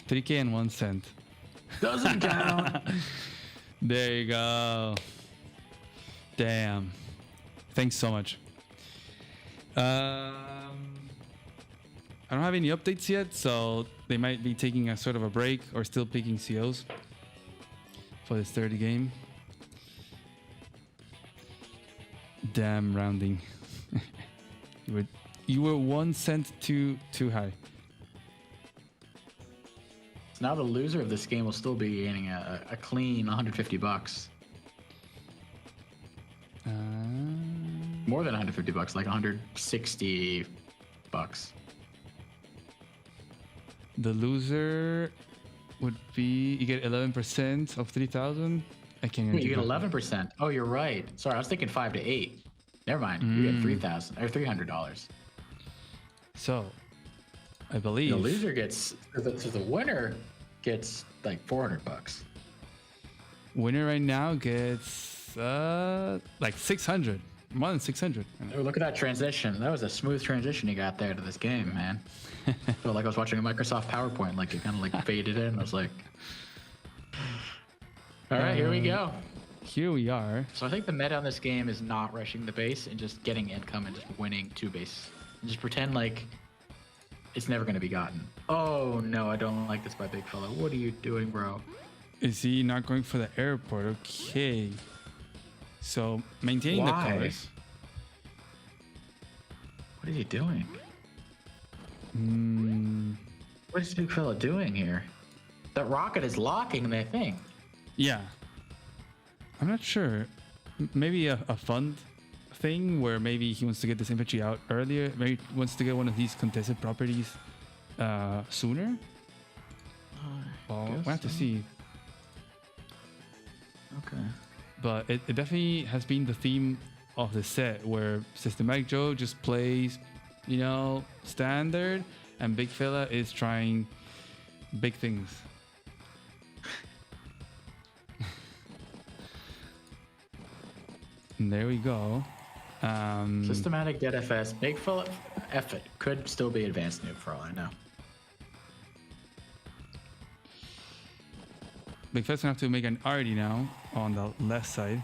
Speaker 1: 3K and 1 cent.
Speaker 3: Doesn't count.
Speaker 1: There you go. Damn. Thanks so much. I don't have any updates yet, so they might be taking a sort of a break or still picking COs for this third game. Damn rounding. You were 1 cent too high.
Speaker 3: So now the loser of this game will still be gaining a clean 150 bucks. More than 150 bucks, like 160 bucks.
Speaker 1: The loser would be, you get 11% of 3,000. I can't.
Speaker 3: Wait, you get 11%. Oh, you're right. Sorry, I was thinking 5 to 8. Never mind. You get 3,000 or $300.
Speaker 1: So, I believe
Speaker 3: the loser gets, so the winner gets like 400 bucks.
Speaker 1: winner right now gets like 600, more than 600.
Speaker 3: Oh, look at that transition. That was a smooth transition you got there to this game, man. Felt like I was watching a Microsoft PowerPoint. Like it kind of like faded in. I was like, all right, here we go.
Speaker 1: Here we are.
Speaker 3: So I think the meta on this game is not rushing the base and just getting income and just winning 2 base. And just pretend like it's never going to be gotten. Oh no, I don't like this by big fella. What are you doing, bro?
Speaker 1: Is he not going for the airport? Okay. So maintaining the
Speaker 3: Why?
Speaker 1: cars.
Speaker 3: What is he doing?
Speaker 1: Mm,
Speaker 3: What is big fella doing here? That rocket is locking the thing.
Speaker 1: yeah. I'm not sure. Maybe a fund thing where maybe he wants to get this infantry out earlier. Maybe he wants to get one of these contested properties sooner. Well, we'll have to see.
Speaker 3: Okay.
Speaker 1: But it definitely has been the theme of the set where Systematic Joe just plays, you know, standard, and Big Fella is trying big things. And there we go.
Speaker 3: Systematic dead FS. Big fella F it. Could still be advanced nuke for all I know.
Speaker 1: Big Fella's gonna have to make an arty now on the left side.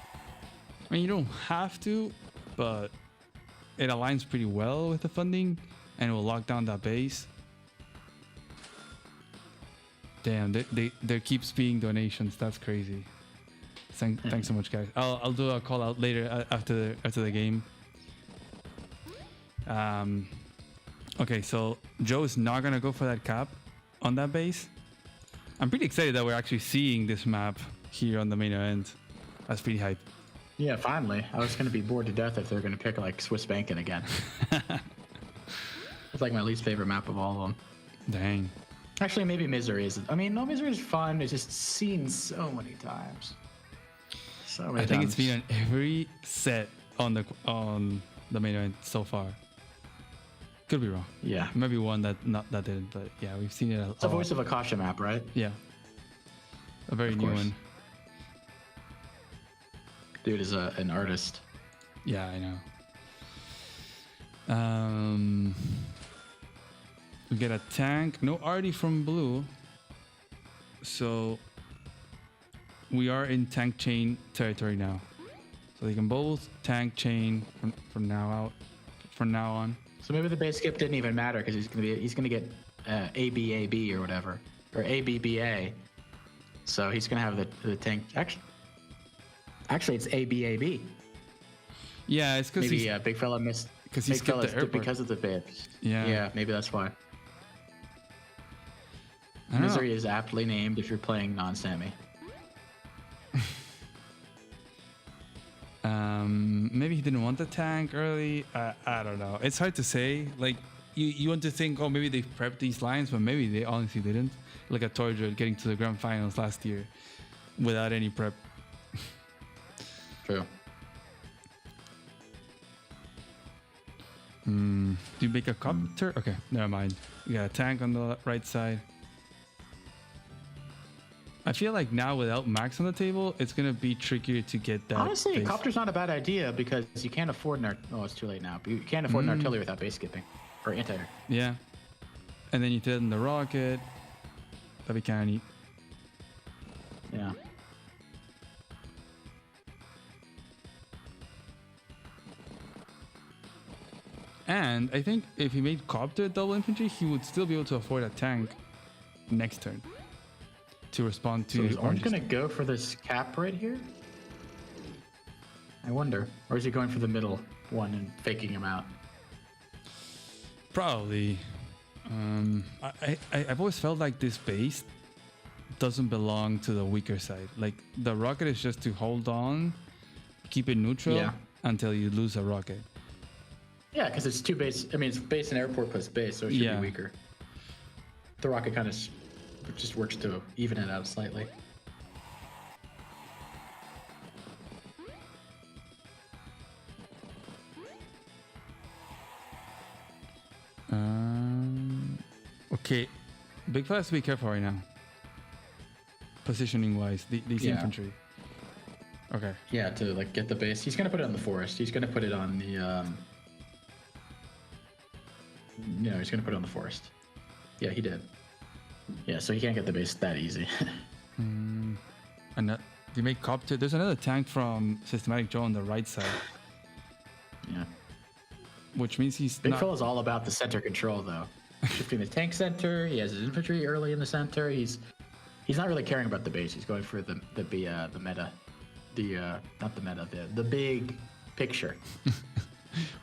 Speaker 1: I mean, you don't have to, but it aligns pretty well with the funding and will lock down that base. Damn, there keeps being donations. That's crazy. Thanks so much, guys. I'll do a call out later after the game. Okay, so Joe is not gonna go for that cap on that base. I'm pretty excited that we're actually seeing this map here on the main event. That's pretty hype.
Speaker 3: Yeah, finally. I was gonna be bored to death if they're gonna pick like Swiss Banking again. It's like my least favorite map of all of them.
Speaker 1: Dang.
Speaker 3: Actually, maybe Misery is. I mean, no, Misery is fun. It's just seen so many times. So many
Speaker 1: I think
Speaker 3: times.
Speaker 1: it's been on every set on the main event so far. Could be wrong.
Speaker 3: Yeah.
Speaker 1: Maybe one that didn't, but yeah, we've seen it.
Speaker 3: It's a Voice of Akasha map, right?
Speaker 1: Yeah. A very new
Speaker 3: course.
Speaker 1: one.
Speaker 3: Dude is an artist.
Speaker 1: Yeah, I know. We get a tank. No arty from blue. So we are in tank chain territory now. So they can both tank chain from now on.
Speaker 3: So maybe the base skip didn't even matter because he's gonna get ABAB or whatever, or ABBA. So he's gonna have the tank. Actually, it's ABAB.
Speaker 1: Yeah, it's because
Speaker 3: Maybe big fella missed.
Speaker 1: because he
Speaker 3: Big
Speaker 1: skipped
Speaker 3: fella
Speaker 1: the airport.
Speaker 3: because of the bibs.
Speaker 1: Yeah.
Speaker 3: Yeah, maybe that's why.
Speaker 1: I don't know.
Speaker 3: Misery is aptly named if you're playing non-Sammy.
Speaker 1: Maybe he didn't want the tank early. I don't know. It's hard to say. Like you want to think, oh, maybe they prepped these lines, but maybe they honestly didn't. Look at Torjud getting to the grand finals last year without any prep.
Speaker 3: True.
Speaker 1: Do you make a copter? Okay, never mind. You got a tank on the right side. I feel like now without Max on the table, it's gonna be trickier to get that.
Speaker 3: Honestly, a
Speaker 1: base.
Speaker 3: copter's not a bad idea because you can't afford an oh, it's too late now. But you can't afford an artillery without base skipping or anti-air.
Speaker 1: Yeah, and then you throw in the rocket. That'd be kind of neat.
Speaker 3: Yeah.
Speaker 1: And I think if he made copter double infantry, he would still be able to afford a tank next turn to respond
Speaker 3: So
Speaker 1: to
Speaker 3: is Orange
Speaker 1: orange.
Speaker 3: gonna go for this cap right here? I wonder. Or is he going for the middle one and faking him out?
Speaker 1: Probably. I've always felt like this base doesn't belong to the weaker side. Like the rocket is just to hold on, keep it neutral
Speaker 3: Yeah.
Speaker 1: until you lose a rocket.
Speaker 3: Yeah, because it's two base. I mean, it's base and airport plus base, so it should
Speaker 1: Yeah.
Speaker 3: be weaker. The rocket kind of just works to even it out slightly.
Speaker 1: Okay, Big Fella has to be careful right now. positioning wise, these
Speaker 3: Yeah.
Speaker 1: infantry. Okay.
Speaker 3: Yeah, to like get the base. He's gonna put it on the forest. He's gonna put it on the. He's gonna put it on the forest. Yeah, he did. Yeah, so he can't get the base that easy.
Speaker 1: And do you make copter? There's another tank from Systematic Joe on the right side,
Speaker 3: Yeah.
Speaker 1: which means he's
Speaker 3: Big
Speaker 1: not.
Speaker 3: fella's all about the center control though. Shifting the tank center. He has his infantry early in the center. He's not really caring about the base. He's going for the meta. Not the meta, the big picture.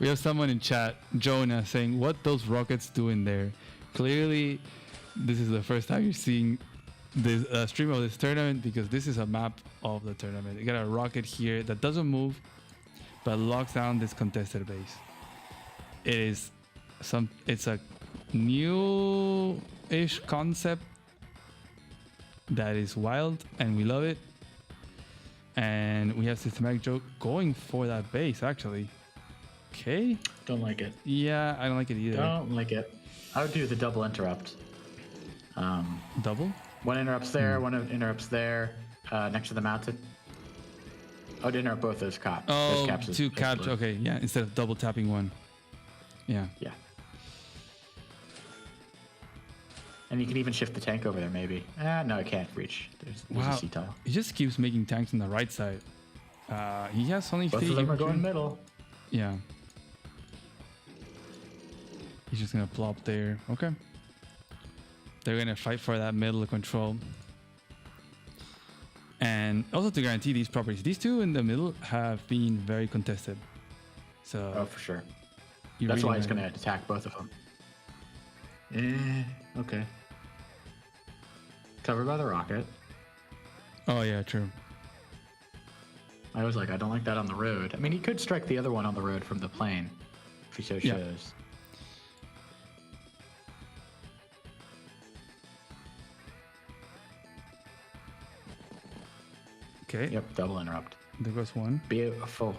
Speaker 1: We have someone in chat, Jonah, saying what those rockets doing there. Clearly, this is the first time you're seeing this stream of this tournament, because this is a map of the tournament. You got a rocket here that doesn't move, but locks down this contested base. It's a new-ish concept that is wild, and we love it. And we have Systematic Joe going for that base, actually. Okay.
Speaker 3: Don't like it.
Speaker 1: Yeah, I don't like it either.
Speaker 3: Don't like it. I would do the double interrupt.
Speaker 1: Double?
Speaker 3: One interrupts there, one interrupts there, next to the mountain. I would interrupt both those caps.
Speaker 1: Oh, two caps. Okay, yeah, instead of double tapping one. Yeah.
Speaker 3: Yeah. And you can even shift the tank over there, maybe. No, it can't reach. There's
Speaker 1: Wow.
Speaker 3: a C tile.
Speaker 1: He just keeps making tanks on the right side. He has only
Speaker 3: Both
Speaker 1: 3
Speaker 3: of them are
Speaker 1: infantry.
Speaker 3: going middle.
Speaker 1: Yeah. He's just gonna plop there. Okay. They're gonna fight for that middle control. And also to guarantee these properties, these two in the middle have been very contested. So
Speaker 3: Oh, for sure.
Speaker 1: you
Speaker 3: That's
Speaker 1: really
Speaker 3: why he's
Speaker 1: wanna-
Speaker 3: going to attack both of them. Okay. Covered by the rocket.
Speaker 1: Oh yeah, true.
Speaker 3: I was like, I don't like that on the road. I mean, he could strike the other one on the road from the plane, if he so
Speaker 1: Yeah.
Speaker 3: chose.
Speaker 1: Okay.
Speaker 3: Yep, double interrupt.
Speaker 1: There goes one.
Speaker 3: Beautiful.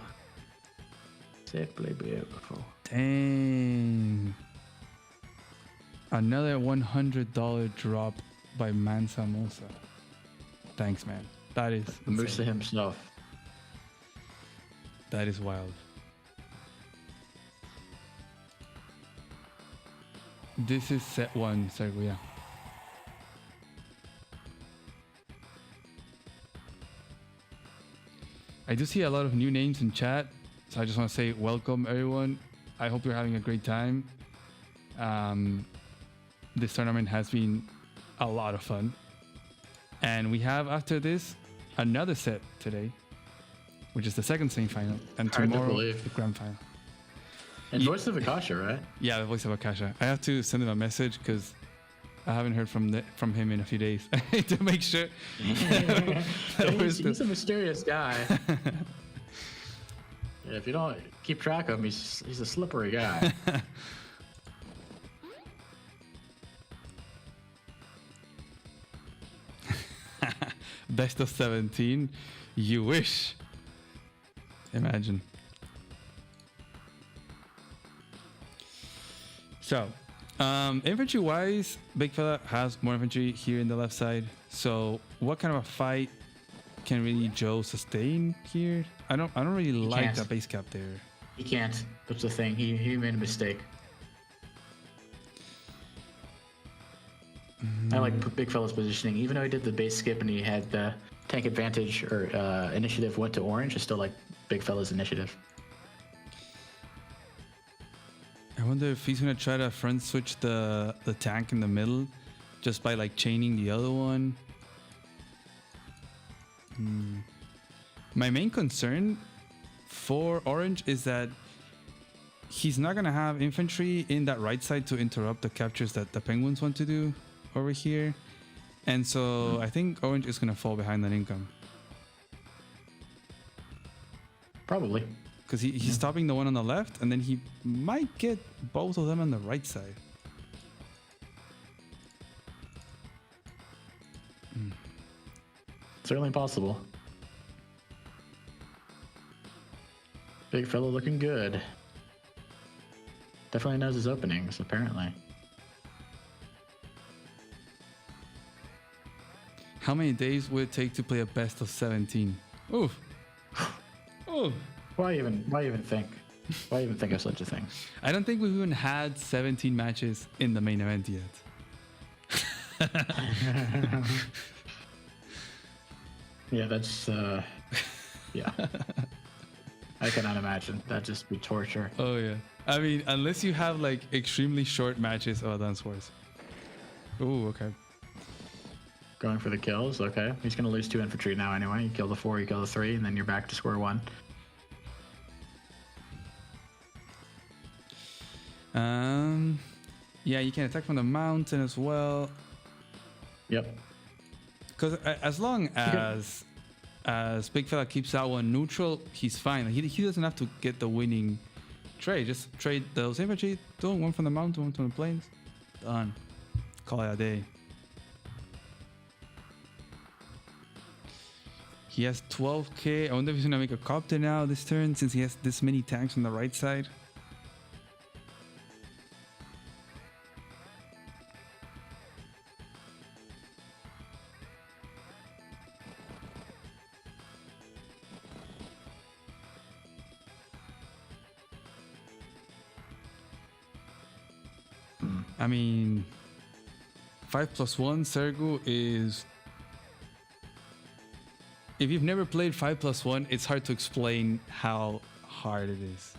Speaker 3: Simply beautiful.
Speaker 1: Dang. Another $100 drop by Mansa Musa. Thanks, man. That is
Speaker 3: The Musa
Speaker 1: insane.
Speaker 3: himself.
Speaker 1: That is wild. This is set 1, Sergio, yeah. I do see a lot of new names in chat, so I just want to say welcome, everyone. I hope you're having a great time. This tournament has been a lot of fun. And we have, after this, another set today, which is the second semifinal, and
Speaker 3: Hard to
Speaker 1: tomorrow,
Speaker 3: believe.
Speaker 1: the grand final.
Speaker 3: And Voice of Akasha, right?
Speaker 1: Yeah, the voice of Akasha. I have to send him a message because I haven't heard from him in a few days to make sure. that we're
Speaker 3: He's a mysterious guy. Yeah, if you don't keep track of him, he's a slippery guy.
Speaker 1: Best of 17. You wish. Imagine. So, infantry wise, Big Fella has more infantry here in the left side. So, what kind of a fight can really Joe sustain here? I don't really like
Speaker 3: can't.
Speaker 1: that base cap there.
Speaker 3: He can't. That's the thing. He made a mistake. I like Big Fella's positioning. Even though he did the base skip and he had the tank advantage or initiative went to orange, I still like Big Fella's initiative.
Speaker 1: I wonder if he's gonna try to front switch the tank in the middle, just by like chaining the other one. My main concern for orange is that he's not gonna have infantry in that right side to interrupt the captures that the penguins want to do over here, and so I think orange is gonna fall behind on income
Speaker 3: Probably.
Speaker 1: because he's stopping the one on the left, and then he might get both of them on the right side.
Speaker 3: Certainly possible. Big Fella looking good. Definitely knows his openings, apparently.
Speaker 1: How many days would it take to play a best of 17? Oof. Oh.
Speaker 3: Why even think? Why even think of such a thing?
Speaker 1: I don't think we've even had 17 matches in the main event yet.
Speaker 3: Yeah, that's yeah. I cannot imagine. That'd just be torture.
Speaker 1: Oh yeah. I mean, unless you have like extremely short matches. Oh, Add-Ons Wars. Ooh, okay.
Speaker 3: Going for the kills. Okay, he's gonna lose 2 infantry now anyway. You kill the 4, you kill the 3, and then you're back to square one.
Speaker 1: Yeah, you can attack from the mountain as well.
Speaker 3: Yep.
Speaker 1: Because as long as Big Fella keeps that one neutral, he's fine. He doesn't have to get the winning trade. Just trade those infantry. One from the mountain, one from the plains. Done. Call it a day. He has 12k. I wonder if he's gonna make a copter now this turn since he has this many tanks on the right side. I mean, 5+1 Sergu is... If you've never played 5+1, it's hard to explain how hard it is.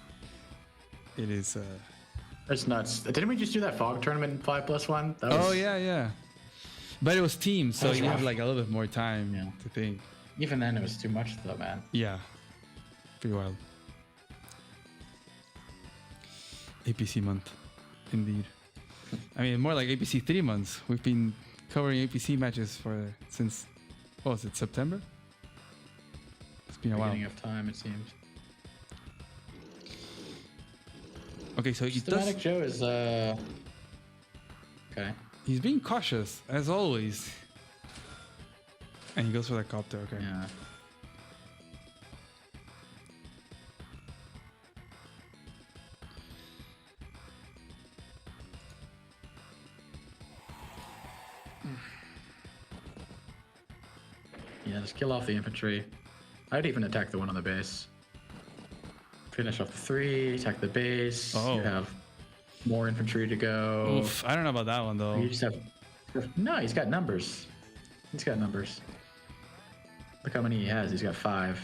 Speaker 1: It is...
Speaker 3: That's nuts. Didn't we just do that fog tournament in 5+1?
Speaker 1: Oh, yeah. But it was teams, so you have
Speaker 3: rough.
Speaker 1: like a little bit more time to think.
Speaker 3: Even then, it was too much though, man.
Speaker 1: Yeah. Pretty wild. APC month. Indeed. I mean, more like APC 3 months. We've been covering APC matches since, what was it, September? It's been a while.
Speaker 3: Beginning of time, it seems.
Speaker 1: Okay, so he
Speaker 3: Systematic
Speaker 1: does...
Speaker 3: Joe is, okay.
Speaker 1: He's being cautious, as always. And he goes for that copter, okay.
Speaker 3: Yeah. Yeah, just kill off the infantry. I'd even attack the one on the base. Finish off the 3, attack the base.
Speaker 1: Oh.
Speaker 3: You have more infantry to go.
Speaker 1: Oof, I don't know about that one, though.
Speaker 3: You just have... No, he's got numbers. He's got numbers. Look how many he has. He's got 5.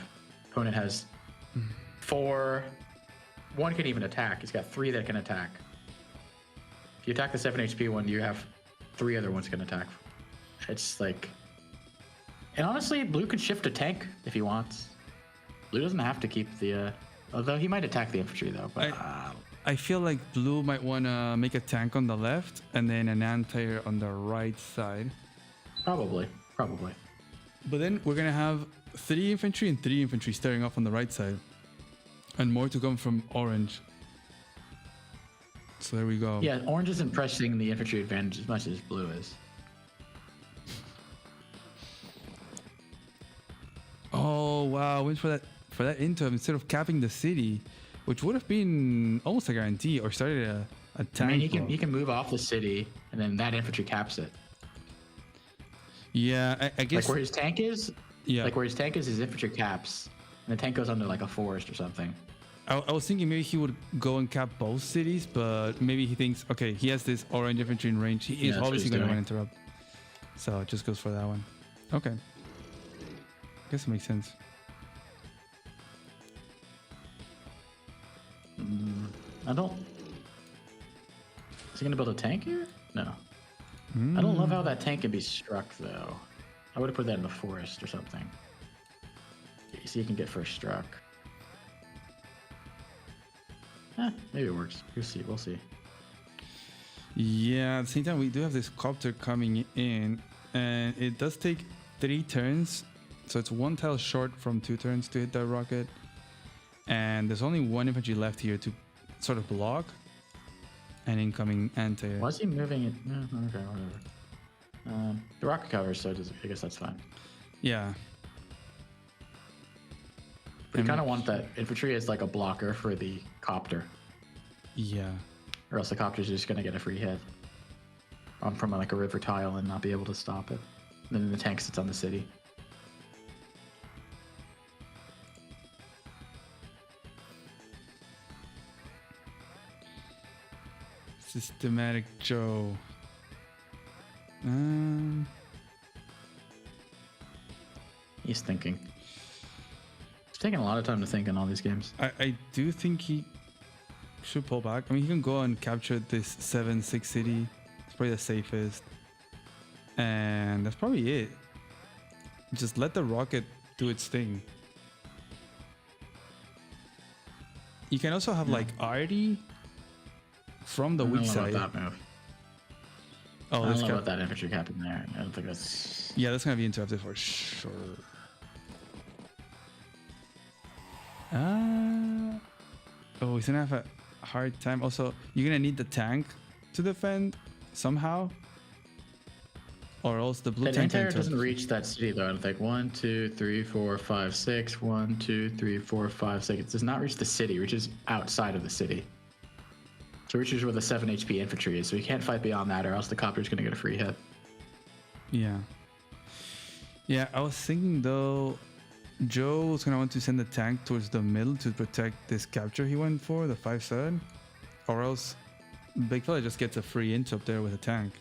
Speaker 3: Opponent has 4. 1 can even attack. He's got 3 that can attack. If you attack the 7 HP one, you have 3 other ones can attack. It's like... And honestly, Blue could shift a tank if he wants. Blue doesn't have to keep the... Although he might attack the infantry, though. But
Speaker 1: I feel like Blue might want to make a tank on the left and then an anti-air on the right side.
Speaker 3: Probably.
Speaker 1: But then we're going to have 3 infantry and 3 infantry starting off on the right side. And more to come from Orange. So there we go.
Speaker 3: Yeah, Orange isn't pressing the infantry advantage as much as Blue is.
Speaker 1: Oh, wow. Went for that into him instead of capping the city, which would have been almost a guarantee, or started a tank.
Speaker 3: I mean, he can move off the city, and then that infantry caps it.
Speaker 1: Yeah, I guess...
Speaker 3: Like where his tank is?
Speaker 1: Yeah.
Speaker 3: Like where his tank is, his infantry caps. And the tank goes under like a forest or something.
Speaker 1: I was thinking maybe he would go and cap both cities, but maybe he thinks, okay, he has this orange infantry in range. He is obviously going to want to interrupt. So it just goes for that one. Okay. I guess it makes sense.
Speaker 3: I don't... Is he going to build a tank here? No. I don't love how that tank can be struck, though. I would have put that in the forest or something. So you can get first struck. Maybe it works. We'll see.
Speaker 1: Yeah, at the same time, we do have this copter coming in, and it does take 3 turns. So it's 1 tile short from 2 turns to hit that rocket. And there's only 1 infantry left here to sort of block an incoming anti-air.
Speaker 3: Was he moving it? No, okay, whatever. The rocket covers, so I guess that's fine.
Speaker 1: Yeah.
Speaker 3: But you kind of want that infantry as like a blocker for the copter.
Speaker 1: Yeah.
Speaker 3: Or else the copter's just going to get a free hit from like a river tile and not be able to stop it. then the tank sits on the city.
Speaker 1: Systematic Joe.
Speaker 3: He's thinking. He's taking a lot of time to think in all these games.
Speaker 1: I do think he should pull back. I mean, he can go and capture this 7-6 city. It's probably the safest. And that's probably it. Just let the rocket do its thing. You can also have like Artie from the weak side.
Speaker 3: That move.
Speaker 1: Oh,
Speaker 3: I don't know about that infantry cap in there. I don't think that's...
Speaker 1: Yeah, that's gonna be interrupted for sure. Oh, he's gonna have a hard time. Also, you're gonna need the tank to defend somehow, or else the blue tank
Speaker 3: doesn't reach that city though. I don't think 1, 2, 3, 4, 5, 6. 1, 2, 3, 4, 5, 6. It does not reach the city. It reaches outside of the city. So it reaches where the 7 HP infantry is. So he can't fight beyond that, or else the copter's gonna get a free hit.
Speaker 1: Yeah. Yeah, I was thinking though, Joe was gonna want to send the tank towards the middle to protect this capture he went for, the 5-7, or else Big Fella just gets a free inch up there with a tank.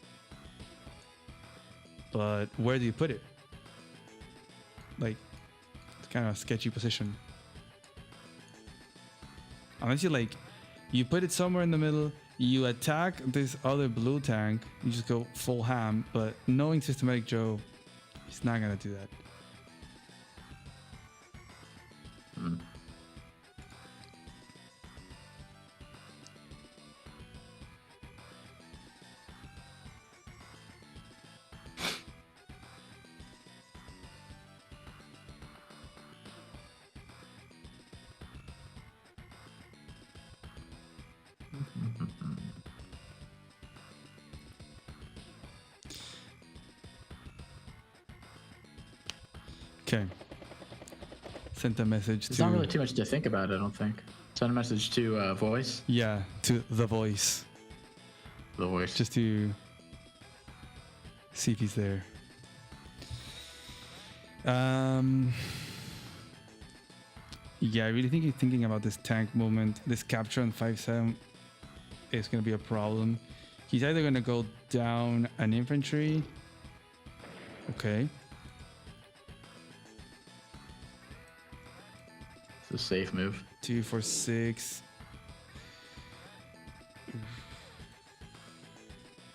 Speaker 1: But where do you put it? Like, it's kind of a sketchy position. Unless you put it somewhere in the middle, you attack this other blue tank, you just go full ham, but knowing Systematic Joe, he's not gonna do that. Okay. Sent a message
Speaker 3: There's
Speaker 1: to...
Speaker 3: not really too much to think about, I don't think. Send a message to voice.
Speaker 1: Yeah, to the voice.
Speaker 3: The voice.
Speaker 1: Just to see if he's there. Yeah, I really think he's thinking about this tank movement. This capture on 5-7 is going to be a problem. He's either going to go down an infantry. Okay.
Speaker 3: It's a safe move.
Speaker 1: 2 for 6.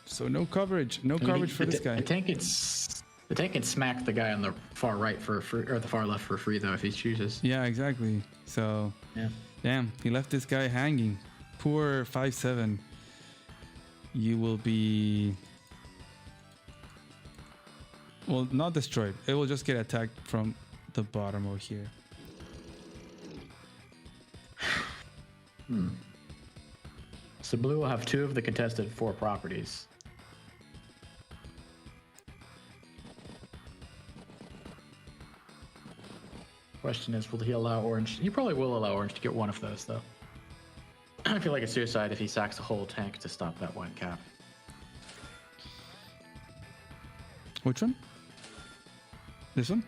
Speaker 1: So no coverage. No coverage for this guy.
Speaker 3: The tank can smack the guy on the far right for free, or the far left for free though if he chooses.
Speaker 1: Yeah, exactly. So
Speaker 3: yeah.
Speaker 1: Damn, he left this guy hanging. Poor 5-7. You will be... Well, not destroyed. It will just get attacked from the bottom over here.
Speaker 3: So blue will have 2 of the contested 4 properties. Question is, will he allow orange? He probably will allow orange to get 1 of those, though. I feel like a suicide if he sacks a whole tank to stop that 1 cap.
Speaker 1: Which one? This one?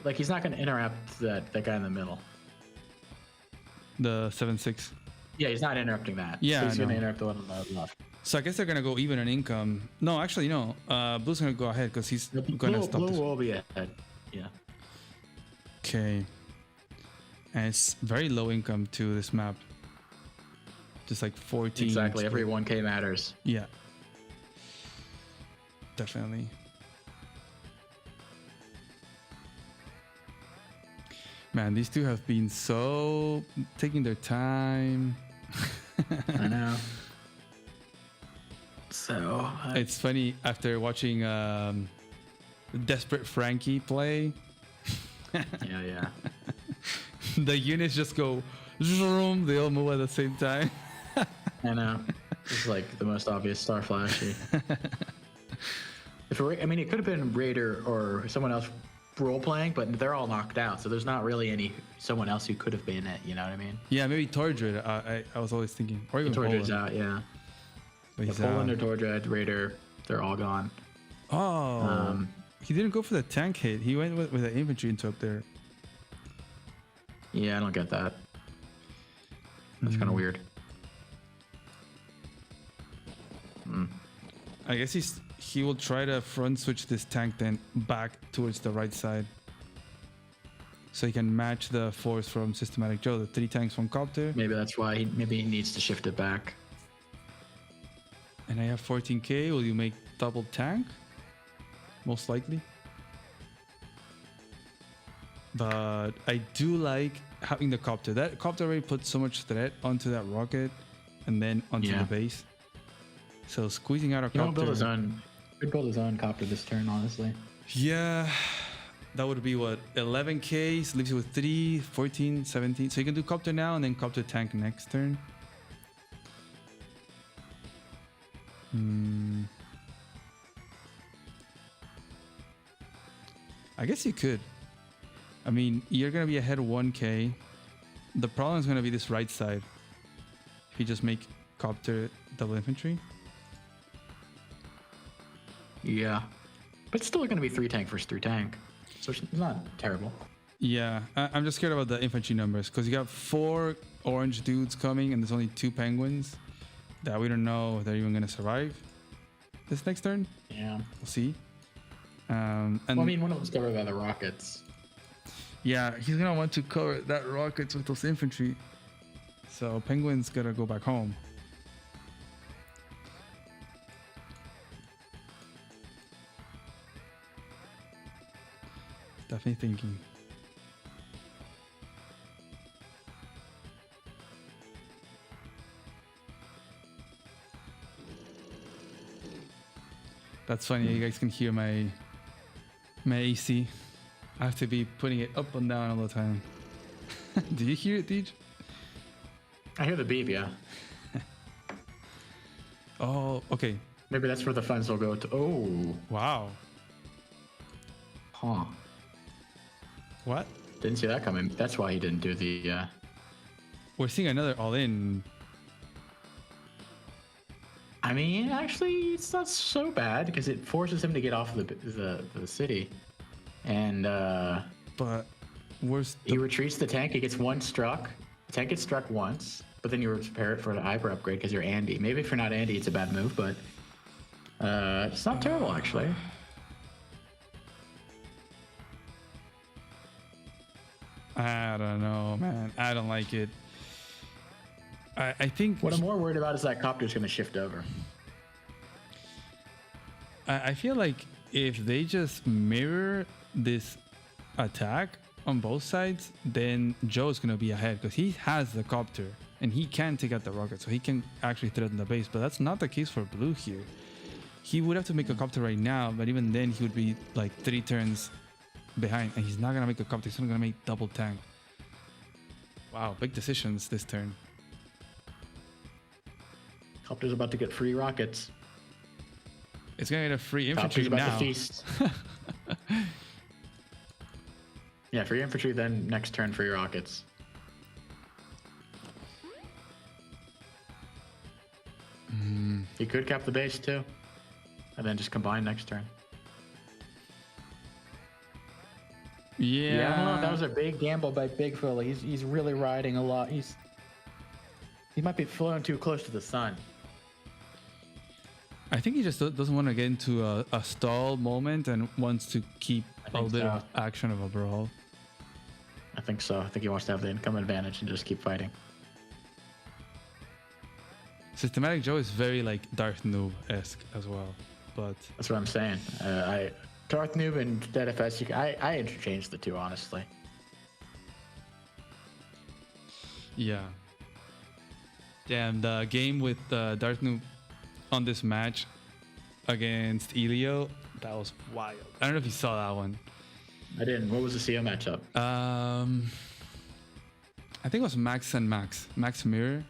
Speaker 3: Like, he's not going to interrupt that guy in the middle.
Speaker 1: The 7-6.
Speaker 3: Yeah, he's not interrupting that.
Speaker 1: Yeah,
Speaker 3: so he's going to interrupt the one on the left.
Speaker 1: So I guess they're going to go even on income. No, actually, no. Blue's going to go ahead because he's going to stop
Speaker 3: Blue
Speaker 1: this.
Speaker 3: will be ahead. Yeah.
Speaker 1: Okay. And it's very low income to this map. Just like 14.
Speaker 3: Exactly. Every 1K matters.
Speaker 1: Yeah. Definitely. Man, these two have been so taking their time.
Speaker 3: I know. So
Speaker 1: it's funny after watching Desperate Frankie play.
Speaker 3: yeah.
Speaker 1: The units just go zoom, they all move at the same time.
Speaker 3: I know. It's like the most obvious star flashy. I mean, it could have been Raider or someone else role playing, but they're all knocked out, so there's not really someone else who could have been it. You know what I mean?
Speaker 1: Yeah, maybe Tordred. I was always thinking, or even
Speaker 3: Tordred's out. Yeah.
Speaker 1: But he's
Speaker 3: Poland or Tordred, Raider, they're all gone.
Speaker 1: Oh. He didn't go for the tank hit. He went with the infantry into up there.
Speaker 3: Yeah, I don't get that. That's kind of weird.
Speaker 1: I guess he will try to front switch this tank then back towards the right side, so he can match the force from Systematic Joe, the 3 tanks from Copter.
Speaker 3: Maybe that's why he needs to shift it back.
Speaker 1: And I have 14k. Will you make double tank? Most likely. But I do like having the Copter. That Copter already put so much threat onto that rocket and then onto the base. So squeezing out a Copter.
Speaker 3: Could build his own Copter this turn, honestly.
Speaker 1: Yeah. That would be what? 11k. So leaves you with 3, 14, 17. So you can do Copter now and then Copter tank next turn. I guess you could. I mean, you're going to be ahead 1k. The problem is going to be this right side. If you just make Copter double infantry.
Speaker 3: Yeah. But it's still going to be 3 tank versus 3 tank. So it's not terrible.
Speaker 1: Yeah, I'm just scared about the infantry numbers because you got 4 orange dudes coming and there's only 2 penguins that we don't know if they're even going to survive this next turn.
Speaker 3: Yeah.
Speaker 1: We'll see. And
Speaker 3: well, I mean, one of them's covered by the rockets.
Speaker 1: Yeah, he's going to want to cover that rockets with those infantry. So penguins got to go back home. Definitely thinking. That's funny. You guys can hear my AC. I have to be putting it up and down all the time. Do you hear it, Deej?
Speaker 3: I hear the beep, yeah.
Speaker 1: Oh, okay.
Speaker 3: Maybe that's where the funds will go to. Oh.
Speaker 1: Wow.
Speaker 3: Huh.
Speaker 1: What?
Speaker 3: Didn't see that coming. That's why he didn't do the...
Speaker 1: We're seeing another all-in.
Speaker 3: I mean, actually, it's not so bad because it forces him to get off the city. And
Speaker 1: But where's
Speaker 3: he retreats the tank. He gets 1 struck. The tank gets struck once, but then you repair it for the hyper upgrade because you're Andy. Maybe if you're not Andy, it's a bad move, but it's not terrible, actually.
Speaker 1: I don't know, man. I don't like it. I think
Speaker 3: what I'm more worried about is that Copter's going to shift over.
Speaker 1: I feel like if they just mirror this attack on both sides, then Joe's going to be ahead because he has the Copter and he can take out the rocket, so he can actually threaten the base. But that's not the case for Blue here. He would have to make a Copter right now, but even then he would be like 3 turns behind, and he's not going to make a Copter. He's not going to make double tank. Wow, big decisions this turn.
Speaker 3: Copter's about to get free rockets.
Speaker 1: It's going to get a free infantry
Speaker 3: Copter's about
Speaker 1: now.
Speaker 3: to feast. Yeah, free infantry, then next turn free rockets. He could cap the base too, and then just combine next turn.
Speaker 1: Yeah.
Speaker 3: I don't know. That was a big gamble by Big Phil. He's really riding a lot. He might be flown too close to the sun.
Speaker 1: I think he just doesn't want to get into a stall moment and wants to keep a little bit of action of a brawl.
Speaker 3: I think so. I think he wants to have the income advantage and just keep fighting.
Speaker 1: Systematic Joe is very like Darth Noob-esque as well, but
Speaker 3: that's what I'm saying. Darth Noob and ZFS, I interchange the two, honestly.
Speaker 1: Yeah. Damn, the game with Darth Noob on this match against Elio, that was wild. I don't know if you saw that one.
Speaker 3: I didn't. What was the CO matchup?
Speaker 1: I think it was Max and Max Mirror,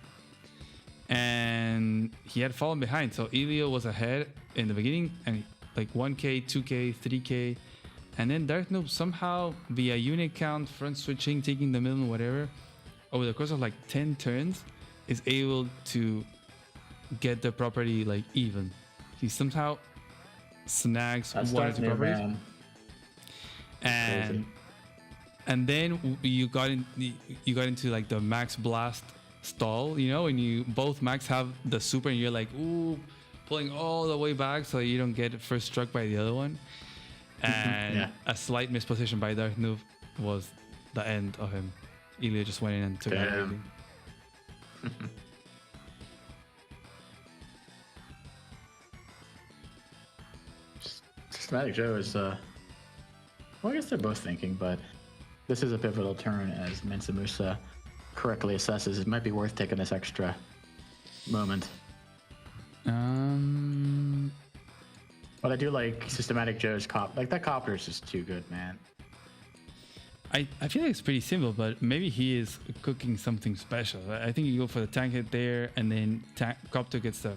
Speaker 1: and he had fallen behind. So Elio was ahead in the beginning, and like 1k, 2k, 3k, and then Darth Noob somehow via unit count, front switching, taking the middle, whatever, over the course of like 10 turns, is able to get the property like even. He somehow snags one of the properties. and then you got into like the max blast stall, you know, and you both max have the super, and you're like, ooh, pulling all the way back so you don't get first struck by the other one. And a slight misposition by Dark Noob was the end of him. Ilya just went in and took out everything.
Speaker 3: Systematic Joe is, well, I guess they're both thinking, but this is a pivotal turn, as Mensa Musa correctly assesses. It might be worth taking this extra moment. But I do like Systematic Joe's cop. Like, that copter is just too good, man.
Speaker 1: I feel like it's pretty simple, but maybe he is cooking something special. I think you go for the tank hit there, and then copter gets the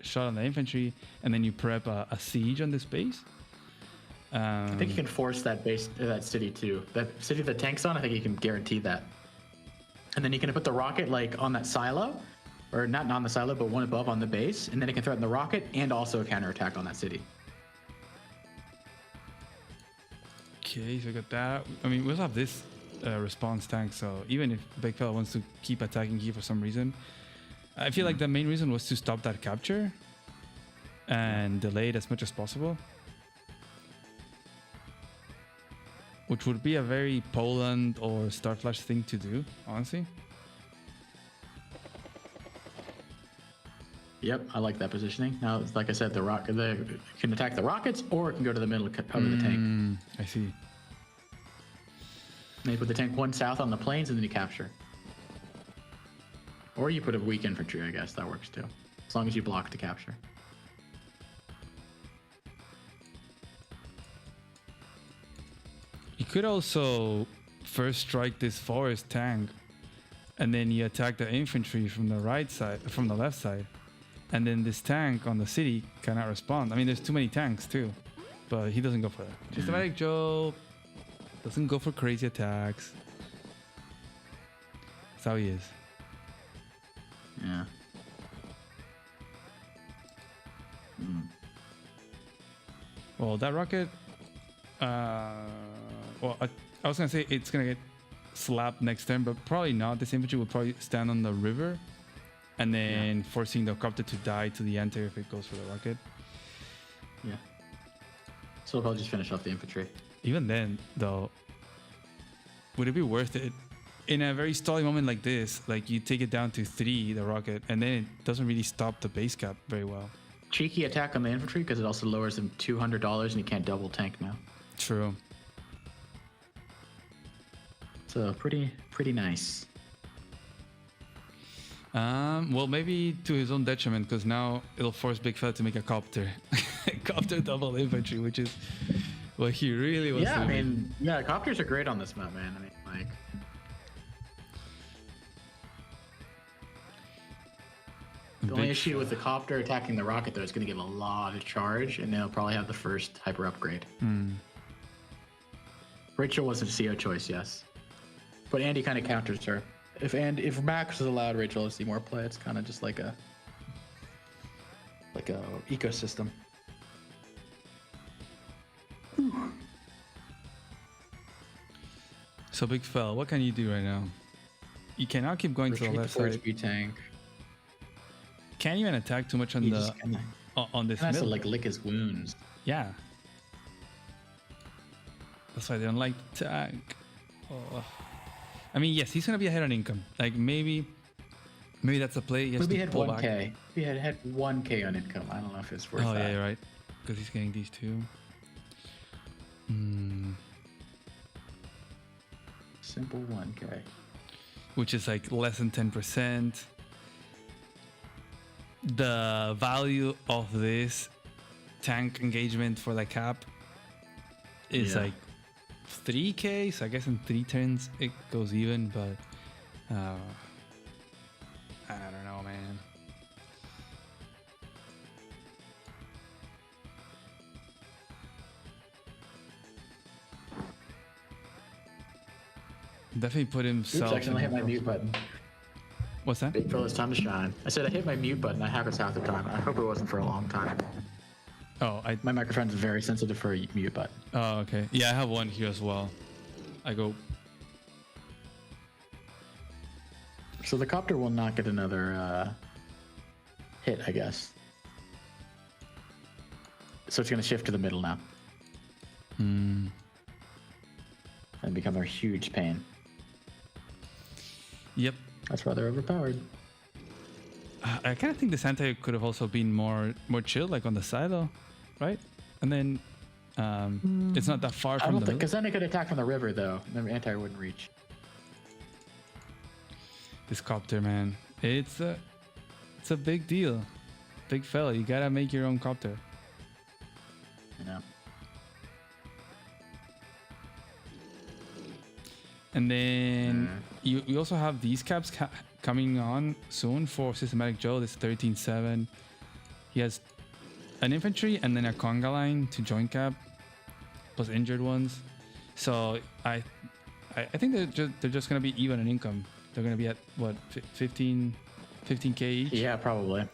Speaker 1: shot on the infantry, and then you prep a siege on this base.
Speaker 3: I think you can force that base, that city too. That city the tank's on, I think you can guarantee that. And then you can put the rocket like on that silo, or not on the silo, but one above on the base, and then it can threaten the rocket and also a counterattack on that city.
Speaker 1: Okay, so we got that. I mean, we also have this response tank, so even if Big Fella wants to keep attacking here for some reason, I feel like the main reason was to stop that capture and delay it as much as possible. Which would be a very Poland or Starflash thing to do, honestly.
Speaker 3: Yep, I like that positioning. Now, like I said, the can attack the rockets, or it can go to the middle of the tank.
Speaker 1: I see.
Speaker 3: And you put the tank one south on the plains, and then you capture. Or you put a weak infantry, I guess. That works too. As long as you block to capture.
Speaker 1: You could also first strike this forest tank, and then you attack the infantry from the right side, from the left side. And then this tank on the city cannot respond. I mean, there's too many tanks too, but he doesn't go for that. Systematic Joe doesn't go for crazy attacks. That's how he is.
Speaker 3: Yeah.
Speaker 1: Well, that rocket. Well, I was gonna say it's gonna get slapped next turn, but probably not. This infantry will probably stand on the river, and then forcing the copter to die to the anti if it goes for the rocket.
Speaker 3: Yeah. So I'll just finish off the infantry.
Speaker 1: Even then, though, would it be worth it? In a very stally moment like this, like you take it down to 3, the rocket, and then it doesn't really stop the base cap very well.
Speaker 3: Cheeky attack on the infantry because it also lowers them $200 and you can't double tank now.
Speaker 1: True.
Speaker 3: So pretty nice.
Speaker 1: Well, maybe to his own detriment, because now it'll force Big Fella to make a copter. Copter double infantry, which is what he really wants to do.
Speaker 3: I mean, copters are great on this map, man. I mean, like... The only issue with the copter attacking the rocket, though, is going to give a lot of charge, and they'll probably have the first hyper upgrade. Rachel was a CO choice, yes. But Andy kind of counters her. If Max is allowed Rachel to see more play, it's kind of just like a ecosystem.
Speaker 1: So Big Fella, what can you do right now? You cannot keep going to the left side.
Speaker 3: Tank.
Speaker 1: Can't even attack too much on the on this
Speaker 3: middle.
Speaker 1: middle.
Speaker 3: Like lick his wounds.
Speaker 1: Yeah. That's why they don't like the tank. Oh. I mean, yes, he's gonna be ahead on income. Like maybe that's a play.
Speaker 3: Maybe he had 1K. He had 1K on income. I don't know if it's worth that.
Speaker 1: Oh yeah, you're right. Because he's getting these two.
Speaker 3: Simple 1K.
Speaker 1: Which is like less than 10%. The value of this tank engagement for the cap is like 3K, so I guess in 3 turns it goes even, but I don't know, man. Definitely put himself.
Speaker 3: Oops, I hit my mute button.
Speaker 1: What's that?
Speaker 3: Big fella's time to shine. I said I hit my mute button. That happens half the time. I hope it wasn't for a long time.
Speaker 1: Oh,
Speaker 3: My microphone's very sensitive for a mute button.
Speaker 1: Oh, okay. Yeah, I have one here as well. I go.
Speaker 3: So the copter will not get another hit, I guess. So it's going to shift to the middle now. And become a huge pain.
Speaker 1: Yep.
Speaker 3: That's rather overpowered.
Speaker 1: I kind of think the Santiago could have also been more chill, like on the side though, right? And then it's not that far
Speaker 3: I
Speaker 1: from
Speaker 3: don't
Speaker 1: the
Speaker 3: think,
Speaker 1: middle.
Speaker 3: because then it could attack from the river, though. The anti wouldn't reach.
Speaker 1: This copter, man, it's a big deal, big fella. You gotta make your own copter.
Speaker 3: You know.
Speaker 1: And then you also have these caps coming on soon for Systematic Joe. This 13-7. He has an infantry and then a conga line to join cap, plus injured ones. So I think they're just gonna be even in income. They're gonna be at what 15k each.
Speaker 3: Yeah, probably.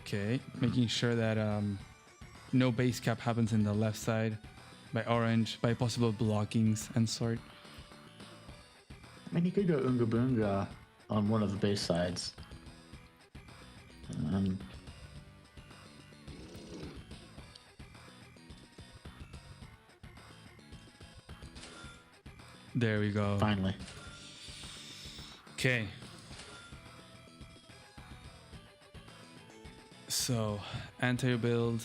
Speaker 1: Okay, making sure that no base cap happens in the left side by orange, by possible blockings and sort.
Speaker 3: I mean, he could go Unga Boonga on one of the base sides.
Speaker 1: There we go.
Speaker 3: Finally.
Speaker 1: Okay. So, anti build,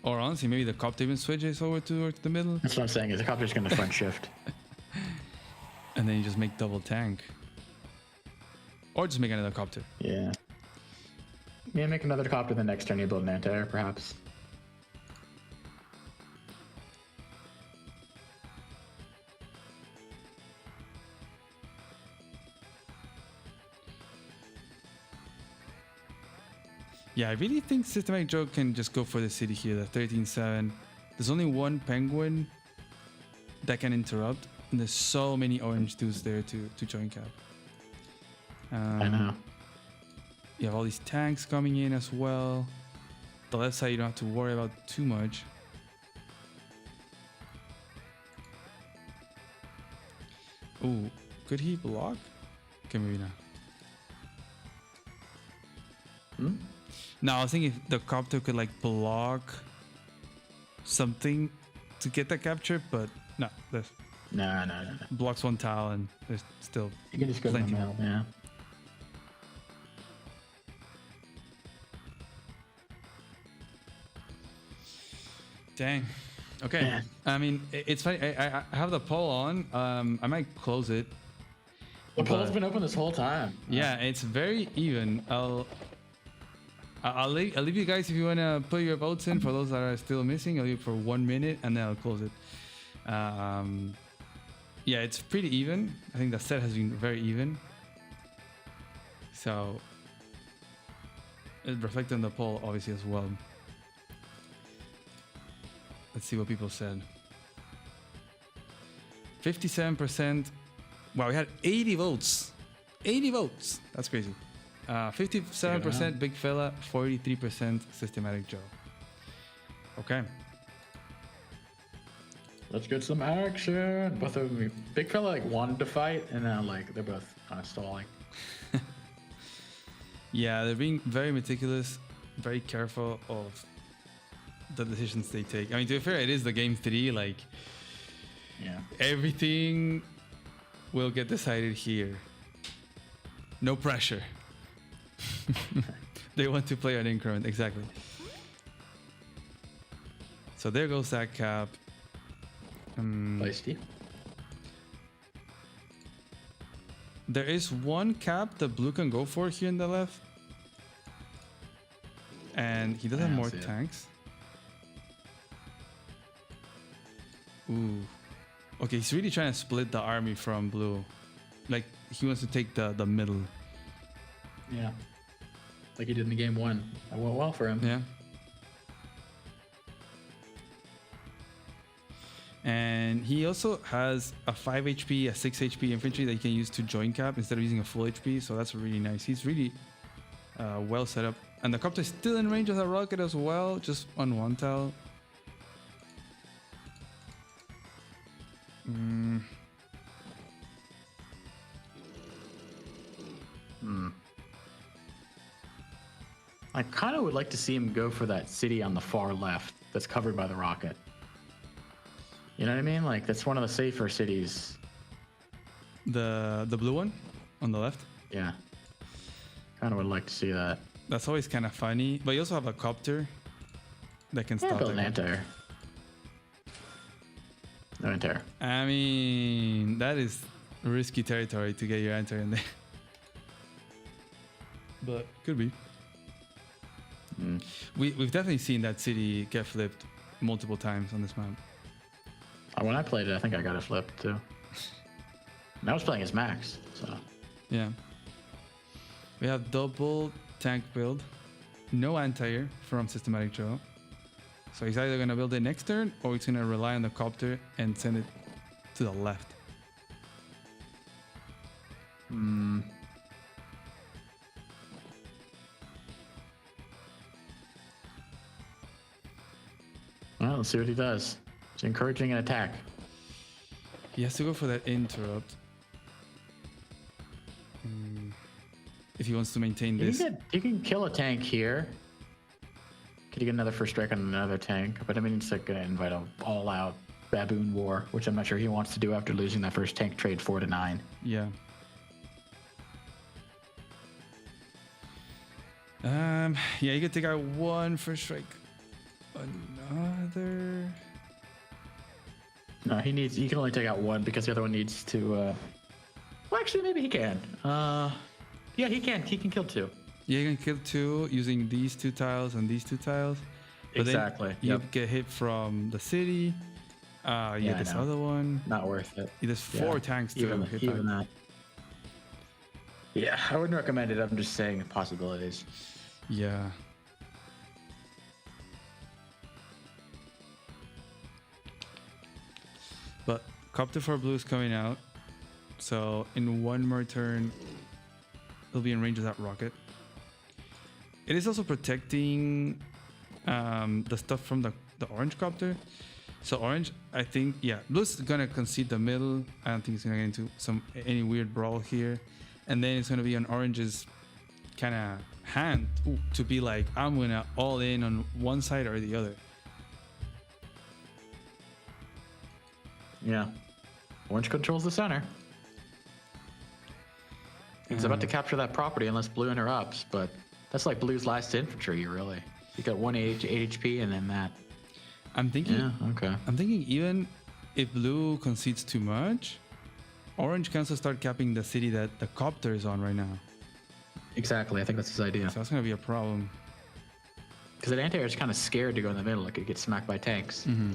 Speaker 1: or honestly, maybe the copter even switches over to the middle,
Speaker 3: That's what I'm saying, is the copter's going to front shift.
Speaker 1: and then you just make double tank, or just make another copter.
Speaker 3: Yeah. Yeah, make another copter the next turn you build an anti-air, perhaps.
Speaker 1: Yeah, I really think Systematic Joe can just go for the city here, the 13-7. There's only one penguin that can interrupt, and there's so many orange dudes there to join cap.
Speaker 3: I know.
Speaker 1: You have all these tanks coming in as well. The left side you don't have to worry about too much. Ooh, could he block? Okay, maybe not. No, I was thinking if the copter could like block something to get that capture, but no, there's
Speaker 3: No.
Speaker 1: blocks one tile and there's still
Speaker 3: You can just go to the
Speaker 1: plenty
Speaker 3: middle, yeah.
Speaker 1: Dang. Okay.
Speaker 3: Yeah.
Speaker 1: I mean, it's funny. I have the poll on. I might close it.
Speaker 3: The poll's
Speaker 1: But-
Speaker 3: been open this whole time.
Speaker 1: Yeah, it's very even. I'll leave you guys if you want to put your votes in. For those that are still missing, I'll leave it for 1 minute and then I'll close it. Yeah, it's pretty even. I think the set has been very even. So it reflects on the poll obviously as well. Let's see what people said. 57%. Wow, we had 80 votes. 80 votes. That's crazy. 57% Big Fella, 43% Systematic Joe. Okay.
Speaker 3: Let's get some action. Both of them, Big Fella like wanted to fight, and now like they're both kind of stalling.
Speaker 1: Yeah, they're being very meticulous, very careful of the decisions they take. I mean, to be fair, it is the game 3. Like,
Speaker 3: Yeah.
Speaker 1: everything will get decided here. No pressure. They want to play on increment, exactly. So there goes that cap.
Speaker 3: Feisty.
Speaker 1: There is one cap that blue can go for here in the left. And he does have
Speaker 3: I
Speaker 1: more
Speaker 3: see it.
Speaker 1: tanks. Ooh. Okay, he's really trying to split the army from blue. Like, he wants to take the middle.
Speaker 3: Yeah. Like he did in the game 1. That went well for him.
Speaker 1: Yeah. And he also has a 5 HP, a 6 HP infantry that you can use to join cap instead of using a full HP. So that's really nice. He's really well set up. And the copter is still in range of the rocket as well, just on one tile.
Speaker 3: I kind of would like to see him go for that city on the far left that's covered by the rocket. You know what I mean? Like, that's one of the safer cities.
Speaker 1: The blue one on the left?
Speaker 3: Yeah. Kind of would like to see that.
Speaker 1: That's always kind of funny. But you also have a copter that can stop
Speaker 3: Build an
Speaker 1: that.
Speaker 3: anti-air. No anti-air.
Speaker 1: I mean, that is risky territory to get your anti in there. But could be. We've definitely seen that city get flipped multiple times on this map.
Speaker 3: When I played it, I think I got it flipped too. And I was playing as Max, so.
Speaker 1: Yeah. We have double tank build. No anti-air from Systematic Joe. So he's either going to build it next turn or he's going to rely on the copter and send it to the left. Well, let's see what he does. He's encouraging an attack. He has to go for that interrupt. If he wants to maintain this.
Speaker 3: You can kill a tank here. Could you get another first strike on another tank? But I mean, it's like going to invite an all-out baboon war, which I'm not sure he wants to do after losing that first tank trade 4-9.
Speaker 1: Yeah. Yeah, you could take out one first strike. Another.
Speaker 3: No, he can only take out one because the other one needs to. Well, actually, maybe he can. Yeah, he can. He can kill two.
Speaker 1: Yeah, you can kill two using these two tiles and these two tiles. But
Speaker 3: Exactly.
Speaker 1: Then you get hit from the city. Yeah, this other one.
Speaker 3: Not worth it.
Speaker 1: There's four tanks to hit
Speaker 3: even that. Yeah, I wouldn't recommend it. I'm just saying possibilities.
Speaker 1: Yeah. But Copter for Blue is coming out. So in one more turn, he'll be in range of that rocket. It is also protecting the stuff from the orange copter. So orange, I think, yeah, blue's gonna concede the middle. I don't think it's gonna get into any weird brawl here. And then it's gonna be on orange's kind of hand to be like, I'm gonna all in on one side or the other.
Speaker 3: Yeah. Orange controls the center. He's about to capture that property unless blue interrupts, but that's like blue's last infantry, really. You got 1 8 HP and then that.
Speaker 1: I'm thinking.
Speaker 3: Yeah, okay.
Speaker 1: I'm thinking even if blue concedes too much, orange can also start capping the city that the copter is on right now.
Speaker 3: Exactly, I think that's his idea.
Speaker 1: So that's gonna be a problem.
Speaker 3: Because that anti-air is kind of scared to go in the middle, like it gets smacked by tanks.
Speaker 1: Mm-hmm.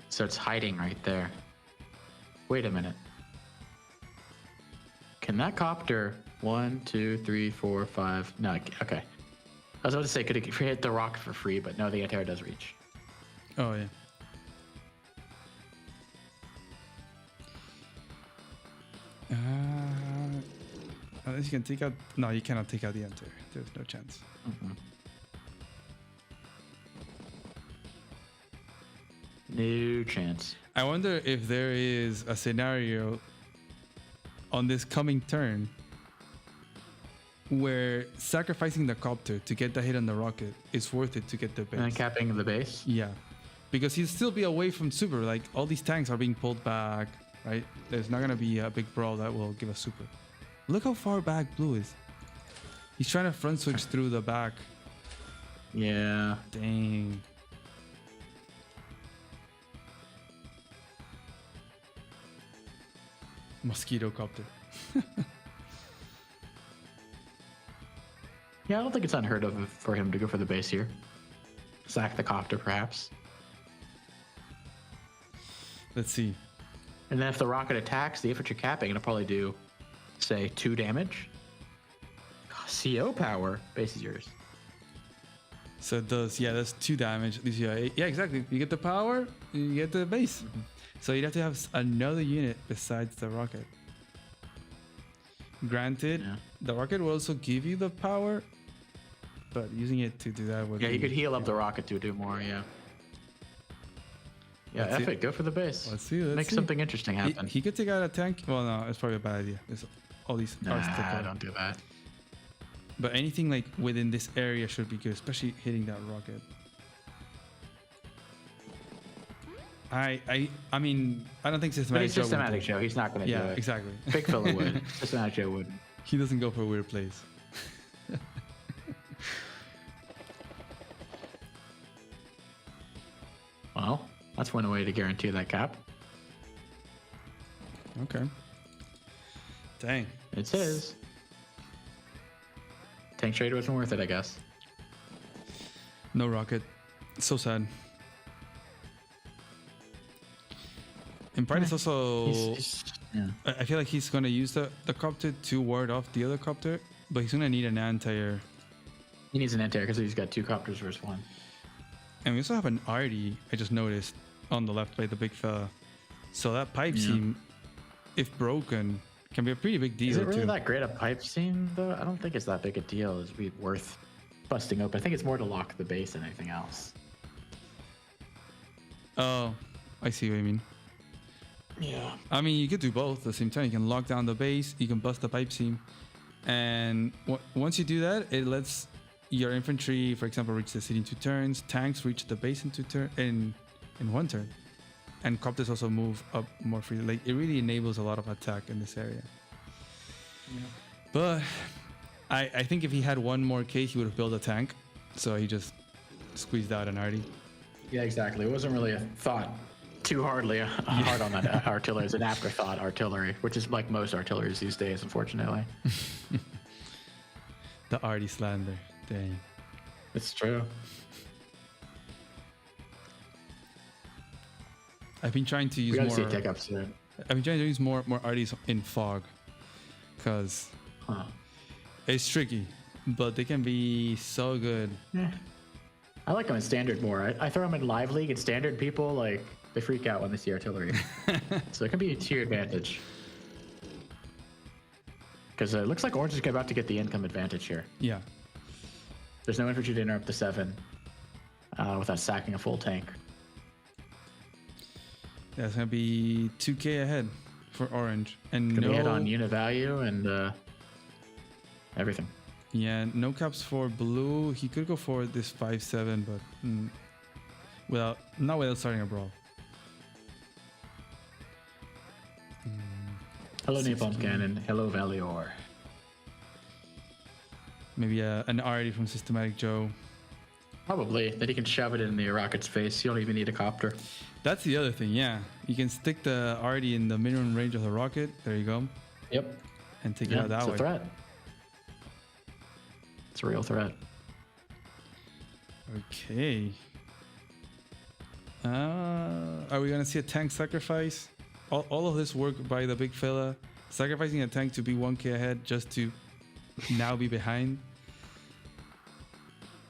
Speaker 3: So it's hiding right there. Wait a minute. Can that copter 1, 2, 3, 4, 5? No, okay. I was about to say, could it hit the rocket for free? But no, the anti-air does reach.
Speaker 1: Oh yeah. Unless you can take out. No, you cannot take out the anti-air. There's no chance.
Speaker 3: Mm-hmm. No chance.
Speaker 1: I wonder if there is a scenario on this coming turn where sacrificing the copter to get the hit on the rocket is worth it to get the base.
Speaker 3: And then capping the base?
Speaker 1: Yeah. Because he'll still be away from super. Like, all these tanks are being pulled back, right? There's not going to be a big brawl that will give us super. Look how far back blue is. He's trying to front switch through the back.
Speaker 3: Yeah.
Speaker 1: Dang. Mosquito copter.
Speaker 3: Yeah, I don't think it's unheard of for him to go for the base here. Sack the copter, perhaps.
Speaker 1: Let's see.
Speaker 3: And then if the rocket attacks, the infantry capping, it'll probably do, say, 2 damage. CO power. Base is yours.
Speaker 1: So it does, yeah, that's 2 damage. Yeah, exactly. You get the power, you get the base. So you'd have to have another unit besides the rocket. Granted, the rocket will also give you the power, but using it to do that would
Speaker 3: Yeah,
Speaker 1: be...
Speaker 3: you could heal up the rocket to do more, yeah. Yeah,
Speaker 1: Let's
Speaker 3: F
Speaker 1: see.
Speaker 3: it, go for the base.
Speaker 1: Let's see,
Speaker 3: Make something interesting happen.
Speaker 1: He could take out a tank. Well, no, it's probably a bad idea. There's all these arts to
Speaker 3: Nah,
Speaker 1: cover.
Speaker 3: don't do that.
Speaker 1: But anything like within this area should be good, especially hitting that rocket. I mean, I don't think
Speaker 3: But
Speaker 1: Systematic
Speaker 3: he's
Speaker 1: Joe would
Speaker 3: Systematic
Speaker 1: do-
Speaker 3: Joe. He's not going to do
Speaker 1: Yeah,
Speaker 3: it.
Speaker 1: exactly.
Speaker 3: Big fella would. Systematic Joe would.
Speaker 1: He doesn't go for weird plays.
Speaker 3: Well, that's one way to guarantee that cap.
Speaker 1: Okay. Dang.
Speaker 3: It's his. Tank trade wasn't worth it, I guess.
Speaker 1: No rocket. So sad. And part is also...
Speaker 3: Yeah.
Speaker 1: I feel like he's going to use the copter to ward off the other copter, but he's going to need an anti-air.
Speaker 3: He needs an anti-air because he's got 2 copters versus 1.
Speaker 1: And we also have an RD, I just noticed, on the left by the big fella. So that pipe seam, if broken, can be a pretty big deal
Speaker 3: Is it really
Speaker 1: too.
Speaker 3: that great a pipe seam, though? I don't think it's that big a deal. It'd be worth busting open. I think it's more to lock the base than anything else.
Speaker 1: Oh, I see what you mean.
Speaker 3: Yeah.
Speaker 1: I mean, you could do both at the same time. You can lock down the base, you can bust the pipe seam. And once you do that, it lets your infantry, for example, reach the city in 2 turns. Tanks reach the base in 1 turn. And copters also move up more freely. Like, it really enables a lot of attack in this area.
Speaker 3: Yeah.
Speaker 1: But I think if he had 1 more K, he would have built a tank. So he just squeezed out an arty.
Speaker 3: Yeah, exactly. It wasn't really a thought too hard on that artillery. It's an afterthought artillery, which is like most artilleries these days, unfortunately.
Speaker 1: The arty slander. Dang.
Speaker 3: It's true.
Speaker 1: I've been trying to use
Speaker 3: We gotta
Speaker 1: more.
Speaker 3: see a tick up soon.
Speaker 1: I've been trying to use more arties in fog, because it's tricky, but they can be so good.
Speaker 3: Yeah. I like them in standard more. I throw them in live league and standard. People like they freak out when they see artillery, so it can be to your advantage. Because it looks like Orange is about to get the income advantage here.
Speaker 1: Yeah.
Speaker 3: There's no infantry to interrupt the 7 without sacking a full tank.
Speaker 1: That's gonna be 2K ahead for Orange, and
Speaker 3: Can
Speaker 1: no
Speaker 3: be hit on unit value and everything.
Speaker 1: Yeah, no caps for Blue. He could go for this 5-7, but not without starting a brawl.
Speaker 3: Hello, Napalm Cannon. Hello, Valior.
Speaker 1: Maybe an arty from Systematic Joe.
Speaker 3: Probably. Then he can shove it in the rocket's face. You don't even need a copter.
Speaker 1: That's the other thing, yeah. You can stick the arty in the minimum range of the rocket. There you go.
Speaker 3: Yep.
Speaker 1: And take it out that
Speaker 3: it's
Speaker 1: way.
Speaker 3: a threat. It's a real threat.
Speaker 1: Okay. Are we gonna see a tank sacrifice? All of this work by the big fella, sacrificing a tank to be 1K ahead just to now be behind.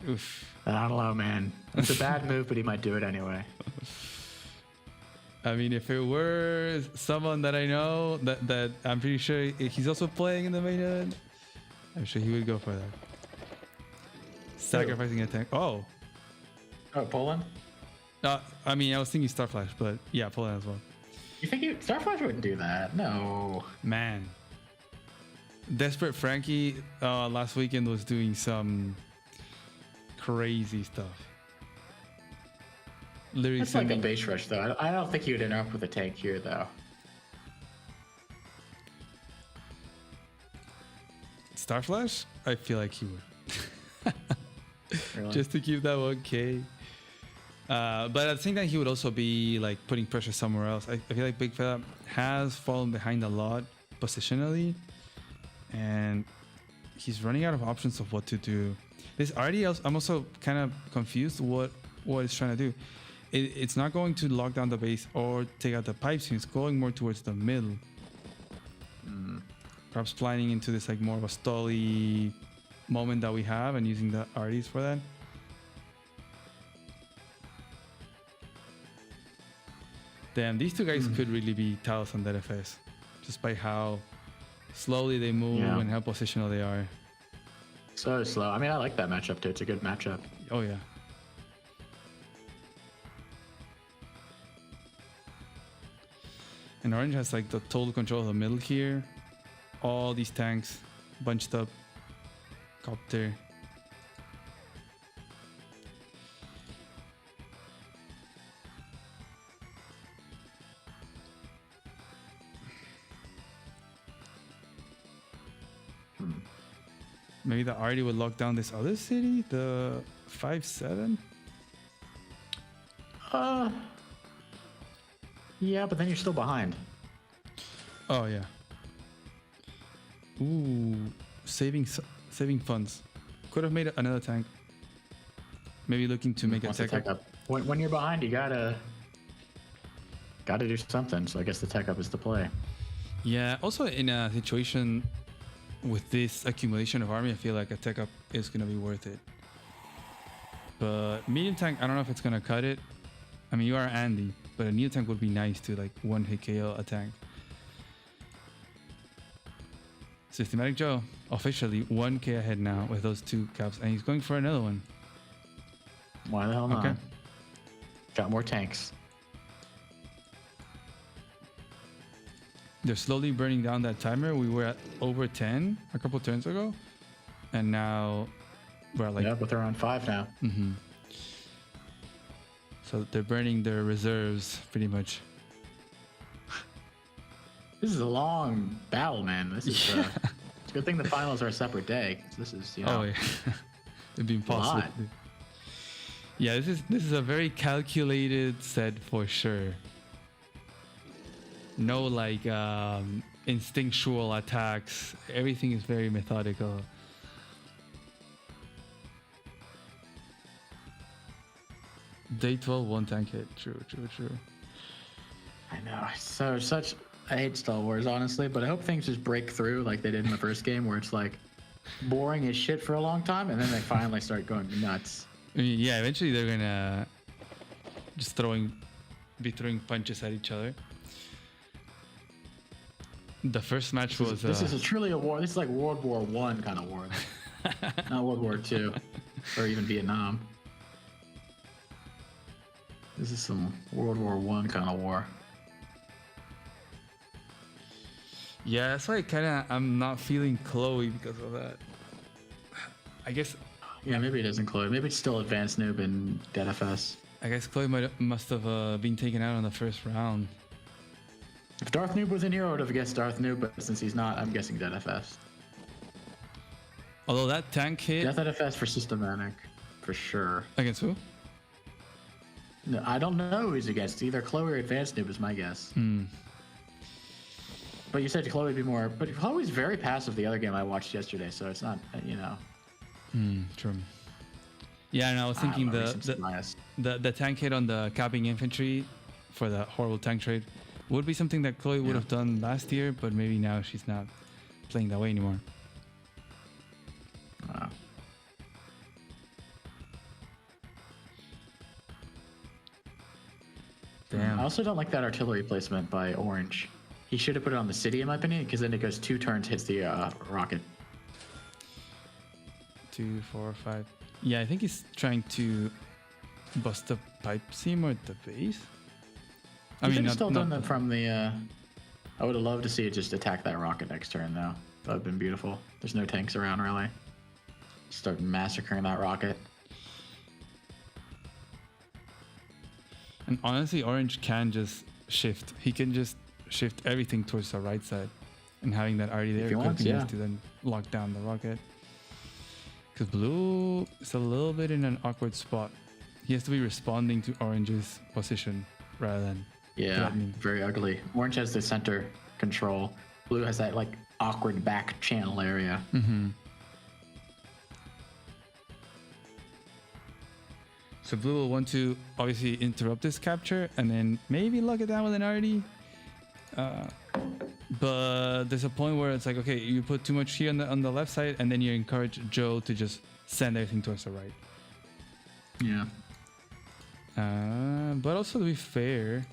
Speaker 1: Oof.
Speaker 3: I don't know, man. It's a bad move, but he might do it anyway.
Speaker 1: I mean, if it were someone that I know, that I'm pretty sure he's also playing in the main event, I'm sure he would go for that. Sacrificing a tank. Oh,
Speaker 3: Poland?
Speaker 1: I mean, I was thinking Starflash, but yeah, Poland as well.
Speaker 3: You think Starflash wouldn't do that? No.
Speaker 1: Man. Desperate Frankie last weekend was doing some crazy stuff. Literally
Speaker 3: That's like a base rush, though. I don't think he would interrupt with a tank here, though.
Speaker 1: Starflash? I feel like he would.
Speaker 3: Really?
Speaker 1: Just to keep that 1K. But at the same time, he would also be like putting pressure somewhere else. I feel like Big Fella has fallen behind a lot positionally, and he's running out of options of what to do. This RDL, I'm also kind of confused what it's trying to do. It's not going to lock down the base or take out the pipes. It's going more towards the middle. Perhaps planning into this like more of a stally moment that we have and using the RDs for that. Damn, these two guys could really be Talos on DFS, just by how slowly they move and how positional they are.
Speaker 3: So slow. I mean, I like that matchup too. It's a good matchup.
Speaker 1: Oh yeah. And Orange has like the total control of the middle here. All these tanks bunched up. Copter. Maybe the Artie would lock down this other city, the 5-7.
Speaker 3: Yeah, but then you're still behind.
Speaker 1: Oh yeah. Ooh, saving funds. Could have made another tank. Maybe looking to make a tech up.
Speaker 3: When you're behind, you gotta do something. So I guess the tech up is the play.
Speaker 1: Yeah. Also, in a situation with this accumulation of army, I feel like a tech up is gonna be worth it. But medium tank, I don't know if it's gonna cut it. I mean, you are Andy, but a new tank would be nice to like one hit KO a tank. Systematic Joe officially 1k ahead now with those two caps, and he's going for another one.
Speaker 3: Why the hell not? Okay. Got more tanks.
Speaker 1: They're slowly burning down that timer. We were at over 10 a couple turns ago, and now we're at like...
Speaker 3: Yeah, but they're on 5 now.
Speaker 1: Mm-hmm. So they're burning their reserves pretty much.
Speaker 3: This is a long battle, man. This is it's a good thing the finals are a separate day. This is, you know...
Speaker 1: Oh, yeah. It'd be impossible. Yeah, this is a very calculated set for sure. No like instinctual attacks. Everything is very methodical. Day 12, 1 tank hit. True.
Speaker 3: I know. I hate Star Wars, honestly, but I hope things just break through like they did in the first game, where it's like boring as shit for a long time, and then they finally start going nuts.
Speaker 1: I mean, yeah, eventually they're gonna just be throwing punches at each other. The first match was...
Speaker 3: This is truly a war. This is like World War I kind of war. Not World War II or even Vietnam. This is some World War I kind of war.
Speaker 1: Yeah, that's why I'm not feeling Chloe because of that. I guess...
Speaker 3: Yeah, maybe it isn't Chloe. Maybe it's still Advanced Noob and DFS.
Speaker 1: I guess Chloe must have been taken out on the first round.
Speaker 3: If Darth Noob was in here, I would have guessed Darth Noob, but since he's not, I'm guessing DFS.
Speaker 1: Although that tank hit...
Speaker 3: Death DFS for Systematic, for sure.
Speaker 1: Against who?
Speaker 3: No, I don't know who he's against. Either Chloe or Advanced Noob is my guess. But you said Chloe would be more... But Chloe's very passive the other game I watched yesterday, so it's not, you know...
Speaker 1: True. Yeah, and I was thinking the tank hit on the capping infantry for the horrible tank trade would be something that Chloe would have done last year, but maybe now she's not playing that way anymore.
Speaker 3: Wow.
Speaker 1: Damn.
Speaker 3: I also don't like that artillery placement by Orange. He should have put it on the city, in my opinion, because then it goes 2 turns, hits the rocket.
Speaker 1: 2, 4, 5. Yeah, I think he's trying to bust the pipe seam or the base.
Speaker 3: I mean, not, still done that from the... I would have loved to see it just attack that rocket next turn, though. That would have been beautiful. There's no tanks around, really. Start massacring that rocket.
Speaker 1: And honestly, Orange can just shift. He can just shift everything towards the right side. And having that already there could be used to then lock down the rocket. Because Blue is a little bit in an awkward spot. He has to be responding to Orange's position rather than...
Speaker 3: Yeah, very ugly. Orange has the center control. Blue has that like awkward back channel area.
Speaker 1: So Blue will want to obviously interrupt this capture and then maybe lock it down with an RD. But there's a point where it's like, okay, you put too much here on the left side, and then you encourage Joe to just send everything towards the right.
Speaker 3: Yeah.
Speaker 1: But also to be fair,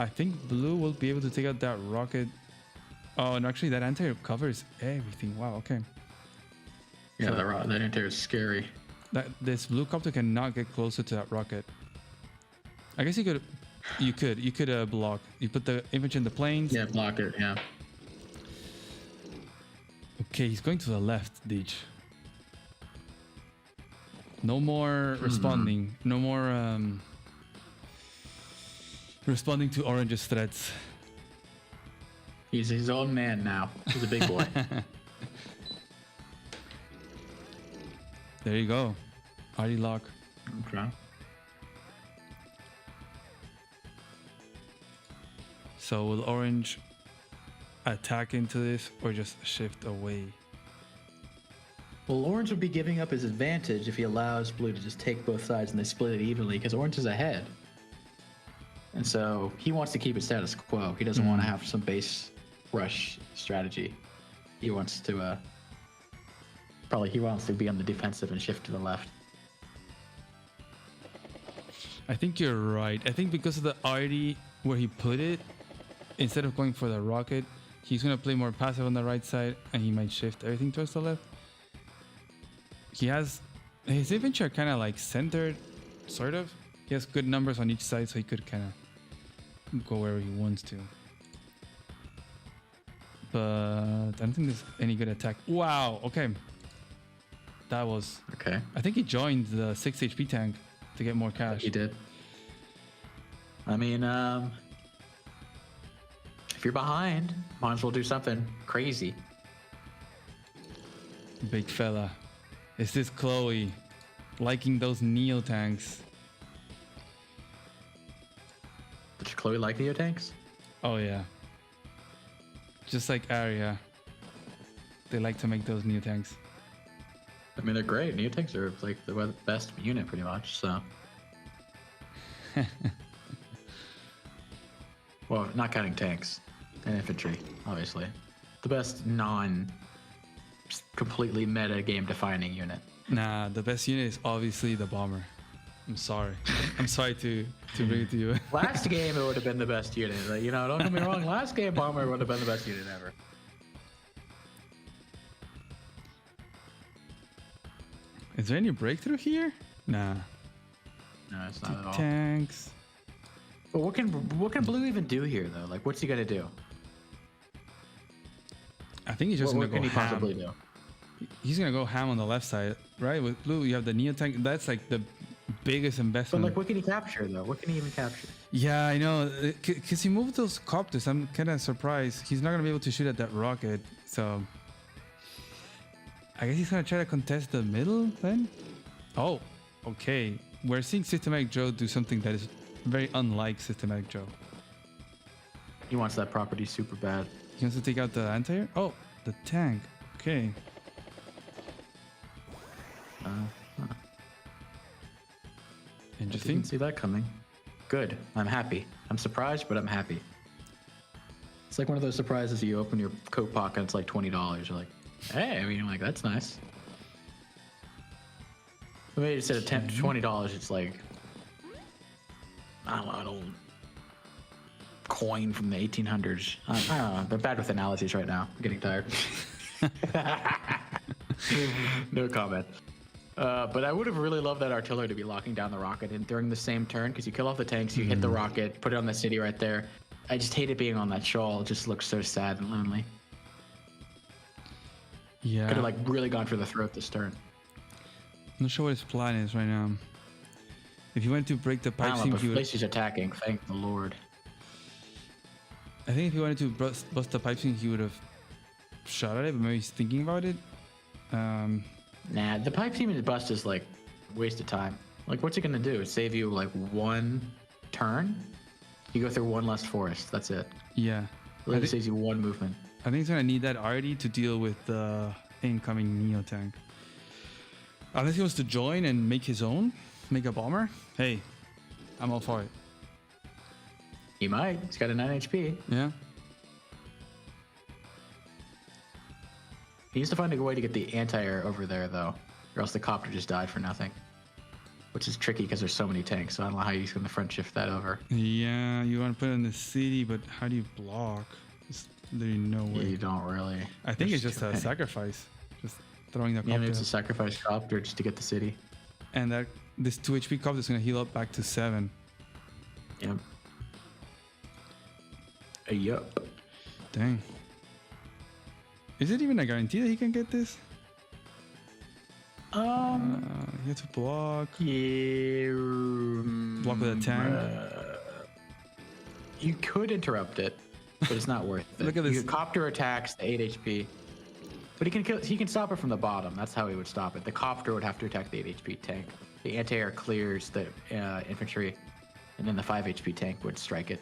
Speaker 1: I think blue will be able to take out that rocket. Oh, and actually that anti-air covers everything. Wow, okay.
Speaker 3: Yeah,
Speaker 1: So
Speaker 3: that anti-air is scary.
Speaker 1: this blue copter cannot get closer to that rocket. I guess you could block. You put the infantry in the planes.
Speaker 3: Yeah, block it, yeah.
Speaker 1: Okay, he's going to the left, Deej. No more responding. No more responding to Orange's threats.
Speaker 3: He's his own man now. He's a big boy.
Speaker 1: There you go. Artie lock.
Speaker 3: Okay.
Speaker 1: So will Orange attack into this or just shift away?
Speaker 3: Well, Orange would be giving up his advantage if he allows Blue to just take both sides and they split it evenly, because Orange is ahead. And so he wants to keep it status quo. He doesn't want to have some base rush strategy. He wants to he wants to be on the defensive and shift to the left.
Speaker 1: I think you're right. I think because of the arty where he put it, instead of going for the rocket, he's going to play more passive on the right side and he might shift everything towards the left. He has his infantry are kind of like centered, sort of. He has good numbers on each side, so he could kind of go wherever he wants to. But I don't think there's any good attack. Wow, okay. That was...
Speaker 3: Okay.
Speaker 1: I think he joined the 6 HP tank to get more cash.
Speaker 3: He did. I mean, if you're behind, might as well do something crazy.
Speaker 1: Big fella. Is this Chloe liking those Neo tanks?
Speaker 3: Does Chloe like Neo tanks?
Speaker 1: Oh yeah. Just like Arya. They like to make those Neo tanks.
Speaker 3: I mean, they're great. Neo tanks are like the best unit pretty much, so. Well, not counting tanks and infantry, obviously. The best completely meta game defining unit.
Speaker 1: Nah, the best unit is obviously the bomber. I'm sorry. I'm sorry to bring it to you.
Speaker 3: Last game, it would have been the best unit. Like, you know, don't get me wrong. Last game, bomber would have been the best unit ever.
Speaker 1: Is there any breakthrough here? Nah.
Speaker 3: No, it's not at all.
Speaker 1: Tanks.
Speaker 3: But what can Blue even do here though? Like, what's he gonna do?
Speaker 1: I think he's just gonna
Speaker 3: what
Speaker 1: go
Speaker 3: can he
Speaker 1: ham.
Speaker 3: possibly do?
Speaker 1: He's gonna go ham on the left side, right? With Blue, you have the Neo tank. That's like the biggest
Speaker 3: But
Speaker 1: investment.
Speaker 3: like, what can he capture though? What can he even capture?
Speaker 1: Yeah, I know. Because he moved those copters. I'm kind of surprised. He's not gonna be able to shoot at that rocket. So I guess he's gonna try to contest the middle then. Oh, okay. We're seeing Systematic Joe do something that is very unlike Systematic Joe.
Speaker 3: He wants that property super bad.
Speaker 1: He wants to take out the anti-air. Oh, the tank. Okay. Interesting.
Speaker 3: Didn't see that coming. Good. I'm happy. I'm surprised, but I'm happy. It's like one of those surprises you open your coat pocket and it's like $20. You're like, hey, I mean, like, that's nice. But maybe instead of $20, it's like, I don't know, coin from the 1800s. I don't know. I'm bad with analogies right now. I'm getting tired. No comment. But I would have really loved that artillery to be locking down the rocket and during the same turn, because you kill off the tanks, you hit the rocket, put it on the city right there. I just hate it being on that shoal. It just looks so sad and lonely.
Speaker 1: Yeah.
Speaker 3: Could have like really gone for the throat this turn.
Speaker 1: I'm not sure what his plan is right now. If he went to break the
Speaker 3: I
Speaker 1: pipe
Speaker 3: don't know,
Speaker 1: seam,
Speaker 3: but
Speaker 1: he
Speaker 3: at
Speaker 1: would.
Speaker 3: least he's attacking. Thank the Lord.
Speaker 1: I think if he wanted to bust the pipe seam, he would have shot at it. But maybe he's thinking about it.
Speaker 3: Nah, the pipe seam and bust is like waste of time. Like, what's it gonna do? Save you like one turn? You go through one less forest. That's it.
Speaker 1: Yeah.
Speaker 3: It literally saves you one movement.
Speaker 1: I think he's gonna need that arty to deal with the incoming Neo tank. Unless he wants to join and make his own, make a bomber. Hey, I'm all for it.
Speaker 3: He might. He's got a 9 HP.
Speaker 1: Yeah.
Speaker 3: He needs to find a way to get the anti-air over there, though, or else the copter just died for nothing. which is tricky because there's so many tanks. So I don't know how he's going to front shift that over.
Speaker 1: Yeah, you want to put it in the city, but how do you block? There's literally no way.
Speaker 3: Yeah, you don't really.
Speaker 1: I think it's
Speaker 3: There's
Speaker 1: just
Speaker 3: too
Speaker 1: a
Speaker 3: many.
Speaker 1: sacrifice. Just throwing the
Speaker 3: Yeah,
Speaker 1: copter.
Speaker 3: maybe it's a sacrifice copter just to get the city.
Speaker 1: And that this 2 HP copter is going to heal up back to 7.
Speaker 3: Yep. Yup.
Speaker 1: Dang. Is it even a guarantee that he can get this? He had to block.
Speaker 3: Yeah.
Speaker 1: Block with a tank.
Speaker 3: You could interrupt it, but it's not worth it.
Speaker 1: Look at this.
Speaker 3: You copter attacks the 8 HP, but he can stop it from the bottom. That's how he would stop it. The copter would have to attack the 8 HP tank. The anti-air clears the infantry, and then the 5 HP tank would strike it.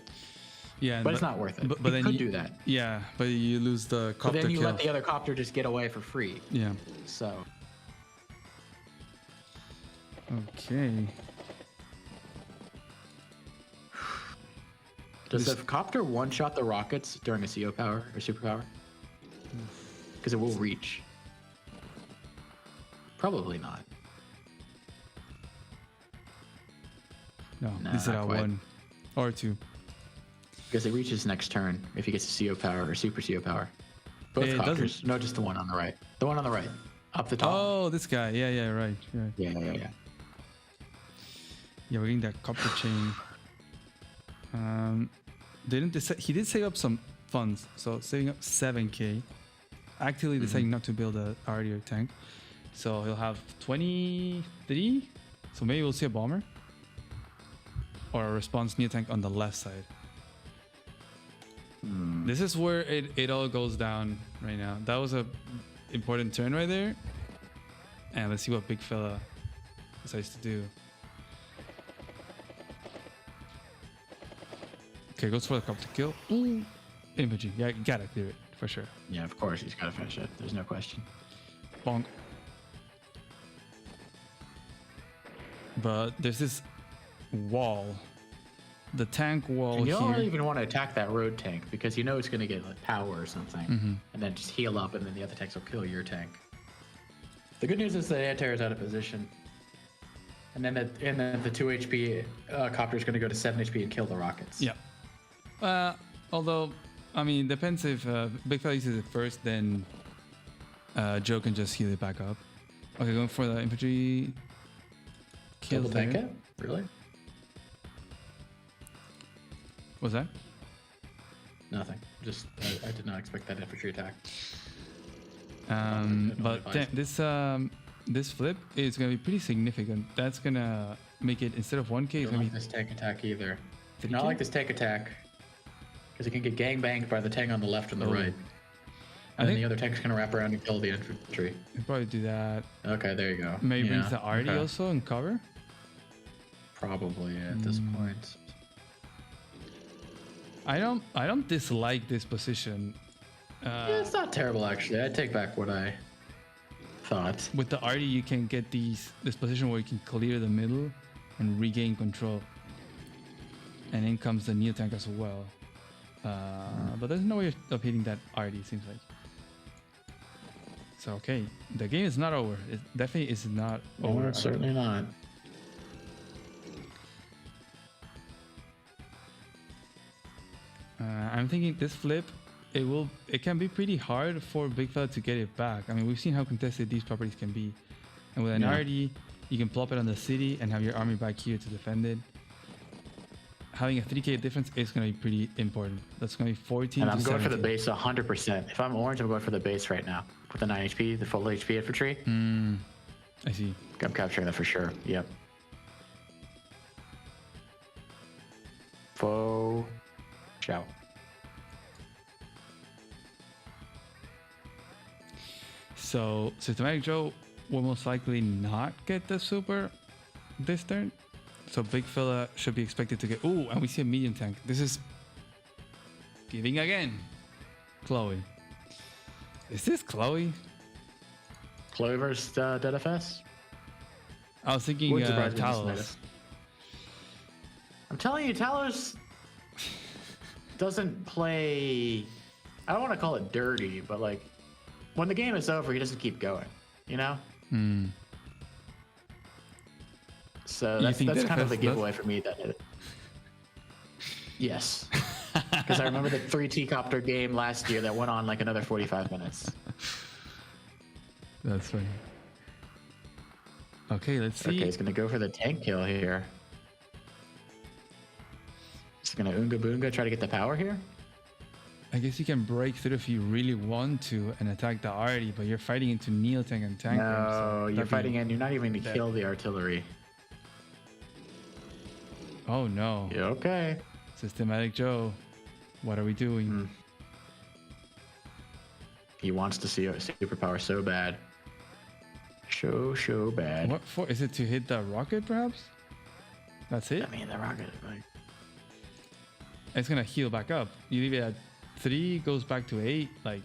Speaker 1: Yeah,
Speaker 3: But it's not worth it.
Speaker 1: But
Speaker 3: You
Speaker 1: then
Speaker 3: could
Speaker 1: you
Speaker 3: do that.
Speaker 1: Yeah, but you lose the
Speaker 3: But
Speaker 1: copter
Speaker 3: then you
Speaker 1: kill.
Speaker 3: let the other copter just get away for free.
Speaker 1: Yeah.
Speaker 3: So
Speaker 1: Okay.
Speaker 3: does the copter one-shot the rockets during a CO power or superpower? Because it will reach. Probably not.
Speaker 1: No,
Speaker 3: Nah,
Speaker 1: this is
Speaker 3: not
Speaker 1: at
Speaker 3: quite.
Speaker 1: 1 or 2.
Speaker 3: Because it reaches next turn if he gets a CO power or super CO power. Both
Speaker 1: It
Speaker 3: copters.
Speaker 1: doesn't.
Speaker 3: No, just the one on the right. The one on the right. Up the top.
Speaker 1: Oh, this guy. Yeah, right.
Speaker 3: Yeah.
Speaker 1: Yeah, we're getting that copper chain. He did save up some funds, so saving up 7k. Actively deciding not to build a RDR tank, so he'll have 23. So maybe we'll see a bomber or a response neo tank on the left side. This is where it all goes down right now. That was a important turn right there, and let's see what big fella decides to do. Okay, goes for the copter kill. Ooh. Infantry. Yeah, gotta clear it for sure.
Speaker 3: Yeah, of course. He's got to finish it. There's no question.
Speaker 1: Bonk. But there's this wall. The tank wall
Speaker 3: And you
Speaker 1: here.
Speaker 3: don't really even want to attack that road tank because you know it's going to get like power or something. And then just heal up and then the other tanks will kill your tank. The good news is the anti-air is out of position. And then the 2 HP copter is going to go to 7 HP and kill the rockets.
Speaker 1: Yeah. Although, I mean, depends if Big Fella uses it first, then Joe can just heal it back up. Okay, going for the infantry. Kill
Speaker 3: Double tank it? Really?
Speaker 1: What's that?
Speaker 3: Nothing. Just I did not expect that infantry attack.
Speaker 1: But this flip is gonna be pretty significant. That's gonna make it, instead of 1k,
Speaker 3: I
Speaker 1: it's
Speaker 3: don't
Speaker 1: gonna
Speaker 3: like
Speaker 1: be
Speaker 3: this tank attack either.
Speaker 1: 3K?
Speaker 3: Not like this tank attack because it can get gangbanged by the tank on the left and the right.
Speaker 1: I
Speaker 3: And then
Speaker 1: think
Speaker 3: the other tank's gonna wrap around and kill the infantry.
Speaker 1: I'll probably do that.
Speaker 3: Okay, there you go.
Speaker 1: Maybe
Speaker 3: Yeah,
Speaker 1: brings the RD
Speaker 3: okay.
Speaker 1: also and cover.
Speaker 3: Probably at this point.
Speaker 1: I don't dislike this position.
Speaker 3: Yeah, it's not terrible actually. I take back what I thought.
Speaker 1: With the RD, you can get this position where you can clear the middle and regain control. And in comes the neo tank as well. But there's no way of hitting that RD, seems like. So okay, the game is not over. It definitely is not over.
Speaker 3: No, certainly not.
Speaker 1: I'm thinking this flip, it can be pretty hard for Big Fella to get it back. I mean, we've seen how contested these properties can be, and with an RD, you can plop it on the city and have your army back here to defend it. Having a 3k difference is going to be pretty important. That's going to be 14
Speaker 3: And
Speaker 1: to
Speaker 3: I'm going for the
Speaker 1: 17.
Speaker 3: base 100%. If I'm orange, I'm going for the base right now. With the 9 HP, the full HP infantry.
Speaker 1: I see.
Speaker 3: I'm capturing that for sure. Yep. Faux shout.
Speaker 1: So Systematic Joe will most likely not get the super this turn. So Big Fella should be expected to get. Ooh, and we see a medium tank. This is giving again. Chloe. Is this Chloe?
Speaker 3: Chloe versus Dead FS?
Speaker 1: I was thinking
Speaker 3: Wouldn't surprise me if this
Speaker 1: Talos.
Speaker 3: is. I'm telling you, Talos doesn't play. I don't want to call it dirty, but like when the game is over, he doesn't keep going. You know? So
Speaker 1: You
Speaker 3: that's
Speaker 1: think that
Speaker 3: kind of the
Speaker 1: affects that?
Speaker 3: giveaway for me. Yes, because I remember the 3T copter game last year that went on like another 45 minutes.
Speaker 1: That's funny. Okay, let's see.
Speaker 3: Okay, he's gonna go for the tank kill here. He's gonna Oonga Boonga try to get the power here.
Speaker 1: I guess you can break through if you really want to and attack the arty, but you're fighting into Neo Tank and Tank.
Speaker 3: No, you're fighting and you're not even gonna kill the artillery.
Speaker 1: Oh no.
Speaker 3: Yeah, okay.
Speaker 1: Systematic Joe. What are we doing?
Speaker 3: He wants to see a superpower so bad. So bad.
Speaker 1: What for? Is it to hit the rocket perhaps? That's it?
Speaker 3: I mean, the rocket, like...
Speaker 1: It's gonna heal back up. You leave it at 3, goes back to 8, like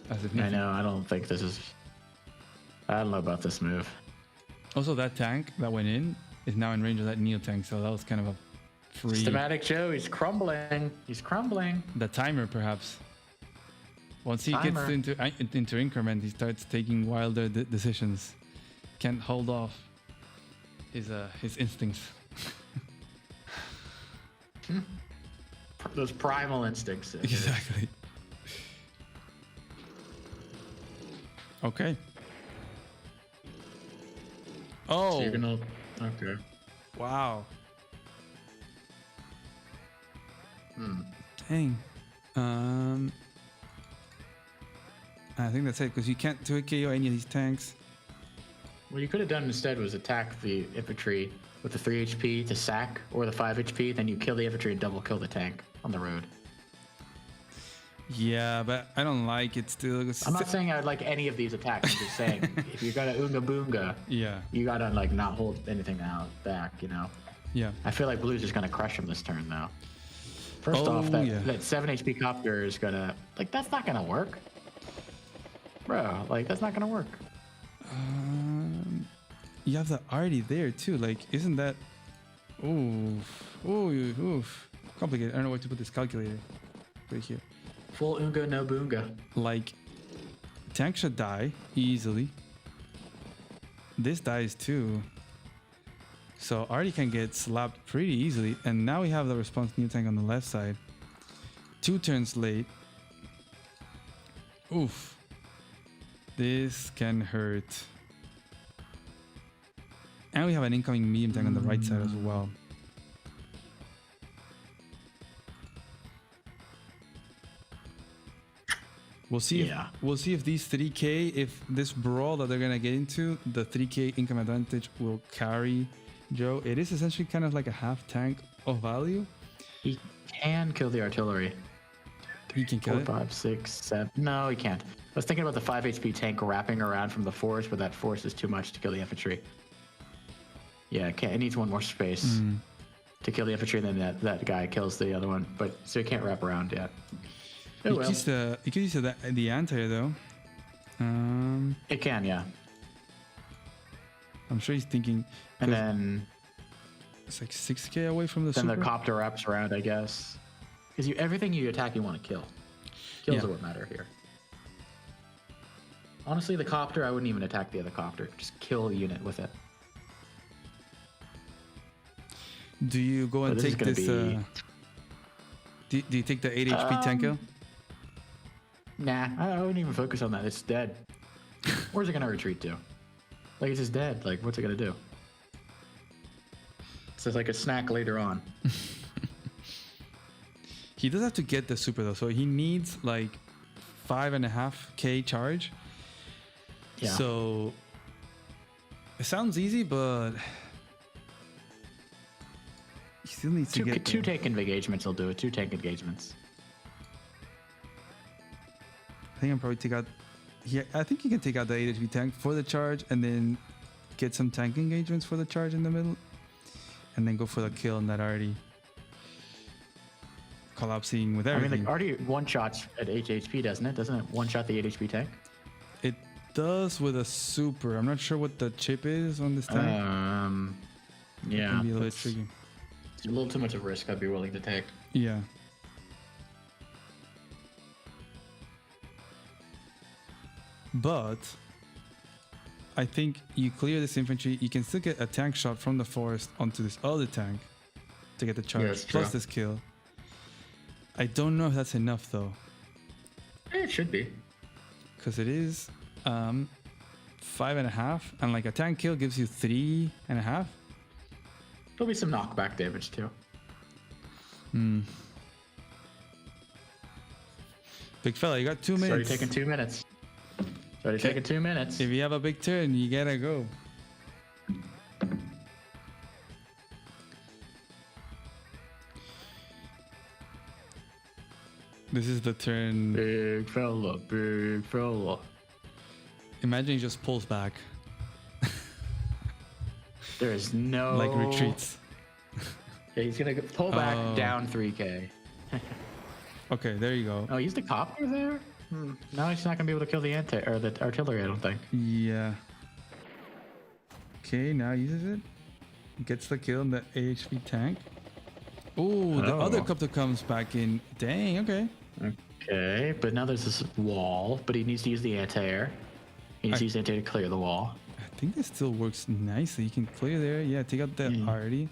Speaker 1: as if
Speaker 3: I
Speaker 1: nothing.
Speaker 3: know, I don't think this is... I don't know about this move.
Speaker 1: Also, that tank that went in is now in range of that Neo Tank, so that was kind of a free...
Speaker 3: Systematic Joe, he's crumbling. He's crumbling.
Speaker 1: The timer, perhaps. Once he gets into increment, he starts taking wilder decisions. Can't hold off his instincts.
Speaker 3: Those primal instincts.
Speaker 1: Exactly. Okay. Oh.
Speaker 3: So you're gonna... Okay.
Speaker 1: Wow. Dang. I think that's it, because you can't 2 KO any of these tanks.
Speaker 3: What you could have done instead was attack the infantry with the 3 HP to sack, or the 5 HP, then you kill the infantry and double kill the tank on the road.
Speaker 1: Yeah, but I don't like it still.
Speaker 3: I'm not saying I'd like any of these attacks. I'm just saying, if you got a Oonga Boonga,
Speaker 1: Yeah.
Speaker 3: you gotta like not hold anything back, you know?
Speaker 1: Yeah.
Speaker 3: I feel like Blue's just gonna crush him this turn, though. First off, that 7 HP copter is gonna... Like, that's not gonna work. Bro, like, that's not gonna work.
Speaker 1: You have the arty there too. Like, isn't that? Oof. Complicated. I don't know where to put this calculator. Right here.
Speaker 3: Full Oonga, no Boonga.
Speaker 1: Like, tank should die easily. This dies too. So arty can get slapped pretty easily. And now we have the response new tank on the left side. 2 turns late. Oof. This can hurt. And we have an incoming medium tank on the right side as well. We'll see. We'll see if these 3K, if this brawl that they're gonna get into, the 3K income advantage will carry Joe. It is essentially kind of like a half tank of value.
Speaker 3: He can kill the artillery.
Speaker 1: He can kill
Speaker 3: 4, 5, 6, 7. No, he can't. I was thinking about the 5 HP tank wrapping around from the force, but that force is too much to kill the infantry. Yeah, it needs one more space to kill the infantry, and then that guy kills the other one. But so he can't wrap around yet.
Speaker 1: You could use the anti though.
Speaker 3: It can, yeah.
Speaker 1: I'm sure he's thinking.
Speaker 3: And then
Speaker 1: it's like 6K away from the
Speaker 3: then
Speaker 1: super.
Speaker 3: the copter wraps around, I guess. Because everything you attack, you want to kill. Kills are what matter here. Honestly, the copter, I wouldn't even attack the other copter. Just kill the unit with it.
Speaker 1: Do you go and take this? Do you take the 8 HP tank kill?
Speaker 3: Nah, I wouldn't even focus on that. It's dead. Where's it gonna retreat to? Like, it's just dead. Like, what's it gonna do? So it's like a snack later on.
Speaker 1: He does have to get the super though, so he needs like 5.5K charge.
Speaker 3: Yeah.
Speaker 1: So it sounds easy, but he still needs to get
Speaker 3: two tank engagements will do it. 2 tank engagements.
Speaker 1: I think I'll probably take out. I think you can take out the 8 HP tank for the charge, and then get some tank engagements for the charge in the middle, and then go for the kill on that already collapsing with everything.
Speaker 3: I mean, like, already one shots at 8 HP, doesn't it? Doesn't it one shot the 8 HP tank?
Speaker 1: It does with a super. I'm not sure what the chip is on this tank.
Speaker 3: Yeah.
Speaker 1: It can be a little bit tricky.
Speaker 3: It's a little too much of a risk I'd be willing to take.
Speaker 1: Yeah. But I think you clear this infantry, you can still get a tank shot from the forest onto this other tank to get the charge,
Speaker 3: that's
Speaker 1: plus
Speaker 3: true.
Speaker 1: this kill. I don't know if that's enough though,
Speaker 3: It should be.
Speaker 1: because it is 5.5, and like a tank kill gives you 3.5.
Speaker 3: There'll be some knockback damage too.
Speaker 1: Big fella, you got 2
Speaker 3: It's already
Speaker 1: minutes.
Speaker 3: taking 2 minutes. It's already taking 2 minutes.
Speaker 1: If you have a big turn, you gotta go. This is the turn.
Speaker 3: Big fella, big fella.
Speaker 1: Imagine he just pulls back,
Speaker 3: There is no...
Speaker 1: like retreats.
Speaker 3: Yeah, he's gonna pull back
Speaker 1: Oh.
Speaker 3: down 3k.
Speaker 1: Okay, there you go.
Speaker 3: Oh, he's the copter there? No, he's not gonna be able to kill the the artillery, I don't think.
Speaker 1: Yeah. Okay, now uses it. Gets the kill on the AHP tank. Ooh, the
Speaker 3: Oh.
Speaker 1: other copter comes back in. Dang, okay.
Speaker 3: Okay, but now there's this wall, but he needs to use the anti-air. He needs to use anti-air to clear the wall.
Speaker 1: I think this still works nicely. You can clear there. Yeah, take out the already.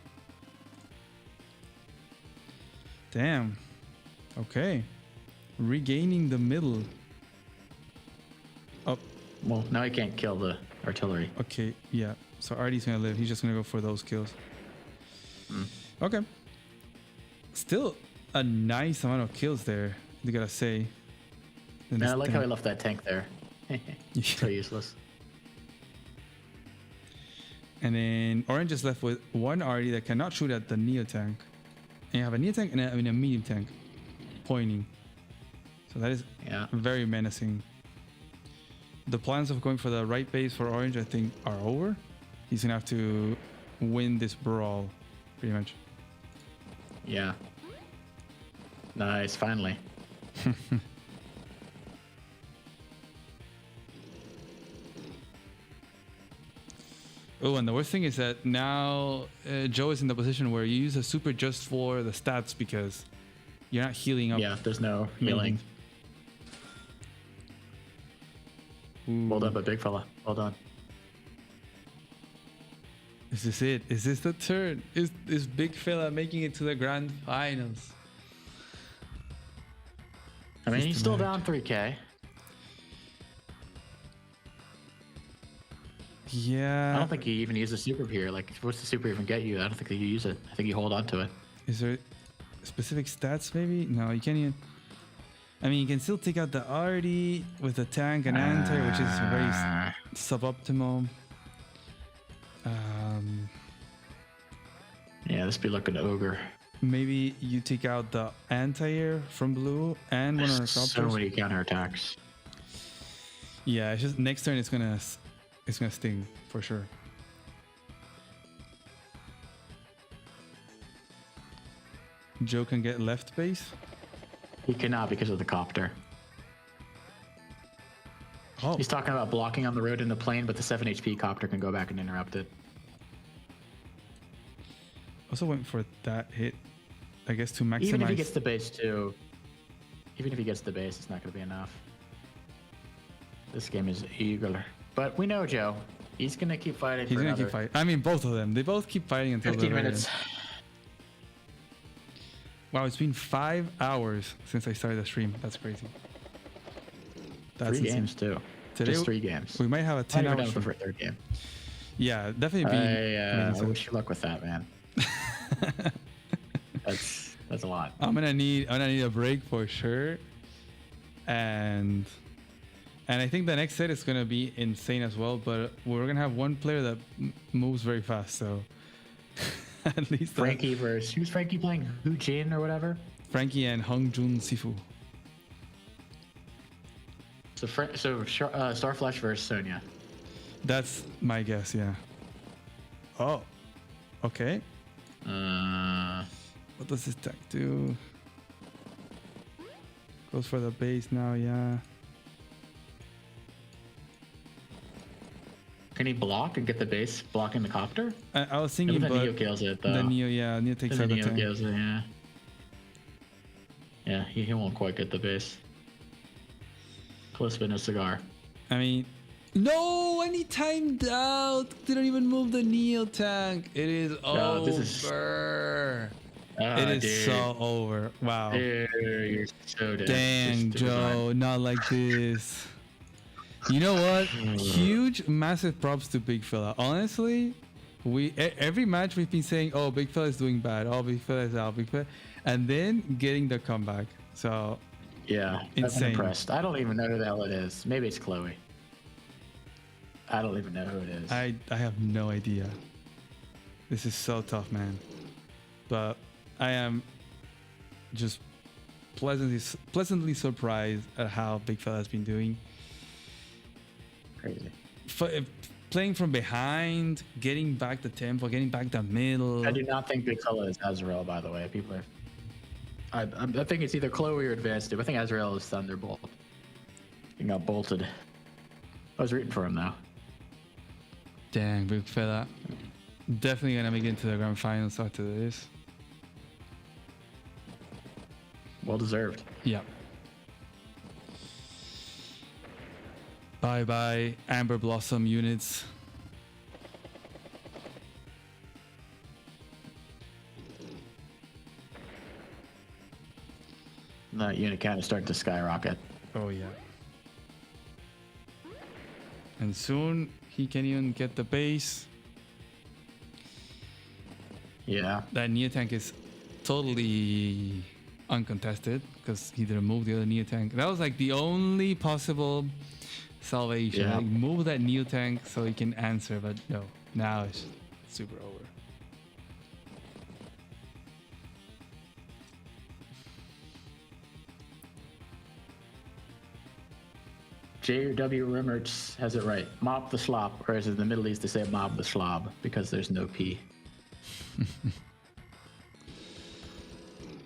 Speaker 1: Damn. Okay. Regaining the middle. Oh,
Speaker 3: Well, now he can't kill the artillery.
Speaker 1: okay. Yeah. So Artie's gonna live. He's just gonna go for those kills. Okay. Still a nice amount of kills there, you gotta say.
Speaker 3: And I like how he left that tank there. So useless.
Speaker 1: And then Orange is left with one Artie that cannot shoot at the Neo tank. And you have a Neo tank and a medium tank pointing. So that is
Speaker 3: Yeah.
Speaker 1: very menacing. The plans of going for the right base for Orange, I think, are over. He's gonna have to win this brawl, pretty much.
Speaker 3: Yeah. Nice, finally.
Speaker 1: Oh, and the worst thing is that now Joe is in the position where you use a super just for the stats because you're not healing up.
Speaker 3: Yeah, there's no healing.
Speaker 1: Ooh.
Speaker 3: Well done, but big fella. Well done.
Speaker 1: Is this it? Is this the turn? Is this big fella making it to the grand finals?
Speaker 3: I mean,
Speaker 1: Just
Speaker 3: he's still
Speaker 1: imagine.
Speaker 3: down 3k.
Speaker 1: Yeah.
Speaker 3: I don't think he even uses super here. Like, what's the super even get you? I don't think that you use it. I think you hold on to it.
Speaker 1: Is there specific stats maybe? No, you can't even. I mean, you can still take out the Artie with the tank and anti, which is very suboptimal.
Speaker 3: Yeah, this be looking ogre.
Speaker 1: Maybe you take out the anti-air from blue and one of the
Speaker 3: So
Speaker 1: copters.
Speaker 3: many counterattacks.
Speaker 1: Yeah, it's just next turn it's gonna sting for sure. Joe can get left base.
Speaker 3: He cannot because of the copter.
Speaker 1: Oh,
Speaker 3: He's talking about blocking on the road in the plane, but the 7 HP copter can go back and interrupt it.
Speaker 1: also went for that hit, I guess, to maximize.
Speaker 3: Even if he gets the base too. Even if he gets the base, it's not going to be enough. This game is eager. But we know Joe. He's going to keep fighting
Speaker 1: He's
Speaker 3: for
Speaker 1: gonna
Speaker 3: another
Speaker 1: keep fighting. I mean, both of them. They both keep fighting until
Speaker 3: 15
Speaker 1: the very
Speaker 3: minutes.
Speaker 1: end. Wow, it's been 5 hours since I started the stream. That's crazy. That's
Speaker 3: 3
Speaker 1: insane.
Speaker 3: games too.
Speaker 1: Today
Speaker 3: Just 3 games.
Speaker 1: We might have a
Speaker 3: Not
Speaker 1: 10-hour
Speaker 3: even done
Speaker 1: stream.
Speaker 3: for a third game.
Speaker 1: Yeah, definitely be.
Speaker 3: I
Speaker 1: amazing.
Speaker 3: wish you luck with that, man. That's a lot.
Speaker 1: I'm gonna need a break for sure, and I think the next set is gonna be insane as well. But we're gonna have one player that moves very fast, so at least
Speaker 3: Frankie versus who's Frankie playing? Hu Jin or whatever.
Speaker 1: Frankie and Hong Jun Sifu.
Speaker 3: So Starflash versus Sonya.
Speaker 1: That's my guess. Yeah. Oh. Okay. What does this tech do? Goes for the base now. Yeah.
Speaker 3: Can he block and get the base blocking the copter?
Speaker 1: I was thinking,
Speaker 3: Maybe the Neo
Speaker 1: but
Speaker 3: kills it though.
Speaker 1: the Neo takes
Speaker 3: The
Speaker 1: out the
Speaker 3: Neo
Speaker 1: tank.
Speaker 3: kills it, yeah. Yeah, he won't quite get the base. Close but no cigar.
Speaker 1: I mean, No, and he timed out. Didn't even move the Neo tank. It is
Speaker 3: Oh, this is-
Speaker 1: over. It is
Speaker 3: dude.
Speaker 1: so over. Wow.
Speaker 3: Dude, you're so dead.
Speaker 1: Dang,
Speaker 3: Just
Speaker 1: Joe, not like this. You know what? Huge, massive props to Big Fella. Honestly, every match we've been saying, "Oh, Big Fella is doing bad. Oh, Big Fella is out. Big Fella," and then getting the comeback. So
Speaker 3: Yeah, I'm
Speaker 1: Insane.
Speaker 3: impressed. I don't even know who the hell it is. Maybe it's Chloe. I don't even know who it is.
Speaker 1: I have no idea. This is so tough, man. But I am just pleasantly surprised at how Big Fella has been doing.
Speaker 3: Crazy.
Speaker 1: Playing from behind, getting back the tempo, getting back the middle.
Speaker 3: I do not think Big Fella is Azrael, by the way. People are. I think it's either Chloe or Advanced Dupe. I think Azrael is Thunderbolt. He got bolted. I was rooting for him though.
Speaker 1: Dang, Big Fella. Definitely gonna make it into the grand finals after this.
Speaker 3: Well deserved.
Speaker 1: Yeah. Bye bye, Amber Blossom units.
Speaker 3: That unit count is starting to skyrocket.
Speaker 1: Oh yeah. And soon he can even get the base.
Speaker 3: Yeah.
Speaker 1: That Neo tank is totally uncontested because he didn't move the other Neo tank. That was like the only possible salvation.
Speaker 3: Yeah.
Speaker 1: Like move that Neo tank so he can answer, but no. Now it's super over.
Speaker 3: JW Rimmerts has it right. Mop the slop, or as in the Middle East they say mob the slob because there's no P.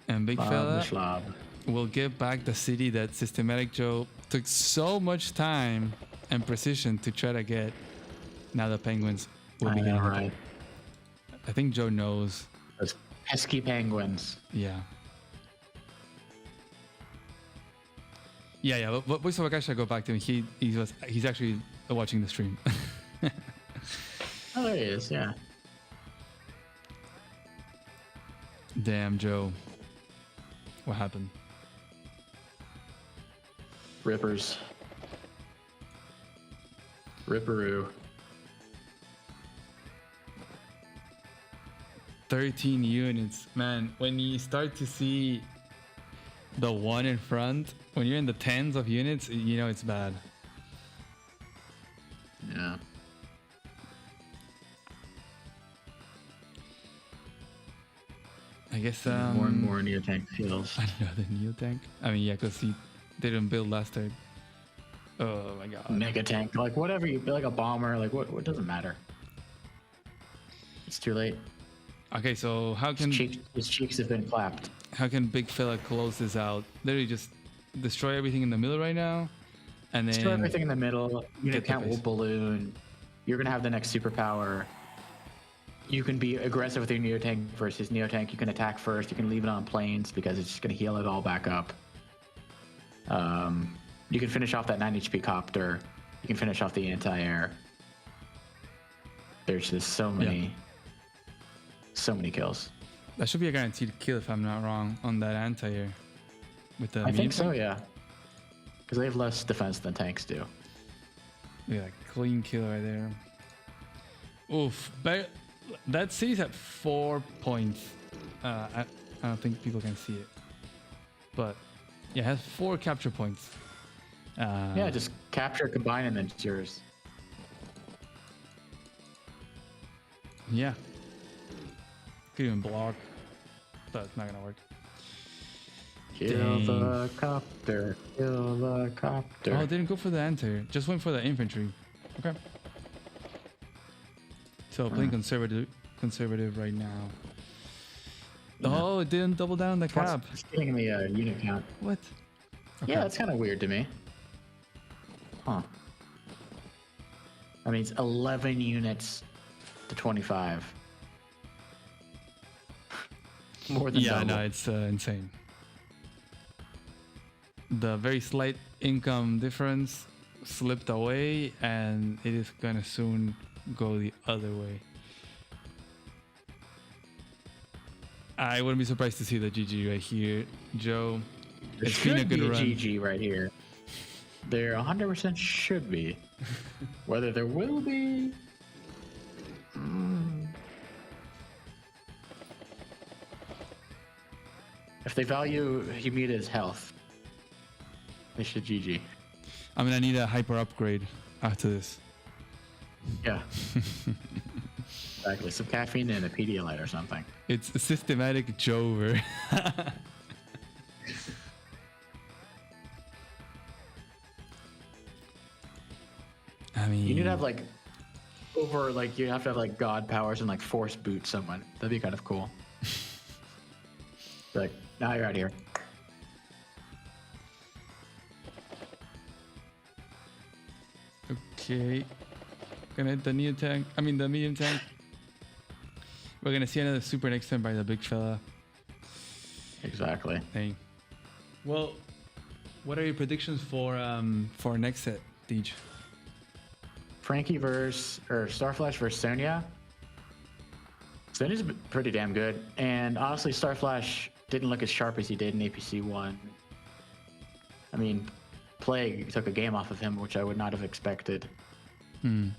Speaker 1: And Big
Speaker 3: Mob
Speaker 1: Fella
Speaker 3: the slob.
Speaker 1: will get back the city that Systematic Joe took so much time and precision to try to get. Now the Penguins will
Speaker 3: I
Speaker 1: be
Speaker 3: know,
Speaker 1: getting it.
Speaker 3: right?
Speaker 1: I think Joe knows.
Speaker 3: Those pesky penguins.
Speaker 1: Yeah. Yeah. But Voice of Akash, I go back to him. He's actually watching the stream.
Speaker 3: Oh, there he is. Yeah.
Speaker 1: Damn, Joe. What happened?
Speaker 3: Rippers. Ripperoo.
Speaker 1: 13 units. Man, when you start to see the one in front, when you're in the tens of units, you know it's bad.
Speaker 3: Yeah.
Speaker 1: I guess
Speaker 3: More and more Neo Tank feels.
Speaker 1: another Neo tank. I mean, yeah, because he didn't build last time. Oh my god.
Speaker 3: Mega tank, like whatever you like a bomber, like what doesn't matter. It's too late.
Speaker 1: Okay, so how can
Speaker 3: His cheeks have been clapped.
Speaker 1: Big Fella close this out? Literally just destroy everything in the middle right now, and then
Speaker 3: Destroy everything in the middle. Unit
Speaker 1: Get the
Speaker 3: count will
Speaker 1: base.
Speaker 3: balloon. You're gonna have the next superpower. You can be aggressive with your Neo Tank versus Neo Tank. You can attack first. You can leave it on planes because it's just gonna heal it all back up. You can finish off that 9 HP copter. You can finish off the anti-air. There's just so many kills.
Speaker 1: that should be a guaranteed kill if I'm not wrong on that anti-air. With the
Speaker 3: I think so,
Speaker 1: tank.
Speaker 3: yeah. Because they have less defense than tanks do.
Speaker 1: Yeah, clean kill right there. Oof, but that city's at 4 points. I don't think people can see it, but yeah, it has 4 capture points.
Speaker 3: Yeah, just capture, combine, and then it's yours.
Speaker 1: Yeah. Could even block, but it's not gonna work.
Speaker 3: Kill
Speaker 1: Dang.
Speaker 3: the copter. Kill the copter.
Speaker 1: Oh, didn't go for the anti. Just went for the infantry. Okay. So playing conservative right now. Oh, it didn't double down the cap.
Speaker 3: It's getting the unit count.
Speaker 1: What? Okay.
Speaker 3: Yeah, that's kind of weird to me. Huh. I mean, it's 11 units to 25. More than
Speaker 1: Yeah,
Speaker 3: double.
Speaker 1: no, it's insane. The very slight income difference slipped away, and it is gonna soon go the other way. I wouldn't be surprised to see the GG right here, Joe.
Speaker 3: There
Speaker 1: It's been a
Speaker 3: should
Speaker 1: good
Speaker 3: be a
Speaker 1: run.
Speaker 3: GG right here. There 100% should be. Whether there will be. If they value Humida's health, they should GG.
Speaker 1: I'm gonna need a hyper upgrade after this.
Speaker 3: Yeah. Exactly. Some caffeine and a Pedialyte or something.
Speaker 1: It's a systematic Jover. I mean,
Speaker 3: You need to have like you have to have like god powers and like force boot someone. That'd be kind of cool. Like, now you're out of here.
Speaker 1: okay. Gonna hit the neo tank. I mean the medium tank. We're gonna see another super next time by the big fella.
Speaker 3: Exactly.
Speaker 1: Dang. Well, what are your predictions for next set, Deej?
Speaker 3: Frankie Starflash versus Sonya. Sonya's pretty damn good, and honestly, Starflash didn't look as sharp as he did in APC1. I mean, Plague took a game off of him, which I would not have expected. Anything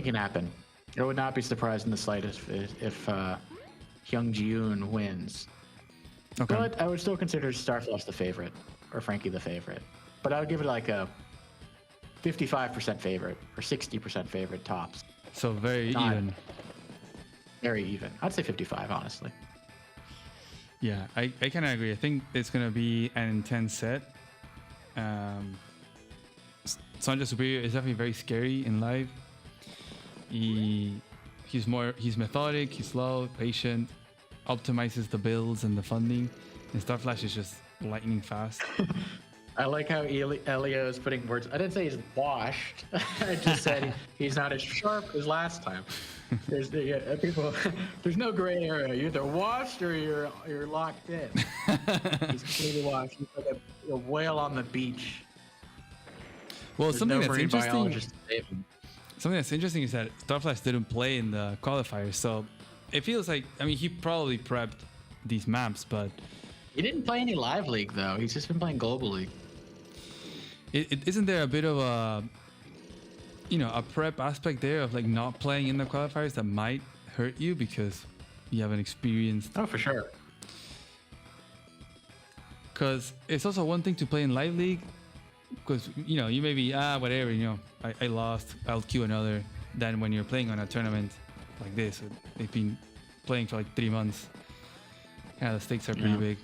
Speaker 3: can happen. I would not be surprised in the slightest if Hyung Ji-yoon wins.
Speaker 1: Okay.
Speaker 3: But I would still consider Starflash the favorite, or Frankie the favorite. But I would give it like a 55% favorite, or 60% favorite tops.
Speaker 1: So very
Speaker 3: Not-
Speaker 1: even.
Speaker 3: Very even. I'd say 55, honestly.
Speaker 1: Yeah, I kind of agree. I think it's gonna be an intense set. Sanjay Superior is definitely very scary in live. He's methodic, he's slow, patient, optimizes the builds and the funding, and Starflash is just lightning fast.
Speaker 3: I like how Elio is putting words. I didn't say he's washed. I just said he's not as sharp as last time. There's no gray area. You're either washed or you're locked in. He's completely washed. He's like a whale on the beach.
Speaker 1: Well,
Speaker 3: There's
Speaker 1: something
Speaker 3: no
Speaker 1: that's
Speaker 3: marine
Speaker 1: interesting.
Speaker 3: biologist to save him.
Speaker 1: Something that's interesting is that Starflash didn't play in the qualifiers, so it feels like, I mean, he probably prepped these maps, but
Speaker 3: He didn't play any live league though. He's just been playing global league.
Speaker 1: isn't there a bit of a prep aspect there of like not playing in the qualifiers that might hurt you because you haven't experienced?
Speaker 3: Oh, for sure.
Speaker 1: Because it's also one thing to play in live league, because you may be whatever, I lost, I'll queue another. Than when you're playing on a tournament like this, they've been playing for like 3 months. Yeah, the stakes are pretty
Speaker 3: Yeah.
Speaker 1: big.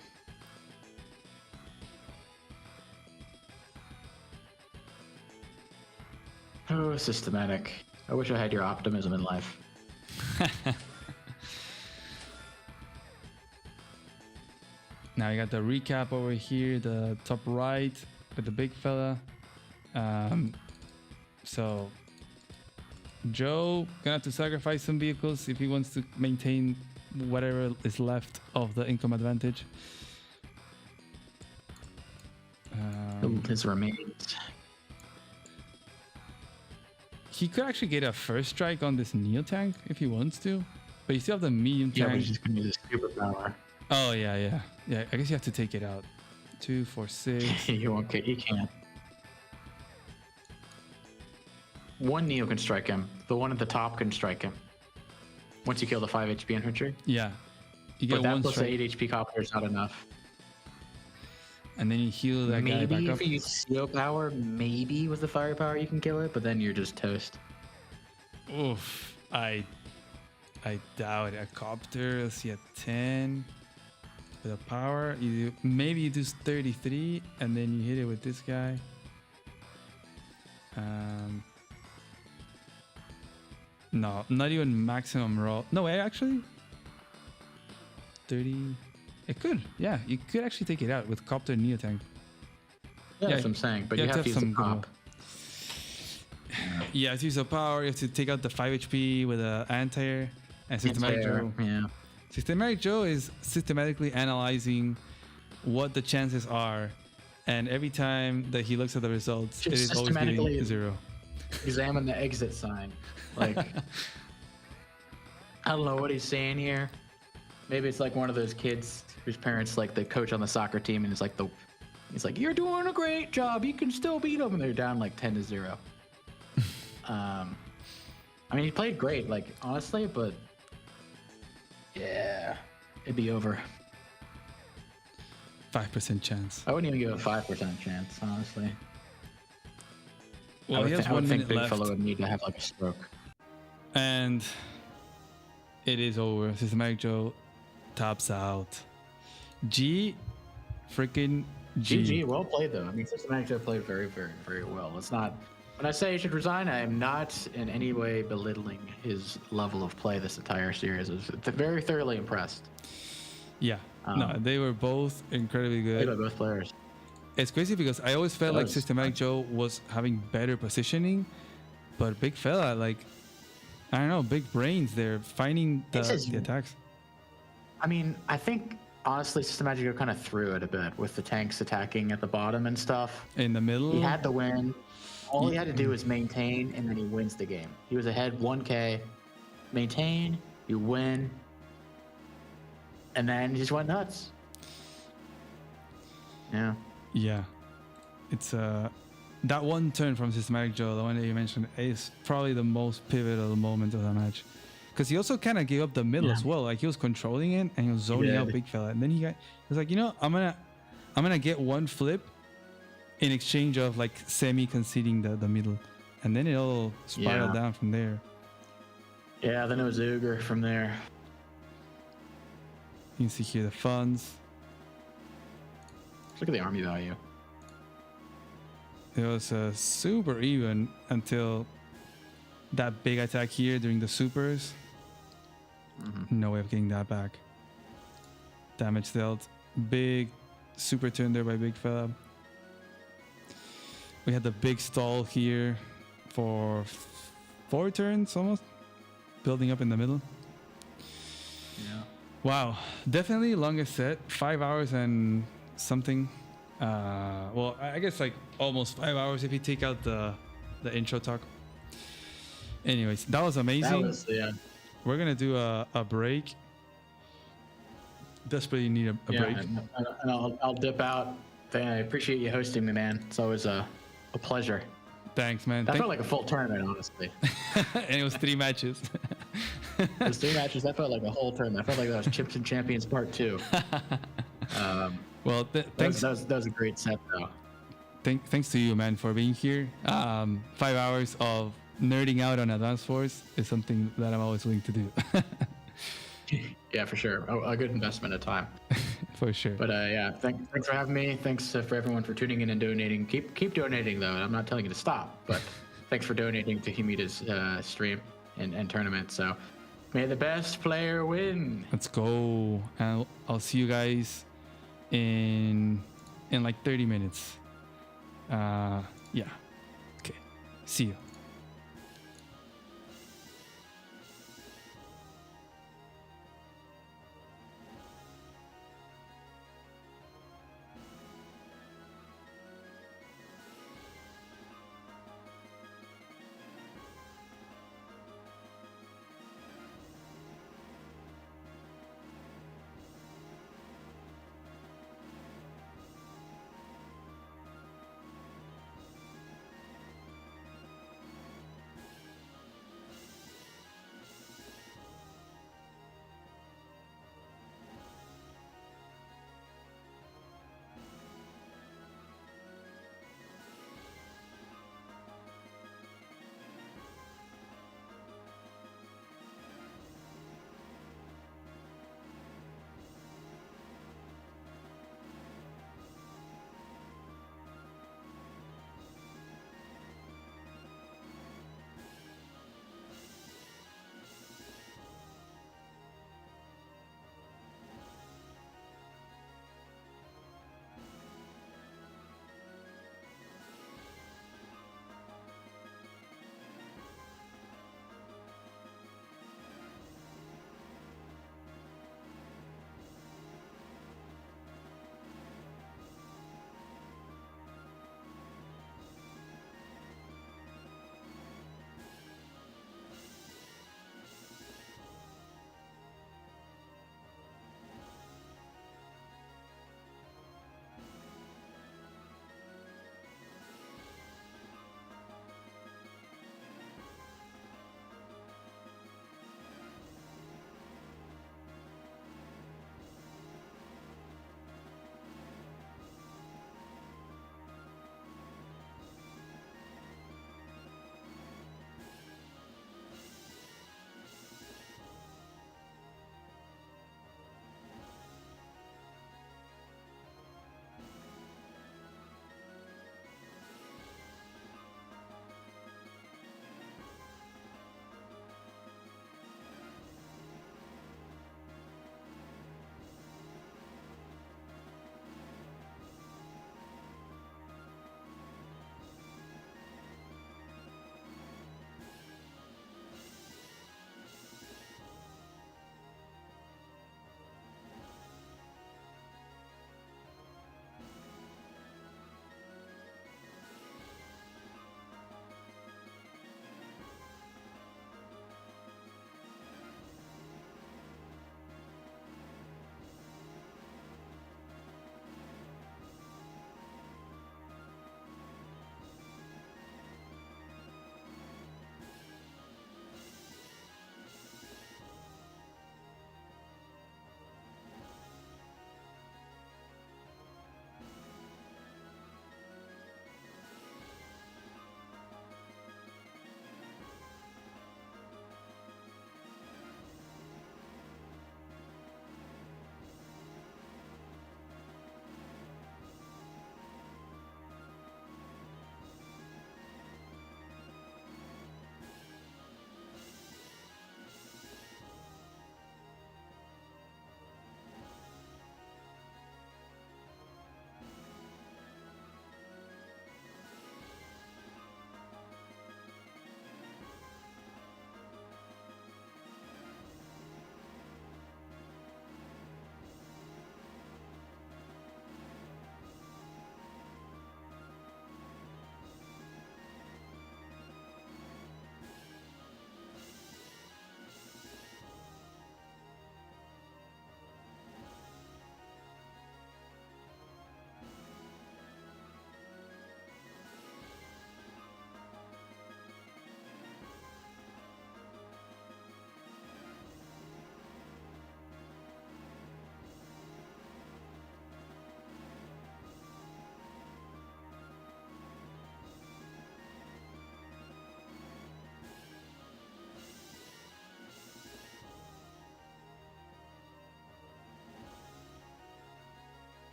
Speaker 3: Oh, systematic. I wish I had your optimism in life.
Speaker 1: Now I got the recap over here, the top right with the big fella. So Joe gonna have to sacrifice some vehicles if he wants to maintain whatever is left of the income advantage.
Speaker 3: His remains.
Speaker 1: He could actually get a first strike on this Neo tank if he wants to, but you still have the medium
Speaker 3: Yeah, but
Speaker 1: tank.
Speaker 3: he's just gonna use his superpower.
Speaker 1: Oh yeah. I guess you have to take it out. 2, 4, 6.
Speaker 3: He won't get. He can't. One Neo can strike him. The one at the top can strike him. Once you kill the 5 HP infantry.
Speaker 1: Yeah, you get
Speaker 3: But that
Speaker 1: one
Speaker 3: plus the
Speaker 1: strike,
Speaker 3: 8 HP copter is not enough.
Speaker 1: and then you heal that guy
Speaker 3: Maybe
Speaker 1: back
Speaker 3: if
Speaker 1: up.
Speaker 3: you use Steel Power, maybe with the Firepower you can kill it, but then you're just toast.
Speaker 1: Oof, I doubt it. A copter, let's see, a 10 with a power. Maybe you do 33 and then you hit it with this guy. No, not even maximum roll. No, actually 30. It could, yeah. You could actually take it out with copter and Neo tank.
Speaker 3: Yeah,
Speaker 1: Yeah,
Speaker 3: that's what I'm saying. But
Speaker 1: you
Speaker 3: you
Speaker 1: have
Speaker 3: have
Speaker 1: to
Speaker 3: to
Speaker 1: have
Speaker 3: use the
Speaker 1: some
Speaker 3: comp.
Speaker 1: Yeah, to use the power, you have to take out the 5 HP with an anti-air and systematic
Speaker 3: Fair,
Speaker 1: Joe.
Speaker 3: yeah.
Speaker 1: Systematic Joe is systematically analyzing what the chances are, and every time that he looks at the results,
Speaker 3: Just
Speaker 1: it is always
Speaker 3: systematically
Speaker 1: getting 0.
Speaker 3: Examine the exit sign. Like, I don't know what he's saying here. Maybe it's like one of those kids whose parents like the coach on the soccer team, and it's like he's like, "You're doing a great job. You can still beat them," and they're down like 10-0. I mean, he played great, like honestly, but yeah, it'd be over.
Speaker 1: 5% chance.
Speaker 3: I wouldn't even give a 5% chance, honestly.
Speaker 1: Well, he has 1 minute
Speaker 3: big
Speaker 1: left,
Speaker 3: fellow would need to have like a stroke.
Speaker 1: and it is over. Systematic Joe tops out. Freaking G.
Speaker 3: GG, well played though. I mean, Systematic Joe played very, very, very well. It's not. When I say he should resign, I am not in any way belittling his level of play this entire series. I was very thoroughly impressed.
Speaker 1: Yeah. No, they were both incredibly good.
Speaker 3: By both players.
Speaker 1: It's crazy because I always felt like Systematic Joe was having better positioning, but big fella, like, I don't know, big brains there, finding the attacks.
Speaker 3: I mean, I think honestly, Systematic Joe kind of threw it a bit with the tanks attacking at the bottom and stuff.
Speaker 1: In the middle,
Speaker 3: he had the win. All he had to do was maintain, and then he wins the game. He was ahead 1K, maintain, you win, and then he just went nuts. Yeah.
Speaker 1: Yeah, it's that one turn from Systematic Joe, the one that you mentioned, is probably the most pivotal moment of the match, because he also kind of gave up the middle as well. Like he was controlling it and he was zoning out big fella, and then he was like, you know, I'm gonna get one flip in exchange of like semi conceding the middle, and then it all spiraled down from there.
Speaker 3: Yeah, then it was Uger from there.
Speaker 1: You can see here the funds.
Speaker 3: Look at the army value.
Speaker 1: It was super even until that big attack here during the supers. No way of getting that back. Damage dealt. Big super turn there by big fella. We had the big stall here for 4 turns almost, building up in the middle.
Speaker 3: Yeah.
Speaker 1: Wow, definitely longest set, 5 hours and something. Well, I guess like almost 5 hours if you take out the intro talk. Anyways, that was amazing. We're gonna do a break. Desperately need a break.
Speaker 3: And I'll dip out. I appreciate you hosting me, man. It's always a pleasure.
Speaker 1: Thanks, man.
Speaker 3: That felt like a full tournament, honestly.
Speaker 1: And it was 3 matches.
Speaker 3: It was 3 matches. That felt like a whole tournament. I felt like that was Chips and Champions Part 2.
Speaker 1: Well, thanks.
Speaker 3: That was a great set, though.
Speaker 1: Thanks to you, man, for being here. 5 hours of nerding out on Advanced Force is something that I'm always willing to do.
Speaker 3: Yeah, for sure. A good investment of time.
Speaker 1: For sure.
Speaker 3: But yeah, thanks for having me. Thanks for everyone for tuning in and donating. Keep donating, though. I'm not telling you to stop, but thanks for donating to Humita's stream and tournament. So may the best player win.
Speaker 1: Let's go. And I'll see you guys in like 30 minutes. Yeah. Okay. See you.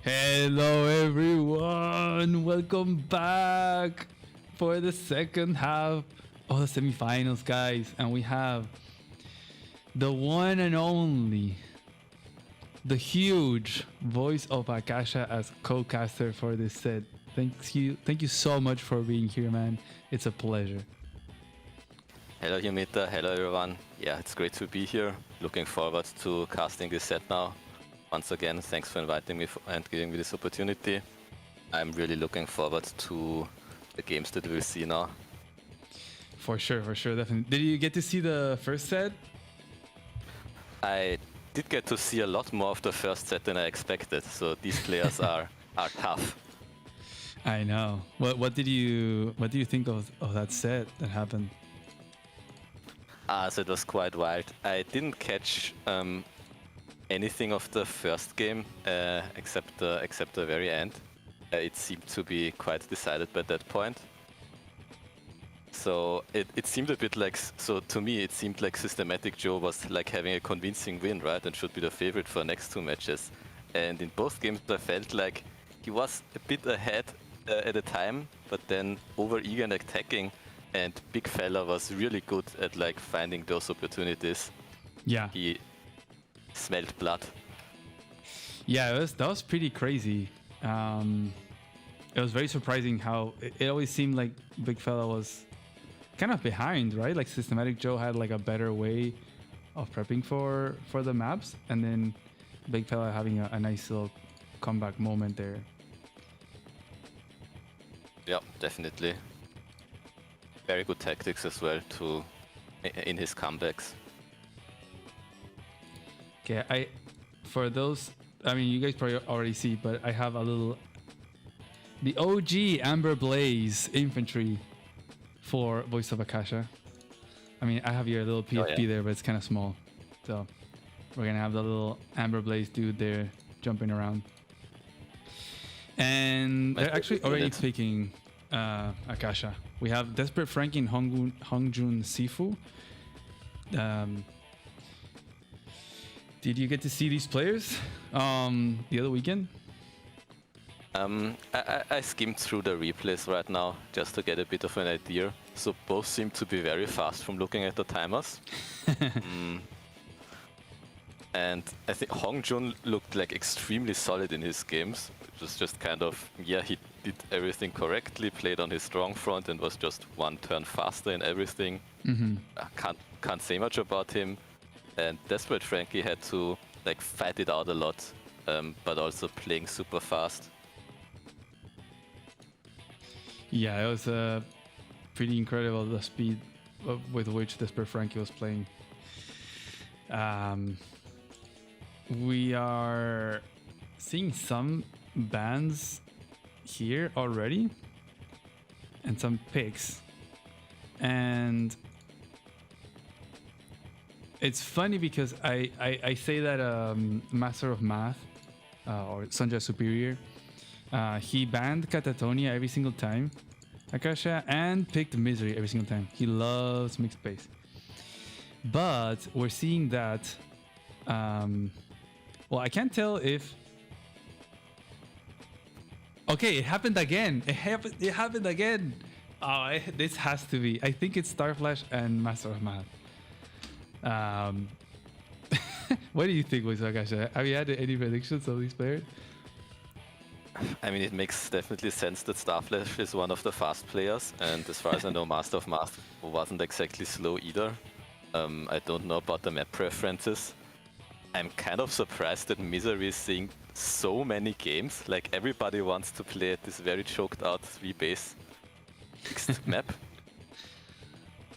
Speaker 1: Hello, everyone. Welcome back for the second half of the semifinals, guys. And we have the one and only, the huge voice of Akasha as co-caster for this set. Thank you so much for being here, man. It's a pleasure.
Speaker 4: Hello Humita, hello everyone. Yeah, it's great to be here. Looking forward to casting this set now. Once again, thanks for inviting me and giving me this opportunity. I'm really looking forward to the games that we'll see now.
Speaker 1: For sure, definitely. Did you get to see the first set?
Speaker 4: I did get to see a lot more of the first set than I expected, so these players are tough.
Speaker 1: I know. What did you think of that set that happened?
Speaker 4: So it was quite wild. I didn't catch anything of the first game except the very end. It seemed to be quite decided by that point. So it seemed a bit like, so to me it seemed like Systematic Joe was like having a convincing win, right, and should be the favorite for the next two matches. And in both games I felt like he was a bit ahead at a time, but then over-eager and attacking, and Big Fella was really good at like finding those opportunities.
Speaker 1: Yeah.
Speaker 4: He smelled blood.
Speaker 1: Yeah, that was pretty crazy. It was very surprising how it always seemed like Big Fella was kind of behind, right? Like Systematic Joe had like a better way of prepping for the maps, and then Big Fella having a nice little comeback moment there.
Speaker 4: Yeah, definitely. Very good tactics as well in his comebacks.
Speaker 1: Okay, for those, I mean, you guys probably already see, but I have the OG Amber Blaze infantry for Voice of Akasha. I mean, I have your little PFP there, but it's kind of small. So we're gonna have the little Amber Blaze dude there jumping around. And they're actually already picking Akasha. We have Desperate Frankie and Hongjun Sifu. Did you get to see these players the other weekend?
Speaker 4: I skimmed through the replays right now just to get a bit of an idea. So both seem to be very fast from looking at the timers. And I think Hongjun looked like extremely solid in his games. It was just kind of, yeah, he did everything correctly, played on his strong front and was just one turn faster in everything. I can't say much about him. And Desperate Frankie had to like fight it out a lot, but also playing super fast.
Speaker 1: Yeah, it was pretty incredible, the speed with which Desperate Frankie was playing. We are seeing some bans here already and some picks, and it's funny because I say that Master of Math or Sanjay Superior, he banned Catatonia every single time, Akasha, and picked Misery every single time. He loves mixed base. But we're seeing that, well, I can't tell if... Okay, it happened again. It happened again. Oh, this has to be. I think it's Starflash and Master of Math. What do you think, Akasha? Have you had any predictions of these players?
Speaker 4: I mean, it makes definitely sense that Starflash is one of the fast players, and as far as I know, Master of Math wasn't exactly slow either. I don't know about the map preferences. I'm kind of surprised that Misery is seeing so many games. Like, everybody wants to play at this very choked out 3-base fixed map.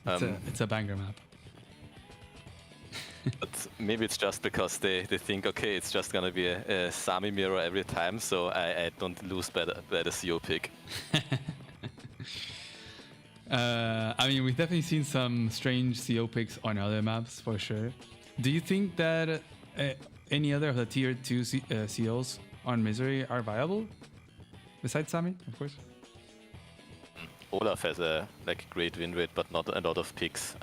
Speaker 1: It's a banger map.
Speaker 4: But maybe it's just because they think, okay, it's just gonna be a Sami mirror every time, so I don't lose by the CO pick.
Speaker 1: I mean, we've definitely seen some strange CO picks on other maps for sure. Do you think that any other of the tier 2 COs on Misery are viable? Besides Sami, of course.
Speaker 4: Olaf has a great win rate, but not a lot of picks.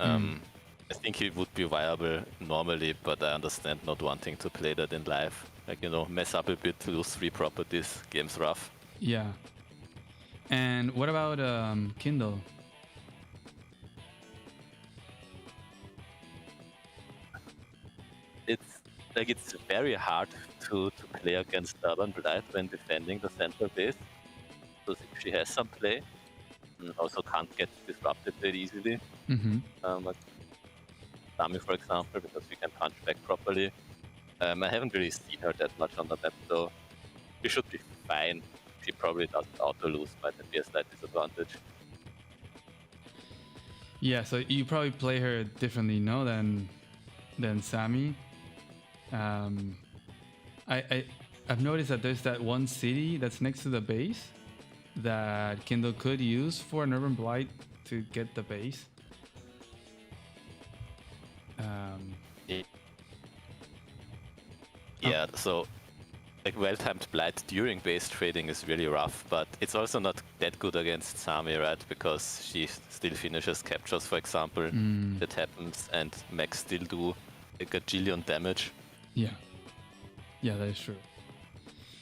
Speaker 4: I think he would be viable normally, but I understand not wanting to play that in live. like, mess up a bit, lose 3 properties, game's rough.
Speaker 1: Yeah. And what about Kindle?
Speaker 4: It's very hard to play against Urban Blight when defending the central base. Because if she has some play, also can't get disrupted very easily. Like Sami, for example, because we can punch back properly. I haven't really seen her that much on the map, so she should be fine. She probably doesn't auto-lose, might be a slight disadvantage.
Speaker 1: Yeah, so you probably play her differently, no, than Sami. I've noticed that there's that one city that's next to the base that Kindle could use for an Urban Blight to get the base.
Speaker 4: Yeah, so like well-timed Blight during base trading is really rough, but it's also not that good against Sami, right? Because she still finishes captures, for example. That happens, and mechs still do like a gajillion damage.
Speaker 1: Yeah, that is true.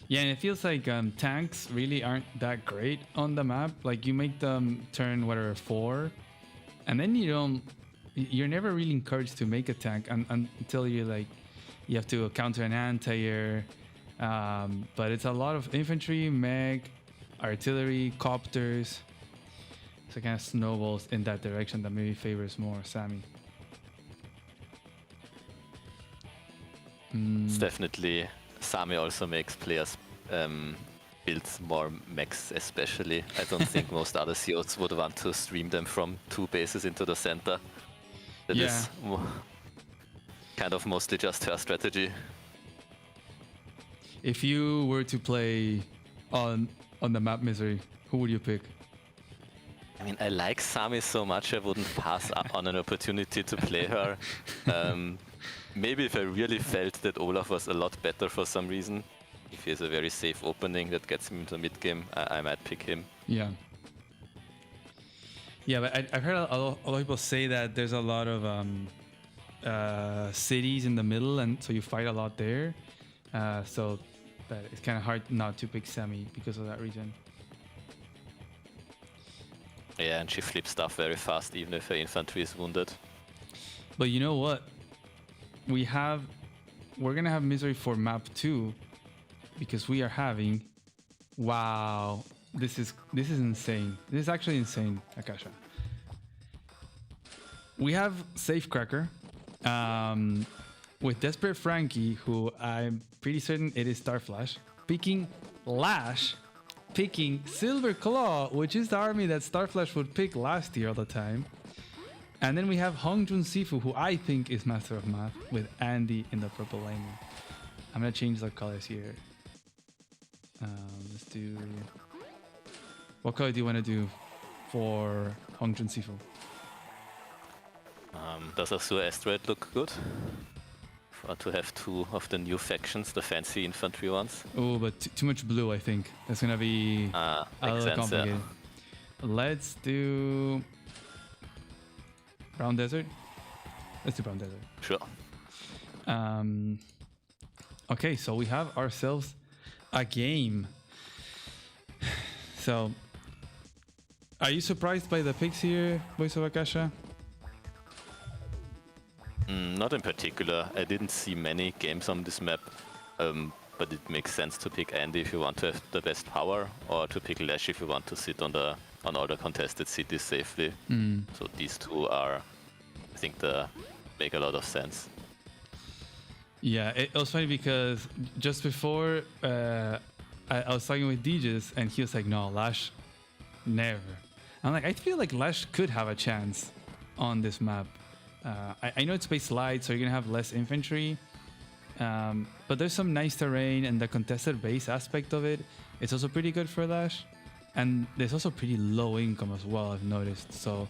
Speaker 1: Yeah, and it feels like tanks really aren't that great on the map. Like you make them turn whatever 4, and then you're never really encouraged to make a tank until you have to counter an anti-air. But it's a lot of infantry, mech, artillery, copters. So it kind of snowballs in that direction that maybe favors more Sami.
Speaker 4: It's definitely Sami also makes players build more mechs, especially. I don't think most other COs would want to stream them from 2 bases into the center. That is kind of mostly just her strategy.
Speaker 1: If you were to play on the map Misery, who would you pick?
Speaker 4: I mean, I like Sami so much I wouldn't pass up on an opportunity to play her. Maybe if I really felt that Olaf was a lot better for some reason, if he has a very safe opening that gets him into mid game, I might pick him.
Speaker 1: Yeah. Yeah, but I've heard a lot of people say that there's a lot of cities in the middle, and so you fight a lot there. So that it's kind of hard not to pick Sami because of that reason.
Speaker 4: Yeah, and she flips stuff very fast, even if her infantry is wounded.
Speaker 1: But you know what? We're gonna have Misery for map 2 because we are having. Wow, this is insane. This is actually insane, Akasha. We have Safecracker with Desperate Frankie, who I'm pretty certain it is Starflash, picking Lash, picking Silver Claw, which is the army that Starflash would pick last year all the time. And then we have Hongjun Sifu, who I think is Master of Math, with Andy in the purple lane. I'm gonna change the colors here. Let's do. What color do you want to do for Hongjun Sifu?
Speaker 4: Does Azure Asteroid look good? To have 2 of the new factions, the fancy infantry ones.
Speaker 1: Oh, but too much blue, I think. That's gonna be a little complicated. Let's do Brown Desert. Let's do Brown Desert.
Speaker 4: Sure.
Speaker 1: Okay, so we have ourselves a game. So, are you surprised by the picks here, Voice of Akasha?
Speaker 4: Not in particular. I didn't see many games on this map, but it makes sense to pick Andy if you want to have the best power, or to pick Lash if you want to sit on all the contested cities safely. So these 2 are, I think, make a lot of sense.
Speaker 1: Yeah, it was funny because just before I was talking with DJs and he was like, no, Lash, never. I'm like, I feel like Lash could have a chance on this map. I know it's space light, so you're gonna have less infantry, but there's some nice terrain, and the contested base aspect of it, it's also pretty good for Lash. And there's also pretty low income as well, I've noticed. So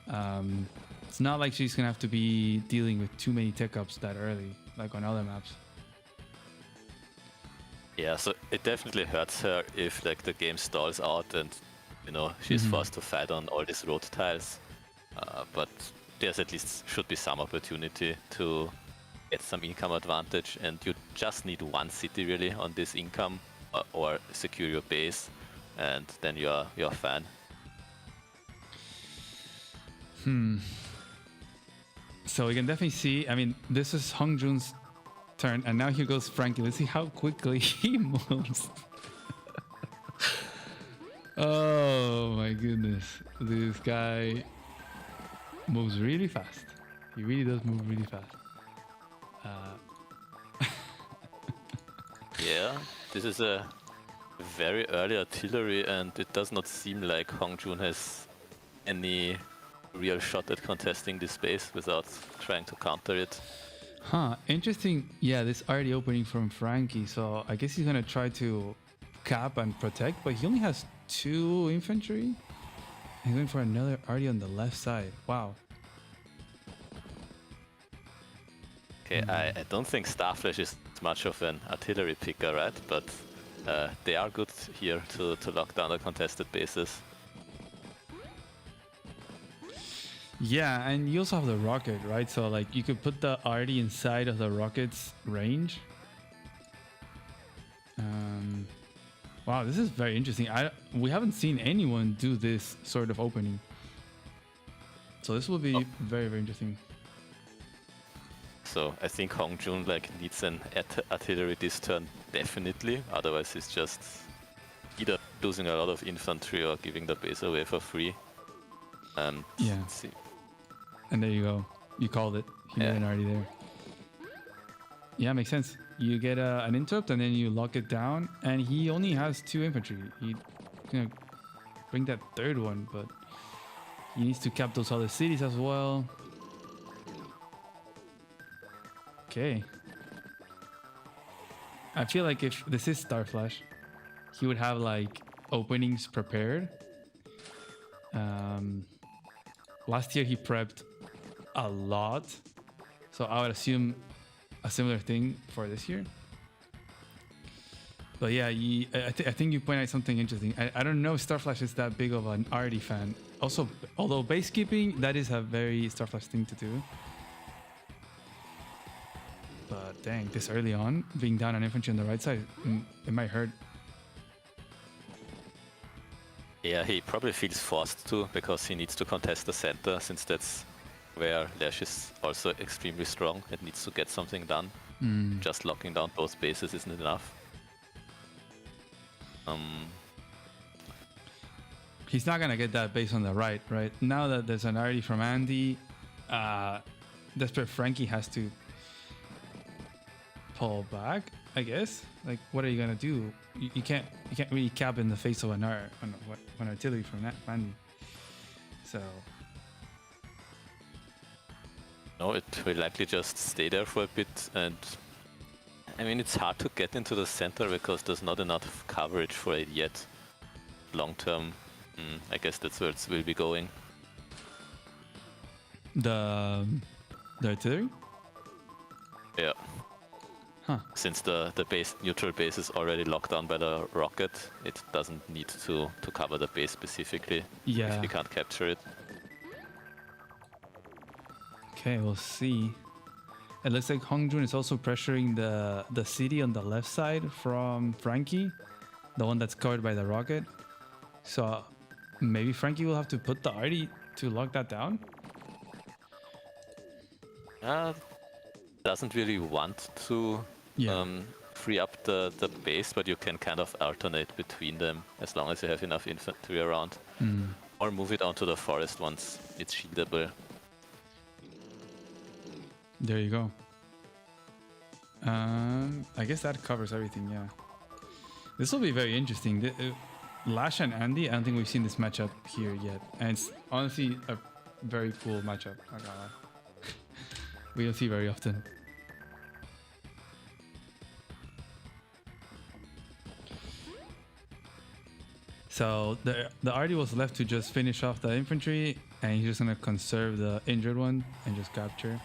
Speaker 1: it's not like she's gonna have to be dealing with too many tech ups that early, like on other maps.
Speaker 4: Yeah, so it definitely hurts her if like the game stalls out and she's forced to fight on all these road tiles. But there's at least should be some opportunity to get some income advantage, and you just need one city really on this income or secure your base, and then you're fine.
Speaker 1: So we can definitely see. I mean, this is Hongjun's turn, and now here goes Frankie. Let's see how quickly he moves. Oh my goodness, this guy moves really fast. He really does move really fast.
Speaker 4: Yeah, this is a very early artillery, and it does not seem like Hongjun has any real shot at contesting this space without trying to counter it.
Speaker 1: Huh, interesting. Yeah, this already opening from Frankie, so I guess he's gonna try to cap and protect, but he only has 2 infantry. He's going for another already on the left side. Wow.
Speaker 4: Okay, I don't think Starflash is much of an artillery picker, right? But they are good here to lock down the contested bases.
Speaker 1: Yeah, and you also have the rocket, right? So like you could put the already inside of the rocket's range. Wow, this is very interesting. We haven't seen anyone do this sort of opening. So this will be very, very interesting.
Speaker 4: So I think Hongjun needs an artillery this turn definitely. Otherwise he's just either losing a lot of infantry or giving the base away for free. And
Speaker 1: yeah.
Speaker 4: Let's see.
Speaker 1: And there you go. You called it. He made an already there. Yeah, makes sense. You get an interrupt and then you lock it down. And he only has 2 infantry. He's gonna bring that 3rd one, but he needs to cap those other cities as well. Okay. I feel like if this is Starflash, he would have like openings prepared. Last year he prepped a lot, so I would assume a similar thing for this year. But yeah, I think you point out something interesting. I don't know if Starflash is that big of an RD fan. Also, although base keeping, that is a very Starflash thing to do. But dang, this early on, being down an infantry on the right side, it might hurt.
Speaker 4: Yeah, he probably feels forced to because he needs to contest the center, since that's where Lash is also extremely strong and needs to get something done. Just locking down both bases isn't enough.
Speaker 1: He's not gonna get that base on the right. Now that there's an RD from Andy, Desperate Frankie has to pull back, I guess. Like, what are you gonna do? You can't really cap in the face of an artillery from that Andy. So
Speaker 4: no, it will likely just stay there for a bit, and I mean it's hard to get into the center because there's not enough coverage for it yet. Long term, I guess that's where it will be going.
Speaker 1: The artillery?
Speaker 4: Yeah.
Speaker 1: Huh.
Speaker 4: Since the base neutral base is already locked down by the rocket, it doesn't need to cover the base specifically
Speaker 1: Yeah.
Speaker 4: if we can't capture it.
Speaker 1: Okay, we'll see. It looks like Hongjun is also pressuring the city on the left side from Frankie, the one that's covered by the rocket. So maybe Frankie will have to put the arty to lock that down.
Speaker 4: Doesn't really want to free up the base, but you can kind of alternate between them as long as you have enough infantry around. Or move it onto the forest once it's shieldable.
Speaker 1: There you go. I guess that covers everything, yeah. This will be very interesting. Lash and Andy, I don't think we've seen this matchup here yet. And it's honestly a very cool matchup. Not gonna lie. We don't see very often. So the RD was left to just finish off the infantry, and he's just gonna conserve the injured one and just capture.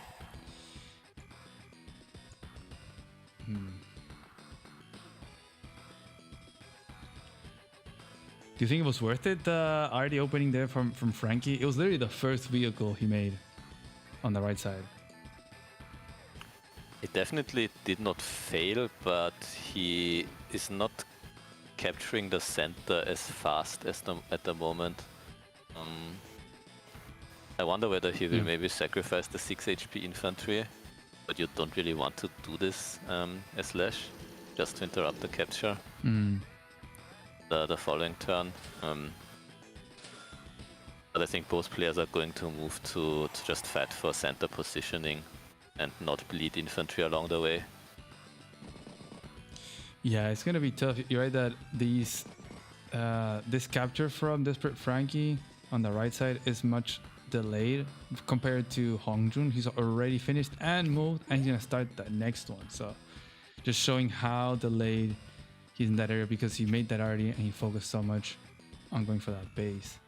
Speaker 1: Do you think it was worth it, the RD opening there from Frankie? It was literally the first vehicle he made on the right side.
Speaker 4: He definitely did not fail, but he is not capturing the center as fast as at the moment. I wonder whether he will maybe sacrifice the 6 HP infantry, but you don't really want to do this as Lash, just to interrupt the capture. The following turn. But I think both players are going to move to just fight for center positioning and not bleed infantry along the way.
Speaker 1: Yeah, it's gonna be tough. You're right that this capture from Desperate Frankie on the right side is much delayed compared to Hongjun. He's already finished and moved, and he's gonna start the next one. So just showing how delayed he's in that area because he made that already and he focused so much on going for that base.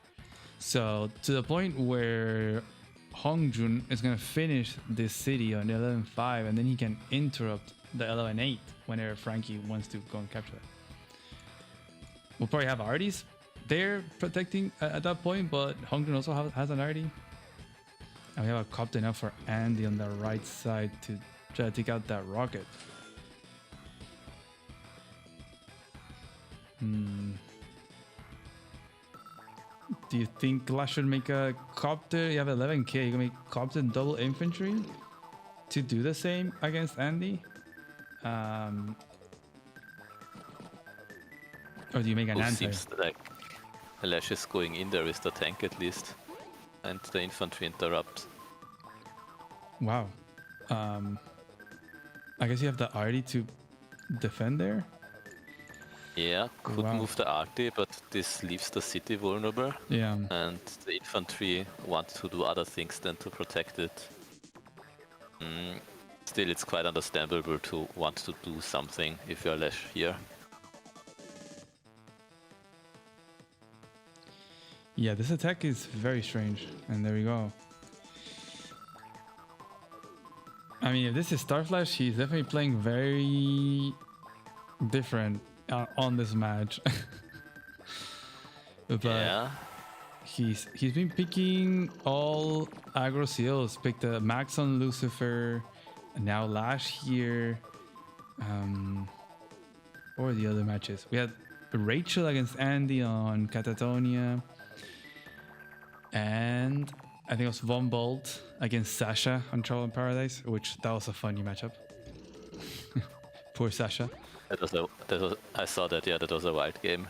Speaker 1: So to the point where Hongjun is gonna finish this city on 11-5, and then he can interrupt the 11-8 whenever Frankie wants to go and capture that. We'll probably have Arties there protecting at that point, but Hongjun also has an Artie. And we have a copter now for Andy on the right side to try to take out that rocket. Do you think Lash should make a copter? You have 11k, you can make copter double infantry to do the same against Andy? Or do you make an anti?
Speaker 4: Seems like Lash is going in there with the tank at least, and the infantry interrupt.
Speaker 1: Wow. I guess you have the arty to defend there?
Speaker 4: Yeah, could move the arty, but this leaves the city vulnerable.
Speaker 1: Yeah.
Speaker 4: And the infantry want to do other things than to protect it. Still, it's quite understandable to want to do something if you're Lash here.
Speaker 1: Yeah, this attack is very strange. And there we go. I mean, if this is Starflash, he's definitely playing very different on this match. But
Speaker 4: yeah.
Speaker 1: He's been picking all aggro seals. Picked the Max on Lucifer, and now Lash here. What were the other matches? We had Rachel against Andy on Catatonia, and I think it was Von Bolt against Sasha on Troll in Paradise, which that was a funny matchup. Poor Sasha.
Speaker 4: I saw that. Yeah, that was a wild game.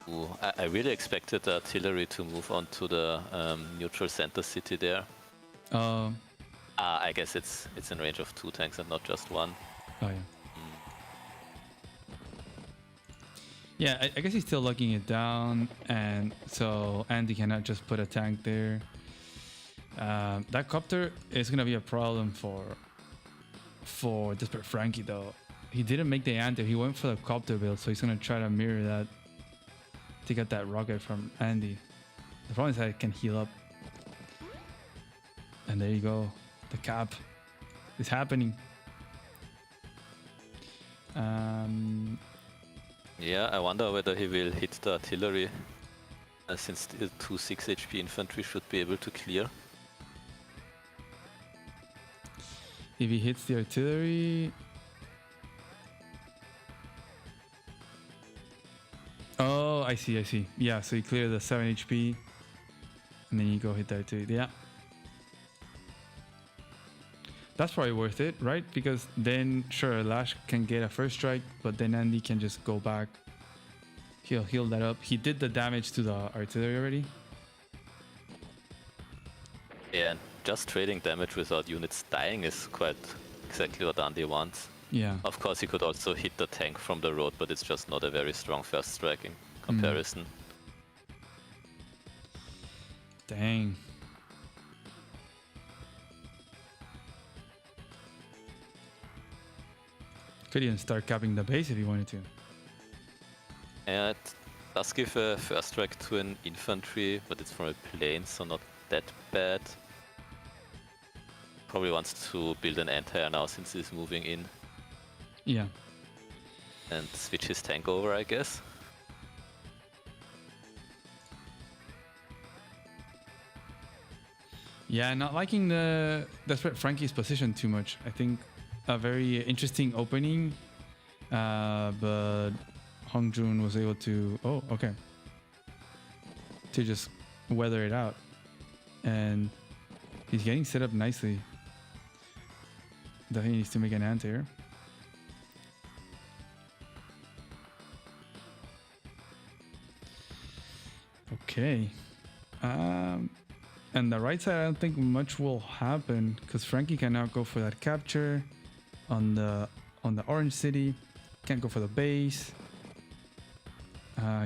Speaker 4: Ooh, I really expected the artillery to move on to the neutral center city there. I guess it's in range of 2 tanks and not just 1.
Speaker 1: Oh yeah. Yeah, I guess he's still locking it down, and so Andy cannot just put a tank there. That copter is gonna be a problem for Desperate Frankie though. He didn't make the anti, he went for the copter build, so he's gonna try to mirror that to get that rocket from Andy. The problem is that it can heal up. And there you go. The cap is happening.
Speaker 4: Yeah, I wonder whether he will hit the artillery, since the 2 6 HP infantry should be able to clear.
Speaker 1: If he hits the artillery... Oh, I see. Yeah, so you clear the 7 HP, and then you go hit the artillery. Yeah. That's probably worth it, right? Because then, sure, Lash can get a first strike, but then Andy can just go back. He'll heal that up. He did the damage to the artillery already.
Speaker 4: Yeah, and just trading damage without units dying is quite exactly what Andy wants.
Speaker 1: Yeah.
Speaker 4: Of course, he could also hit the tank from the road, but it's just not a very strong first strike in comparison.
Speaker 1: Dang. Could even start capping the base if he wanted to.
Speaker 4: Yeah, it does give a first strike to an infantry, but it's from a plane, so not that bad. Probably wants to build an anti-air now since he's moving in.
Speaker 1: Yeah.
Speaker 4: And switch his tank over, I guess.
Speaker 1: Yeah, not liking the Desperate Frankie's position too much. I think a very interesting opening, but Hongjun was able to to just weather it out, and he's getting set up nicely. Definitely needs to make an anti-air. Okay. And the right side, I don't think much will happen because Frankie can now go for that capture on the orange city. Can't go for the base.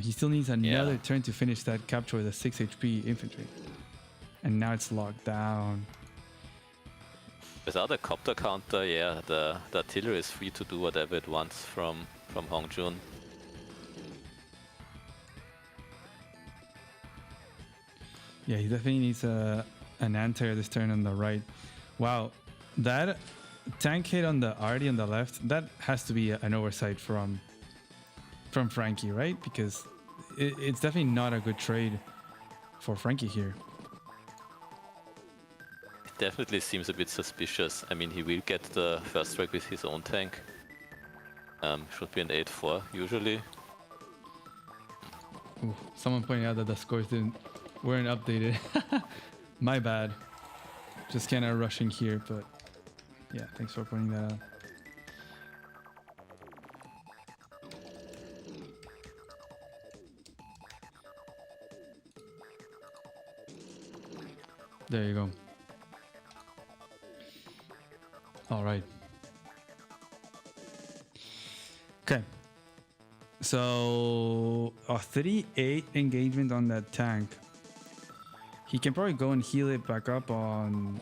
Speaker 1: He still needs another turn to finish that capture with a 6 HP infantry. And now it's locked down.
Speaker 4: Without a copter counter, yeah, the artillery is free to do whatever it wants from Hongjun.
Speaker 1: Yeah, he definitely needs an anti-air this turn on the right. Wow, that tank hit on the arty on the left, that has to be an oversight from Frankie, right? Because it's definitely not a good trade for Frankie here.
Speaker 4: It definitely seems a bit suspicious. I mean, he will get the first strike with his own tank. Should be an 8-4 usually.
Speaker 1: Ooh, someone pointed out that the scores weren't updated. My bad. Just kind of rushing here, but yeah, thanks for pointing that out. There you go. All right. Okay. So a 38 engagement on that tank. He can probably go and heal it back up on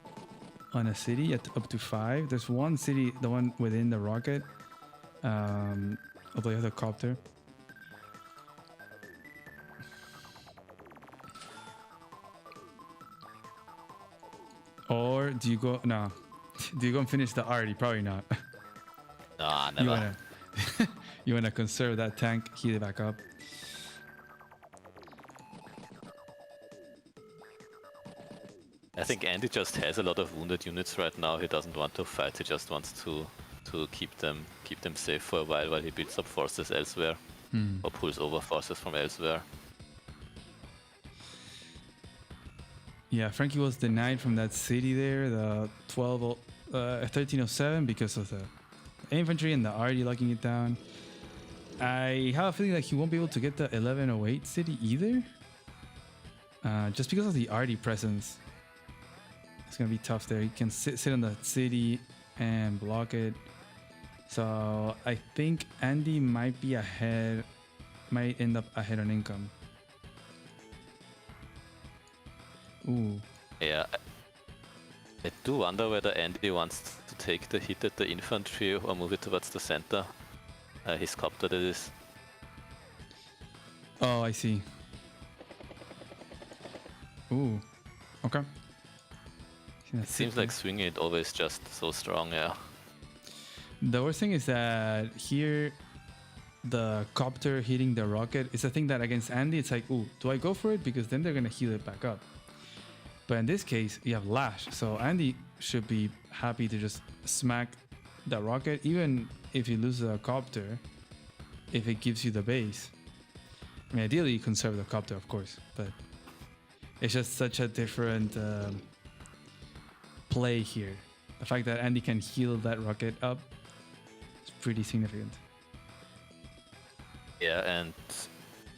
Speaker 1: a city at up to 5. There's one city, the one within the rocket. Although you have the copter. Or do you go? No. Do you go and finish the arty? Probably not.
Speaker 4: Nah, never.
Speaker 1: You wanna conserve that tank, heal it back up.
Speaker 4: I think Andy just has a lot of wounded units right now. He doesn't want to fight. He just wants to keep them safe for a while he builds up forces elsewhere or pulls over forces from elsewhere.
Speaker 1: Yeah, Frankie was denied from that city there, the 1307, because of the infantry and the arty locking it down. I have a feeling that he won't be able to get the 1108 city either, just because of the arty presence. It's gonna be tough there. He can sit on the city and block it. So I think Andy might be ahead, might end up ahead on income. Ooh.
Speaker 4: Yeah, I do wonder whether Andy wants to take the hit at the infantry or move it towards the center. His copter, that is.
Speaker 1: Oh, I see. Ooh. Okay.
Speaker 4: It seems like swinging it always just so strong, yeah.
Speaker 1: The worst thing is that here, the copter hitting the rocket is a thing that against Andy, it's like, ooh, do I go for it? Because then they're gonna heal it back up. But in this case, you have Lash, so Andy should be happy to just smack the rocket, even if you lose the copter, if it gives you the base. I mean, ideally you conserve the copter, of course, but it's just such a different play here. The fact that Andy can heal that rocket up is pretty significant.
Speaker 4: Yeah, and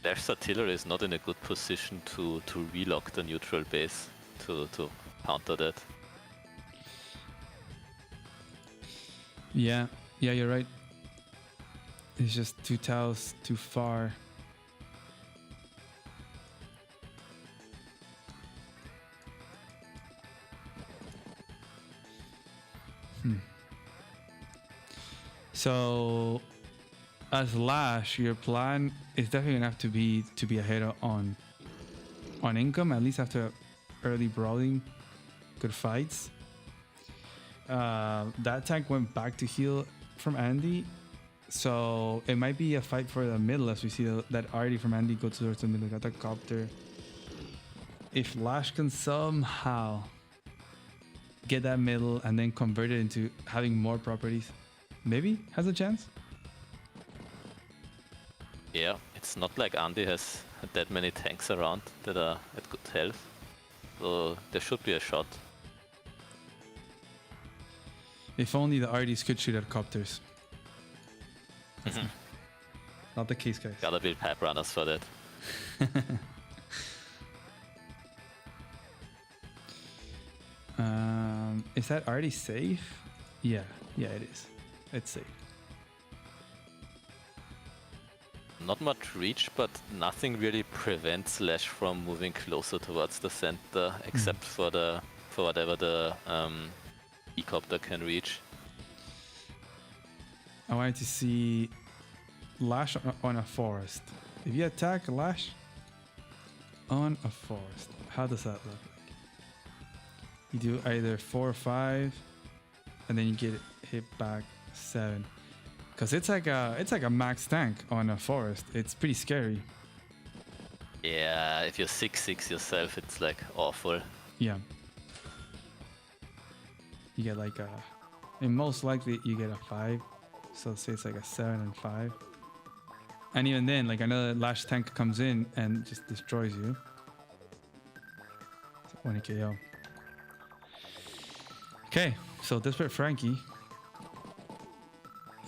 Speaker 4: Lash's artillery is not in a good position to relock the neutral base to counter that.
Speaker 1: Yeah, you're right. It's just 2 tiles too far. So, as Lash, your plan is definitely gonna have to be ahead on income, at least after early brawling, good fights. That tank went back to heal from Andy, so it might be a fight for the middle as we see that arty from Andy go towards the middle, got the copter. If Lash can somehow get that middle, and then convert it into having more properties, maybe has a chance.
Speaker 4: Yeah, it's not like Andy has that many tanks around that are at good health. So there should be a shot.
Speaker 1: If only the RDs could shoot at copters. Not the case, guys.
Speaker 4: Gotta build pipe runners for that.
Speaker 1: Is that already safe? Yeah, it is. It's safe.
Speaker 4: Not much reach, but nothing really prevents Slash from moving closer towards the center, except for whatever the helicopter can reach.
Speaker 1: I wanted to see Lash on a forest. If you attack Lash on a forest, how does that look like? You do either 4 or 5, and then you get hit back 7. Because it's like a max tank on a forest. It's pretty scary.
Speaker 4: Yeah, if you're 6/6 yourself, it's like awful.
Speaker 1: Yeah. You get like a, and most likely you get a 5. So say it's like a 7 and 5. And even then, like another Lash tank comes in and just destroys you. So 1 KO. Okay, so Desperate Frankie.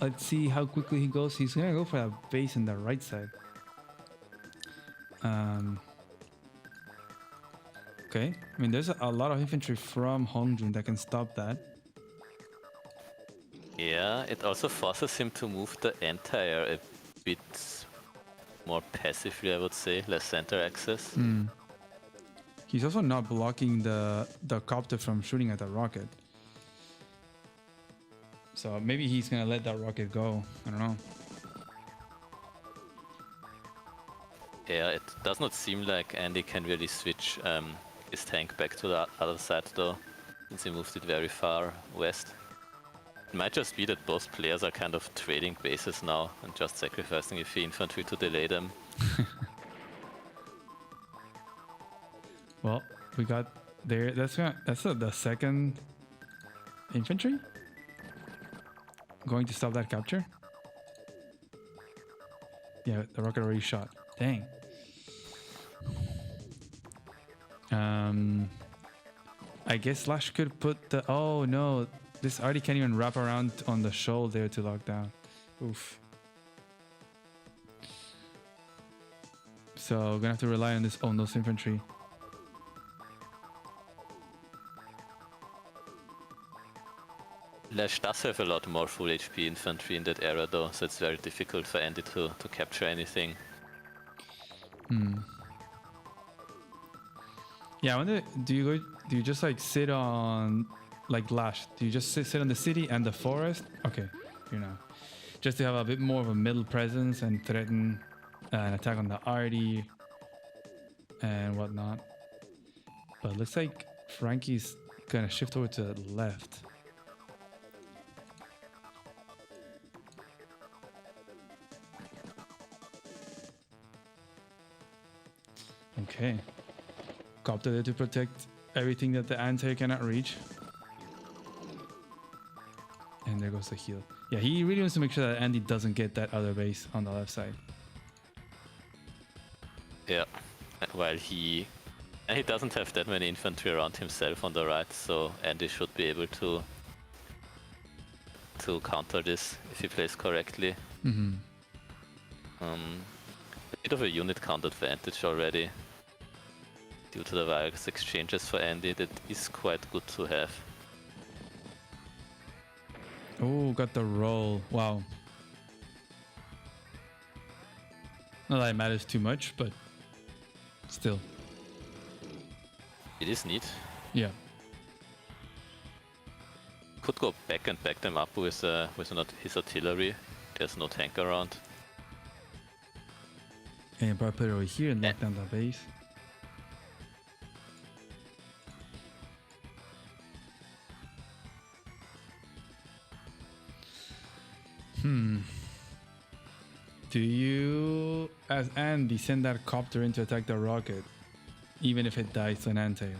Speaker 1: Let's see how quickly he goes. He's gonna go for that base on the right side. Okay, I mean there's a lot of infantry from Hongjun that can stop that.
Speaker 4: Yeah, it also forces him to move the entire a bit more passively, I would say, less center access.
Speaker 1: He's also not blocking the copter from shooting at the rocket. So maybe he's gonna let that rocket go. I don't know.
Speaker 4: Yeah, it does not seem like Andy can really switch his tank back to the other side though, since he moved it very far west. It might just be that both players are kind of trading bases now and just sacrificing a few infantry to delay them.
Speaker 1: Well, we got there. That's the second infantry going to stop that capture. Yeah, the rocket already shot. Dang. I guess Slash could put the. Oh no, this already can't even wrap around on the shoal there to lock down. Oof. So we're gonna have to rely on those infantry.
Speaker 4: Lash does have a lot more full HP infantry in that area though, so it's very difficult for Andy to capture anything.
Speaker 1: Yeah, I wonder, do you just like sit on like Lash? Do you just sit on the city and the forest? Okay, you know, just to have a bit more of a middle presence and threaten an attack on the RD and whatnot. But it looks like Frankie's gonna shift over to the left. Okay. Copter there to protect everything that the anti cannot reach. And there goes the heal. Yeah, he really wants to make sure that Andy doesn't get that other base on the left side.
Speaker 4: Yeah, while he doesn't have that many infantry around himself on the right, so Andy should be able to counter this if he plays correctly. A bit of a unit count advantage already due to the virus exchanges for Andy. That is quite good to have.
Speaker 1: Oh, got the roll. Wow. Not that it matters too much, but still.
Speaker 4: It is neat.
Speaker 1: Yeah.
Speaker 4: Could go back and back them up with his artillery. There's no tank around.
Speaker 1: And probably put it over here and lock down the base. Do you, as Andy, send that copter in to attack the rocket, even if it dies to an antail?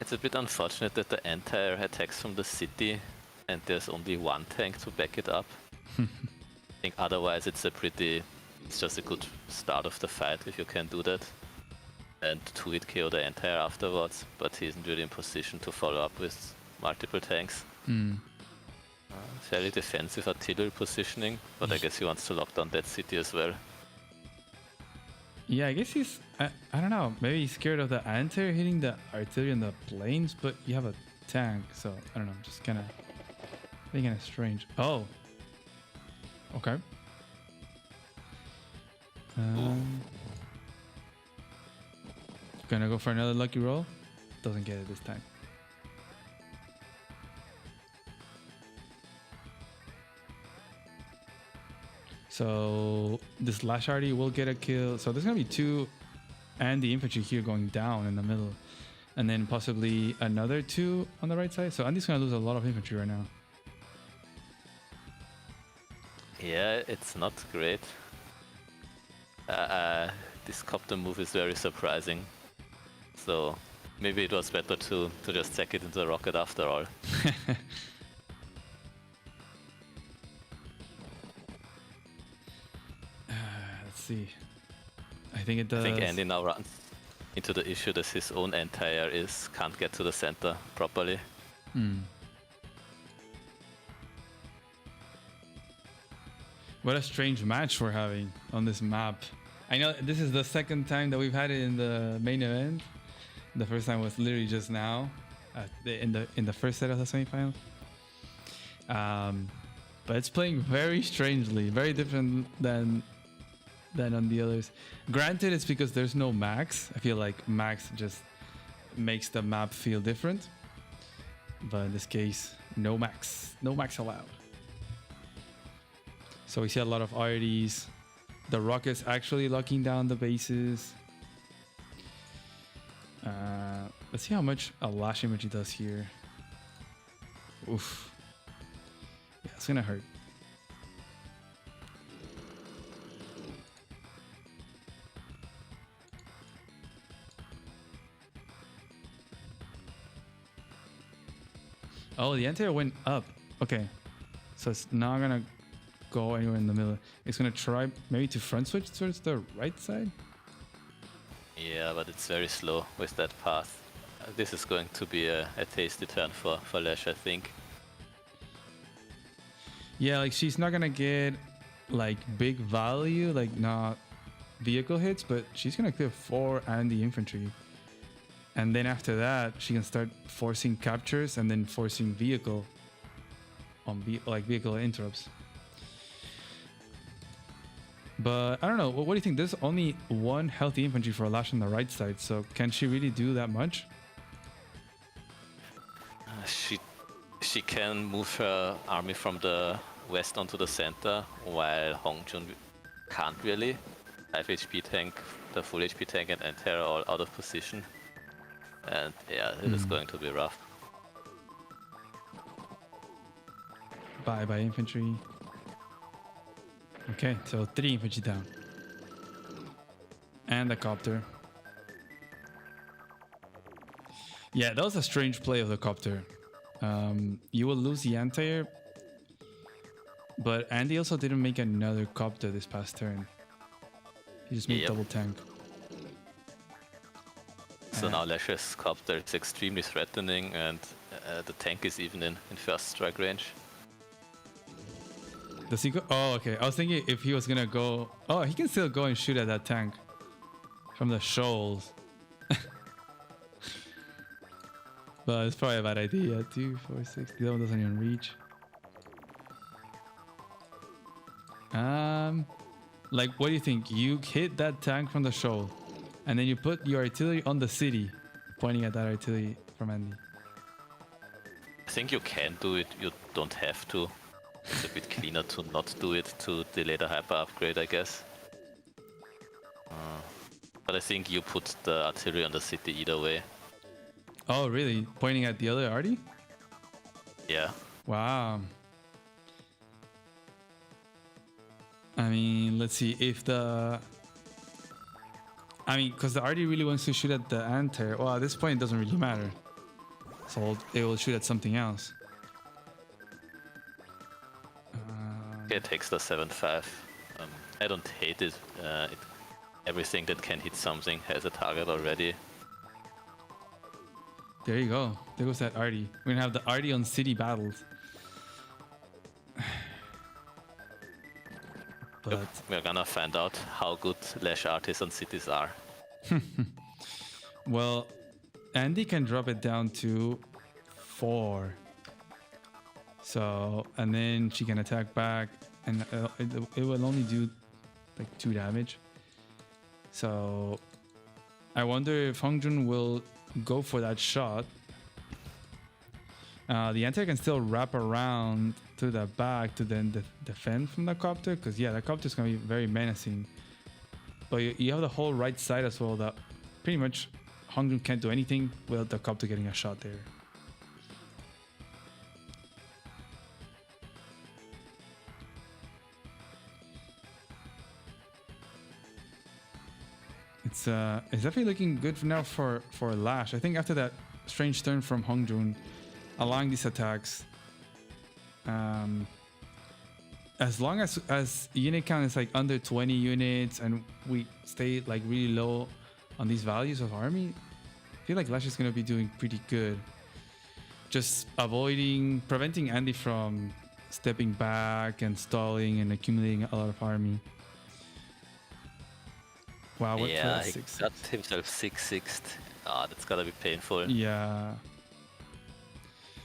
Speaker 4: It's a bit unfortunate that the entire attacks from the city and there's only one tank to back it up. I think otherwise it's just a good start of the fight if you can do that. And 2-hit KO the entire afterwards, but he isn't really in position to follow up with multiple tanks. Fairly defensive artillery positioning, but I guess he wants to lock down that city as well.
Speaker 1: Yeah, I guess he's, I don't know, maybe he's scared of the anti hitting the artillery in the planes, but you have a tank, so I don't know, just kind of strange. Oh, okay. Gonna go for another lucky roll. Doesn't get it this time. So this Lash Arty will get a kill. So there's gonna be 2 and the infantry here going down in the middle. And then possibly another 2 on the right side. So Andy's gonna lose a lot of infantry right now.
Speaker 4: Yeah, it's not great. This copter move is very surprising. So maybe it was better to just take it into the rocket after all.
Speaker 1: Let's see. I think it does.
Speaker 4: I think Andy now runs into the issue that his own anti-air can't get to the center properly.
Speaker 1: What a strange match we're having on this map. I know this is the second time that we've had it in the main event. The first time was literally just now, in the first set of the semifinal. But it's playing very strangely, very different than on the others. Granted, it's because there's no max. I feel like max just makes the map feel different. But in this case, no max allowed. So we see a lot of arties. The rockets actually locking down the bases. Let's see how much a lash emoji does here. Oof. Yeah, it's gonna hurt. Oh, the anti-air went up. Okay. So it's not gonna go anywhere in the middle. It's gonna try maybe to front switch towards the right side.
Speaker 4: Yeah, but it's very slow with that path. This is going to be a tasty turn for Lash, I think.
Speaker 1: Yeah, like she's not gonna get like big value, like not vehicle hits, but she's gonna clear 4 and the infantry. And then after that, she can start forcing captures and then forcing vehicle on vehicle interrupts. But I don't know. What do you think? There's only 1 healthy infantry for Lash on the right side, so can she really do that much?
Speaker 4: She can move her army from the west onto the center, while Hongjun can't really. 5 HP tank, the full HP tank, and Antair are all out of position. And yeah, it is going to be rough.
Speaker 1: Bye infantry. Okay, so 3 infantry down. And the copter. Yeah, that was a strange play of the copter. You will lose the anti-air, but Andy also didn't make another copter this past turn. He just made double tank.
Speaker 4: So now Lash's copter is extremely threatening, and the tank is even in first strike range.
Speaker 1: Does he go? Oh, okay. I was thinking if he was gonna go. Oh, he can still go and shoot at that tank from the shoals. But it's probably a bad idea. 2, 4, 6. The other one doesn't even reach. Like, what do you think? You hit that tank from the shoal, and then you put your artillery on the city, pointing at that artillery from Andy.
Speaker 4: I think you can do it. You don't have to. It's a bit cleaner to not do it to delay the hyper upgrade, I guess. But I think you put the artillery on the city either way.
Speaker 1: Oh, really? Pointing at the other arty?
Speaker 4: Yeah.
Speaker 1: Wow. I mean, let's see if the... I mean, because the arty really wants to shoot at the anti-air. Well, at this point, it doesn't really matter. so it will shoot at something else.
Speaker 4: It takes the 7-5. I don't hate it. Everything that can hit something has a target already.
Speaker 1: There you go. There goes that Artie. We're gonna have the Artie on city battles. But
Speaker 4: We're gonna find out how good Lash artists on cities are.
Speaker 1: well, Andy can drop it down to 4. So, and then she can attack back, and it will only do like 2 damage. So, I wonder if Hongjun will go for that shot. The anti can still wrap around to the back to then defend from the copter, because yeah, the copter is gonna be very menacing. But you have the whole right side as well that pretty much Hongjun can't do anything without the copter getting a shot there. It's definitely looking good for now for Lash. I think after that strange turn from Hongjun, allowing these attacks, as long as unit count is like under 20 units and we stay like really low on these values of army, I feel like Lash is gonna be doing pretty good. Just preventing Andy from stepping back and stalling and accumulating a lot of army. Wow, what
Speaker 4: Yeah, he
Speaker 1: 6-6?
Speaker 4: got himself 6-6'd. Ah, that's gotta be painful.
Speaker 1: Yeah.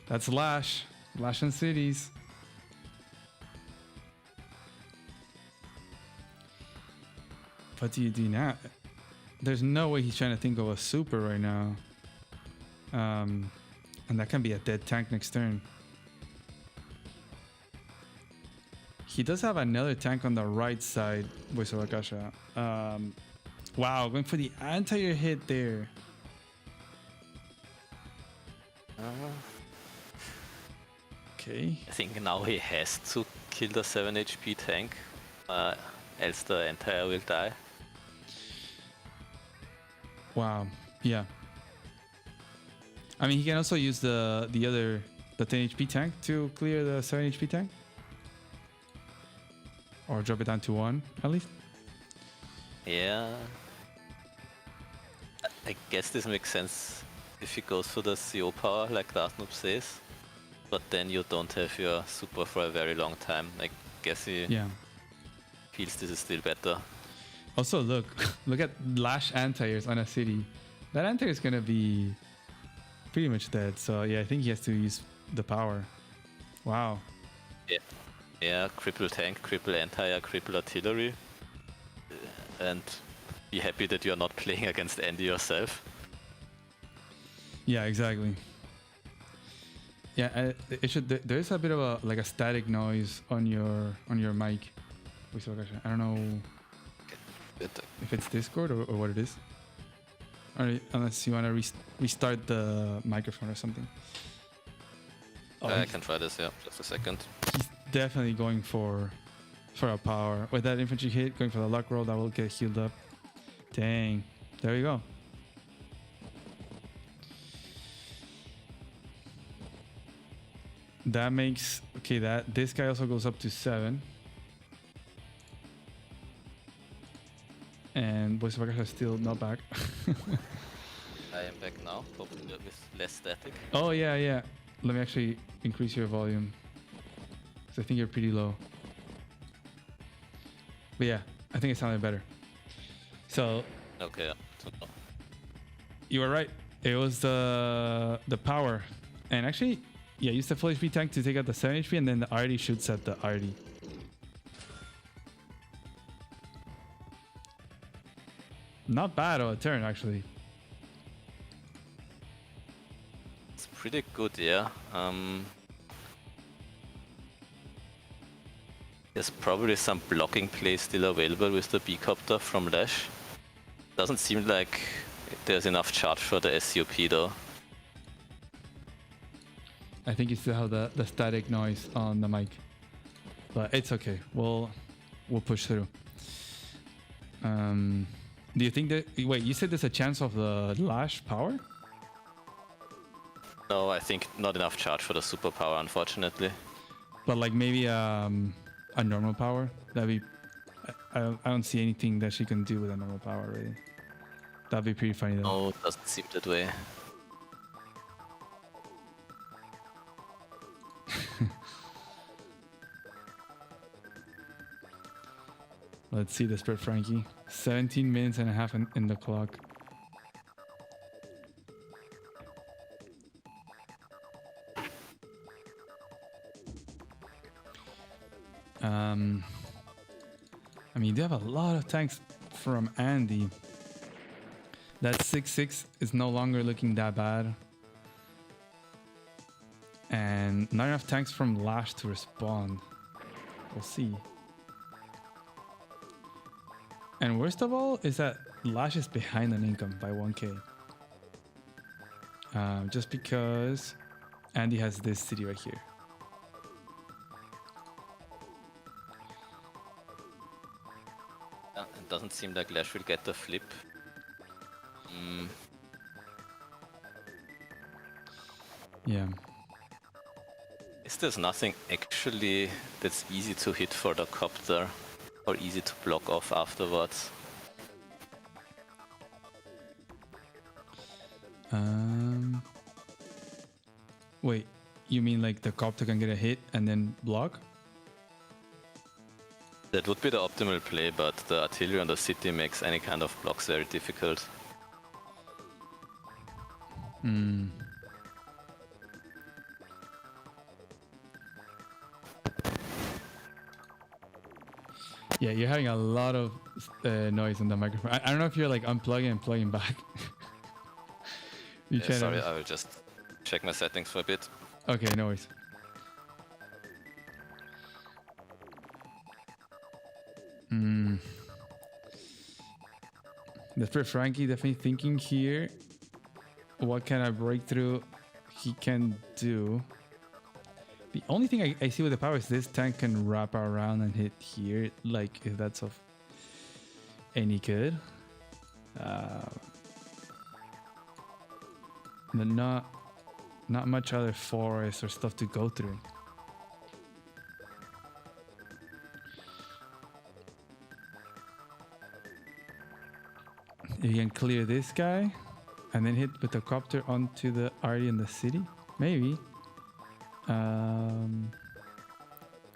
Speaker 1: That's Lash. Lash and cities. What do you do now? There's no way he's trying to think of a super right now. And that can be a dead tank next turn. He does have another tank on the right side with Sorokasha. Wow, going for the anti-air hit there. Okay.
Speaker 4: I think now he has to kill the 7 HP tank, else the entire will die.
Speaker 1: Wow. Yeah. I mean, he can also use the 10 HP tank to clear the 7 HP tank, or drop it down to 1 at least.
Speaker 4: Yeah. I guess this makes sense if he goes for the CO power like Dartnoob says, but then you don't have your super for a very long time. I guess he feels this is still better.
Speaker 1: Also, look at Lash anti-airs on a city. That anti-air is gonna be pretty much dead. So yeah, I think he has to use the power. Wow.
Speaker 4: Yeah, cripple tank, cripple anti-air, cripple artillery. And be happy that you're not playing against Andy yourself.
Speaker 1: Yeah, exactly. Yeah, there is a bit of a static noise on your mic. I don't know if it's Discord or what it is. Or unless you want to restart the microphone or something. Oh,
Speaker 4: I can try this, yeah, just a second.
Speaker 1: He's definitely going for a power. With that infantry hit, going for the luck roll, that will get healed up. Dang. There you go. That makes... Okay, this guy also goes up to 7. And Voice of Akash is still not back.
Speaker 4: I am back now, probably with less static.
Speaker 1: Oh, yeah. Let me actually increase your volume, because I think you're pretty low. But yeah, I think it sounded better. So...
Speaker 4: Okay,
Speaker 1: You were right. It was the power. And actually, yeah, use the full HP tank to take out the 7 HP, and then the RD shoots at the RD. Not bad on a turn, actually.
Speaker 4: It's pretty good, yeah. There's probably some blocking play still available with the B-Copter from Lash. Doesn't seem like there's enough charge for the SUP though.
Speaker 1: I think you still have the static noise on the mic, but it's okay. We'll push through. Do you think that... Wait, you said there's a chance of the Lash power?
Speaker 4: No, I think not enough charge for the superpower, unfortunately.
Speaker 1: But like maybe a normal power. That'd be. I don't see anything that she can do with a normal power really. That'd be pretty funny though.
Speaker 4: No, it doesn't seem that way.
Speaker 1: Let's see the Spirit Frankie. 17 minutes and a half in the clock. I mean, you do have a lot of tanks from Andy. That 6-6 is no longer looking that bad. And not enough tanks from Lash to respond. We'll see. And worst of all is that Lash is behind on income by 1k. Just because Andy has this city right here.
Speaker 4: It doesn't seem like Lash will get the flip.
Speaker 1: Yeah.
Speaker 4: There's nothing actually that's easy to hit for the copter or easy to block off afterwards.
Speaker 1: Wait, you mean like the copter can get a hit and then block?
Speaker 4: That would be the optimal play, but the artillery on the city makes any kind of blocks very difficult.
Speaker 1: Yeah, you're having a lot of noise on the microphone. I don't know if you're like unplugging and plugging back.
Speaker 4: Yeah, sorry, I will just check my settings for a bit.
Speaker 1: Okay, no worries. The Spirit Frankie definitely thinking here what kind of breakthrough he can do. The only thing I see with the power is this tank can wrap around and hit here, like if that's of any good. But not much other forest or stuff to go through. You can clear this guy and then hit with the copter onto the arty in the city, maybe.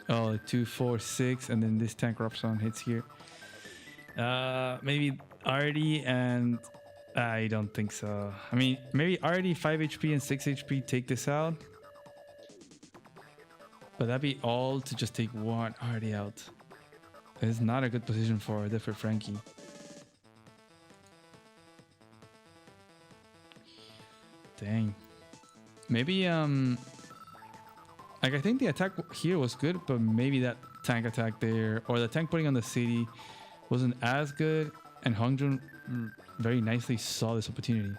Speaker 1: Oh, 2, 4, 6, and then this tank wraps on hits here. Maybe arty and I don't think so. I mean, maybe arty 5 HP and 6 HP take this out. But that'd be all to just take one arty out. It's not a good position for a different Frankie. Dang. Maybe like I think the attack here was good, but maybe that tank attack there or the tank putting on the city wasn't as good, and Hongjun very nicely saw this opportunity.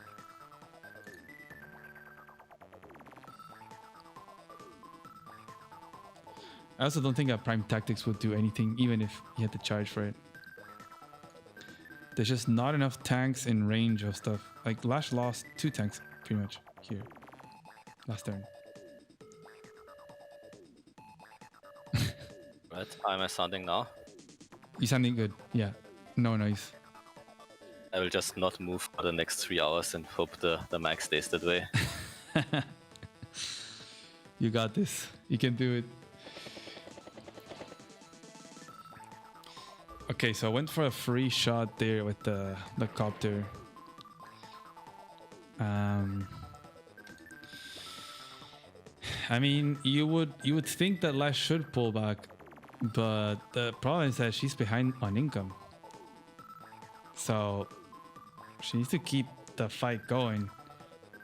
Speaker 1: I also don't think a Prime Tactics would do anything even if he had to charge for it. There's just not enough tanks in range of stuff. Like Lash lost 2 tanks pretty much here last turn.
Speaker 4: Right, how am I sounding now?
Speaker 1: You sounding good, yeah. No noise.
Speaker 4: I will just not move for the next 3 hours and hope the mic stays that way.
Speaker 1: You got this. You can do it. Okay, so I went for a free shot there with the copter. I mean, you would think that Lash should pull back, but the problem is that she's behind on income. So she needs to keep the fight going.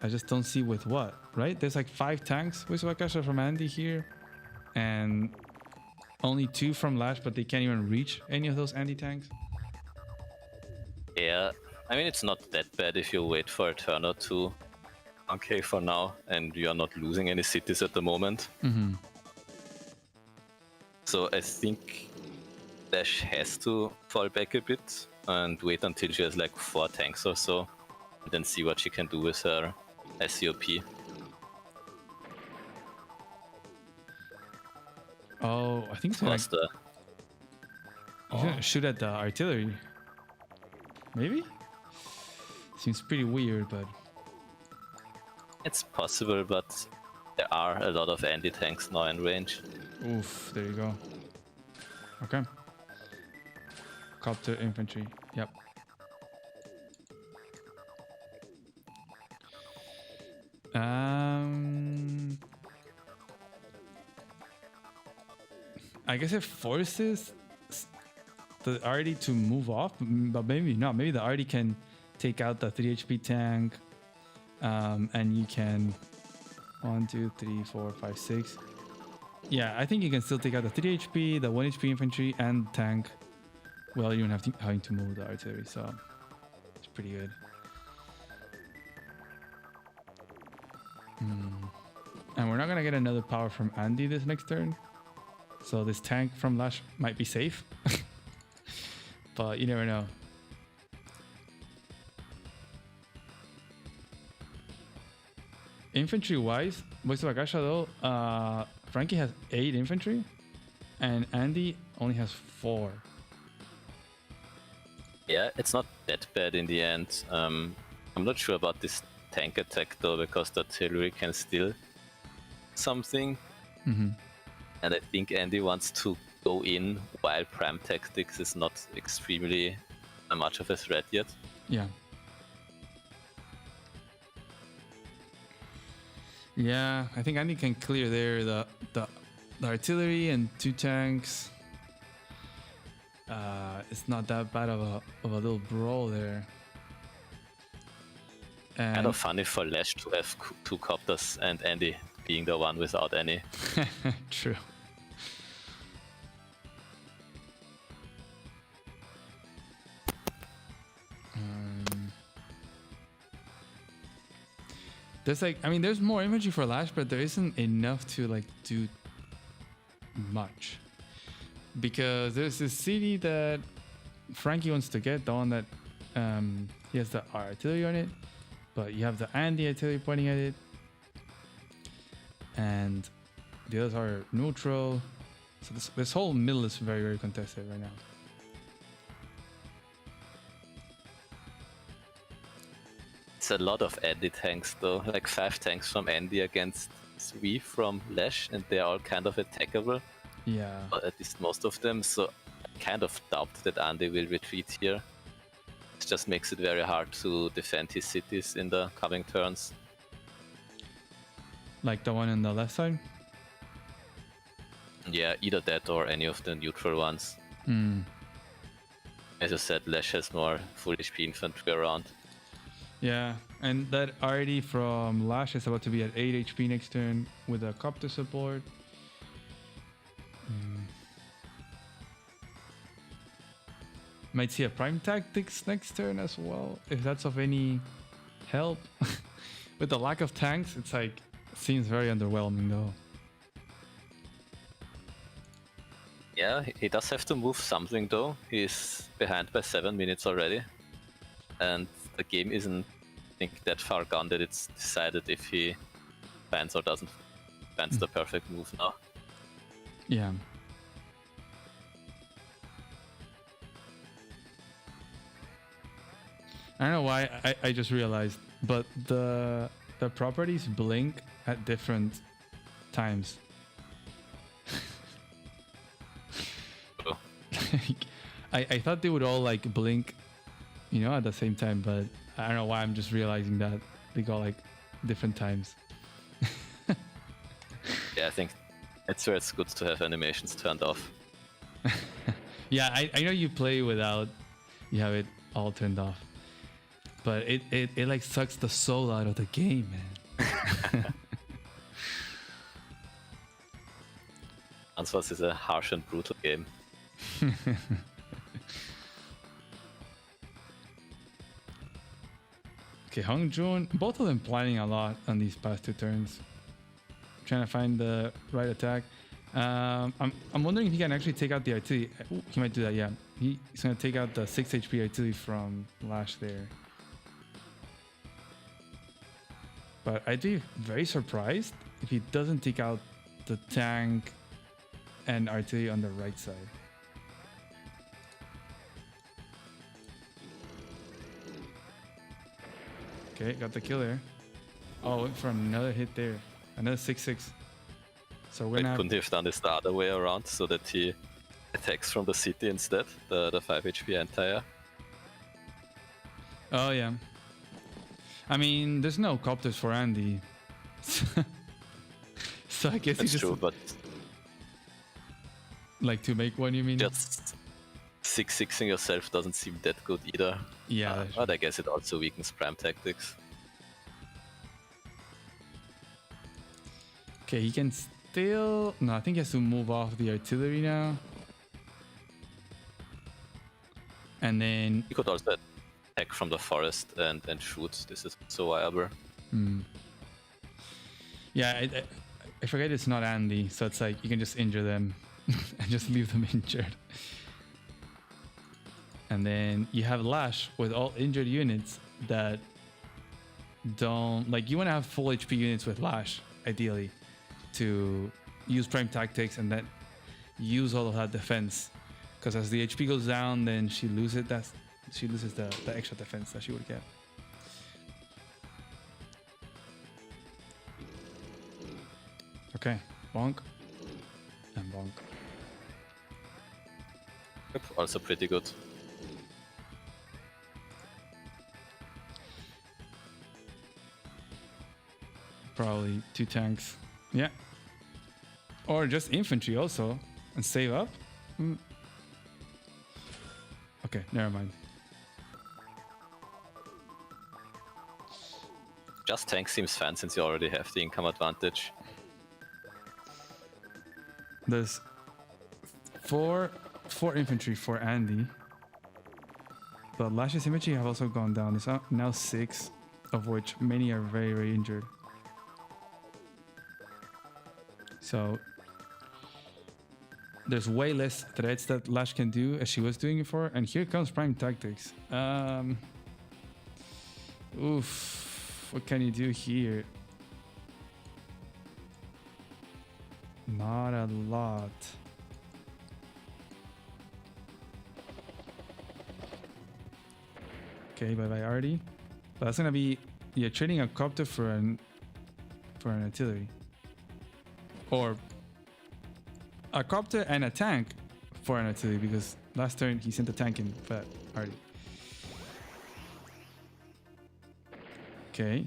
Speaker 1: I just don't see with what, right? There's like 5 tanks with Wakasha from Andy here, and only 2 from Lash, but they can't even reach any of those Andy tanks.
Speaker 4: Yeah, I mean, it's not that bad if you wait for a turn or 2. Okay, for now, and you are not losing any cities at the moment. So I think Lash has to fall back a bit and wait until she has like 4 tanks or so, and then see what she can do with her SCOP.
Speaker 1: Oh, I think he's gonna,
Speaker 4: Was the
Speaker 1: he's gonna shoot at the artillery. Maybe? Seems pretty weird, but
Speaker 4: It's possible, but there are a lot of anti-tanks now in range.
Speaker 1: oof, there you go. Okay. Copter infantry. Yep. I guess it forces the arty to move off, but maybe not. Maybe the arty can take out the 3 HP tank, and you can 1, 2, 3, 4, 5, 6. Yeah, I think you can still take out the 3 HP, the 1 HP infantry, and tank. Well, you don't have to having to move the artillery, so it's pretty good. And we're not gonna get another power from Andy this next turn, so this tank from Lash might be safe. But you never know. Infantry wise, Voice of Akasha though, Frankie has 8 infantry and Andy only has 4.
Speaker 4: Yeah, it's not that bad in the end. I'm not sure about this tank attack though, because the artillery can still something. And I think Andy wants to go in while Prime Tactics is not extremely much of a threat yet.
Speaker 1: Yeah. Yeah, I think Andy can clear there the artillery and 2 tanks. It's not that bad of a little brawl there. And
Speaker 4: Kind of funny for Lash to have 2 copters and Andy being the one without any.
Speaker 1: True. There's like, I mean, there's more infantry for Lash, but there isn't enough to like do much. Because there's this city that Frankie wants to get, the one that he has the artillery on it, but you have the anti-artillery pointing at it, and the others are neutral. So this whole middle is very, very contested right now.
Speaker 4: It's a lot of Andy tanks though, like 5 tanks from Andy against 3 from Lash, and they're all kind of attackable.
Speaker 1: Yeah.
Speaker 4: Or at least most of them, so I kind of doubt that Andy will retreat here. It just makes it very hard to defend his cities in the coming turns.
Speaker 1: Like the one on the left side?
Speaker 4: Yeah, either that or any of the neutral ones. As I said, Lash has more full HP infantry around.
Speaker 1: Yeah, and that already from Lash is about to be at 8 HP next turn with a copter support. Might see a Prime Tactics next turn as well, if that's of any help. With the lack of tanks, it's like, seems very underwhelming though.
Speaker 4: Yeah, he does have to move something though. He's behind by 7 minutes already. And the game isn't, I think, that far gone that it's decided if he finds or doesn't finds the perfect move now.
Speaker 1: Yeah. I don't know why, I just realized, but the properties blink at different times.
Speaker 4: Oh.
Speaker 1: I thought they would all like blink, you know, at the same time, but I don't know why I'm just realizing that they go like different times.
Speaker 4: Yeah, I think that's where it's good to have animations turned off.
Speaker 1: Yeah, I know you play without, you have it all turned off, but it like sucks the soul out of the game, man.
Speaker 4: Answers is a harsh and brutal game.
Speaker 1: Okay, Hong Jun, both of them planning a lot on these past 2 turns, trying to find the right attack. I'm wondering if he can actually take out the artillery. Ooh, he might do that, yeah. He's gonna take out the 6 HP artillery from Lash there. But I'd be very surprised if he doesn't take out the tank and artillery on the right side. Okay, got the kill there. Oh, went for another hit there. Another 6-6. So we're
Speaker 4: Like,
Speaker 1: gonna
Speaker 4: couldn't he have done this the other way around so that he attacks from the city instead? The 5 HP entire.
Speaker 1: Oh yeah. I mean, there's no copters for Andy. So I guess he
Speaker 4: That's
Speaker 1: just
Speaker 4: true, but
Speaker 1: like to make one, you mean?
Speaker 4: just 6-6ing yourself doesn't seem that good either.
Speaker 1: Yeah.
Speaker 4: But I guess it also weakens prime tactics.
Speaker 1: Okay, he can still... No, I think he has to move off the artillery now. And then...
Speaker 4: You could also attack from the forest and shoot. This is so viable.
Speaker 1: Yeah, I forget it's not Andy, so it's like you can just injure them and just leave them injured. And then you have Lash with all injured units that don't... Like, you want to have full HP units with Lash, ideally, to use prime tactics and then use all of that defense. Because as the HP goes down, then she loses the extra defense that she would get. Okay, bonk and bonk.
Speaker 4: Yep, also pretty good.
Speaker 1: Probably 2 tanks. Yeah. Or just infantry also and save up. Okay, never mind.
Speaker 4: Just tank seems fine since you already have the income advantage.
Speaker 1: There's four infantry for Andy. But Lash's infantry have also gone down. It's now 6, of which many are very, very injured. So there's way less threats that Lash can do as she was doing before. And here comes prime tactics. Oof. What can you do here? Not a lot. Okay, bye bye Artie. But that's gonna be, you're trading a copter for an artillery. Or a copter and a tank for an artillery, because last turn he sent a tank in for that Artie. Okay.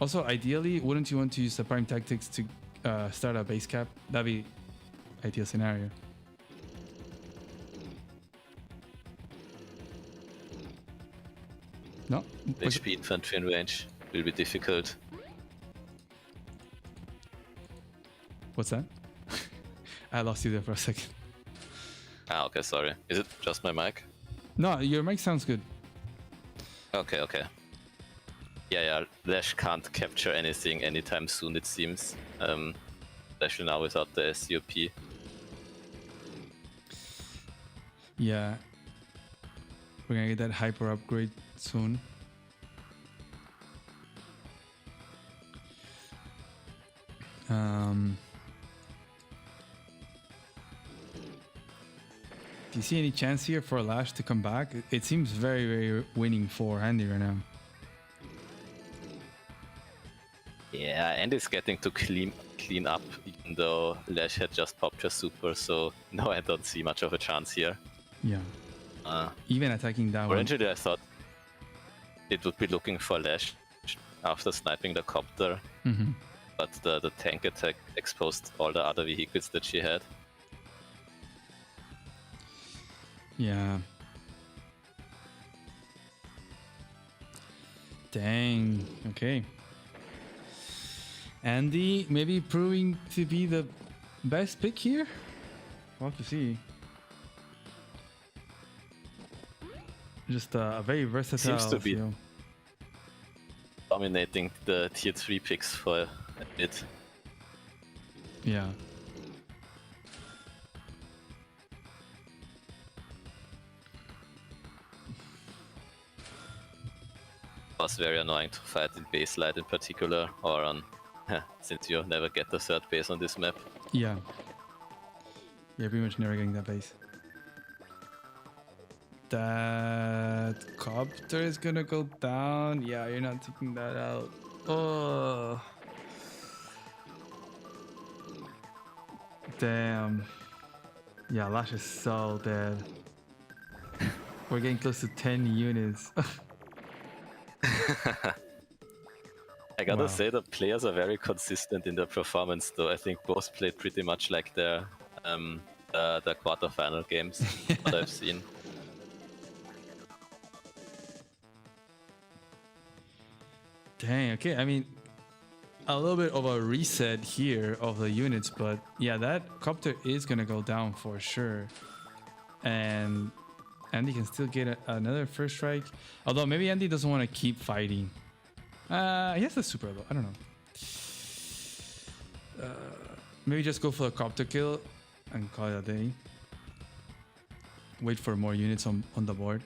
Speaker 1: Also, ideally, wouldn't you want to use the prime tactics to start a base cap? That'd be ideal scenario. No?
Speaker 4: HP infantry in range will be difficult.
Speaker 1: What's that? I lost you there for a second.
Speaker 4: Ah, okay, sorry. Is it just my mic?
Speaker 1: No, your mic sounds good.
Speaker 4: Okay, okay. Yeah, Lash can't capture anything anytime soon, it seems. Especially now without the SCOP.
Speaker 1: Yeah. We're gonna get that hyper upgrade soon. Do you see any chance here for Lash to come back? It seems very, very winning for Andy right now.
Speaker 4: Yeah, and it's getting to clean up, even though Lash had just popped her super, so no, I don't see much of a chance here.
Speaker 1: Yeah. Even attacking that one.
Speaker 4: Originally, I thought it would be looking for Lash after sniping the copter, but the tank attack exposed all the other vehicles that she had.
Speaker 1: Yeah. Dang. Okay. Andy maybe proving to be the best pick here? We'll have to see. Just a very versatile.
Speaker 4: Seems to be
Speaker 1: feel.
Speaker 4: dominating the tier 3 picks for a bit.
Speaker 1: Yeah.
Speaker 4: was very annoying to fight in base light in particular, or on since you never get the third base on this map.
Speaker 1: Yeah. Yeah, pretty much never getting that base. That copter is gonna go down. Yeah, you're not taking that out. Oh. Damn. Yeah, Lash is so dead. We're getting close to 10 units.
Speaker 4: I gotta
Speaker 1: Wow.
Speaker 4: say the players are very consistent in their performance, though. I think both played pretty much like their quarterfinal games. What I've seen.
Speaker 1: Dang, okay. I mean, a little bit of a reset here of the units, but yeah, that copter is gonna go down for sure. And Andy can still get another first strike. Although maybe Andy doesn't want to keep fighting. He has the super though. I don't know. Maybe just go for a copter kill and call it a day. Wait for more units on the board.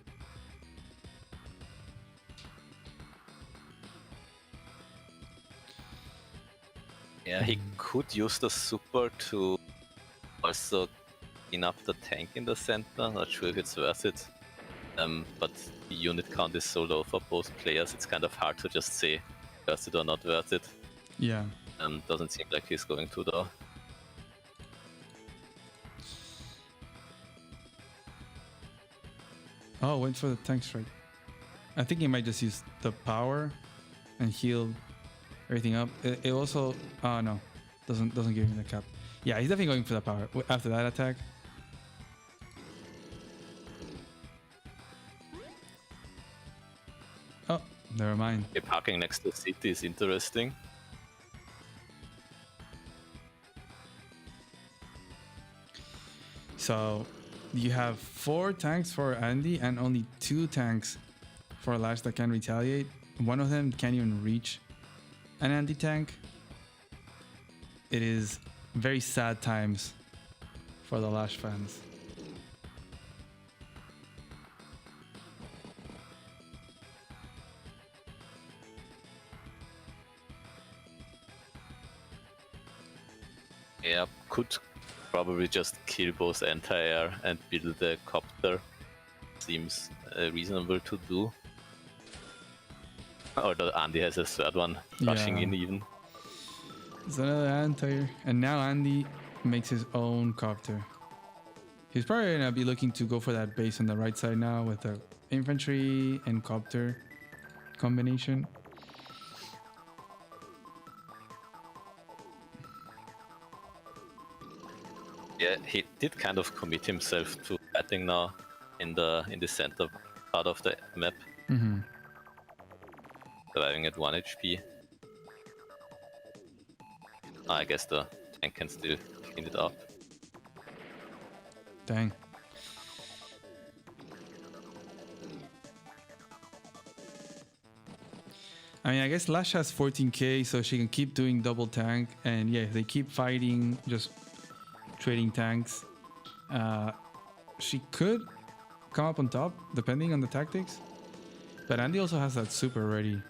Speaker 4: Yeah, he could use the super to also clean up the tank in the center. Not sure if it's worth it. But the unit count is so low for both players, it's kind of hard to just say worth it or not worth it.
Speaker 1: Yeah.
Speaker 4: Doesn't seem like he's going to though.
Speaker 1: Oh, went for the tank strike. I think he might just use the power and heal everything up. It also, oh no, doesn't give him the cap. Yeah, he's definitely going for the power after that attack. Oh, never mind.
Speaker 4: Okay, parking next to the city is interesting.
Speaker 1: So you have 4 tanks for Andy and only 2 tanks for Lash that can retaliate. One of them can't even reach an Andy tank. It is very sad times for the Lash fans.
Speaker 4: Yeah, could probably just kill both anti-air and build the copter. Seems reasonable to do. Although Andy has a third one rushing in even.
Speaker 1: There's another anti, and now Andy makes his own copter. He's probably gonna be looking to go for that base on the right side now with the infantry and copter combination.
Speaker 4: Yeah, he did kind of commit himself to fighting now in the center part of the map.
Speaker 1: Mm-hmm.
Speaker 4: Surviving at 1 HP. I guess the tank can still clean it up.
Speaker 1: Dang. I mean, I guess Lash has 14k, so she can keep doing double tank. And yeah, if they keep fighting, just trading tanks, she could come up on top, depending on the tactics. But Andy also has that super ready.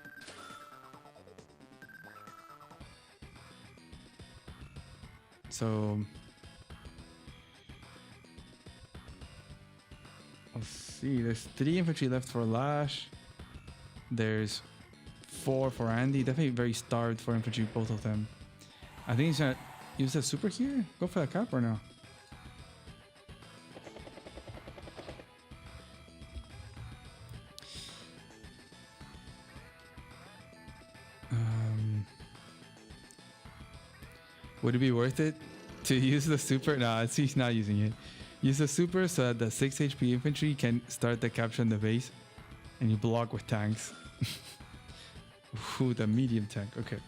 Speaker 1: So let's see, there's 3 infantry left for Lash. There's 4 for Andy. Definitely very starved for infantry, both of them. I think he's gonna use the super here. Go for the cap or no? Would it be worth it to use the super? No, he's not using it. Use the super so that the 6 HP infantry can start the capture in the base, and you block with tanks. Ooh, the medium tank. Okay.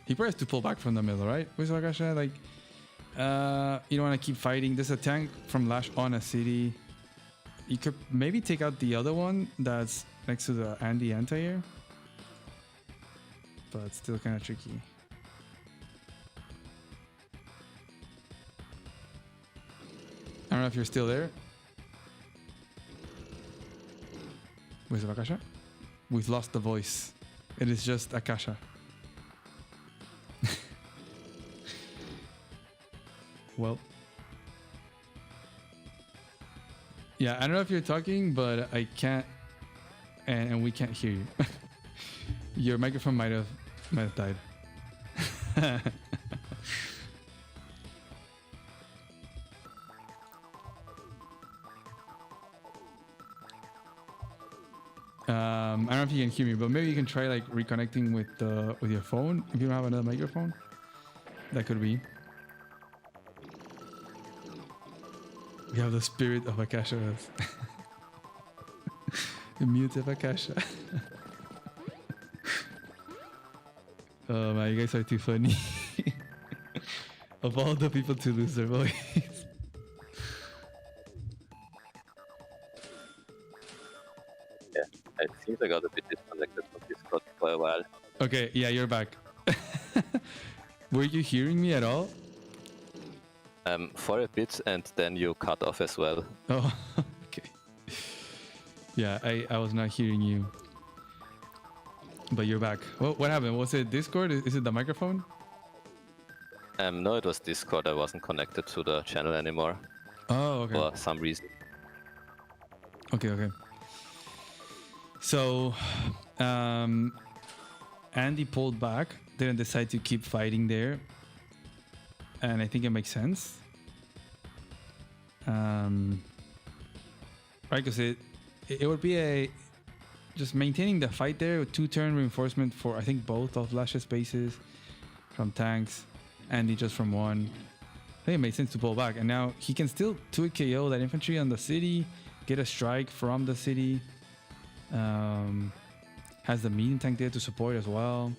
Speaker 1: He probably has to pull back from the middle, right? Wisagasha, like, you don't want to keep fighting. There's a tank from Lash on a city. You could maybe take out the other one that's next to the Andy anti-air. but still kind of tricky. I don't know if you're still there. Where's Akasha? We've lost the voice. It is just Akasha. Well. Yeah, I don't know if you're talking, but I can't, and we can't hear you. Your microphone might have died. I don't know if you can hear me, but maybe you can try like reconnecting with your phone if you don't have another microphone. That could be. We have the spirit of Akasha. The mute of Akasha. Oh man, you guys are too funny. Of all the people to lose their voice.
Speaker 4: Yeah, it seems I got a bit disconnected from Discord for a while.
Speaker 1: Okay, yeah, you're back. Were you hearing me at all?
Speaker 4: For a bit, and then you cut off as well.
Speaker 1: Oh, okay. Yeah, I was not hearing you. But you're back. What happened? Was it Discord? Is it the microphone?
Speaker 4: No, it was Discord. I wasn't connected to the channel anymore
Speaker 1: Oh, okay.
Speaker 4: for some reason.
Speaker 1: Okay. So, Andy pulled back, didn't decide to keep fighting there. And I think it makes sense. Right, because it would be just maintaining the fight there with 2-turn reinforcement for I think both of Lash's bases from tanks, Andy just from one. I think it made sense to pull back, and now he can still 2 KO that infantry on the city, get a strike from the city. Has the medium tank there to support as well.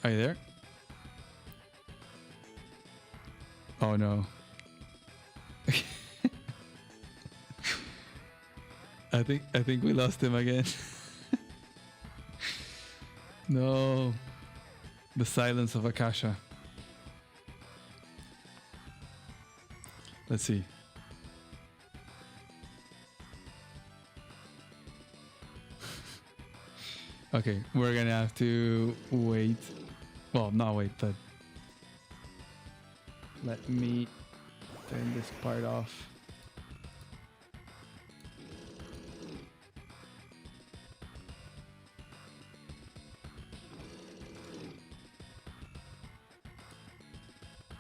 Speaker 1: Are you there? Oh no. I think we lost him again. No. The silence of Akasha. Let's see. Okay, we're gonna have to wait. Well, not wait, but let me turn this part off.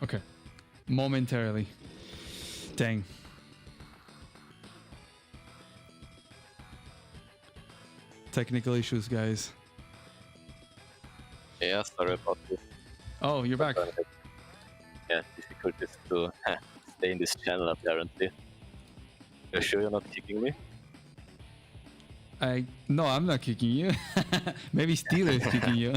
Speaker 1: Okay, momentarily. Dang. Technical issues, guys.
Speaker 4: Yeah, sorry about this.
Speaker 1: Oh, you're back.
Speaker 4: Yeah, difficulties to stay in this channel apparently. You're sure you're not kicking me?
Speaker 1: No, I'm not kicking you. Maybe Steeler is kicking you.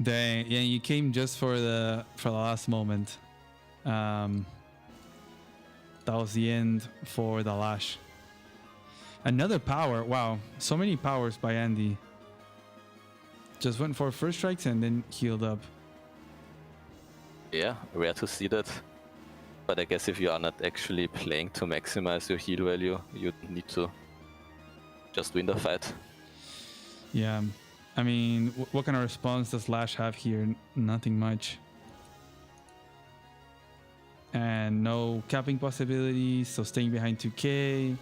Speaker 1: Dang, yeah, you came just for the last moment. That was the end for the Lash. Another power. Wow, so many powers by Andy. Just went for first strikes and then healed up.
Speaker 4: Yeah, rare to see that. But I guess if you are not actually playing to maximize your heal value, you need to just win the fight.
Speaker 1: Yeah, I mean, what kind of response does Lash have here? Nothing much. And no capping possibilities, so staying behind 2k.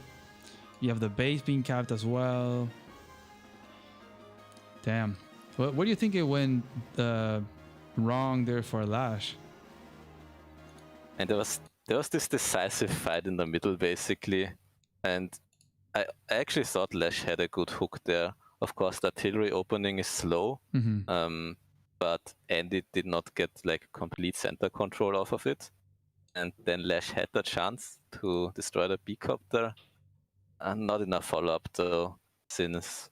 Speaker 1: You have the base being capped as well. Damn. What do you think it went wrong there for Lash?
Speaker 4: And there was this decisive fight in the middle basically, and I actually thought Lash had a good hook there. Of course, the artillery opening is slow, but Andy did not get like complete center control off of it, and then Lash had the chance to destroy the B-copter, and not enough follow-up though, since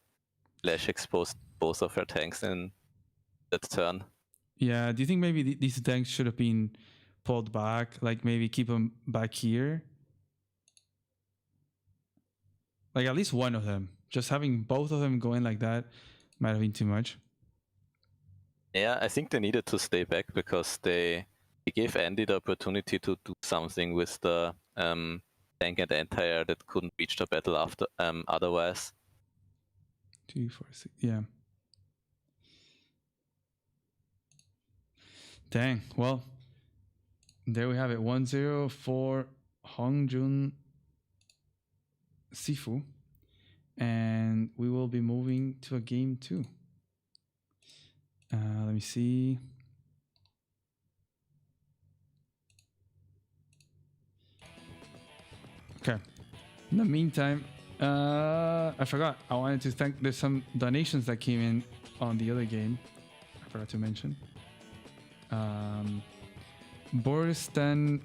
Speaker 4: Lash exposed both of her tanks in that turn.
Speaker 1: Yeah, do you think maybe these tanks should have been pulled back, like maybe keep them back here Like at least one of them. Just having both of them going like that might have been too much.
Speaker 4: Yeah, I think they needed to stay back because they gave Andy the opportunity to do something with the tank and anti-air that couldn't reach the battle after otherwise.
Speaker 1: 2, 4, 6. Yeah. Dang. Well, there we have it. 1-0 for Hongjun Sifu. And we will be moving to a game 2. Let me see. Okay. In the meantime, I forgot. I wanted to thank. There's some donations that came in on the other game. I forgot to mention. Borstein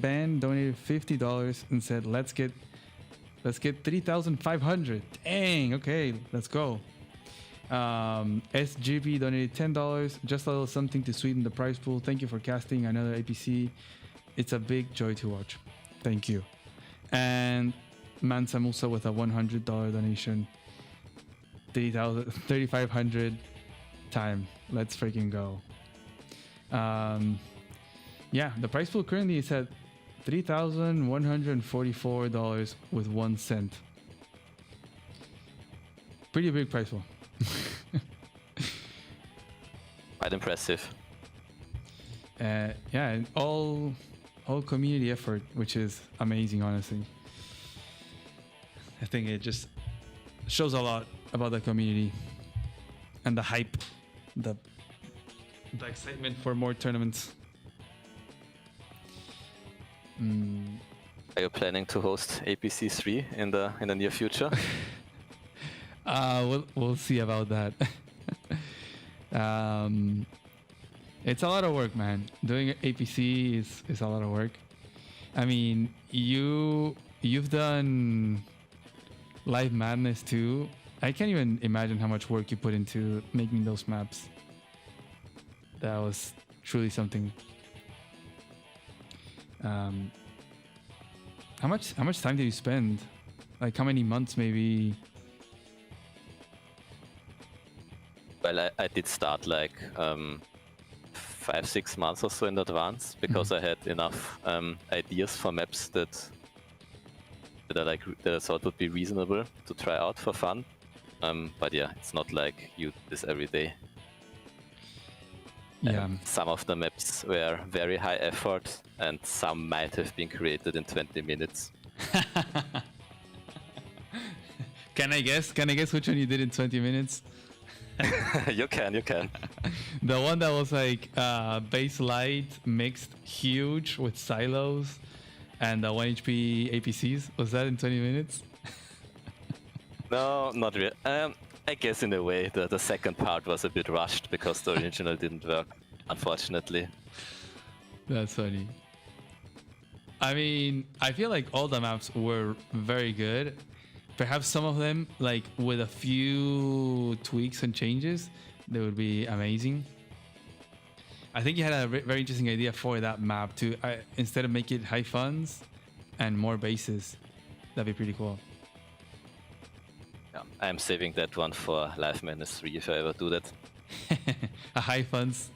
Speaker 1: Band donated $50 and said, "Let's get 3,500." Dang. Okay, let's go. SGP donated $10. Just a little something to sweeten the prize pool. Thank you for casting another APC. It's a big joy to watch. Thank you. And Mansa Musa with a $100 donation. 3,500 time. Let's freaking go. Yeah, the price pool currently is at $3,144 with 1 cent. Pretty big price pool.
Speaker 4: Quite impressive.
Speaker 1: Yeah, and all community effort, which is amazing, honestly. I think it just shows a lot about the community and the hype, the excitement for more tournaments.
Speaker 4: Are you planning to host APC3 in the near future?
Speaker 1: We'll see about that. It's a lot of work, man. Doing APC is a lot of work. I mean, you've done Live Madness too. I can't even imagine how much work you put into making those maps. That was truly something. How much time did you spend? Like how many months maybe?
Speaker 4: Well, I did start like 5-6 months or so in advance because I had enough ideas for maps that I thought would be reasonable to try out for fun. But yeah, it's not like you do this every day.
Speaker 1: Yeah.
Speaker 4: Some of the maps were very high effort, and some might have been created in 20 minutes.
Speaker 1: Can I guess which one you did in 20 minutes?
Speaker 4: You can.
Speaker 1: The one that was like base light mixed huge with silos and the 1 HP APCs. Was that in 20 minutes?
Speaker 4: No, not really. I guess in a way the second part was a bit rushed because the original didn't work, unfortunately.
Speaker 1: That's funny. I mean, I feel like all the maps were very good. Perhaps some of them, like with a few tweaks and changes, they would be amazing. I think you had a very interesting idea for that map to instead of make it high funds and more bases. That'd be pretty cool.
Speaker 4: Yeah, I'm saving that one for Live Madness 3 if I ever do that.
Speaker 1: A high funds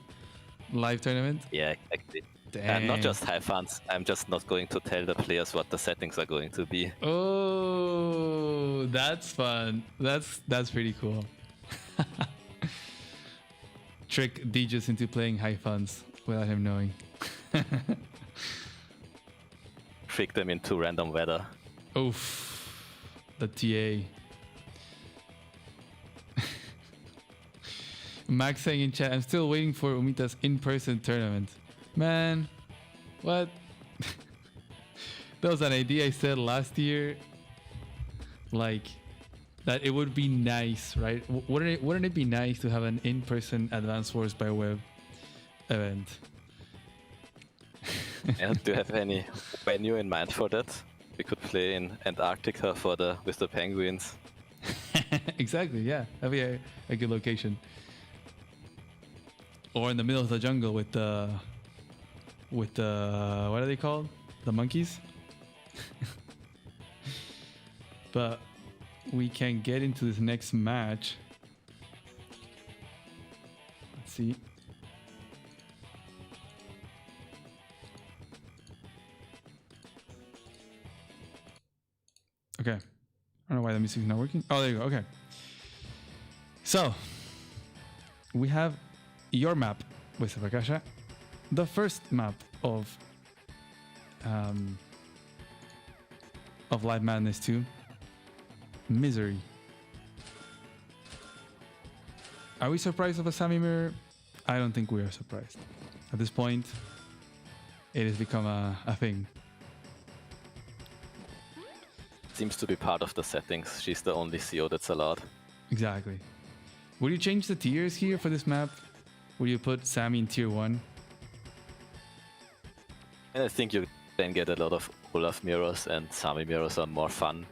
Speaker 1: live tournament?
Speaker 4: Yeah, exactly.
Speaker 1: Damn.
Speaker 4: Not just high funds, I'm just not going to tell the players what the settings are going to be.
Speaker 1: Oh, that's fun. That's pretty cool. Trick DJs into playing high funds without him knowing.
Speaker 4: Trick them into random weather.
Speaker 1: Oof. The TA. Max saying in chat, I'm still waiting for Umita's in-person tournament. Man, what? That was an idea I said last year. Like, that it would be nice, right? Wouldn't it be nice to have an in-person Advanced Wars by Web event?
Speaker 4: Yeah, do you have any venue in mind for that? We could play in Antarctica with the penguins.
Speaker 1: Exactly, yeah. That'd be a good location. Or in the middle of the jungle with the what are they called? The monkeys? but we can get into this next match. Let's see. Okay. I don't know why the music is not working. Oh, there you go. Okay. So, we have your map with Vakasha. The first map of Live Madness 2. Misery. Are we surprised of a Sammy mirror? I don't think we are surprised. At this point, it has become a thing.
Speaker 4: Seems to be part of the settings. She's the only CO that's allowed.
Speaker 1: Exactly. Would you change the tiers here for this map? Would you put Sammy in tier 1?
Speaker 4: And I think you then get a lot of Olaf mirrors, and Sami mirrors are more fun.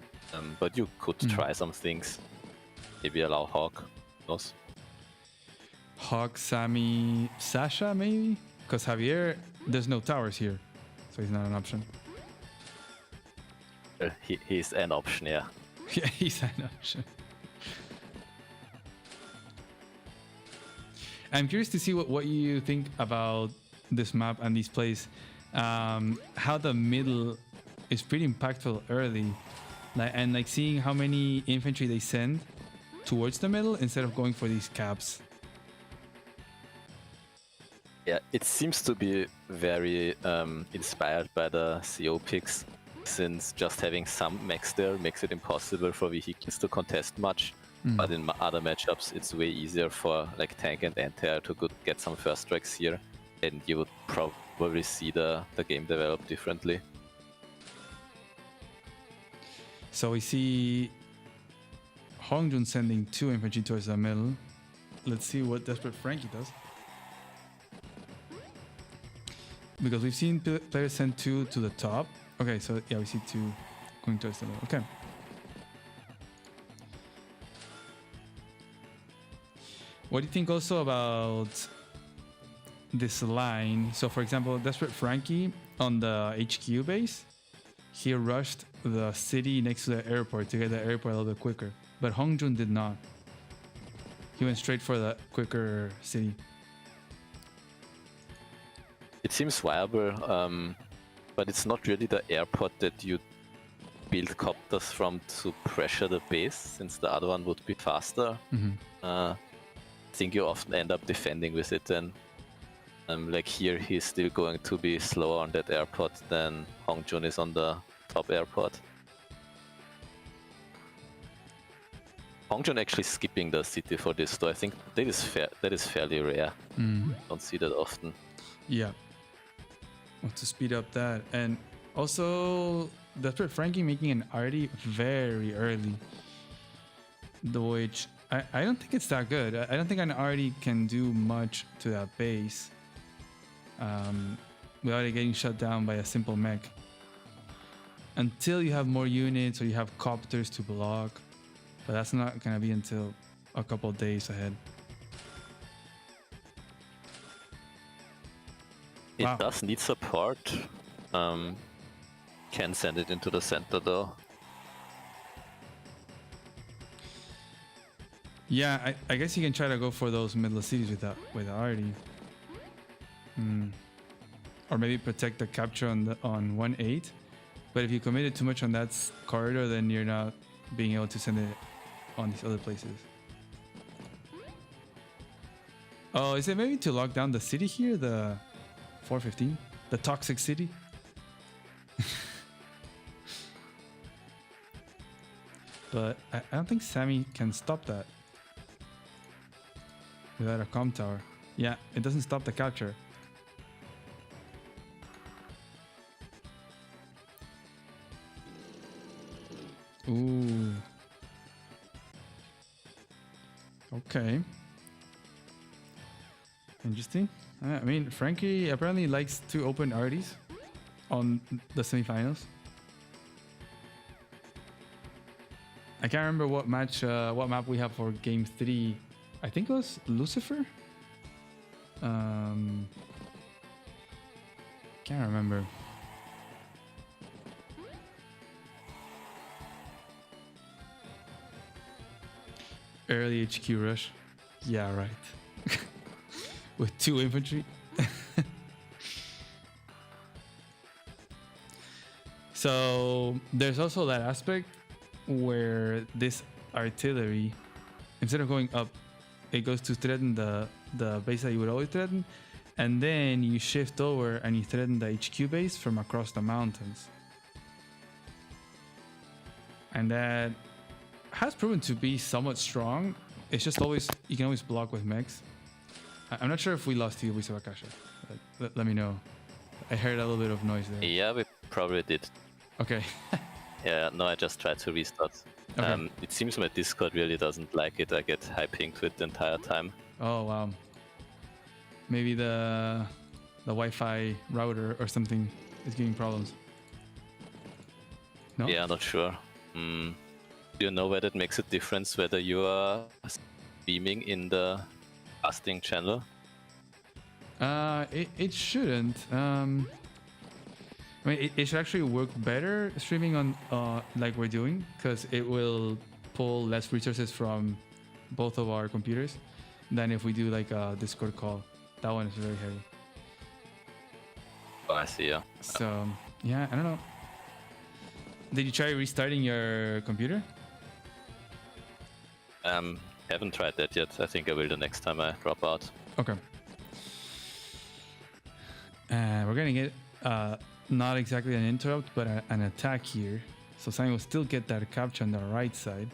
Speaker 4: But you could try some things. Maybe allow Hawk. Who knows?
Speaker 1: Hawk, Sammy, Sasha maybe? Because Javier, there's no towers here. So he's not an option.
Speaker 4: He's an option, yeah.
Speaker 1: Yeah, he's an option. I'm curious to see what you think about this map and these plays. How the middle is pretty impactful early. And seeing how many infantry they send towards the middle instead of going for these caps.
Speaker 4: Yeah, it seems to be very inspired by the CO picks, since just having some mechs there makes it impossible for vehicles to contest much. But in other matchups, it's way easier for like tank and anti-air to get some first strikes here, and you would probably see the game develop differently.
Speaker 1: So we see Hongjun sending 2 infantry towards the middle. Let's see what Desperate Frankie does. Because we've seen players send 2 to the top. Okay, so yeah, we see 2 going towards the middle. Okay. What do you think also about this line? So for example, Desperate Frankie on the HQ base, he rushed the city next to the airport to get the airport a little bit quicker. But Hongjun did not. He went straight for the quicker city.
Speaker 4: It seems viable, but it's not really the airport that you build copters from to pressure the base, since the other one would be faster. I think you often end up defending with it then. Like here, he's still going to be slower on that airport than Hongjun is on the top airport. Hongjun actually skipping the city for this, though. I think that is fairly rare. Don't see that often.
Speaker 1: Yeah. Well, to speed up that. And also, Desperate Frankie making an arty very early. Which I don't think it's that good. I don't think an arty can do much to that base without it getting shut down by a simple mech. Until you have more units or you have copters to block. But that's not going to be until a couple days ahead.
Speaker 4: It does need support. Can send it into the center though.
Speaker 1: Yeah, I guess you can try to go for those middle cities with arty. Or maybe protect the capture on 1-8. But if you committed too much on that corridor, then you're not being able to send it on these other places. Oh, is it maybe to lock down the city here? The 415? The toxic city? But I don't think Sammy can stop that without a comm tower. Yeah, it doesn't stop the capture. Ooh. Okay. Interesting. I mean, Frankie apparently likes to open arties on the semifinals. I can't remember what map we have for game 3. I think it was Lucifer. Can't remember. Early HQ rush. Yeah, right. With 2 infantry. So there's also that aspect where this artillery, instead of going up, it goes to threaten the base that you would always threaten, and then you shift over and you threaten the HQ base from across the mountains. And that has proven to be somewhat strong. It's just always, you can always block with mechs. I'm not sure if we lost to Ubisa Wakasha. Let me know. I heard a little bit of noise there.
Speaker 4: Yeah, we probably did.
Speaker 1: Okay.
Speaker 4: Yeah, no, I just tried to restart.
Speaker 1: Okay.
Speaker 4: It seems my Discord really doesn't like it. I get high ping to it the entire time.
Speaker 1: Oh wow. Maybe the Wi-Fi router or something is giving problems. No?
Speaker 4: Yeah, not sure. Do you know whether it makes a difference whether you are streaming in the casting channel?
Speaker 1: It shouldn't. I mean, it should actually work better streaming on like we're doing, because it will pull less resources from both of our computers than if we do like a Discord call. That one is very heavy.
Speaker 4: Oh, I see, yeah.
Speaker 1: So yeah, I don't know. Did you try restarting your computer?
Speaker 4: Haven't tried that yet. I think I will the next time I drop out.
Speaker 1: Okay. We're gonna get not exactly an interrupt, but an attack here. So Simon will still get that capture on the right side.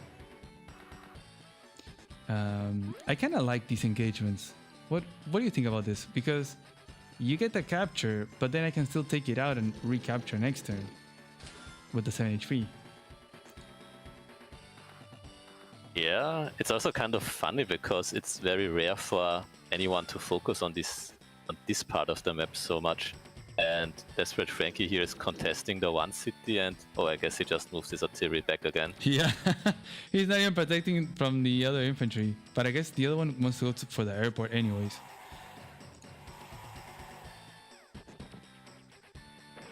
Speaker 1: I kind of like these engagements. What do you think about this? Because you get the capture, but then I can still take it out and recapture next turn with the 7 HP.
Speaker 4: Yeah, it's also kind of funny because it's very rare for anyone to focus on this part of the map so much. And Desperate Frankie here is contesting the one city, and oh, I guess he just moves his artillery back again.
Speaker 1: Yeah, he's not even protecting from the other infantry, but I guess the other one wants to go for the airport anyways.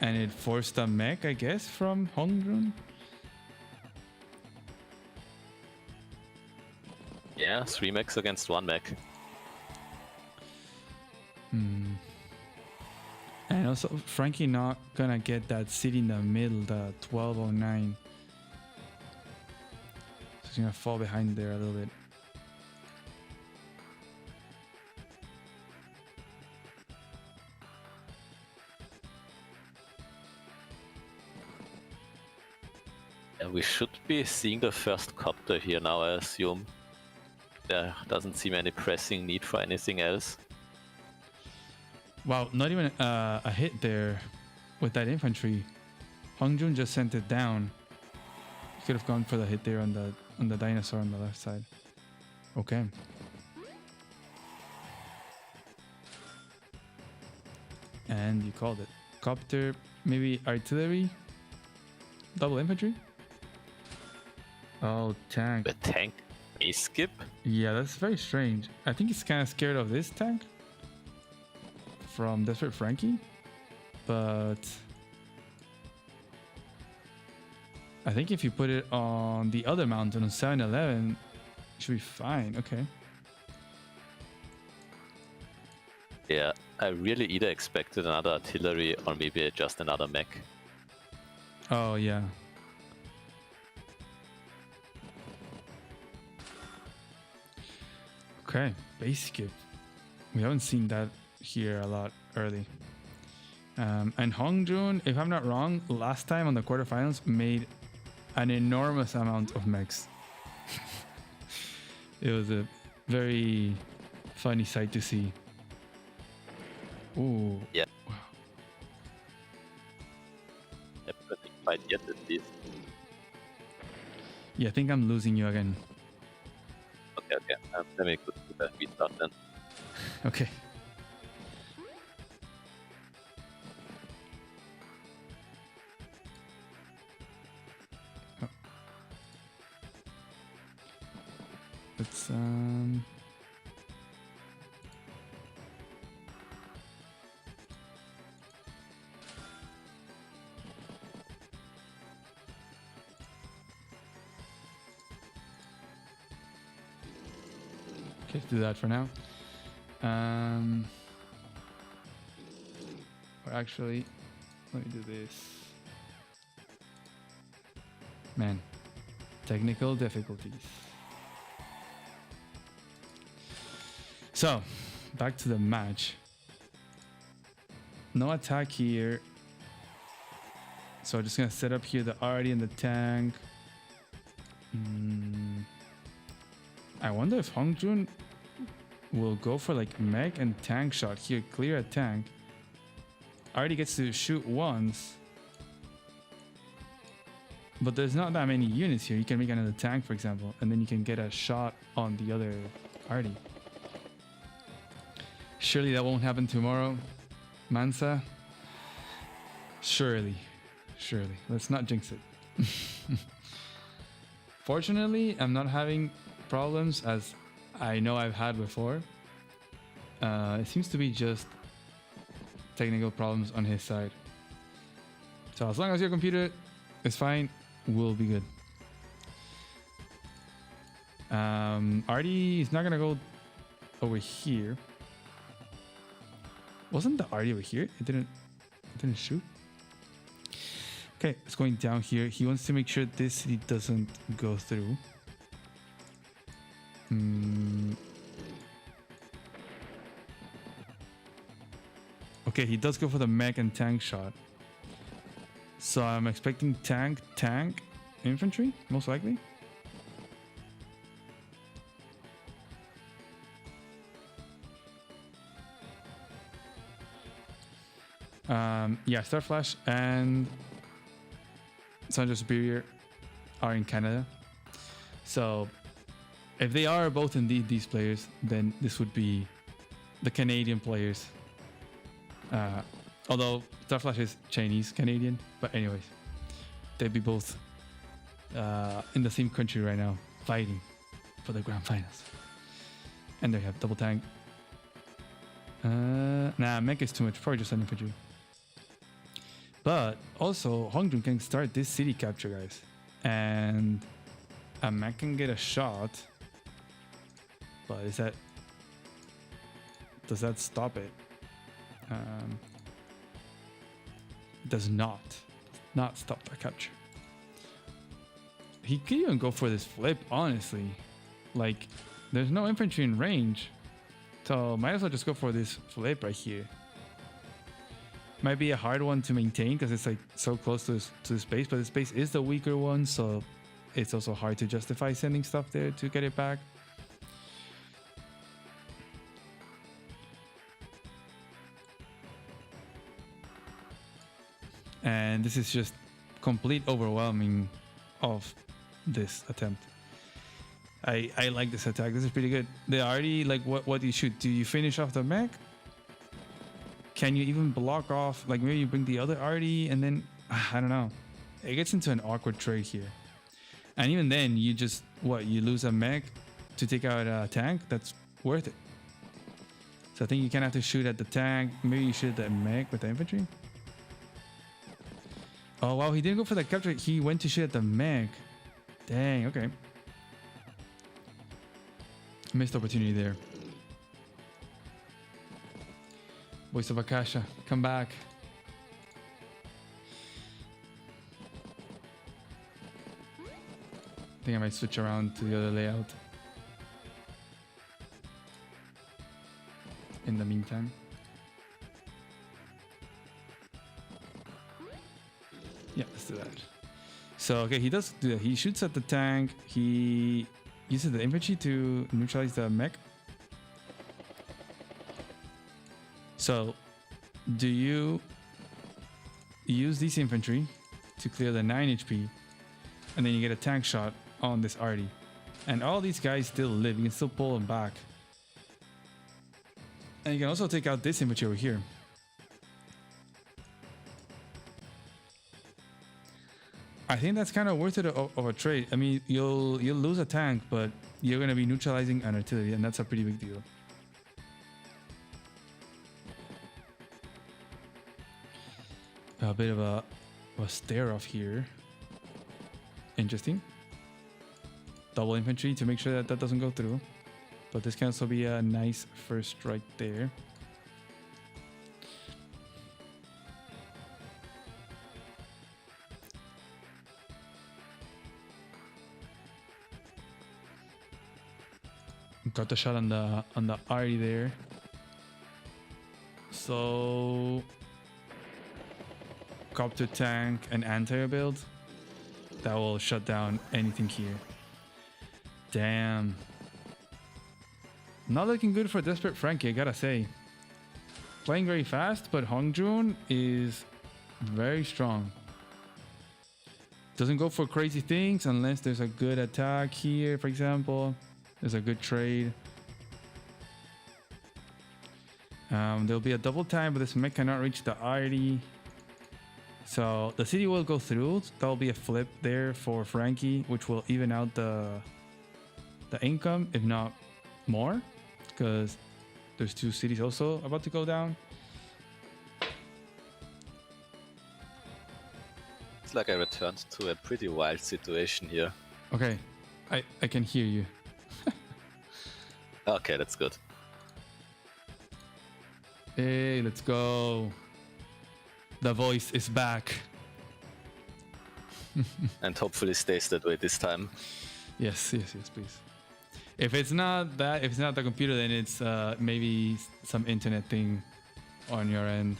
Speaker 1: And it forced a mech, I guess, from Hongrun.
Speaker 4: Yeah, 3 mechs against 1 mech.
Speaker 1: And also, Frankie not gonna get that city in the middle, the 1209. So he's gonna fall behind there a little bit.
Speaker 4: Yeah, we should be seeing the first copter here now, I assume. There doesn't seem any pressing need for anything else.
Speaker 1: Wow, not even a hit there with that infantry. Hongjun just sent it down. He could have gone for the hit there on the dinosaur on the left side. Okay. And you called it. Copter, maybe artillery? Double infantry? Oh, tank.
Speaker 4: The tank base skip?
Speaker 1: Yeah, that's very strange. I think he's kind of scared of this tank from Desperate Frankie, but I think if you put it on the other mountain on 7-11, it should be fine. Okay.
Speaker 4: Yeah, I really either expected another artillery or maybe just another mech.
Speaker 1: Oh, yeah. Okay, base skip. We haven't seen that here a lot early. And Hongjun, if I'm not wrong, last time on the quarterfinals made an enormous amount of mechs. It was a very funny sight to see. Ooh.
Speaker 4: Yeah. Nothing quite yet at least.
Speaker 1: Yeah, I think I'm losing you again.
Speaker 4: Okay. Let me go to the restart then.
Speaker 1: Okay. Oh. Let's Just do that for now. Or actually, let me do this. Man, technical difficulties. So, back to the match. No attack here. So I'm just gonna set up here the arty and the tank. I wonder if Hongjun will go for like mech and tank shot here, clear a tank. Arty gets to shoot once. But there's not that many units here. You can make another tank, for example, and then you can get a shot on the other arty. Surely that won't happen tomorrow, Mansa. Surely. Let's not jinx it. Fortunately, I'm not having problems as I know I've had before. It seems to be just technical problems on his side. So as long as your computer is fine, we'll be good. Arty is not gonna go over here. Wasn't the Arty over here? It didn't shoot. Okay, it's going down here. He wants to make sure this city doesn't go through. Okay, he does go for the mech and tank shot. So I'm expecting tank, infantry, most likely. Yeah, Star Flash and Sandra Superior are in Canada. So if they are both indeed these players, then this would be the Canadian players. Although Starflash is Chinese Canadian, but anyways, they'd be both in the same country right now, fighting for the grand finals. And they have double tank. Nah, mech is too much. Probably just an infantry. But also, Hongjun can start this city capture, guys, and a mech can get a shot. But does that stop it? Does not stop that capture. He could even go for this flip, honestly. Like, there's no infantry in range, so might as well just go for this flip right here. Might be a hard one to maintain because it's like so close to this base, but this base is the weaker one, so it's also hard to justify sending stuff there to get it back. And this is just complete overwhelming of this attempt. I like this attack. This is pretty good. They already like what do you shoot? Do you finish off the mech? Can you even block off? Like maybe you bring the other arty and then I don't know. It gets into an awkward trade here. And even then you just you lose a mech to take out a tank? That's worth it. So I think you kind of have to shoot at the tank. Maybe you shoot at the mech with the infantry. Oh wow, he didn't go for the capture. He went to shoot at the mech. Dang, okay. Missed opportunity there. Voice of Akasha, come back. I think I might switch around to the other layout in the meantime. Yeah, let's do that. So, okay, he does do that. He shoots at the tank. He uses the infantry to neutralize the mech. So, do you use these infantry to clear the 9 HP, and then you get a tank shot on this arty, and all these guys still live. You can still pull them back, and you can also take out this infantry over here. I think that's kind of worth it of a trade. I mean, you'll lose a tank, but you're going to be neutralizing an artillery, and that's a pretty big deal. A bit of a stare off here. Interesting. Double infantry to make sure that doesn't go through. but this can also be a nice first strike there. Got the shot on the Ari there. So copter tank and anti-air build that will shut down anything here. Damn. Not looking good for Desperate Frankie, I gotta say. Playing very fast, but Hongjun is very strong. Doesn't go for crazy things unless there's a good attack here, for example. There's a good trade. There'll be a double time, but this mech cannot reach the RD. So the city will go through. That'll be a flip there for Frankie, which will even out the income, if not more, because there's 2 cities also about to go down.
Speaker 4: It's like I returned to a pretty wild situation here.
Speaker 1: Okay, I can hear you.
Speaker 4: Okay, that's good.
Speaker 1: Hey, let's go. The voice is back.
Speaker 4: And hopefully stays that way this time.
Speaker 1: Yes, please. If it's not that, if it's not the computer, then it's maybe some internet thing on your end.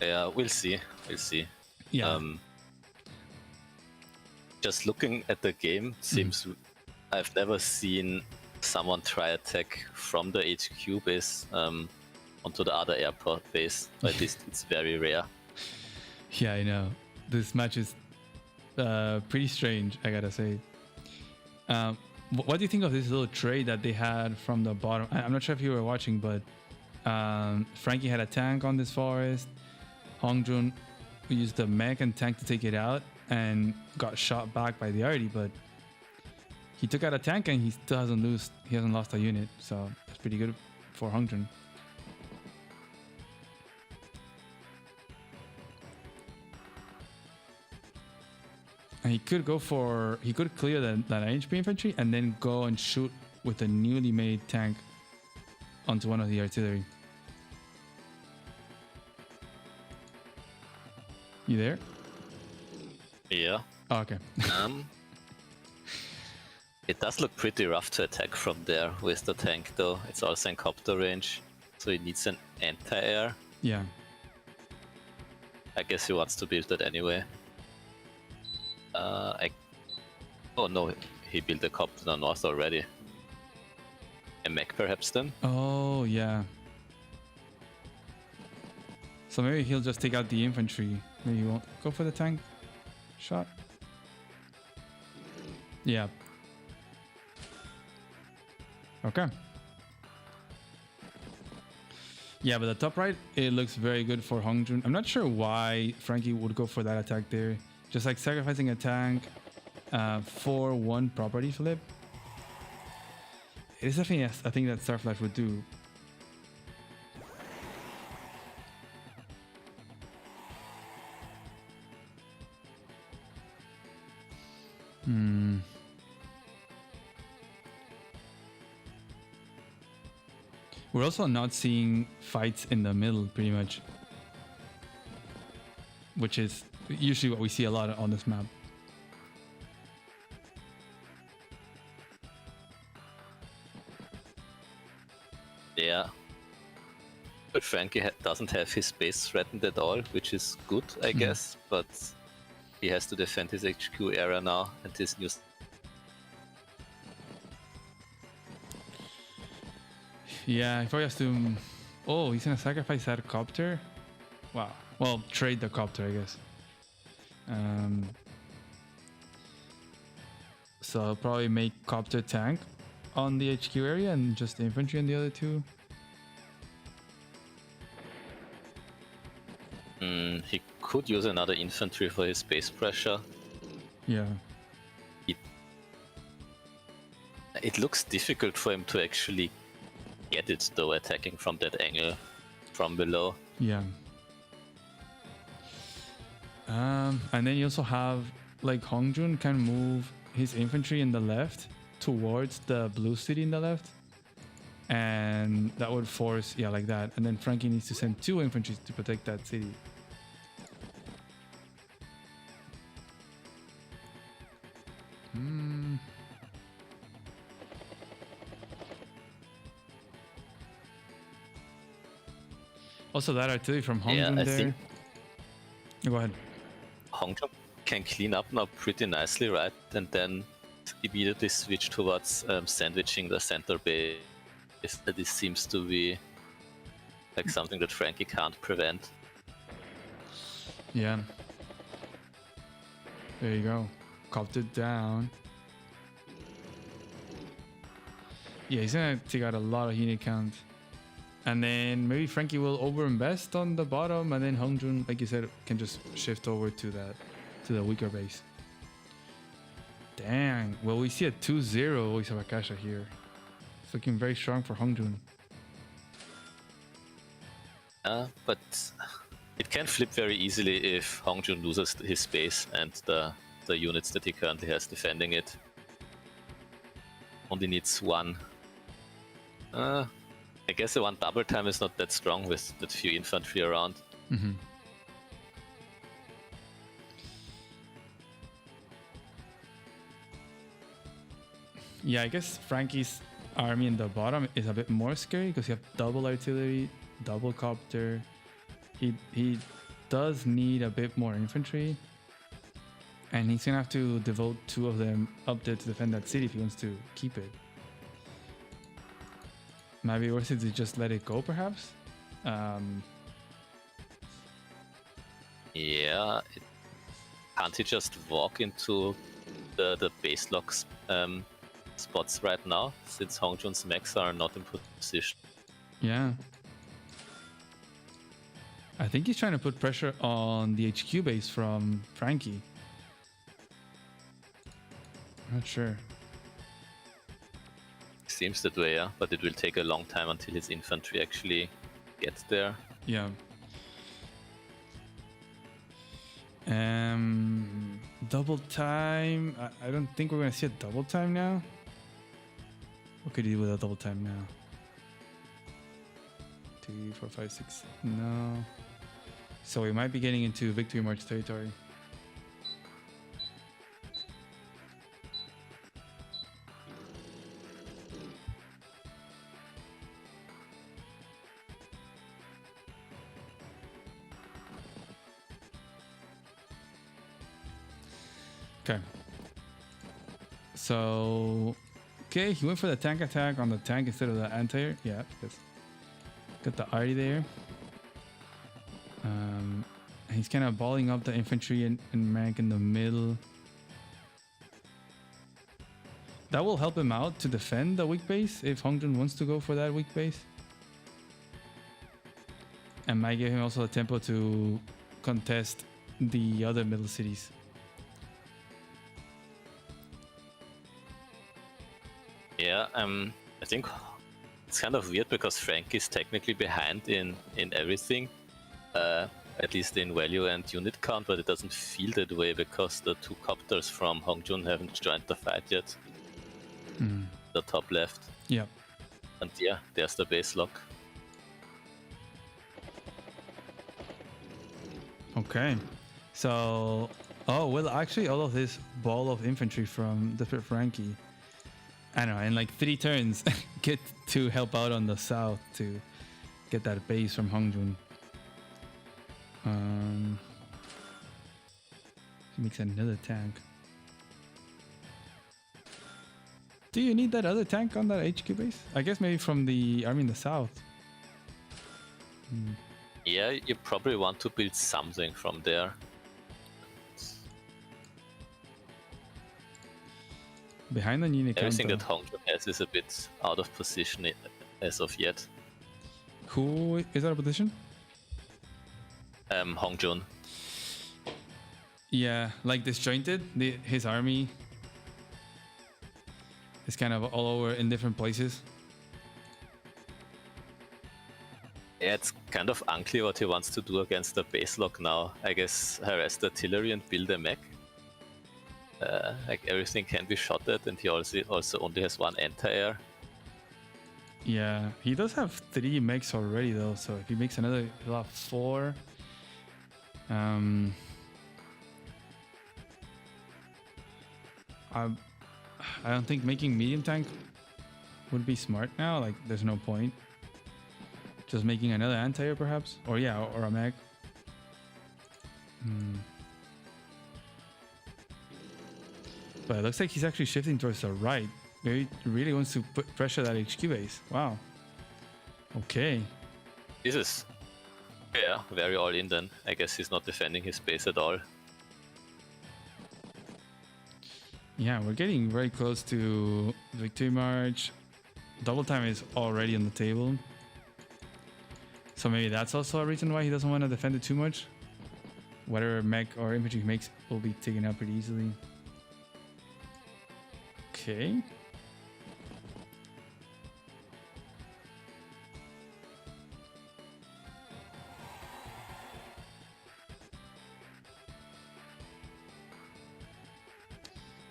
Speaker 4: Yeah, we'll see. We'll see.
Speaker 1: Yeah.
Speaker 4: Just looking at the game, seems I've never seen someone try attack from the HQ base onto the other airport base. At least it's very rare.
Speaker 1: Yeah, I know. This match is pretty strange, I gotta say. What do you think of this little trade that they had from the bottom? I'm not sure if you were watching, but Frankie had a tank on this forest. Hongjun used the mech and tank to take it out and got shot back by the RD, but he took out a tank and he still hasn't lost a unit, so that's pretty good for Hongjun. And he could clear that HP infantry and then go and shoot with a newly made tank onto one of the artillery. You there?
Speaker 4: Yeah.
Speaker 1: Oh, okay.
Speaker 4: It does look pretty rough to attack from there with the tank, though. It's also in copter range, so he needs an anti-air.
Speaker 1: Yeah.
Speaker 4: I guess he wants to build that anyway. Oh no, he built a copter to the north already. A mech perhaps then?
Speaker 1: Oh, yeah. So maybe he'll just take out the infantry. Maybe he won't go for the tank shot. Yeah. Okay. Yeah, but the top right, it looks very good for Hongjun. I'm not sure why Frankie would go for that attack there. Just like sacrificing a tank for one property flip. It is definitely a thing that Starflash would do. We're also not seeing fights in the middle, pretty much, which is usually what we see a lot on this map.
Speaker 4: Yeah. But Frankie doesn't have his base threatened at all, which is good, I guess. But he has to defend his HQ area now and his new.
Speaker 1: Yeah, he probably has to. Oh, he's gonna sacrifice that copter. Wow. Well, trade the copter, I guess. So I'll probably make copter tank on the HQ area and just the infantry on the other two.
Speaker 4: He could use another infantry for his base pressure.
Speaker 1: Yeah.
Speaker 4: It looks difficult for him to actually get it though, attacking from that angle from below.
Speaker 1: Yeah. And then you also have like Hongjun can move his infantry in the left towards the blue city in the left. And that would force, yeah, like that. And then Frankie needs to send 2 infantry to protect that city. Also, that artillery from Hongjun
Speaker 4: I
Speaker 1: there.
Speaker 4: think
Speaker 1: Go ahead.
Speaker 4: Hongjun can clean up now pretty nicely, right? And then immediately switch towards sandwiching the center base. This seems to be like something that Frankie can't prevent.
Speaker 1: Yeah. There you go. Copped it down. Yeah, he's gonna take out a lot of unit count. And then maybe Frankie will overinvest on the bottom, and then Hongjun, like you said, can just shift over to the weaker base. Dang. Well, we see a 2-0 Isabakasha here. It's looking very strong for Hongjun.
Speaker 4: But it can flip very easily if Hongjun loses his base and the units that he currently has defending it. Only needs 1. I guess the 1 double time is not that strong with that few infantry around.
Speaker 1: Mm-hmm. Yeah, I guess Frankie's army in the bottom is a bit more scary because you have double artillery, double copter. He does need a bit more infantry. And he's gonna have to devote 2 of them up there to defend that city if he wants to keep it. Maybe worth it to just let it go, perhaps?
Speaker 4: Yeah, can't he just walk into the base locks spots right now, since Hongjun's mechs are not in position?
Speaker 1: Yeah. I think he's trying to put pressure on the HQ base from Frankie. I'm not sure.
Speaker 4: Seems that way, yeah, but it will take a long time until his infantry actually gets there.
Speaker 1: Yeah. Double time. I don't think we're gonna see a double time now. What could he do with a double time now? 2, 4, 5, 6. No. So we might be getting into victory march territory. Okay. So, okay, he went for the tank attack on the tank instead of the anti-air. Yeah, because got the arty there. He's kind of balling up the infantry and mech in the middle. That will help him out to defend the weak base if Hongjun wants to go for that weak base. And might give him also a tempo to contest the other middle cities.
Speaker 4: Yeah, I think it's kind of weird because Frank is technically behind in everything, at least in value and unit count, but it doesn't feel that way because the 2 copters from Hongjun haven't joined the fight yet. The top left.
Speaker 1: Yeah.
Speaker 4: And yeah, there's the base lock.
Speaker 1: Okay. So, oh, well, actually, all of this ball of infantry from the Frankie, I don't know, in like 3 turns, get to help out on the south to get that base from Hongjun. He makes another tank. Do you need that other tank on that HQ base? I guess maybe from the army in the south.
Speaker 4: Yeah, you probably want to build something from there.
Speaker 1: Behind the unit count.
Speaker 4: Everything that Hongjun has is a bit out of position as of yet.
Speaker 1: Who is out of position?
Speaker 4: Hongjun.
Speaker 1: Yeah, like disjointed. His army is kind of all over in different places.
Speaker 4: Yeah, it's kind of unclear what he wants to do against the base lock now. I guess harass the artillery and build a mech. Like everything can be shot at, and he also only has one anti-air.
Speaker 1: Yeah, he does have 3 mechs already though, so if he makes another, he'll have 4. I don't think making medium tank would be smart now. Like, there's no point. Just making another anti-air perhaps, or yeah, or a mech. But it looks like he's actually shifting towards the right. Maybe he really wants to put pressure that HQ base. Wow. Okay.
Speaker 4: This is very all in then. I guess he's not defending his base at all.
Speaker 1: Yeah, we're getting very close to victory march. Double time is already on the table. So maybe that's also a reason why he doesn't want to defend it too much. Whatever mech or infantry he makes will be taken out pretty easily. Okay.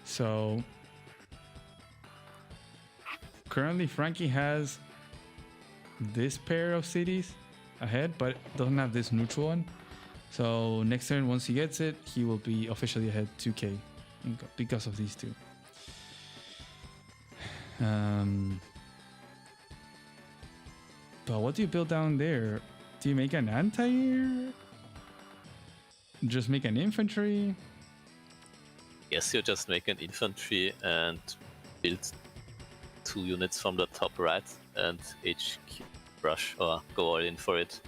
Speaker 1: So currently Frankie has this pair of cities ahead, but doesn't have this neutral one. So next turn, once he gets it, he will be officially ahead 2k because of these two. But what do you build down there? Do you make an anti-air? Just make an infantry?
Speaker 4: Yes, you just make an infantry and build 2 units from the top right and HQ rush or go all in for it.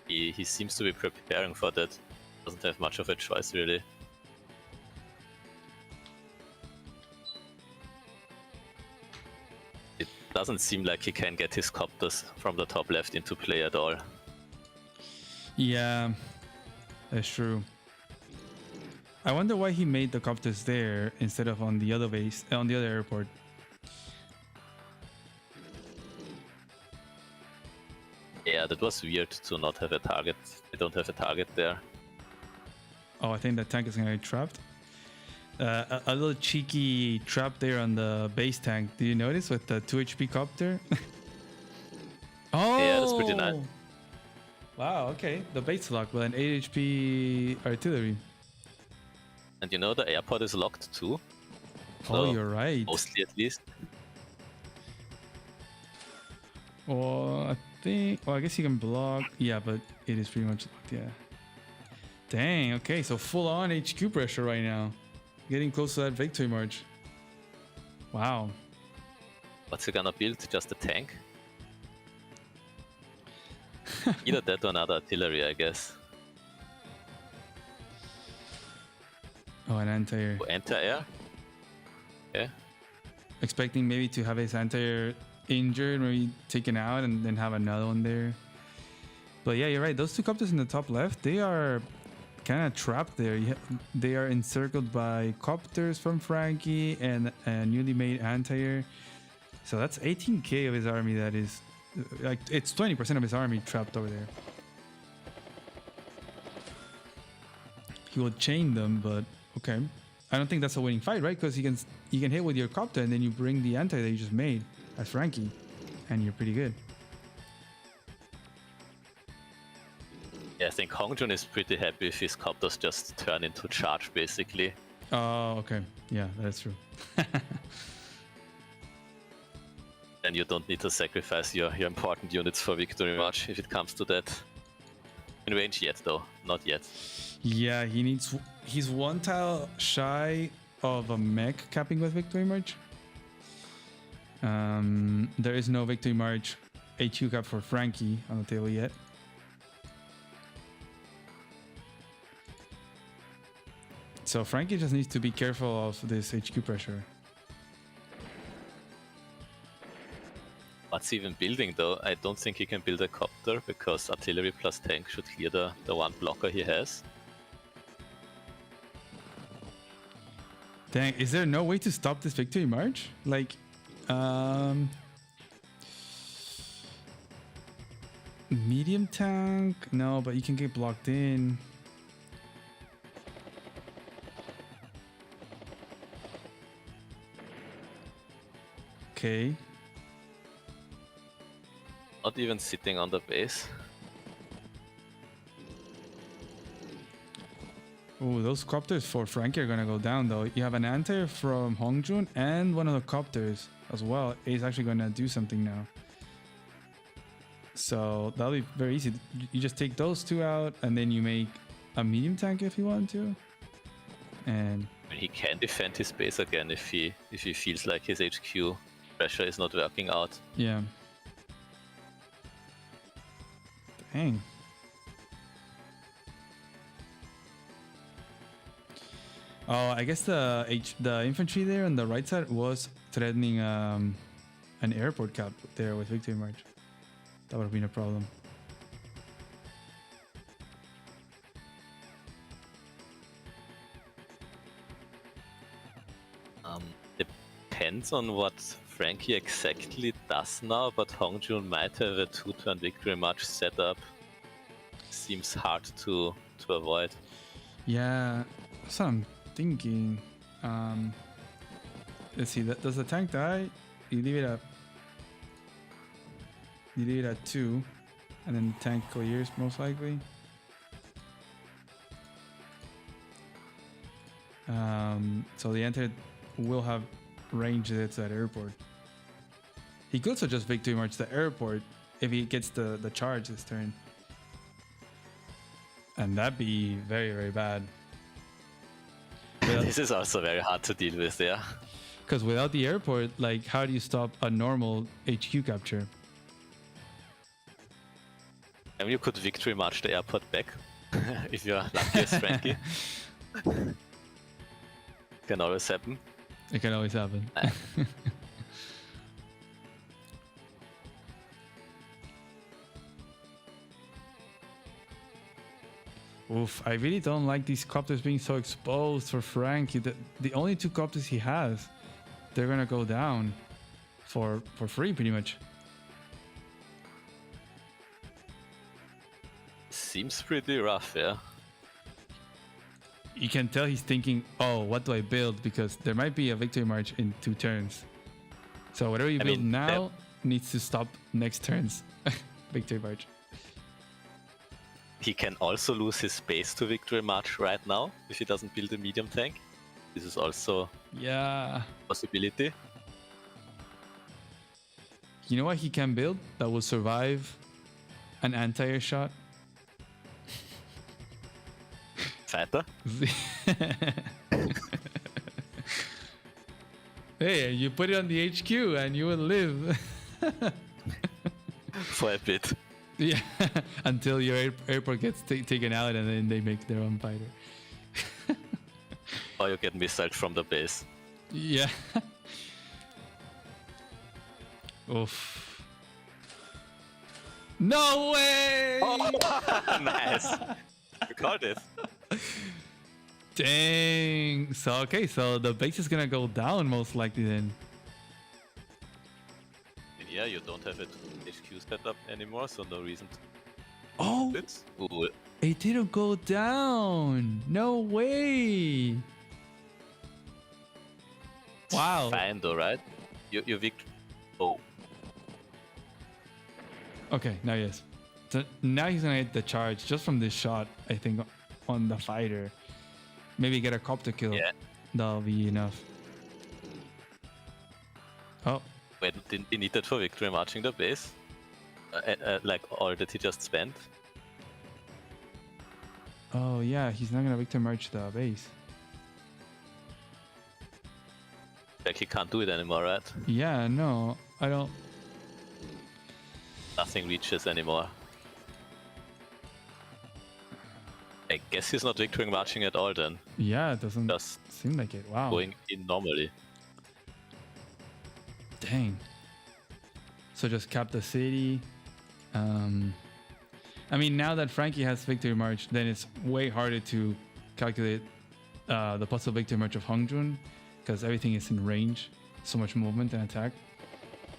Speaker 4: He seems to be preparing for that. Doesn't have much of a choice really. It doesn't seem like he can get his copters from the top left into play at all.
Speaker 1: Yeah, that's true. I wonder why he made the copters there instead of on the other base, on the other airport.
Speaker 4: Yeah, that was weird to not have a target. They don't have a target there.
Speaker 1: Oh, I think that tank is gonna get trapped. A little cheeky trap there on the base tank. Did you notice with the 2 HP copter? Oh,
Speaker 4: Yeah, that's pretty nice.
Speaker 1: Wow. Okay, the base lock with an 8 HP artillery.
Speaker 4: And you know the airport is locked too.
Speaker 1: Oh, you're right.
Speaker 4: Mostly at least.
Speaker 1: Well, I think. Well, I guess you can block. Yeah, but it is pretty much locked. Yeah. Dang. Okay, so full on HQ pressure right now. Getting close to that victory march. Wow.
Speaker 4: What's he gonna build? Just a tank? Either that or another artillery, I guess.
Speaker 1: Oh, an anti-air.
Speaker 4: Oh, anti-air? Okay.
Speaker 1: Expecting maybe to have his anti-air injured, maybe taken out, and then have another one there. But yeah, you're right. Those 2 copters in the top left, they are kind of trapped there. They are encircled by copters from Frankie and a newly made anti-air. So that's 18k of his army. That is like, it's 20% of his army trapped over there. He will chain them, but okay. I don't think that's a winning fight, right? Because you can hit with your copter and then you bring the anti that you just made as Frankie, and you're pretty good.
Speaker 4: Yeah, I think Hongjun is pretty happy if his copters just turn into charge, basically.
Speaker 1: Oh, okay. Yeah, that's true.
Speaker 4: And you don't need to sacrifice your important units for victory march if it comes to that. In range yet, though. Not yet.
Speaker 1: Yeah, he's 1 tile shy of a mech capping with victory march. There is no victory march HQ cap for Frankie on the table yet. So Frankie just needs to be careful of this HQ pressure.
Speaker 4: What's even building though? I don't think he can build a copter because artillery plus tank should clear the 1 blocker he has.
Speaker 1: Dang, is there no way to stop this victory march? Like, medium tank? No, but you can get blocked in. Okay.
Speaker 4: Not even sitting on the base.
Speaker 1: Oh, those copters for Frankie are gonna go down though. You have an anti from Hongjun and one of the copters as well. Is actually gonna do something now. So that'll be very easy. You just take those two out and then you make a medium tank if you want to. And
Speaker 4: I mean, he can defend his base again if he feels like his HQ pressure is not working out.
Speaker 1: yeah. Dang. Oh, I guess the infantry there on the right side was threatening an airport cap there with Victory March. That would have been a problem.
Speaker 4: Depends on what Frankie exactly does now, but Hongjun might have a 2-turn Victory March setup. Seems hard to avoid.
Speaker 1: Yeah, that's what I'm thinking. Let's see. Does the tank die? You leave it at 2, and then the tank clears most likely. So the enter will have range that's that airport. He could also just Victory March the airport if he gets the charge this turn. And that'd be very, very bad.
Speaker 4: This is also very hard to deal with, yeah.
Speaker 1: Because without the airport, like, how do you stop a normal HQ capture?
Speaker 4: I mean, you could Victory March the airport back if you're lucky as Frankie. Can always happen.
Speaker 1: It can always happen. Oof, I really don't like these copters being so exposed for Frankie. The only 2 copters he has, they're gonna go down for free pretty much.
Speaker 4: Seems pretty rough, yeah.
Speaker 1: You can tell he's thinking, oh, what do I build? Because there might be a Victory March in 2 turns. So whatever you build now needs to stop next turn's Victory March.
Speaker 4: He can also lose his base to Victory March right now if he doesn't build a medium tank. This is also
Speaker 1: Yeah.
Speaker 4: a possibility.
Speaker 1: You know what he can build that will survive an anti-air shot?
Speaker 4: Fighter?
Speaker 1: Hey, you put it on the HQ and you will live.
Speaker 4: For a bit.
Speaker 1: Yeah, until your airport gets taken out and then they make their own fighter.
Speaker 4: Or you get missiled from the base.
Speaker 1: Yeah. Oof. No way!
Speaker 4: Oh, nice. You called it.
Speaker 1: Dang. So, okay, so the base is gonna go down most likely then.
Speaker 4: Yeah, you don't have it HQ setup anymore, so no reason to
Speaker 1: Oh,
Speaker 4: it. Ooh,
Speaker 1: it didn't go down. No way. Wow.
Speaker 4: fine though, right? You Oh,
Speaker 1: Okay, now yes. So now he's gonna get the charge just from this shot, I think, on the fighter. Maybe get a copter kill.
Speaker 4: yeah.
Speaker 1: That'll be enough. Oh,
Speaker 4: Wait, didn't he need that for Victory Marching the base? Like all that he just spent?
Speaker 1: oh yeah, he's not gonna Victor March the base.
Speaker 4: Like he can't do it anymore, right?
Speaker 1: Yeah, no, I don't.
Speaker 4: Nothing reaches anymore. I guess he's not Victory Marching at all then.
Speaker 1: Yeah, it doesn't
Speaker 4: Just
Speaker 1: seem like it. Wow.
Speaker 4: going in normally.
Speaker 1: Dang. So just cap the city. I mean, now that Frankie has Victory March, then it's way harder to calculate the possible Victory March of Hongjun because everything is in range. So much movement and attack.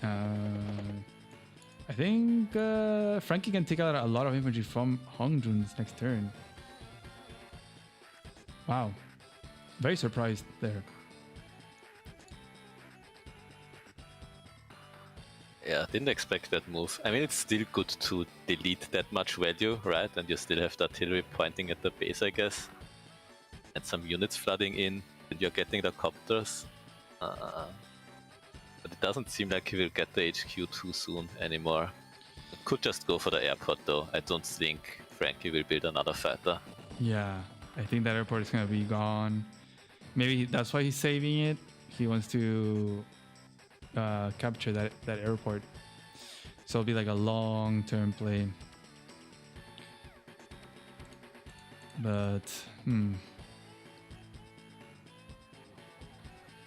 Speaker 1: I think Frankie can take out a lot of infantry from Hongjun's next turn. Wow. Very surprised there.
Speaker 4: Yeah, didn't expect that move. I mean, it's still good to delete that much value, right? And you still have the artillery pointing at the base, I guess. And some units flooding in, and you're getting the copters. But it doesn't seem like he will get the HQ too soon anymore. Could just go for the airport though. I don't think Frankie will build another fighter.
Speaker 1: Yeah, I think that airport is gonna be gone. Maybe that's why he's saving it. He wants to capture that airport. So it'll be like a long-term play. But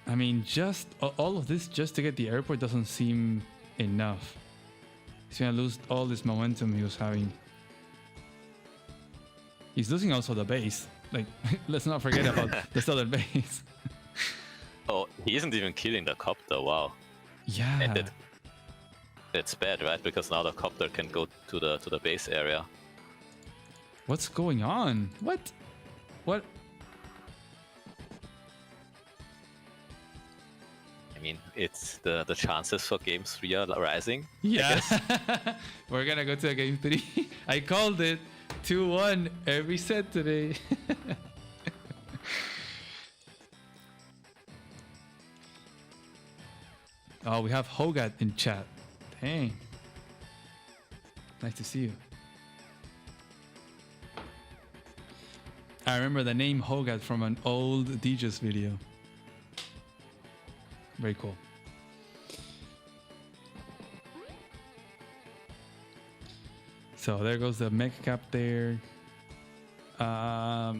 Speaker 1: I mean, just all of this just to get the airport doesn't seem enough. He's gonna lose all this momentum he was having. He's losing also the base. Like, let's not forget about the southern base.
Speaker 4: Oh, he isn't even killing the copter, wow.
Speaker 1: Yeah.
Speaker 4: And that's bad, right? Because now the copter can go to the base area.
Speaker 1: What's going on? What?
Speaker 4: I mean, it's the chances for game 3 are rising.
Speaker 1: Yeah. We're gonna go to game 3. I called it 2-1 every set today. Oh, we have Hogat in chat. Dang. Nice to see you. I remember the name Hogat from an old DJ's video. Very cool. So there goes the mech cap there.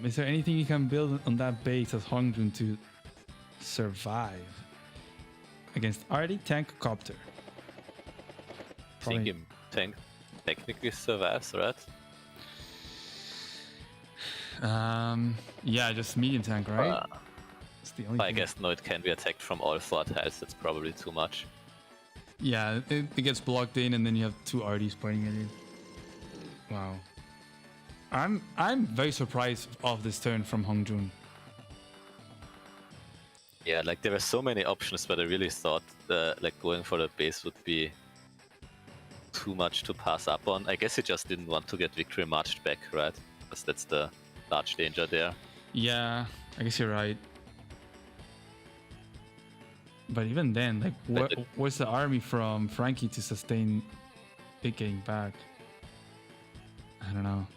Speaker 1: Is there anything you can build on that base as Hongjun to survive against already tank copter?
Speaker 4: I think him tank technically survives, right?
Speaker 1: Yeah, just medium tank, right? It's the only
Speaker 4: I
Speaker 1: thing.
Speaker 4: guess no, it can be attacked from all 4 tiles. That's probably too much.
Speaker 1: Yeah, it gets blocked in, and then you have 2 RDs pointing at you. Wow. I'm very surprised of this turn from Hongjun.
Speaker 4: Yeah, like there were so many options, but I really thought like going for the base would be too much to pass up on. I guess he just didn't want to get victory marched back, right? Because that's the large danger there.
Speaker 1: Yeah, I guess you're right. But even then, like, where's the army from Frankie to sustain it getting back? I don't know.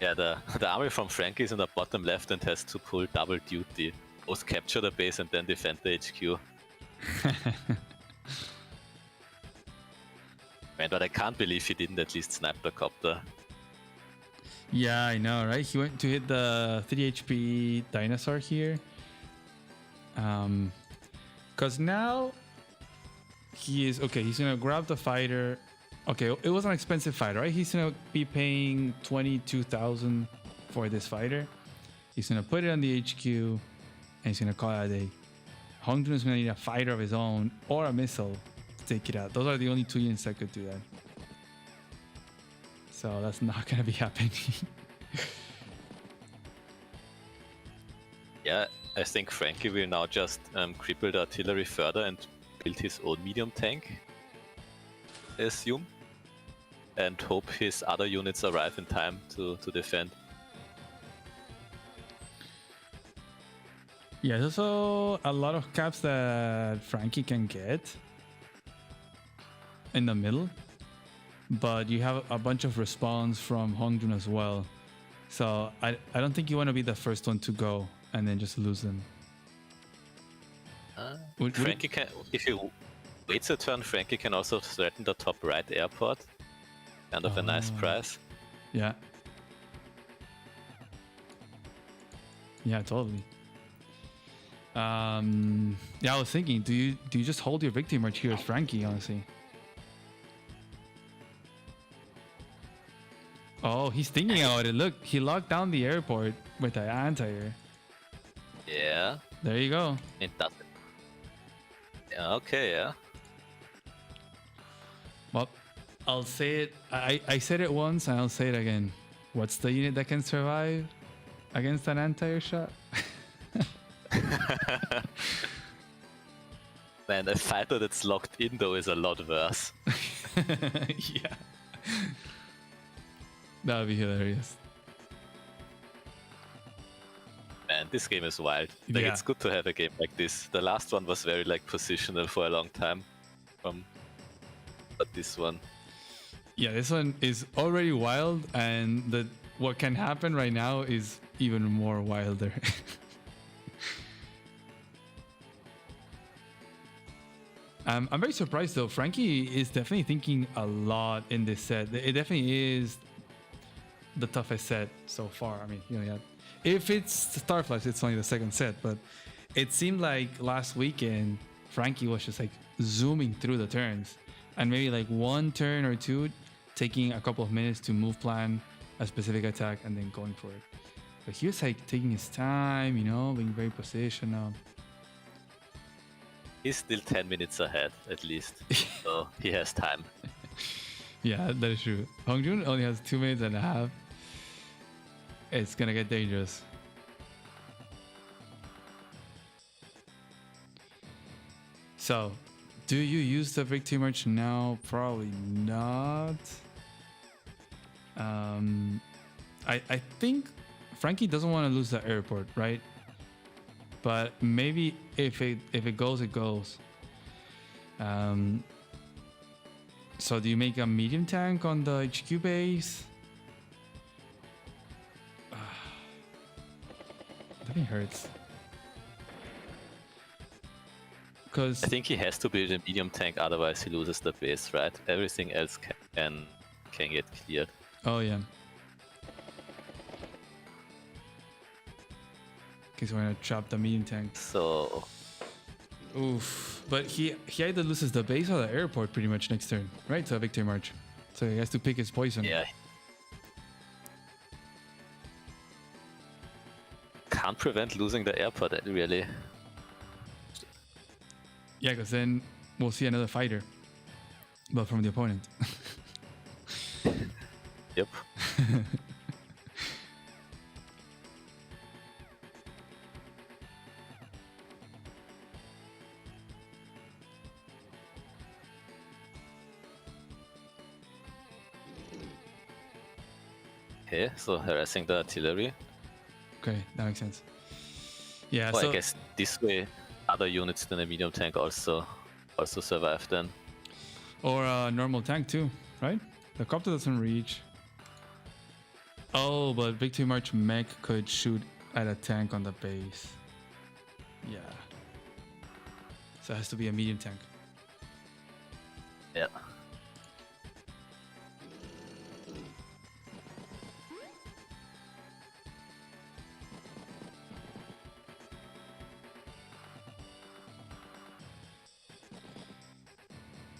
Speaker 4: Yeah, the army from Frankie is in the bottom left and has to pull double duty. Both capture the base and then defend the HQ. Man, but I can't believe he didn't at least snipe the copter.
Speaker 1: Yeah, I know, right? He went to hit the 3 HP dinosaur here. Because now he is okay. He's gonna grab the fighter. Okay, it was an expensive fighter, right? He's gonna be paying 22,000 for this fighter. He's gonna put it on the HQ, and he's gonna call it a day. Hongjun is gonna need a fighter of his own or a missile to take it out. Those are the only 2 units that could do that. So that's not gonna be happening.
Speaker 4: Yeah, I think Frankie will now just cripple the artillery further and build his own medium tank, I assume, and hope his other units arrive in time to defend.
Speaker 1: Yeah, there's also a lot of caps that Frankie can get in the middle, but you have a bunch of respawns from Hongjun as well. So I don't think you want to be the first one to go and then just lose them.
Speaker 4: Frankie can, if he waits a turn, Frankie can also threaten the top right airport. Kind of a nice prize.
Speaker 1: Yeah. Yeah, totally. Yeah, I was thinking, do you just hold your victory march here as Frankie, honestly? Oh, he's thinking about it. Look, he locked down the airport with the anti-air.
Speaker 4: Yeah.
Speaker 1: There you go.
Speaker 4: It doesn't. Yeah, okay, yeah.
Speaker 1: Well, I'll say it. I said it once and I'll say it again. What's the unit that can survive against an anti-air shot?
Speaker 4: Man, a fighter that's locked in though is a lot worse.
Speaker 1: Yeah. That would be hilarious.
Speaker 4: Man, this game is wild. Like,
Speaker 1: Yeah.
Speaker 4: it's good to have a game like this. The last one was very like positional for a long time. But this one,
Speaker 1: Yeah, this one is already wild, and what can happen right now is even more wilder. I'm very surprised though. Frankie is definitely thinking a lot in this set. It definitely is the toughest set so far. I mean, yeah. If it's Starflash, it's only the second set, but it seemed like last weekend Frankie was just like zooming through the turns, and maybe like one turn or two, taking a couple of minutes to move plan a specific attack and then going for it. But he was like taking his time, being very positional.
Speaker 4: he's still 10 minutes ahead at least. So he has time.
Speaker 1: Yeah, that is true. Hongjun only has 2 minutes and a half. It's gonna get dangerous. So, do you use the victory merch now? Probably not. I think Frankie doesn't want to lose the airport, right? But maybe if it goes, it goes. So do you make a medium tank on the HQ base? That thing hurts. Because
Speaker 4: I think he has to build a medium tank, otherwise he loses the base, right? Everything else can get cleared.
Speaker 1: oh yeah. Okay, so we're gonna trap the medium tank.
Speaker 4: So
Speaker 1: Oof. But he either loses the base or the airport pretty much next turn, right? To a victory march. So he has to pick his poison.
Speaker 4: yeah, can't prevent losing the airport really.
Speaker 1: Yeah, because then we'll see another fighter, but from the opponent.
Speaker 4: Yep. Okay, so harassing the artillery.
Speaker 1: Okay, that makes sense. Yeah,
Speaker 4: Well,
Speaker 1: so
Speaker 4: I guess this way other units than a medium tank also survive then.
Speaker 1: or a normal tank too, right? The copter doesn't reach. Oh, but victory march mech could shoot at a tank on the base. Yeah. So it has to be a medium tank.
Speaker 4: Yeah.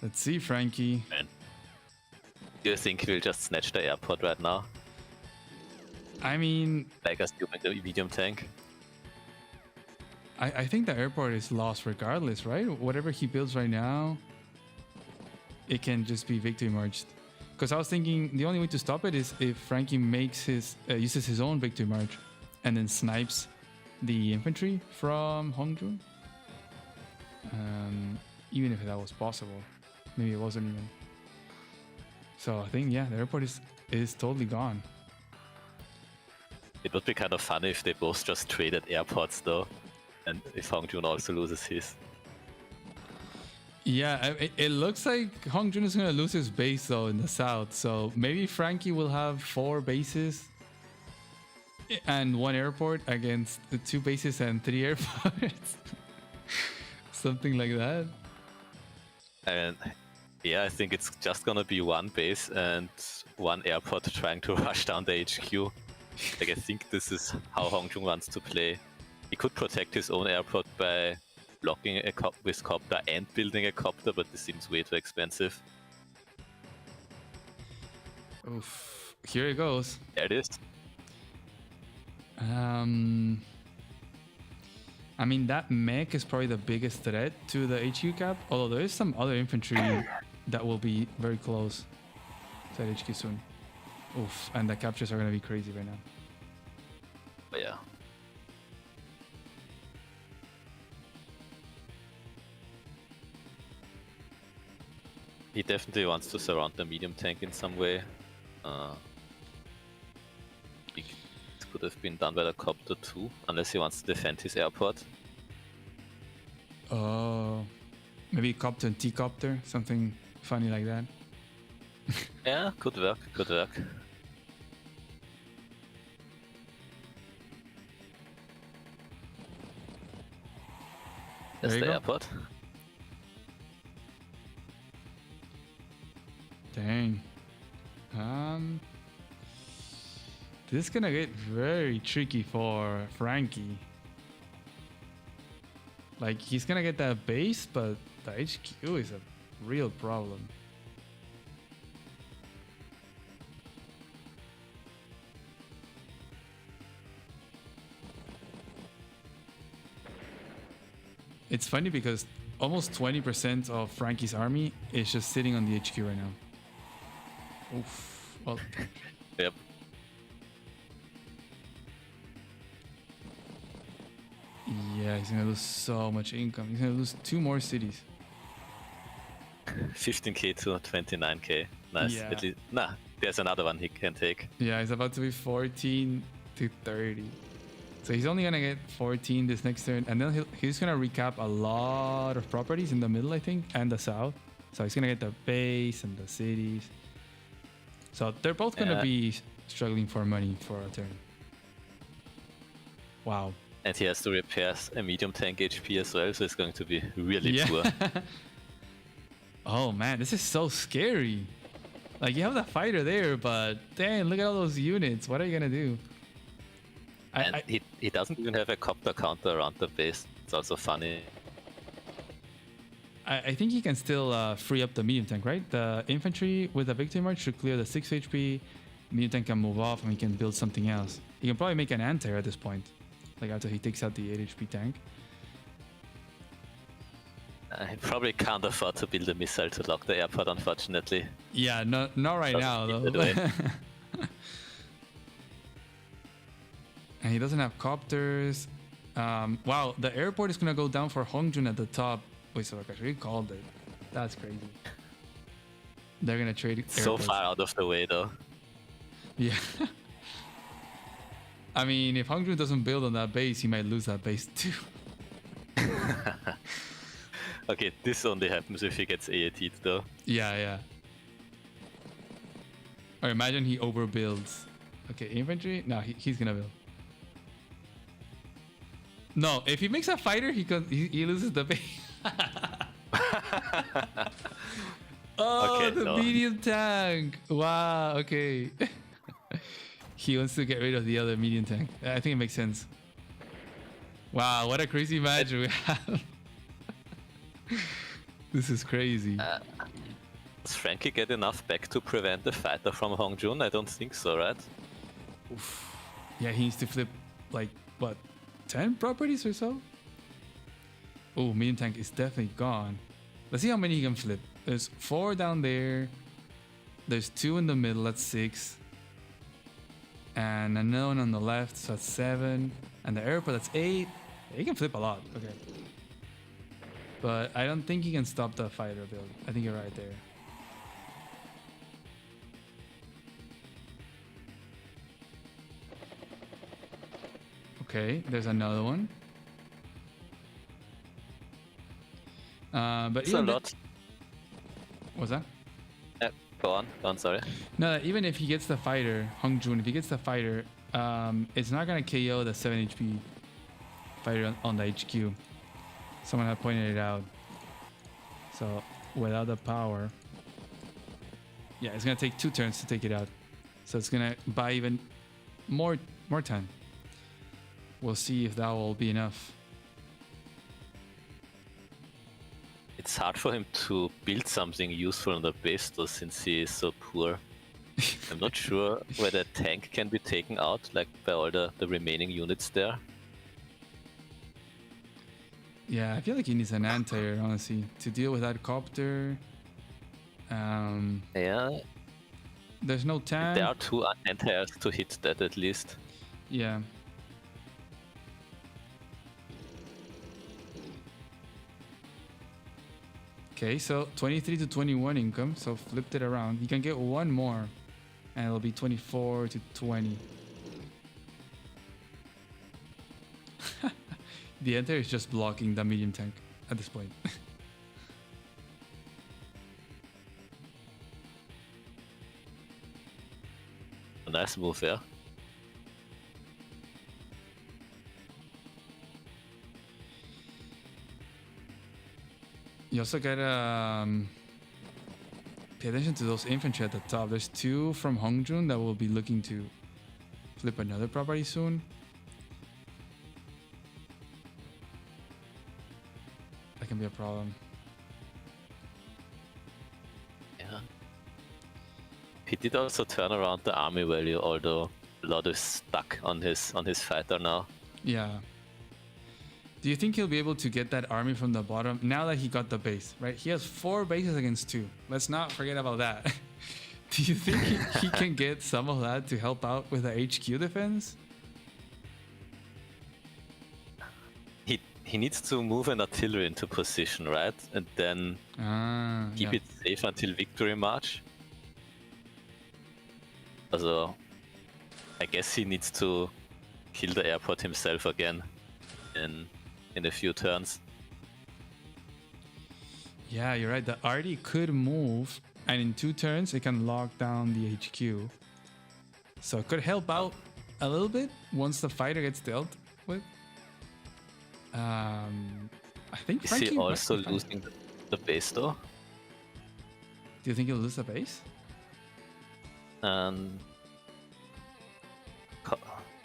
Speaker 1: Let's see, Frankie.
Speaker 4: Man. Do you think we'll just snatch the airport right now?
Speaker 1: I mean,
Speaker 4: Like assuming the medium tank?
Speaker 1: I think the airport is lost regardless, right? Whatever he builds right now, it can just be victory marched. Because I was thinking the only way to stop it is if Frankie makes uses his own victory march and then snipes the infantry from Hongjun. Even if that was possible. Maybe it wasn't even. So I think, yeah, the airport is totally gone.
Speaker 4: It would be kind of funny if they both just traded airports though, and if Hongjun also loses his.
Speaker 1: Yeah, it looks like Hongjun is going to lose his base though in the south. So maybe Frankie will have 4 bases and 1 airport against the 2 bases and 3 airports. Something like that.
Speaker 4: And yeah, I think it's just gonna be 1 base and 1 airport trying to rush down the HQ. Like, I think this is how Hongjun wants to play. He could protect his own airport by blocking with copter and building a copter, but this seems way too expensive.
Speaker 1: Oof. Here it goes.
Speaker 4: There it is.
Speaker 1: I mean, that mech is probably the biggest threat to the HQ cap, although there is some other infantry that will be very close to that HQ soon. Oof, and the captures are going to be crazy right now.
Speaker 4: But yeah. he definitely wants to surround the medium tank in some way. It could have been done by the copter too, unless he wants to defend his airport.
Speaker 1: Oh, maybe copter and T-copter, something funny like that.
Speaker 4: Yeah, could work, could work. That's
Speaker 1: There you
Speaker 4: the
Speaker 1: go.
Speaker 4: airport.
Speaker 1: Dang. This is gonna get very tricky for Frankie. Like, he's gonna get that base, but the HQ is a real problem. It's funny because almost 20% of Frankie's army is just sitting on the HQ right now. Oof. Well,
Speaker 4: Yep.
Speaker 1: yeah, he's gonna lose so much income. He's gonna lose 2 more cities.
Speaker 4: 15k to 29k. Nice.
Speaker 1: Yeah.
Speaker 4: At least, nah, there's another one he can take.
Speaker 1: Yeah, he's about to be 14 to 30. So he's only gonna get 14 this next turn, and then he's gonna recap a lot of properties in the middle, I think, and the south. So he's gonna get the base and the cities. So they're both gonna be struggling for money for a turn. Wow.
Speaker 4: And he has to repair a medium tank HP as well, so it's going to be really poor.
Speaker 1: Oh man, this is so scary. Like, you have the fighter there, but dang, look at all those units. What are you gonna do?
Speaker 4: And he doesn't even have a copter counter around the base. It's also funny.
Speaker 1: I think he can still free up the medium tank, right? The infantry with the victory march should clear the 6 HP. Medium tank can move off and he can build something else. He can probably make an anti at this point, like after he takes out the 8 HP tank.
Speaker 4: He probably can't afford to build a missile to lock the airport, unfortunately.
Speaker 1: Yeah, not right now though. And he doesn't have copters. Wow, the airport is gonna go down for Hongjun at the top. Wait, so I actually called it. That's crazy. They're gonna trade
Speaker 4: So
Speaker 1: airports.
Speaker 4: far out of the way though.
Speaker 1: Yeah. I mean, if Hongjun doesn't build on that base, he might lose that base too.
Speaker 4: Okay, this only happens if he gets AAT'd though.
Speaker 1: Yeah. Or imagine he overbuilds. Okay, infantry? No, he's gonna build. No, if he makes a fighter, he loses the base. Oh,
Speaker 4: Okay,
Speaker 1: the
Speaker 4: no.
Speaker 1: medium tank. Wow, okay. He wants to get rid of the other medium tank. I think it makes sense. Wow, what a crazy match we have. This is crazy.
Speaker 4: Does Frankie get enough back to prevent the fighter from Hongjun? I don't think so, right?
Speaker 1: Oof. Yeah, he needs to flip like, what, 10 properties or so? Oh, medium tank is definitely gone. Let's see how many he can flip. There's 4 down there. There's 2 in the middle, that's 6. And another one on the left, so that's 7. And the airport, that's 8. Yeah, he can flip a lot, okay. But I don't think he can stop the fighter build. I think you're right there. Okay, there's another one. But
Speaker 4: It's a
Speaker 1: even
Speaker 4: lot.
Speaker 1: what's that?
Speaker 4: Go on, sorry.
Speaker 1: No, even if he gets the fighter, Hongjun, if he gets the fighter, it's not gonna KO the 7 HP fighter on the HQ. Someone had pointed it out. So without the power, yeah, it's gonna take 2 turns to take it out. So it's gonna buy even more time. We'll see if that will be enough.
Speaker 4: It's hard for him to build something useful on the base though, since he is so poor. I'm not sure whether a tank can be taken out, like by all the remaining units there.
Speaker 1: Yeah, I feel like he needs an anti-air, honestly, to deal with that copter.
Speaker 4: Yeah,
Speaker 1: There's no tank.
Speaker 4: there are 2 anti-airs to hit that at least.
Speaker 1: Yeah. Okay, so 23 to 21 income. So flipped it around. He can get one more, and it'll be 24 to 20. The enter is just blocking the medium tank at this point.
Speaker 4: A nice move, yeah.
Speaker 1: You also gotta pay attention to those infantry at the top. There's two from Hongjun that will be looking to flip another property soon. That can be a problem.
Speaker 4: Yeah. He did also turn around the army value, although a lot is stuck on his fighter now.
Speaker 1: Yeah. Do you think he'll be able to get that army from the bottom now that he got the base, right? He has 4 bases against 2. Let's not forget about that. Do you think he can get some of that to help out with the HQ defense?
Speaker 4: He needs to move an artillery into position, right? And then keep
Speaker 1: yeah.
Speaker 4: it safe until victory march. Also, I guess he needs to kill the airport himself again in a few turns.
Speaker 1: Yeah, you're right. The RD could move, and in 2 turns, it can lock down the HQ. So it could help out a little bit once the fighter gets dealt with. I think
Speaker 4: Is
Speaker 1: Frankie
Speaker 4: he
Speaker 1: might
Speaker 4: also
Speaker 1: be fine.
Speaker 4: losing the base though?
Speaker 1: Do you think he'll lose the base?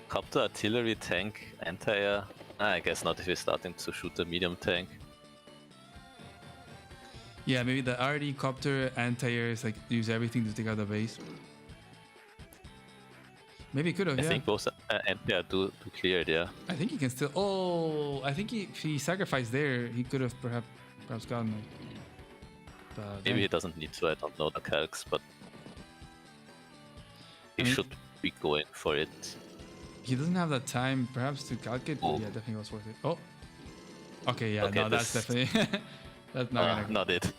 Speaker 4: Copter, artillery, tank, anti-air. I guess not if he's starting to shoot the medium tank.
Speaker 1: Yeah, maybe the RD copter anti-air is like use everything to take out the base. Maybe he could have.
Speaker 4: I
Speaker 1: Yeah,
Speaker 4: think both anti-air do clear it, yeah.
Speaker 1: I think he can still. Oh, I think if he sacrificed there, he could have perhaps gotten it. But
Speaker 4: Maybe he doesn't need to, I don't know the calcs, but he
Speaker 1: I mean-
Speaker 4: should be going for it.
Speaker 1: he doesn't have the time perhaps to calculate.
Speaker 4: Oh.
Speaker 1: Yeah, definitely was worth it. Oh, okay, yeah,
Speaker 4: Okay,
Speaker 1: no, that's
Speaker 4: this-
Speaker 1: definitely that's not gonna.
Speaker 4: Not it.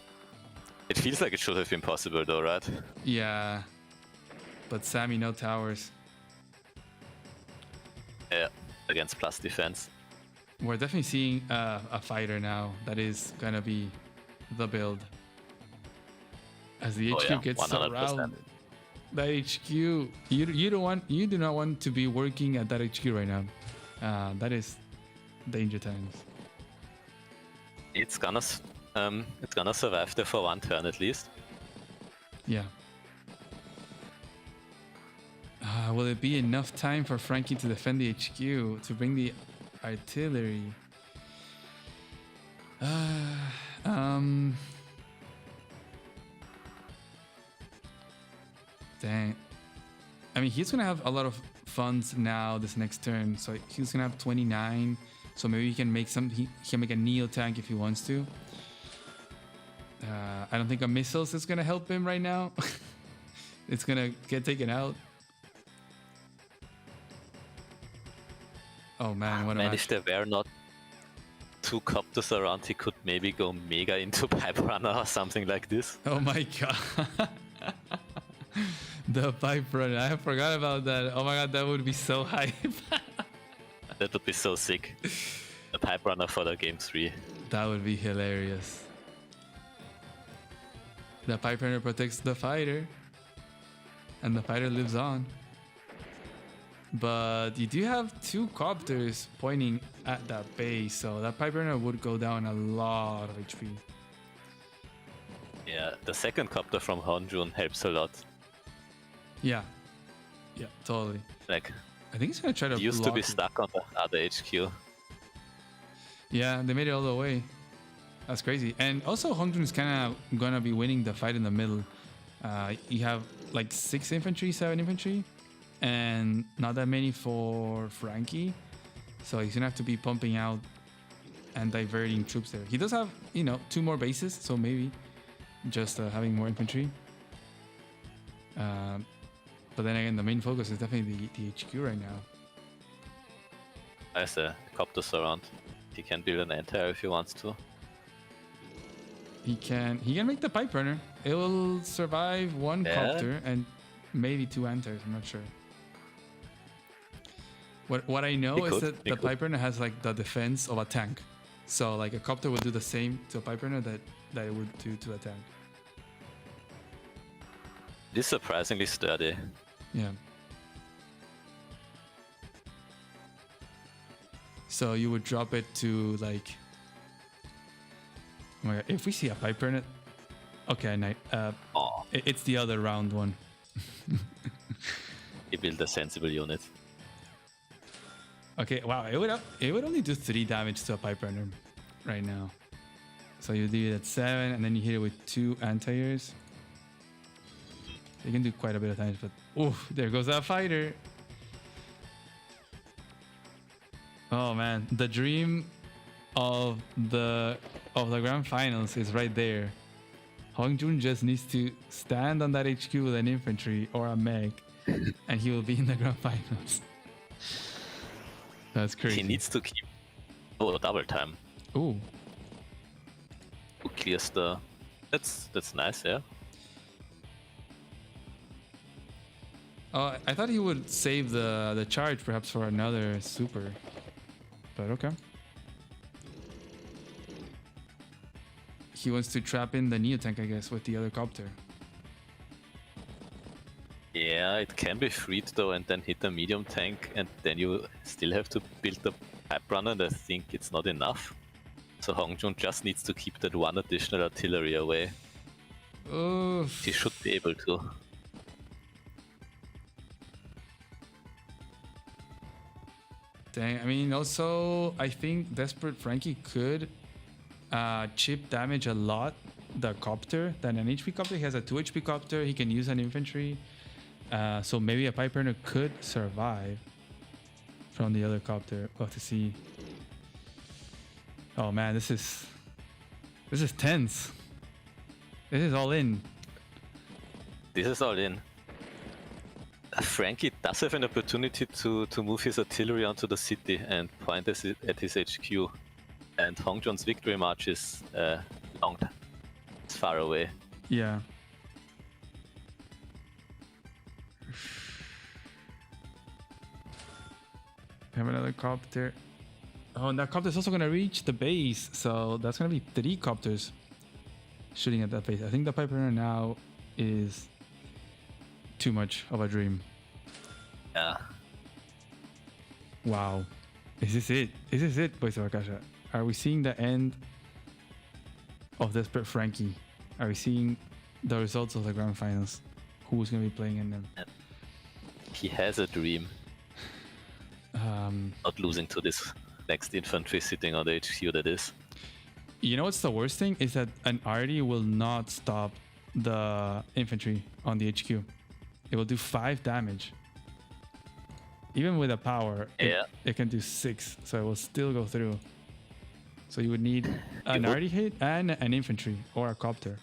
Speaker 4: It feels like it should have been possible though, right?
Speaker 1: Yeah, but Sammy, no towers.
Speaker 4: Yeah, against plus defense.
Speaker 1: We're definitely seeing a fighter now that is gonna be the build as the
Speaker 4: Oh,
Speaker 1: HQ
Speaker 4: yeah,
Speaker 1: gets
Speaker 4: 100%.
Speaker 1: surrounded. The HQ, you do not want to be working at that HQ right now. That is danger times.
Speaker 4: It's gonna survive there for 1 turn at least.
Speaker 1: Yeah. Will it be enough time for Frankie to defend the HQ to bring the artillery? Dang. I mean, he's gonna have a lot of funds now this next turn, so he's gonna have 29. So maybe he can make he can make a neo tank if he wants to. I don't think a missiles is gonna help him right now. It's gonna get taken out. Oh man, what a
Speaker 4: And
Speaker 1: match.
Speaker 4: if there were not 2 copters around, he could maybe go mega into Pipe Runner or something like this.
Speaker 1: Oh my god. The pipe run. I forgot about that. Oh my god, that would be so hype.
Speaker 4: That would be so sick. A Pipe Runner for the game 3.
Speaker 1: That would be hilarious. The pipe runner protects the fighter, and the fighter lives on. But you do have 2 copters pointing at that base, so that pipe runner would go down a lot of HP.
Speaker 4: Yeah, the second copter from Honjun helps a lot.
Speaker 1: Yeah, totally.
Speaker 4: Like,
Speaker 1: I think he's gonna try to.
Speaker 4: he used to be
Speaker 1: block it.
Speaker 4: stuck on the other HQ.
Speaker 1: Yeah, they made it all the way. That's crazy. And also, Hongjun is kind of gonna be winning the fight in the middle. You have like 6 infantry, 7 infantry, and not that many for Frankie. So he's gonna have to be pumping out and diverting troops there. He does have, 2 more bases, so maybe just having more infantry. But then again, the main focus is definitely the HQ right now.
Speaker 4: As a copters around, he can build an anti-air if he wants to.
Speaker 1: He can make the pipe runner. It will survive one
Speaker 4: Yeah.
Speaker 1: copter and maybe 2 antis. I'm not sure. What I know
Speaker 4: He
Speaker 1: is
Speaker 4: could,
Speaker 1: that
Speaker 4: he
Speaker 1: the
Speaker 4: could.
Speaker 1: pipe runner has like the defense of a tank. So like a copter would do the same to a pipe runner that it would do to a tank.
Speaker 4: It is surprisingly sturdy.
Speaker 1: Yeah. So you would drop it to like. Oh my god! If we see a pipe runner, okay,
Speaker 4: Oh,
Speaker 1: it's the other round one.
Speaker 4: he built a sensible unit.
Speaker 1: Okay, wow, it would only do 3 damage to a pipe runner right now. So you do it at 7, and then you hit it with 2 anti-airs. You can do quite a bit of damage, but oof, there goes that fighter. Oh man, the dream of the grand finals is right there. Hongjun just needs to stand on that HQ with an infantry or a mech, and he will be in the grand finals. That's crazy.
Speaker 4: He needs to keep. Oh, double time.
Speaker 1: Ooh.
Speaker 4: Who clears the? That's nice, yeah.
Speaker 1: Oh, I thought he would save the charge perhaps for another super, but okay. He wants to trap in the Neo tank, I guess, with the other copter.
Speaker 4: Yeah, it can be freed though, and then hit a medium tank, and then you still have to build the pipe runner, and I think it's not enough. So Hongjun just needs to keep that 1 additional artillery away.
Speaker 1: Oof.
Speaker 4: He should be able to.
Speaker 1: Dang, I mean, also, I think Desperate Frankie could chip damage a lot the copter than an HP copter. He has a 2 HP copter, he can use an infantry. So maybe a pipe runner could survive from the other copter. We'll have to see. Oh man, this is tense. This is all in.
Speaker 4: This is all in. Frankie does have an opportunity to move his artillery onto the city and point at his HQ. And Hongjun's victory march is long. It's far away.
Speaker 1: Yeah. Have another copter. Oh, and that copter is also going to reach the base. So that's going to be 3 copters shooting at that base. I think the pipe runner now is too much of a dream.
Speaker 4: Yeah.
Speaker 1: Wow. Is this it? Is this it, boys of Akasha? Are we seeing the end of Desperate Frankie? Are we seeing the results of the grand finals? Who's going to be playing in them?
Speaker 4: He has a dream. Not losing to this next infantry sitting on the HQ that is.
Speaker 1: You know what's the worst thing? Is that an arty will not stop the infantry on the HQ. It will do 5 damage. Even with a power, it can do 6, so it will still go through. So you would need an arty hit and an infantry or a copter.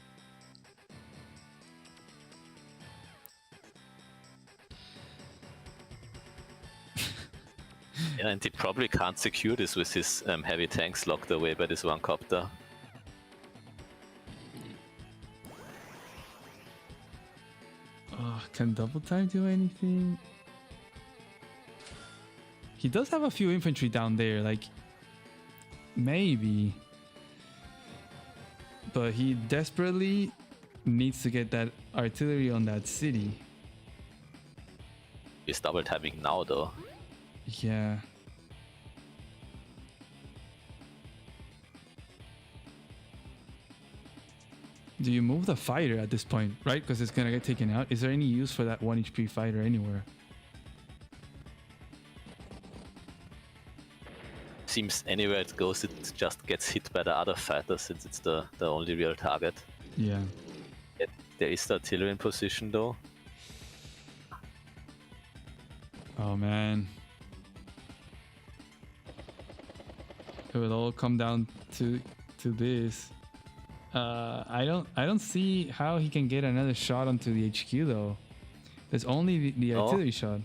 Speaker 4: Yeah, and he probably can't secure this with his heavy tanks locked away by this 1 copter.
Speaker 1: Can double time do anything? He does have a few infantry down there, like maybe, but he desperately needs to get that artillery on that city.
Speaker 4: He's double timing now though.
Speaker 1: Yeah. Do you move the fighter at this point, right? Because it's gonna get taken out. Is there any use for that 1 HP fighter anywhere?
Speaker 4: Seems anywhere it goes, it just gets hit by the other fighter since it's the only real target.
Speaker 1: Yeah.
Speaker 4: There is the artillery in position though.
Speaker 1: Oh man. It will all come down to this. I don't see how he can get another shot onto the HQ though. There's only the artillery shot.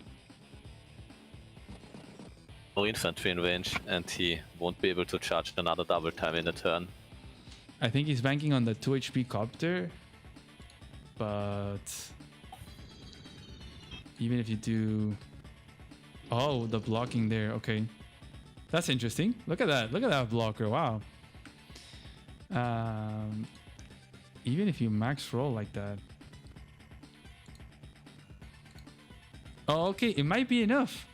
Speaker 4: No infantry in range, and he won't be able to charge another double time in a turn.
Speaker 1: I think he's banking on the 2 HP copter, but even if you do, oh, the blocking there, okay, that's interesting. Look at that blocker. Wow. Even if you max roll like that, oh, okay, it might be enough.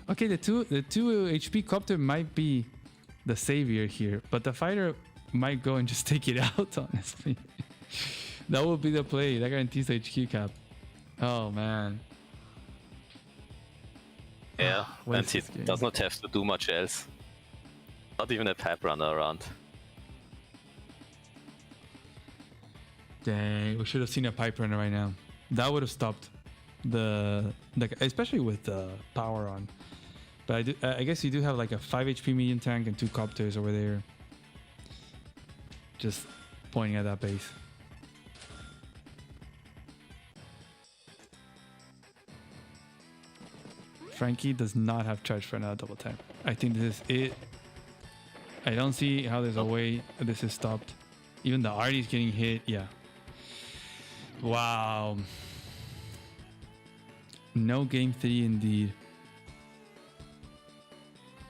Speaker 1: Okay, the two HP copter might be the savior here, but the fighter might go and just take it out, honestly. That would be the play. That guarantees the HQ cap. Oh, man.
Speaker 4: Yeah,
Speaker 1: What
Speaker 4: and
Speaker 1: is
Speaker 4: he
Speaker 1: this game?
Speaker 4: does not have to do much else. Not even a pipe runner around.
Speaker 1: Dang, we should have seen a pipe runner right now. That would have stopped the especially with the power on. But I guess you do have like a 5 HP medium tank and 2 copters over there. Just pointing at that base. Frankie does not have charge for another double tap. I think this is it. I don't see how there's a way this is stopped. Even the Artie is getting hit. Yeah. Wow. No game 3 indeed.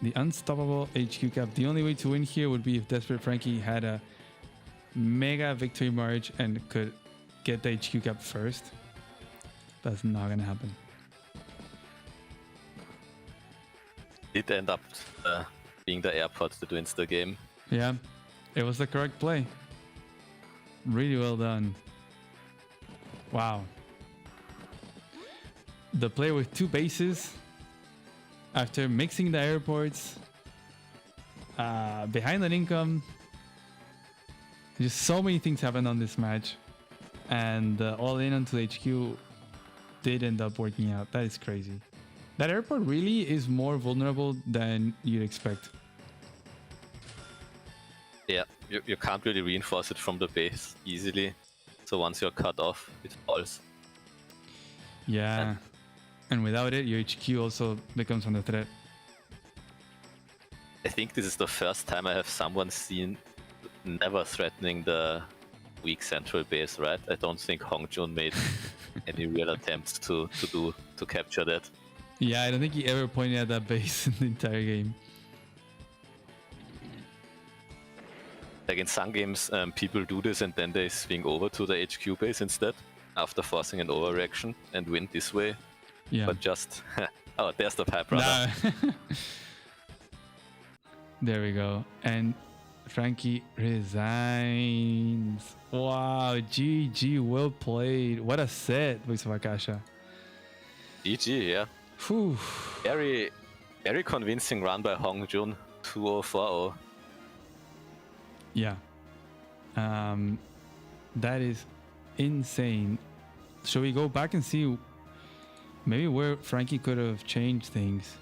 Speaker 1: The unstoppable HQ cap. The only way to win here would be if Desperate Frankie had a mega victory march and could get the HQ cap first. That's not gonna happen.
Speaker 4: It end up being the airport that wins the game.
Speaker 1: Yeah, it was the correct play. Really well done. Wow. The play with 2 bases after mixing the airports behind an income. Just so many things happened on this match, and all in onto the HQ did end up working out. That is crazy. That airport really is more vulnerable than you'd expect.
Speaker 4: Yeah, you can't really reinforce it from the base easily. So once you're cut off, it falls.
Speaker 1: Yeah, and without it, your HQ also becomes under threat.
Speaker 4: I think this is the first time I have someone seen never threatening the weak central base, right? I don't think Hongjun made any real attempts to capture that.
Speaker 1: Yeah, I don't think he ever pointed at that base in the entire game.
Speaker 4: Like in some games, people do this and then they swing over to the HQ base instead after forcing an overreaction and win this way.
Speaker 1: Yeah.
Speaker 4: But just oh, there's the pipe runner.
Speaker 1: Nah. There we go. And Frankie resigns. Wow, GG, well played. What a set, Voice of Akasha.
Speaker 4: GG, yeah.
Speaker 1: Whew.
Speaker 4: Very, very convincing run by Hongjun. 2-0-4-0.
Speaker 1: Yeah. That is insane. Shall we go back and see maybe where Frankie could have changed things?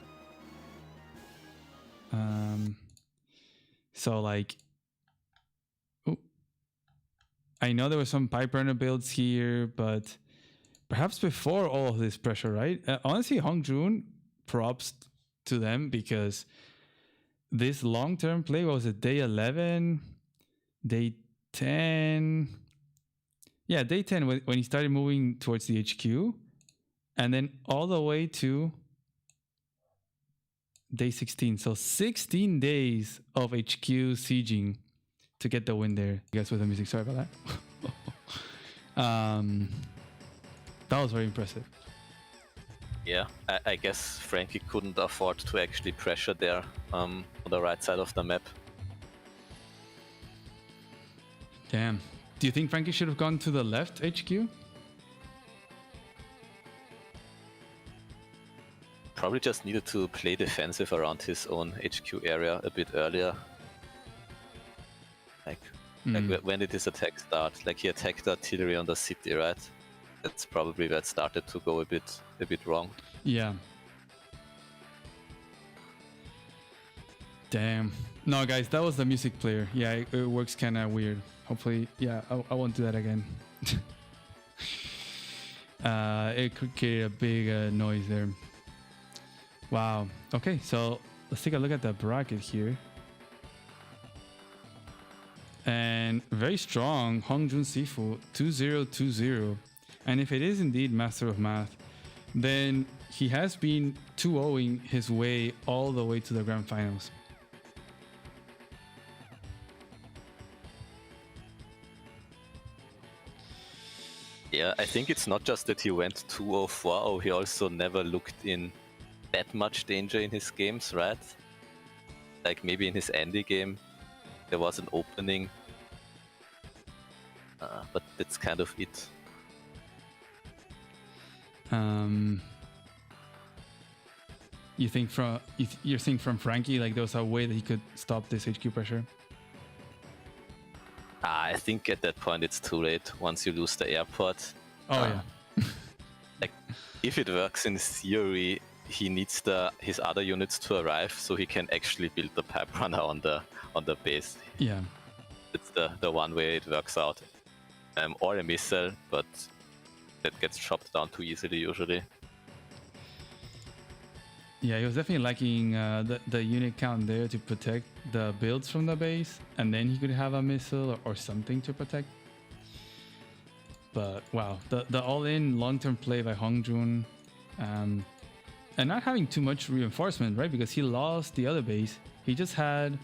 Speaker 1: So like, ooh, I know there were some pipe runner builds here, but perhaps before all of this pressure, right? Honestly, Hongjun, props to them, because this long-term play was at day 11, day 10. Yeah, day 10 when he started moving towards the HQ, and then all the way to day 16. So 16 days of HQ sieging to get the win there. You guys with the music, sorry about that. That was very impressive.
Speaker 4: Yeah, I guess Frankie couldn't afford to actually pressure there on the right side of the map.
Speaker 1: Damn. Do you think Frankie should have gone to the left HQ?
Speaker 4: Probably just needed to play defensive around his own HQ area a bit earlier. Like when did his attack start? Like he attacked the artillery on the city, right? That's probably where it started to go a bit wrong.
Speaker 1: Yeah. Damn. No, guys, that was the music player. Yeah, it works kind of weird. Hopefully, yeah, I won't do that again. It could create a big noise there. Wow. Okay, so let's take a look at the bracket here. And very strong, Hongjun Sifu 2020. And if it is indeed Master of Math, then he has been 2-0ing his way all the way to the grand finals.
Speaker 4: Yeah, I think it's not just that he went 2-0, 4-0, he also never looked in that much danger in his games, right? Like maybe in his Andy game, there was an opening, but that's kind of it.
Speaker 1: You think from Frankie, like there was a way that he could stop this HQ pressure?
Speaker 4: I think at that point it's too late once you lose the airport.
Speaker 1: Oh yeah.
Speaker 4: Like if it works in theory, he needs his other units to arrive so he can actually build the pipe runner on the base.
Speaker 1: Yeah.
Speaker 4: It's the one way it works out. Or a missile, but that gets chopped down too easily usually.
Speaker 1: Yeah, he was definitely lacking the unit count there to protect the builds from the base, and then he could have a missile or something to protect. But wow, the all-in long-term play by Hongjun, and not having too much reinforcement, right? Because he lost the other base. He just had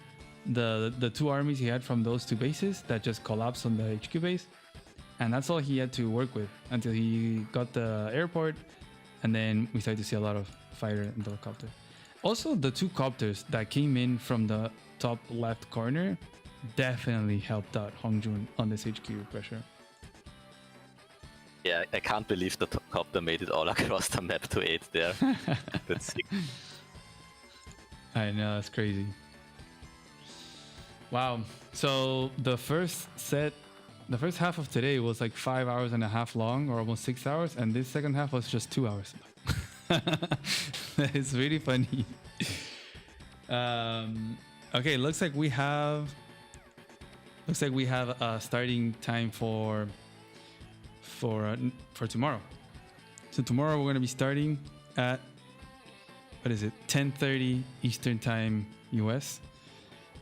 Speaker 1: the two armies he had from those two bases that just collapsed on the HQ base, and that's all he had to work with until he got the airport, and then we started to see a lot of fighter and helicopter. Also, the two copters that came in from the top left corner definitely helped out Hongjun on this HQ pressure.
Speaker 4: Yeah, I can't believe the copter made it all across the map to 8 there. That's sick.
Speaker 1: I know, that's crazy. Wow. So the first half of today was like 5 hours and a half long, or almost 6 hours, and this second half was just 2 hours. It's really funny. Okay, looks like we have a starting time for tomorrow. So tomorrow we're going to be starting at 10:30 Eastern Time US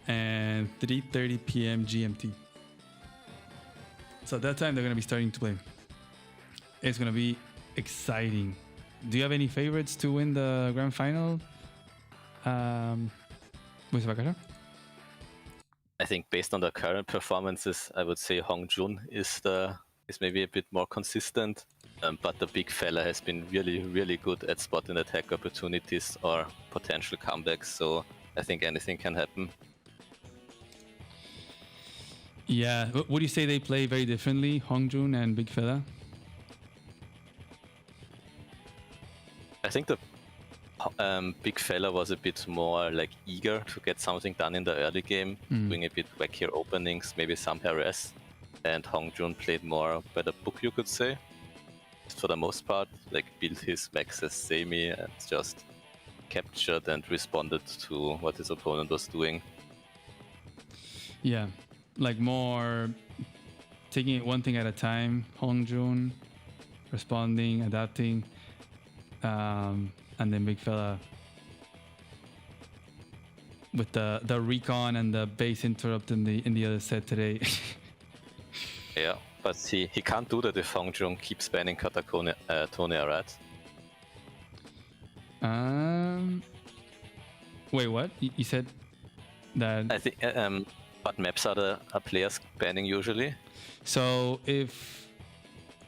Speaker 1: and 3:30 p.m. GMT. So at that time they're going to be starting to play. It's going to be exciting. Do you have any favorites to win the grand final?
Speaker 4: I think based on the current performances, I would say Hongjun is maybe a bit more consistent, but the big fella has been really, really good at spotting attack opportunities or potential comebacks. So I think anything can happen.
Speaker 1: Yeah, would you say they play very differently, Hongjun and Big Fella?
Speaker 4: I think the big fella was a bit more like eager to get something done in the early game, doing a bit wackier openings, maybe some harass. And Hongjun played more by the book, you could say. For the most part, like built his maxes semi and just captured and responded to what his opponent was doing.
Speaker 1: Yeah, like more taking it one thing at a time, Hongjun, responding, adapting. And then Big Fella with the recon and the base interrupt in the other set today.
Speaker 4: Yeah, but he can't do that if Hongjun keeps banning Katatonia, right?
Speaker 1: Wait, what? You said that?
Speaker 4: I think what maps are players banning usually?
Speaker 1: So if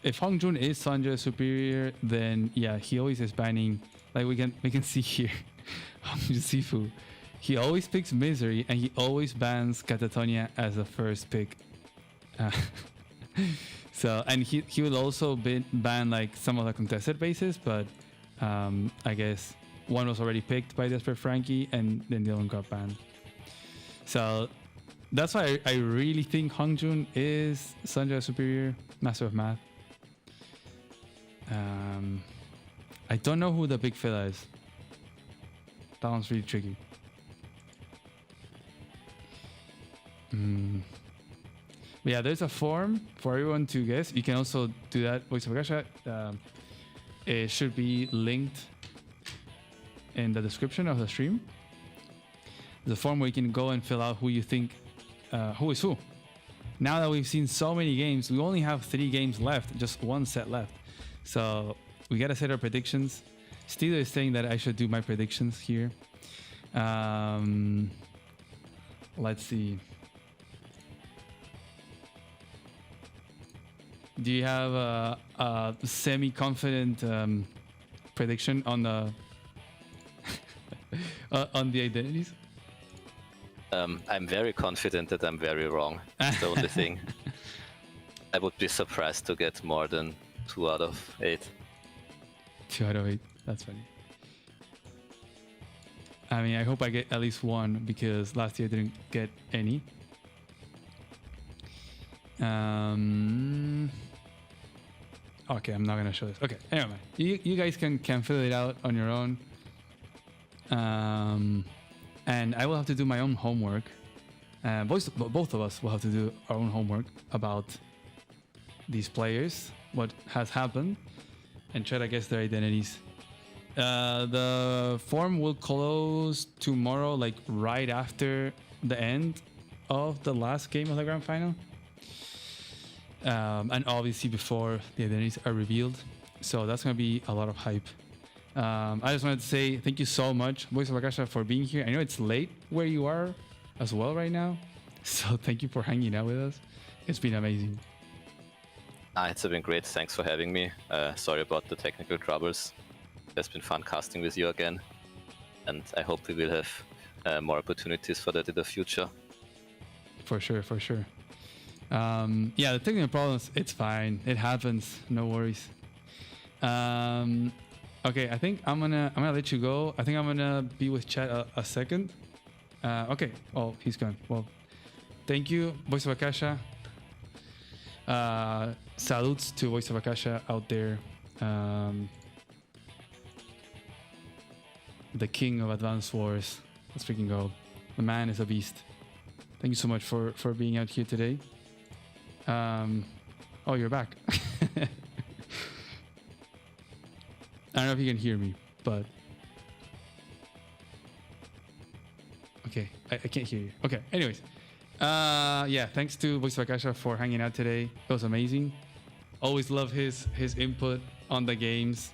Speaker 1: Hongjun is Sanjay superior, then yeah, he always is banning. Like we can see here, Hongjun Sifu. He always picks Misery, and he always bans Katatonia as a first pick. So, and he will also ban like some of the contested bases, but I guess one was already picked by Desperate Frankie, and then the other one got banned. So that's why I really think Hongjun is Sanjay superior, Master of Math. I don't know who the big fella is. That one's really tricky. But yeah, there's a form for everyone to guess. You can also do that. Voice of Gasha. It should be linked in the description of the stream. There's a form where you can go and fill out who you think, who is who. now that we've seen so many games, we only have 3 games left, just 1 set left. So we got to set our predictions. Steeler is saying that I should do my predictions here. Let's see. Do you have a semi-confident prediction on the on the identities?
Speaker 4: I'm very confident that I'm very wrong. That's the only thing. I would be surprised to get more than 2 out of 8.
Speaker 1: 2 out of 8. That's funny. I mean, I hope I get at least 1 because last year I didn't get any. Okay, I'm not gonna show this. Okay, anyway, you guys can fill it out on your own. And I will have to do my own homework. Both of us will have to do our own homework about these players, what has happened, and try to guess their identities. The form will close tomorrow, like right after the end of the last game of the grand final. And obviously before the identities are revealed. So that's going to be a lot of hype. I just wanted to say thank you so much, Voice of Akasha, for being here. I know it's late where you are as well right now. So thank you for hanging out with us. It's been amazing.
Speaker 4: It's been great. Thanks for having me. Sorry about the technical troubles. It's been fun casting with you again. And I hope we will have more opportunities for that in the future.
Speaker 1: For sure, for sure. Yeah, the technical problems, it's fine. It happens. No worries. Okay, I think I'm gonna let you go. I think I'm gonna be with chat a second. Okay. Oh, he's gone. Well, thank you, Voice of Akasha. Salutes to Voice of Akasha out there. The king of Advanced Wars. Let's freaking go. The man is a beast. Thank you so much for being out here today. Oh, you're back. I don't know if you can hear me, but okay, I can't hear you. Okay, anyways, yeah, thanks to Voice of Akasha for hanging out today. It was amazing. Always love his input on the games.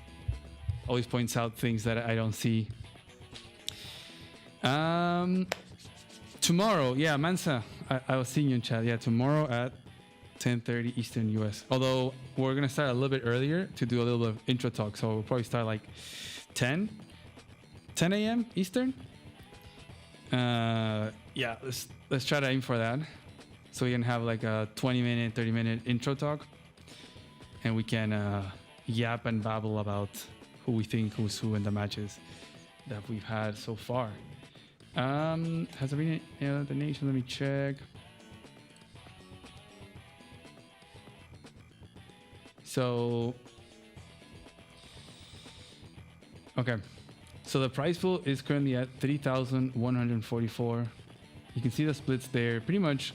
Speaker 1: Always points out things that I don't see. Tomorrow, yeah, Mansa, I was seeing you in chat. Yeah, tomorrow at 10:30 Eastern US. Although we're gonna start a little bit earlier to do a little bit of intro talk, so we'll probably start like 10 a.m. Eastern. Yeah, let's try to aim for that, so we can have like a 20-minute, 30-minute intro talk, and we can yap and babble about who we think who's who in the matches that we've had so far. Has there been any other nation? Let me check. So, okay. So the prize pool is currently at 3,144. You can see the splits there. Pretty much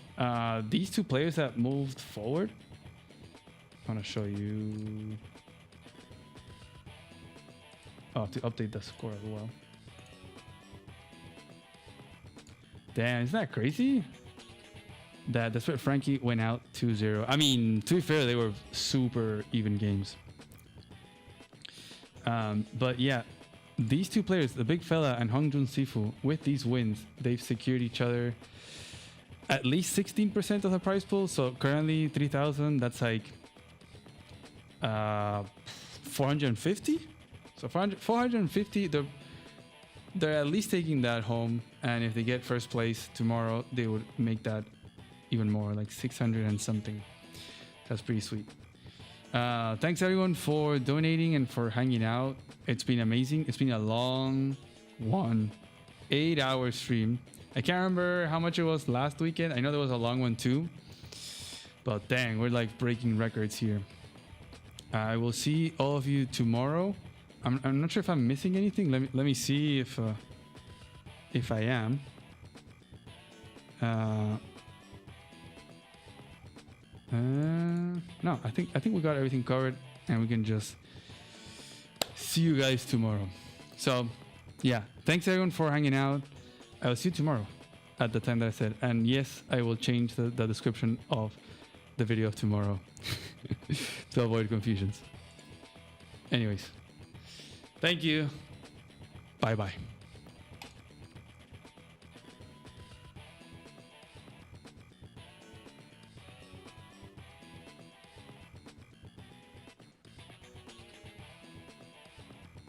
Speaker 1: these 2 players that moved forward. I want to show you. Oh, I have to update the score as well. Damn, isn't that crazy? That the Spirit Frankie went out 2-0. I mean, to be fair, they were super even games. But yeah, these 2 players, the Big Fella and Hongjun Sifu, with these wins, they've secured each other at least 16% of the prize pool. So currently 3,000, that's like 450. So 450, they're at least taking that home. And if they get first place tomorrow, they would make that even more, like 600 and something. That's pretty sweet. Thanks everyone for donating and for hanging out. It's been amazing. It's been a long 8-hour stream. I can't remember how much it was last weekend. I know there was a long one too, but dang, we're like breaking records here. I will see all of you tomorrow. I'm not sure if I'm missing anything. Let me see if I am. No, I think we got everything covered, and we can just see you guys tomorrow. So, yeah, thanks everyone for hanging out. I'll see you tomorrow. at the time that I said. And yes, I will change the description of the video of tomorrow to avoid confusions. Anyways, thank you. Bye-bye.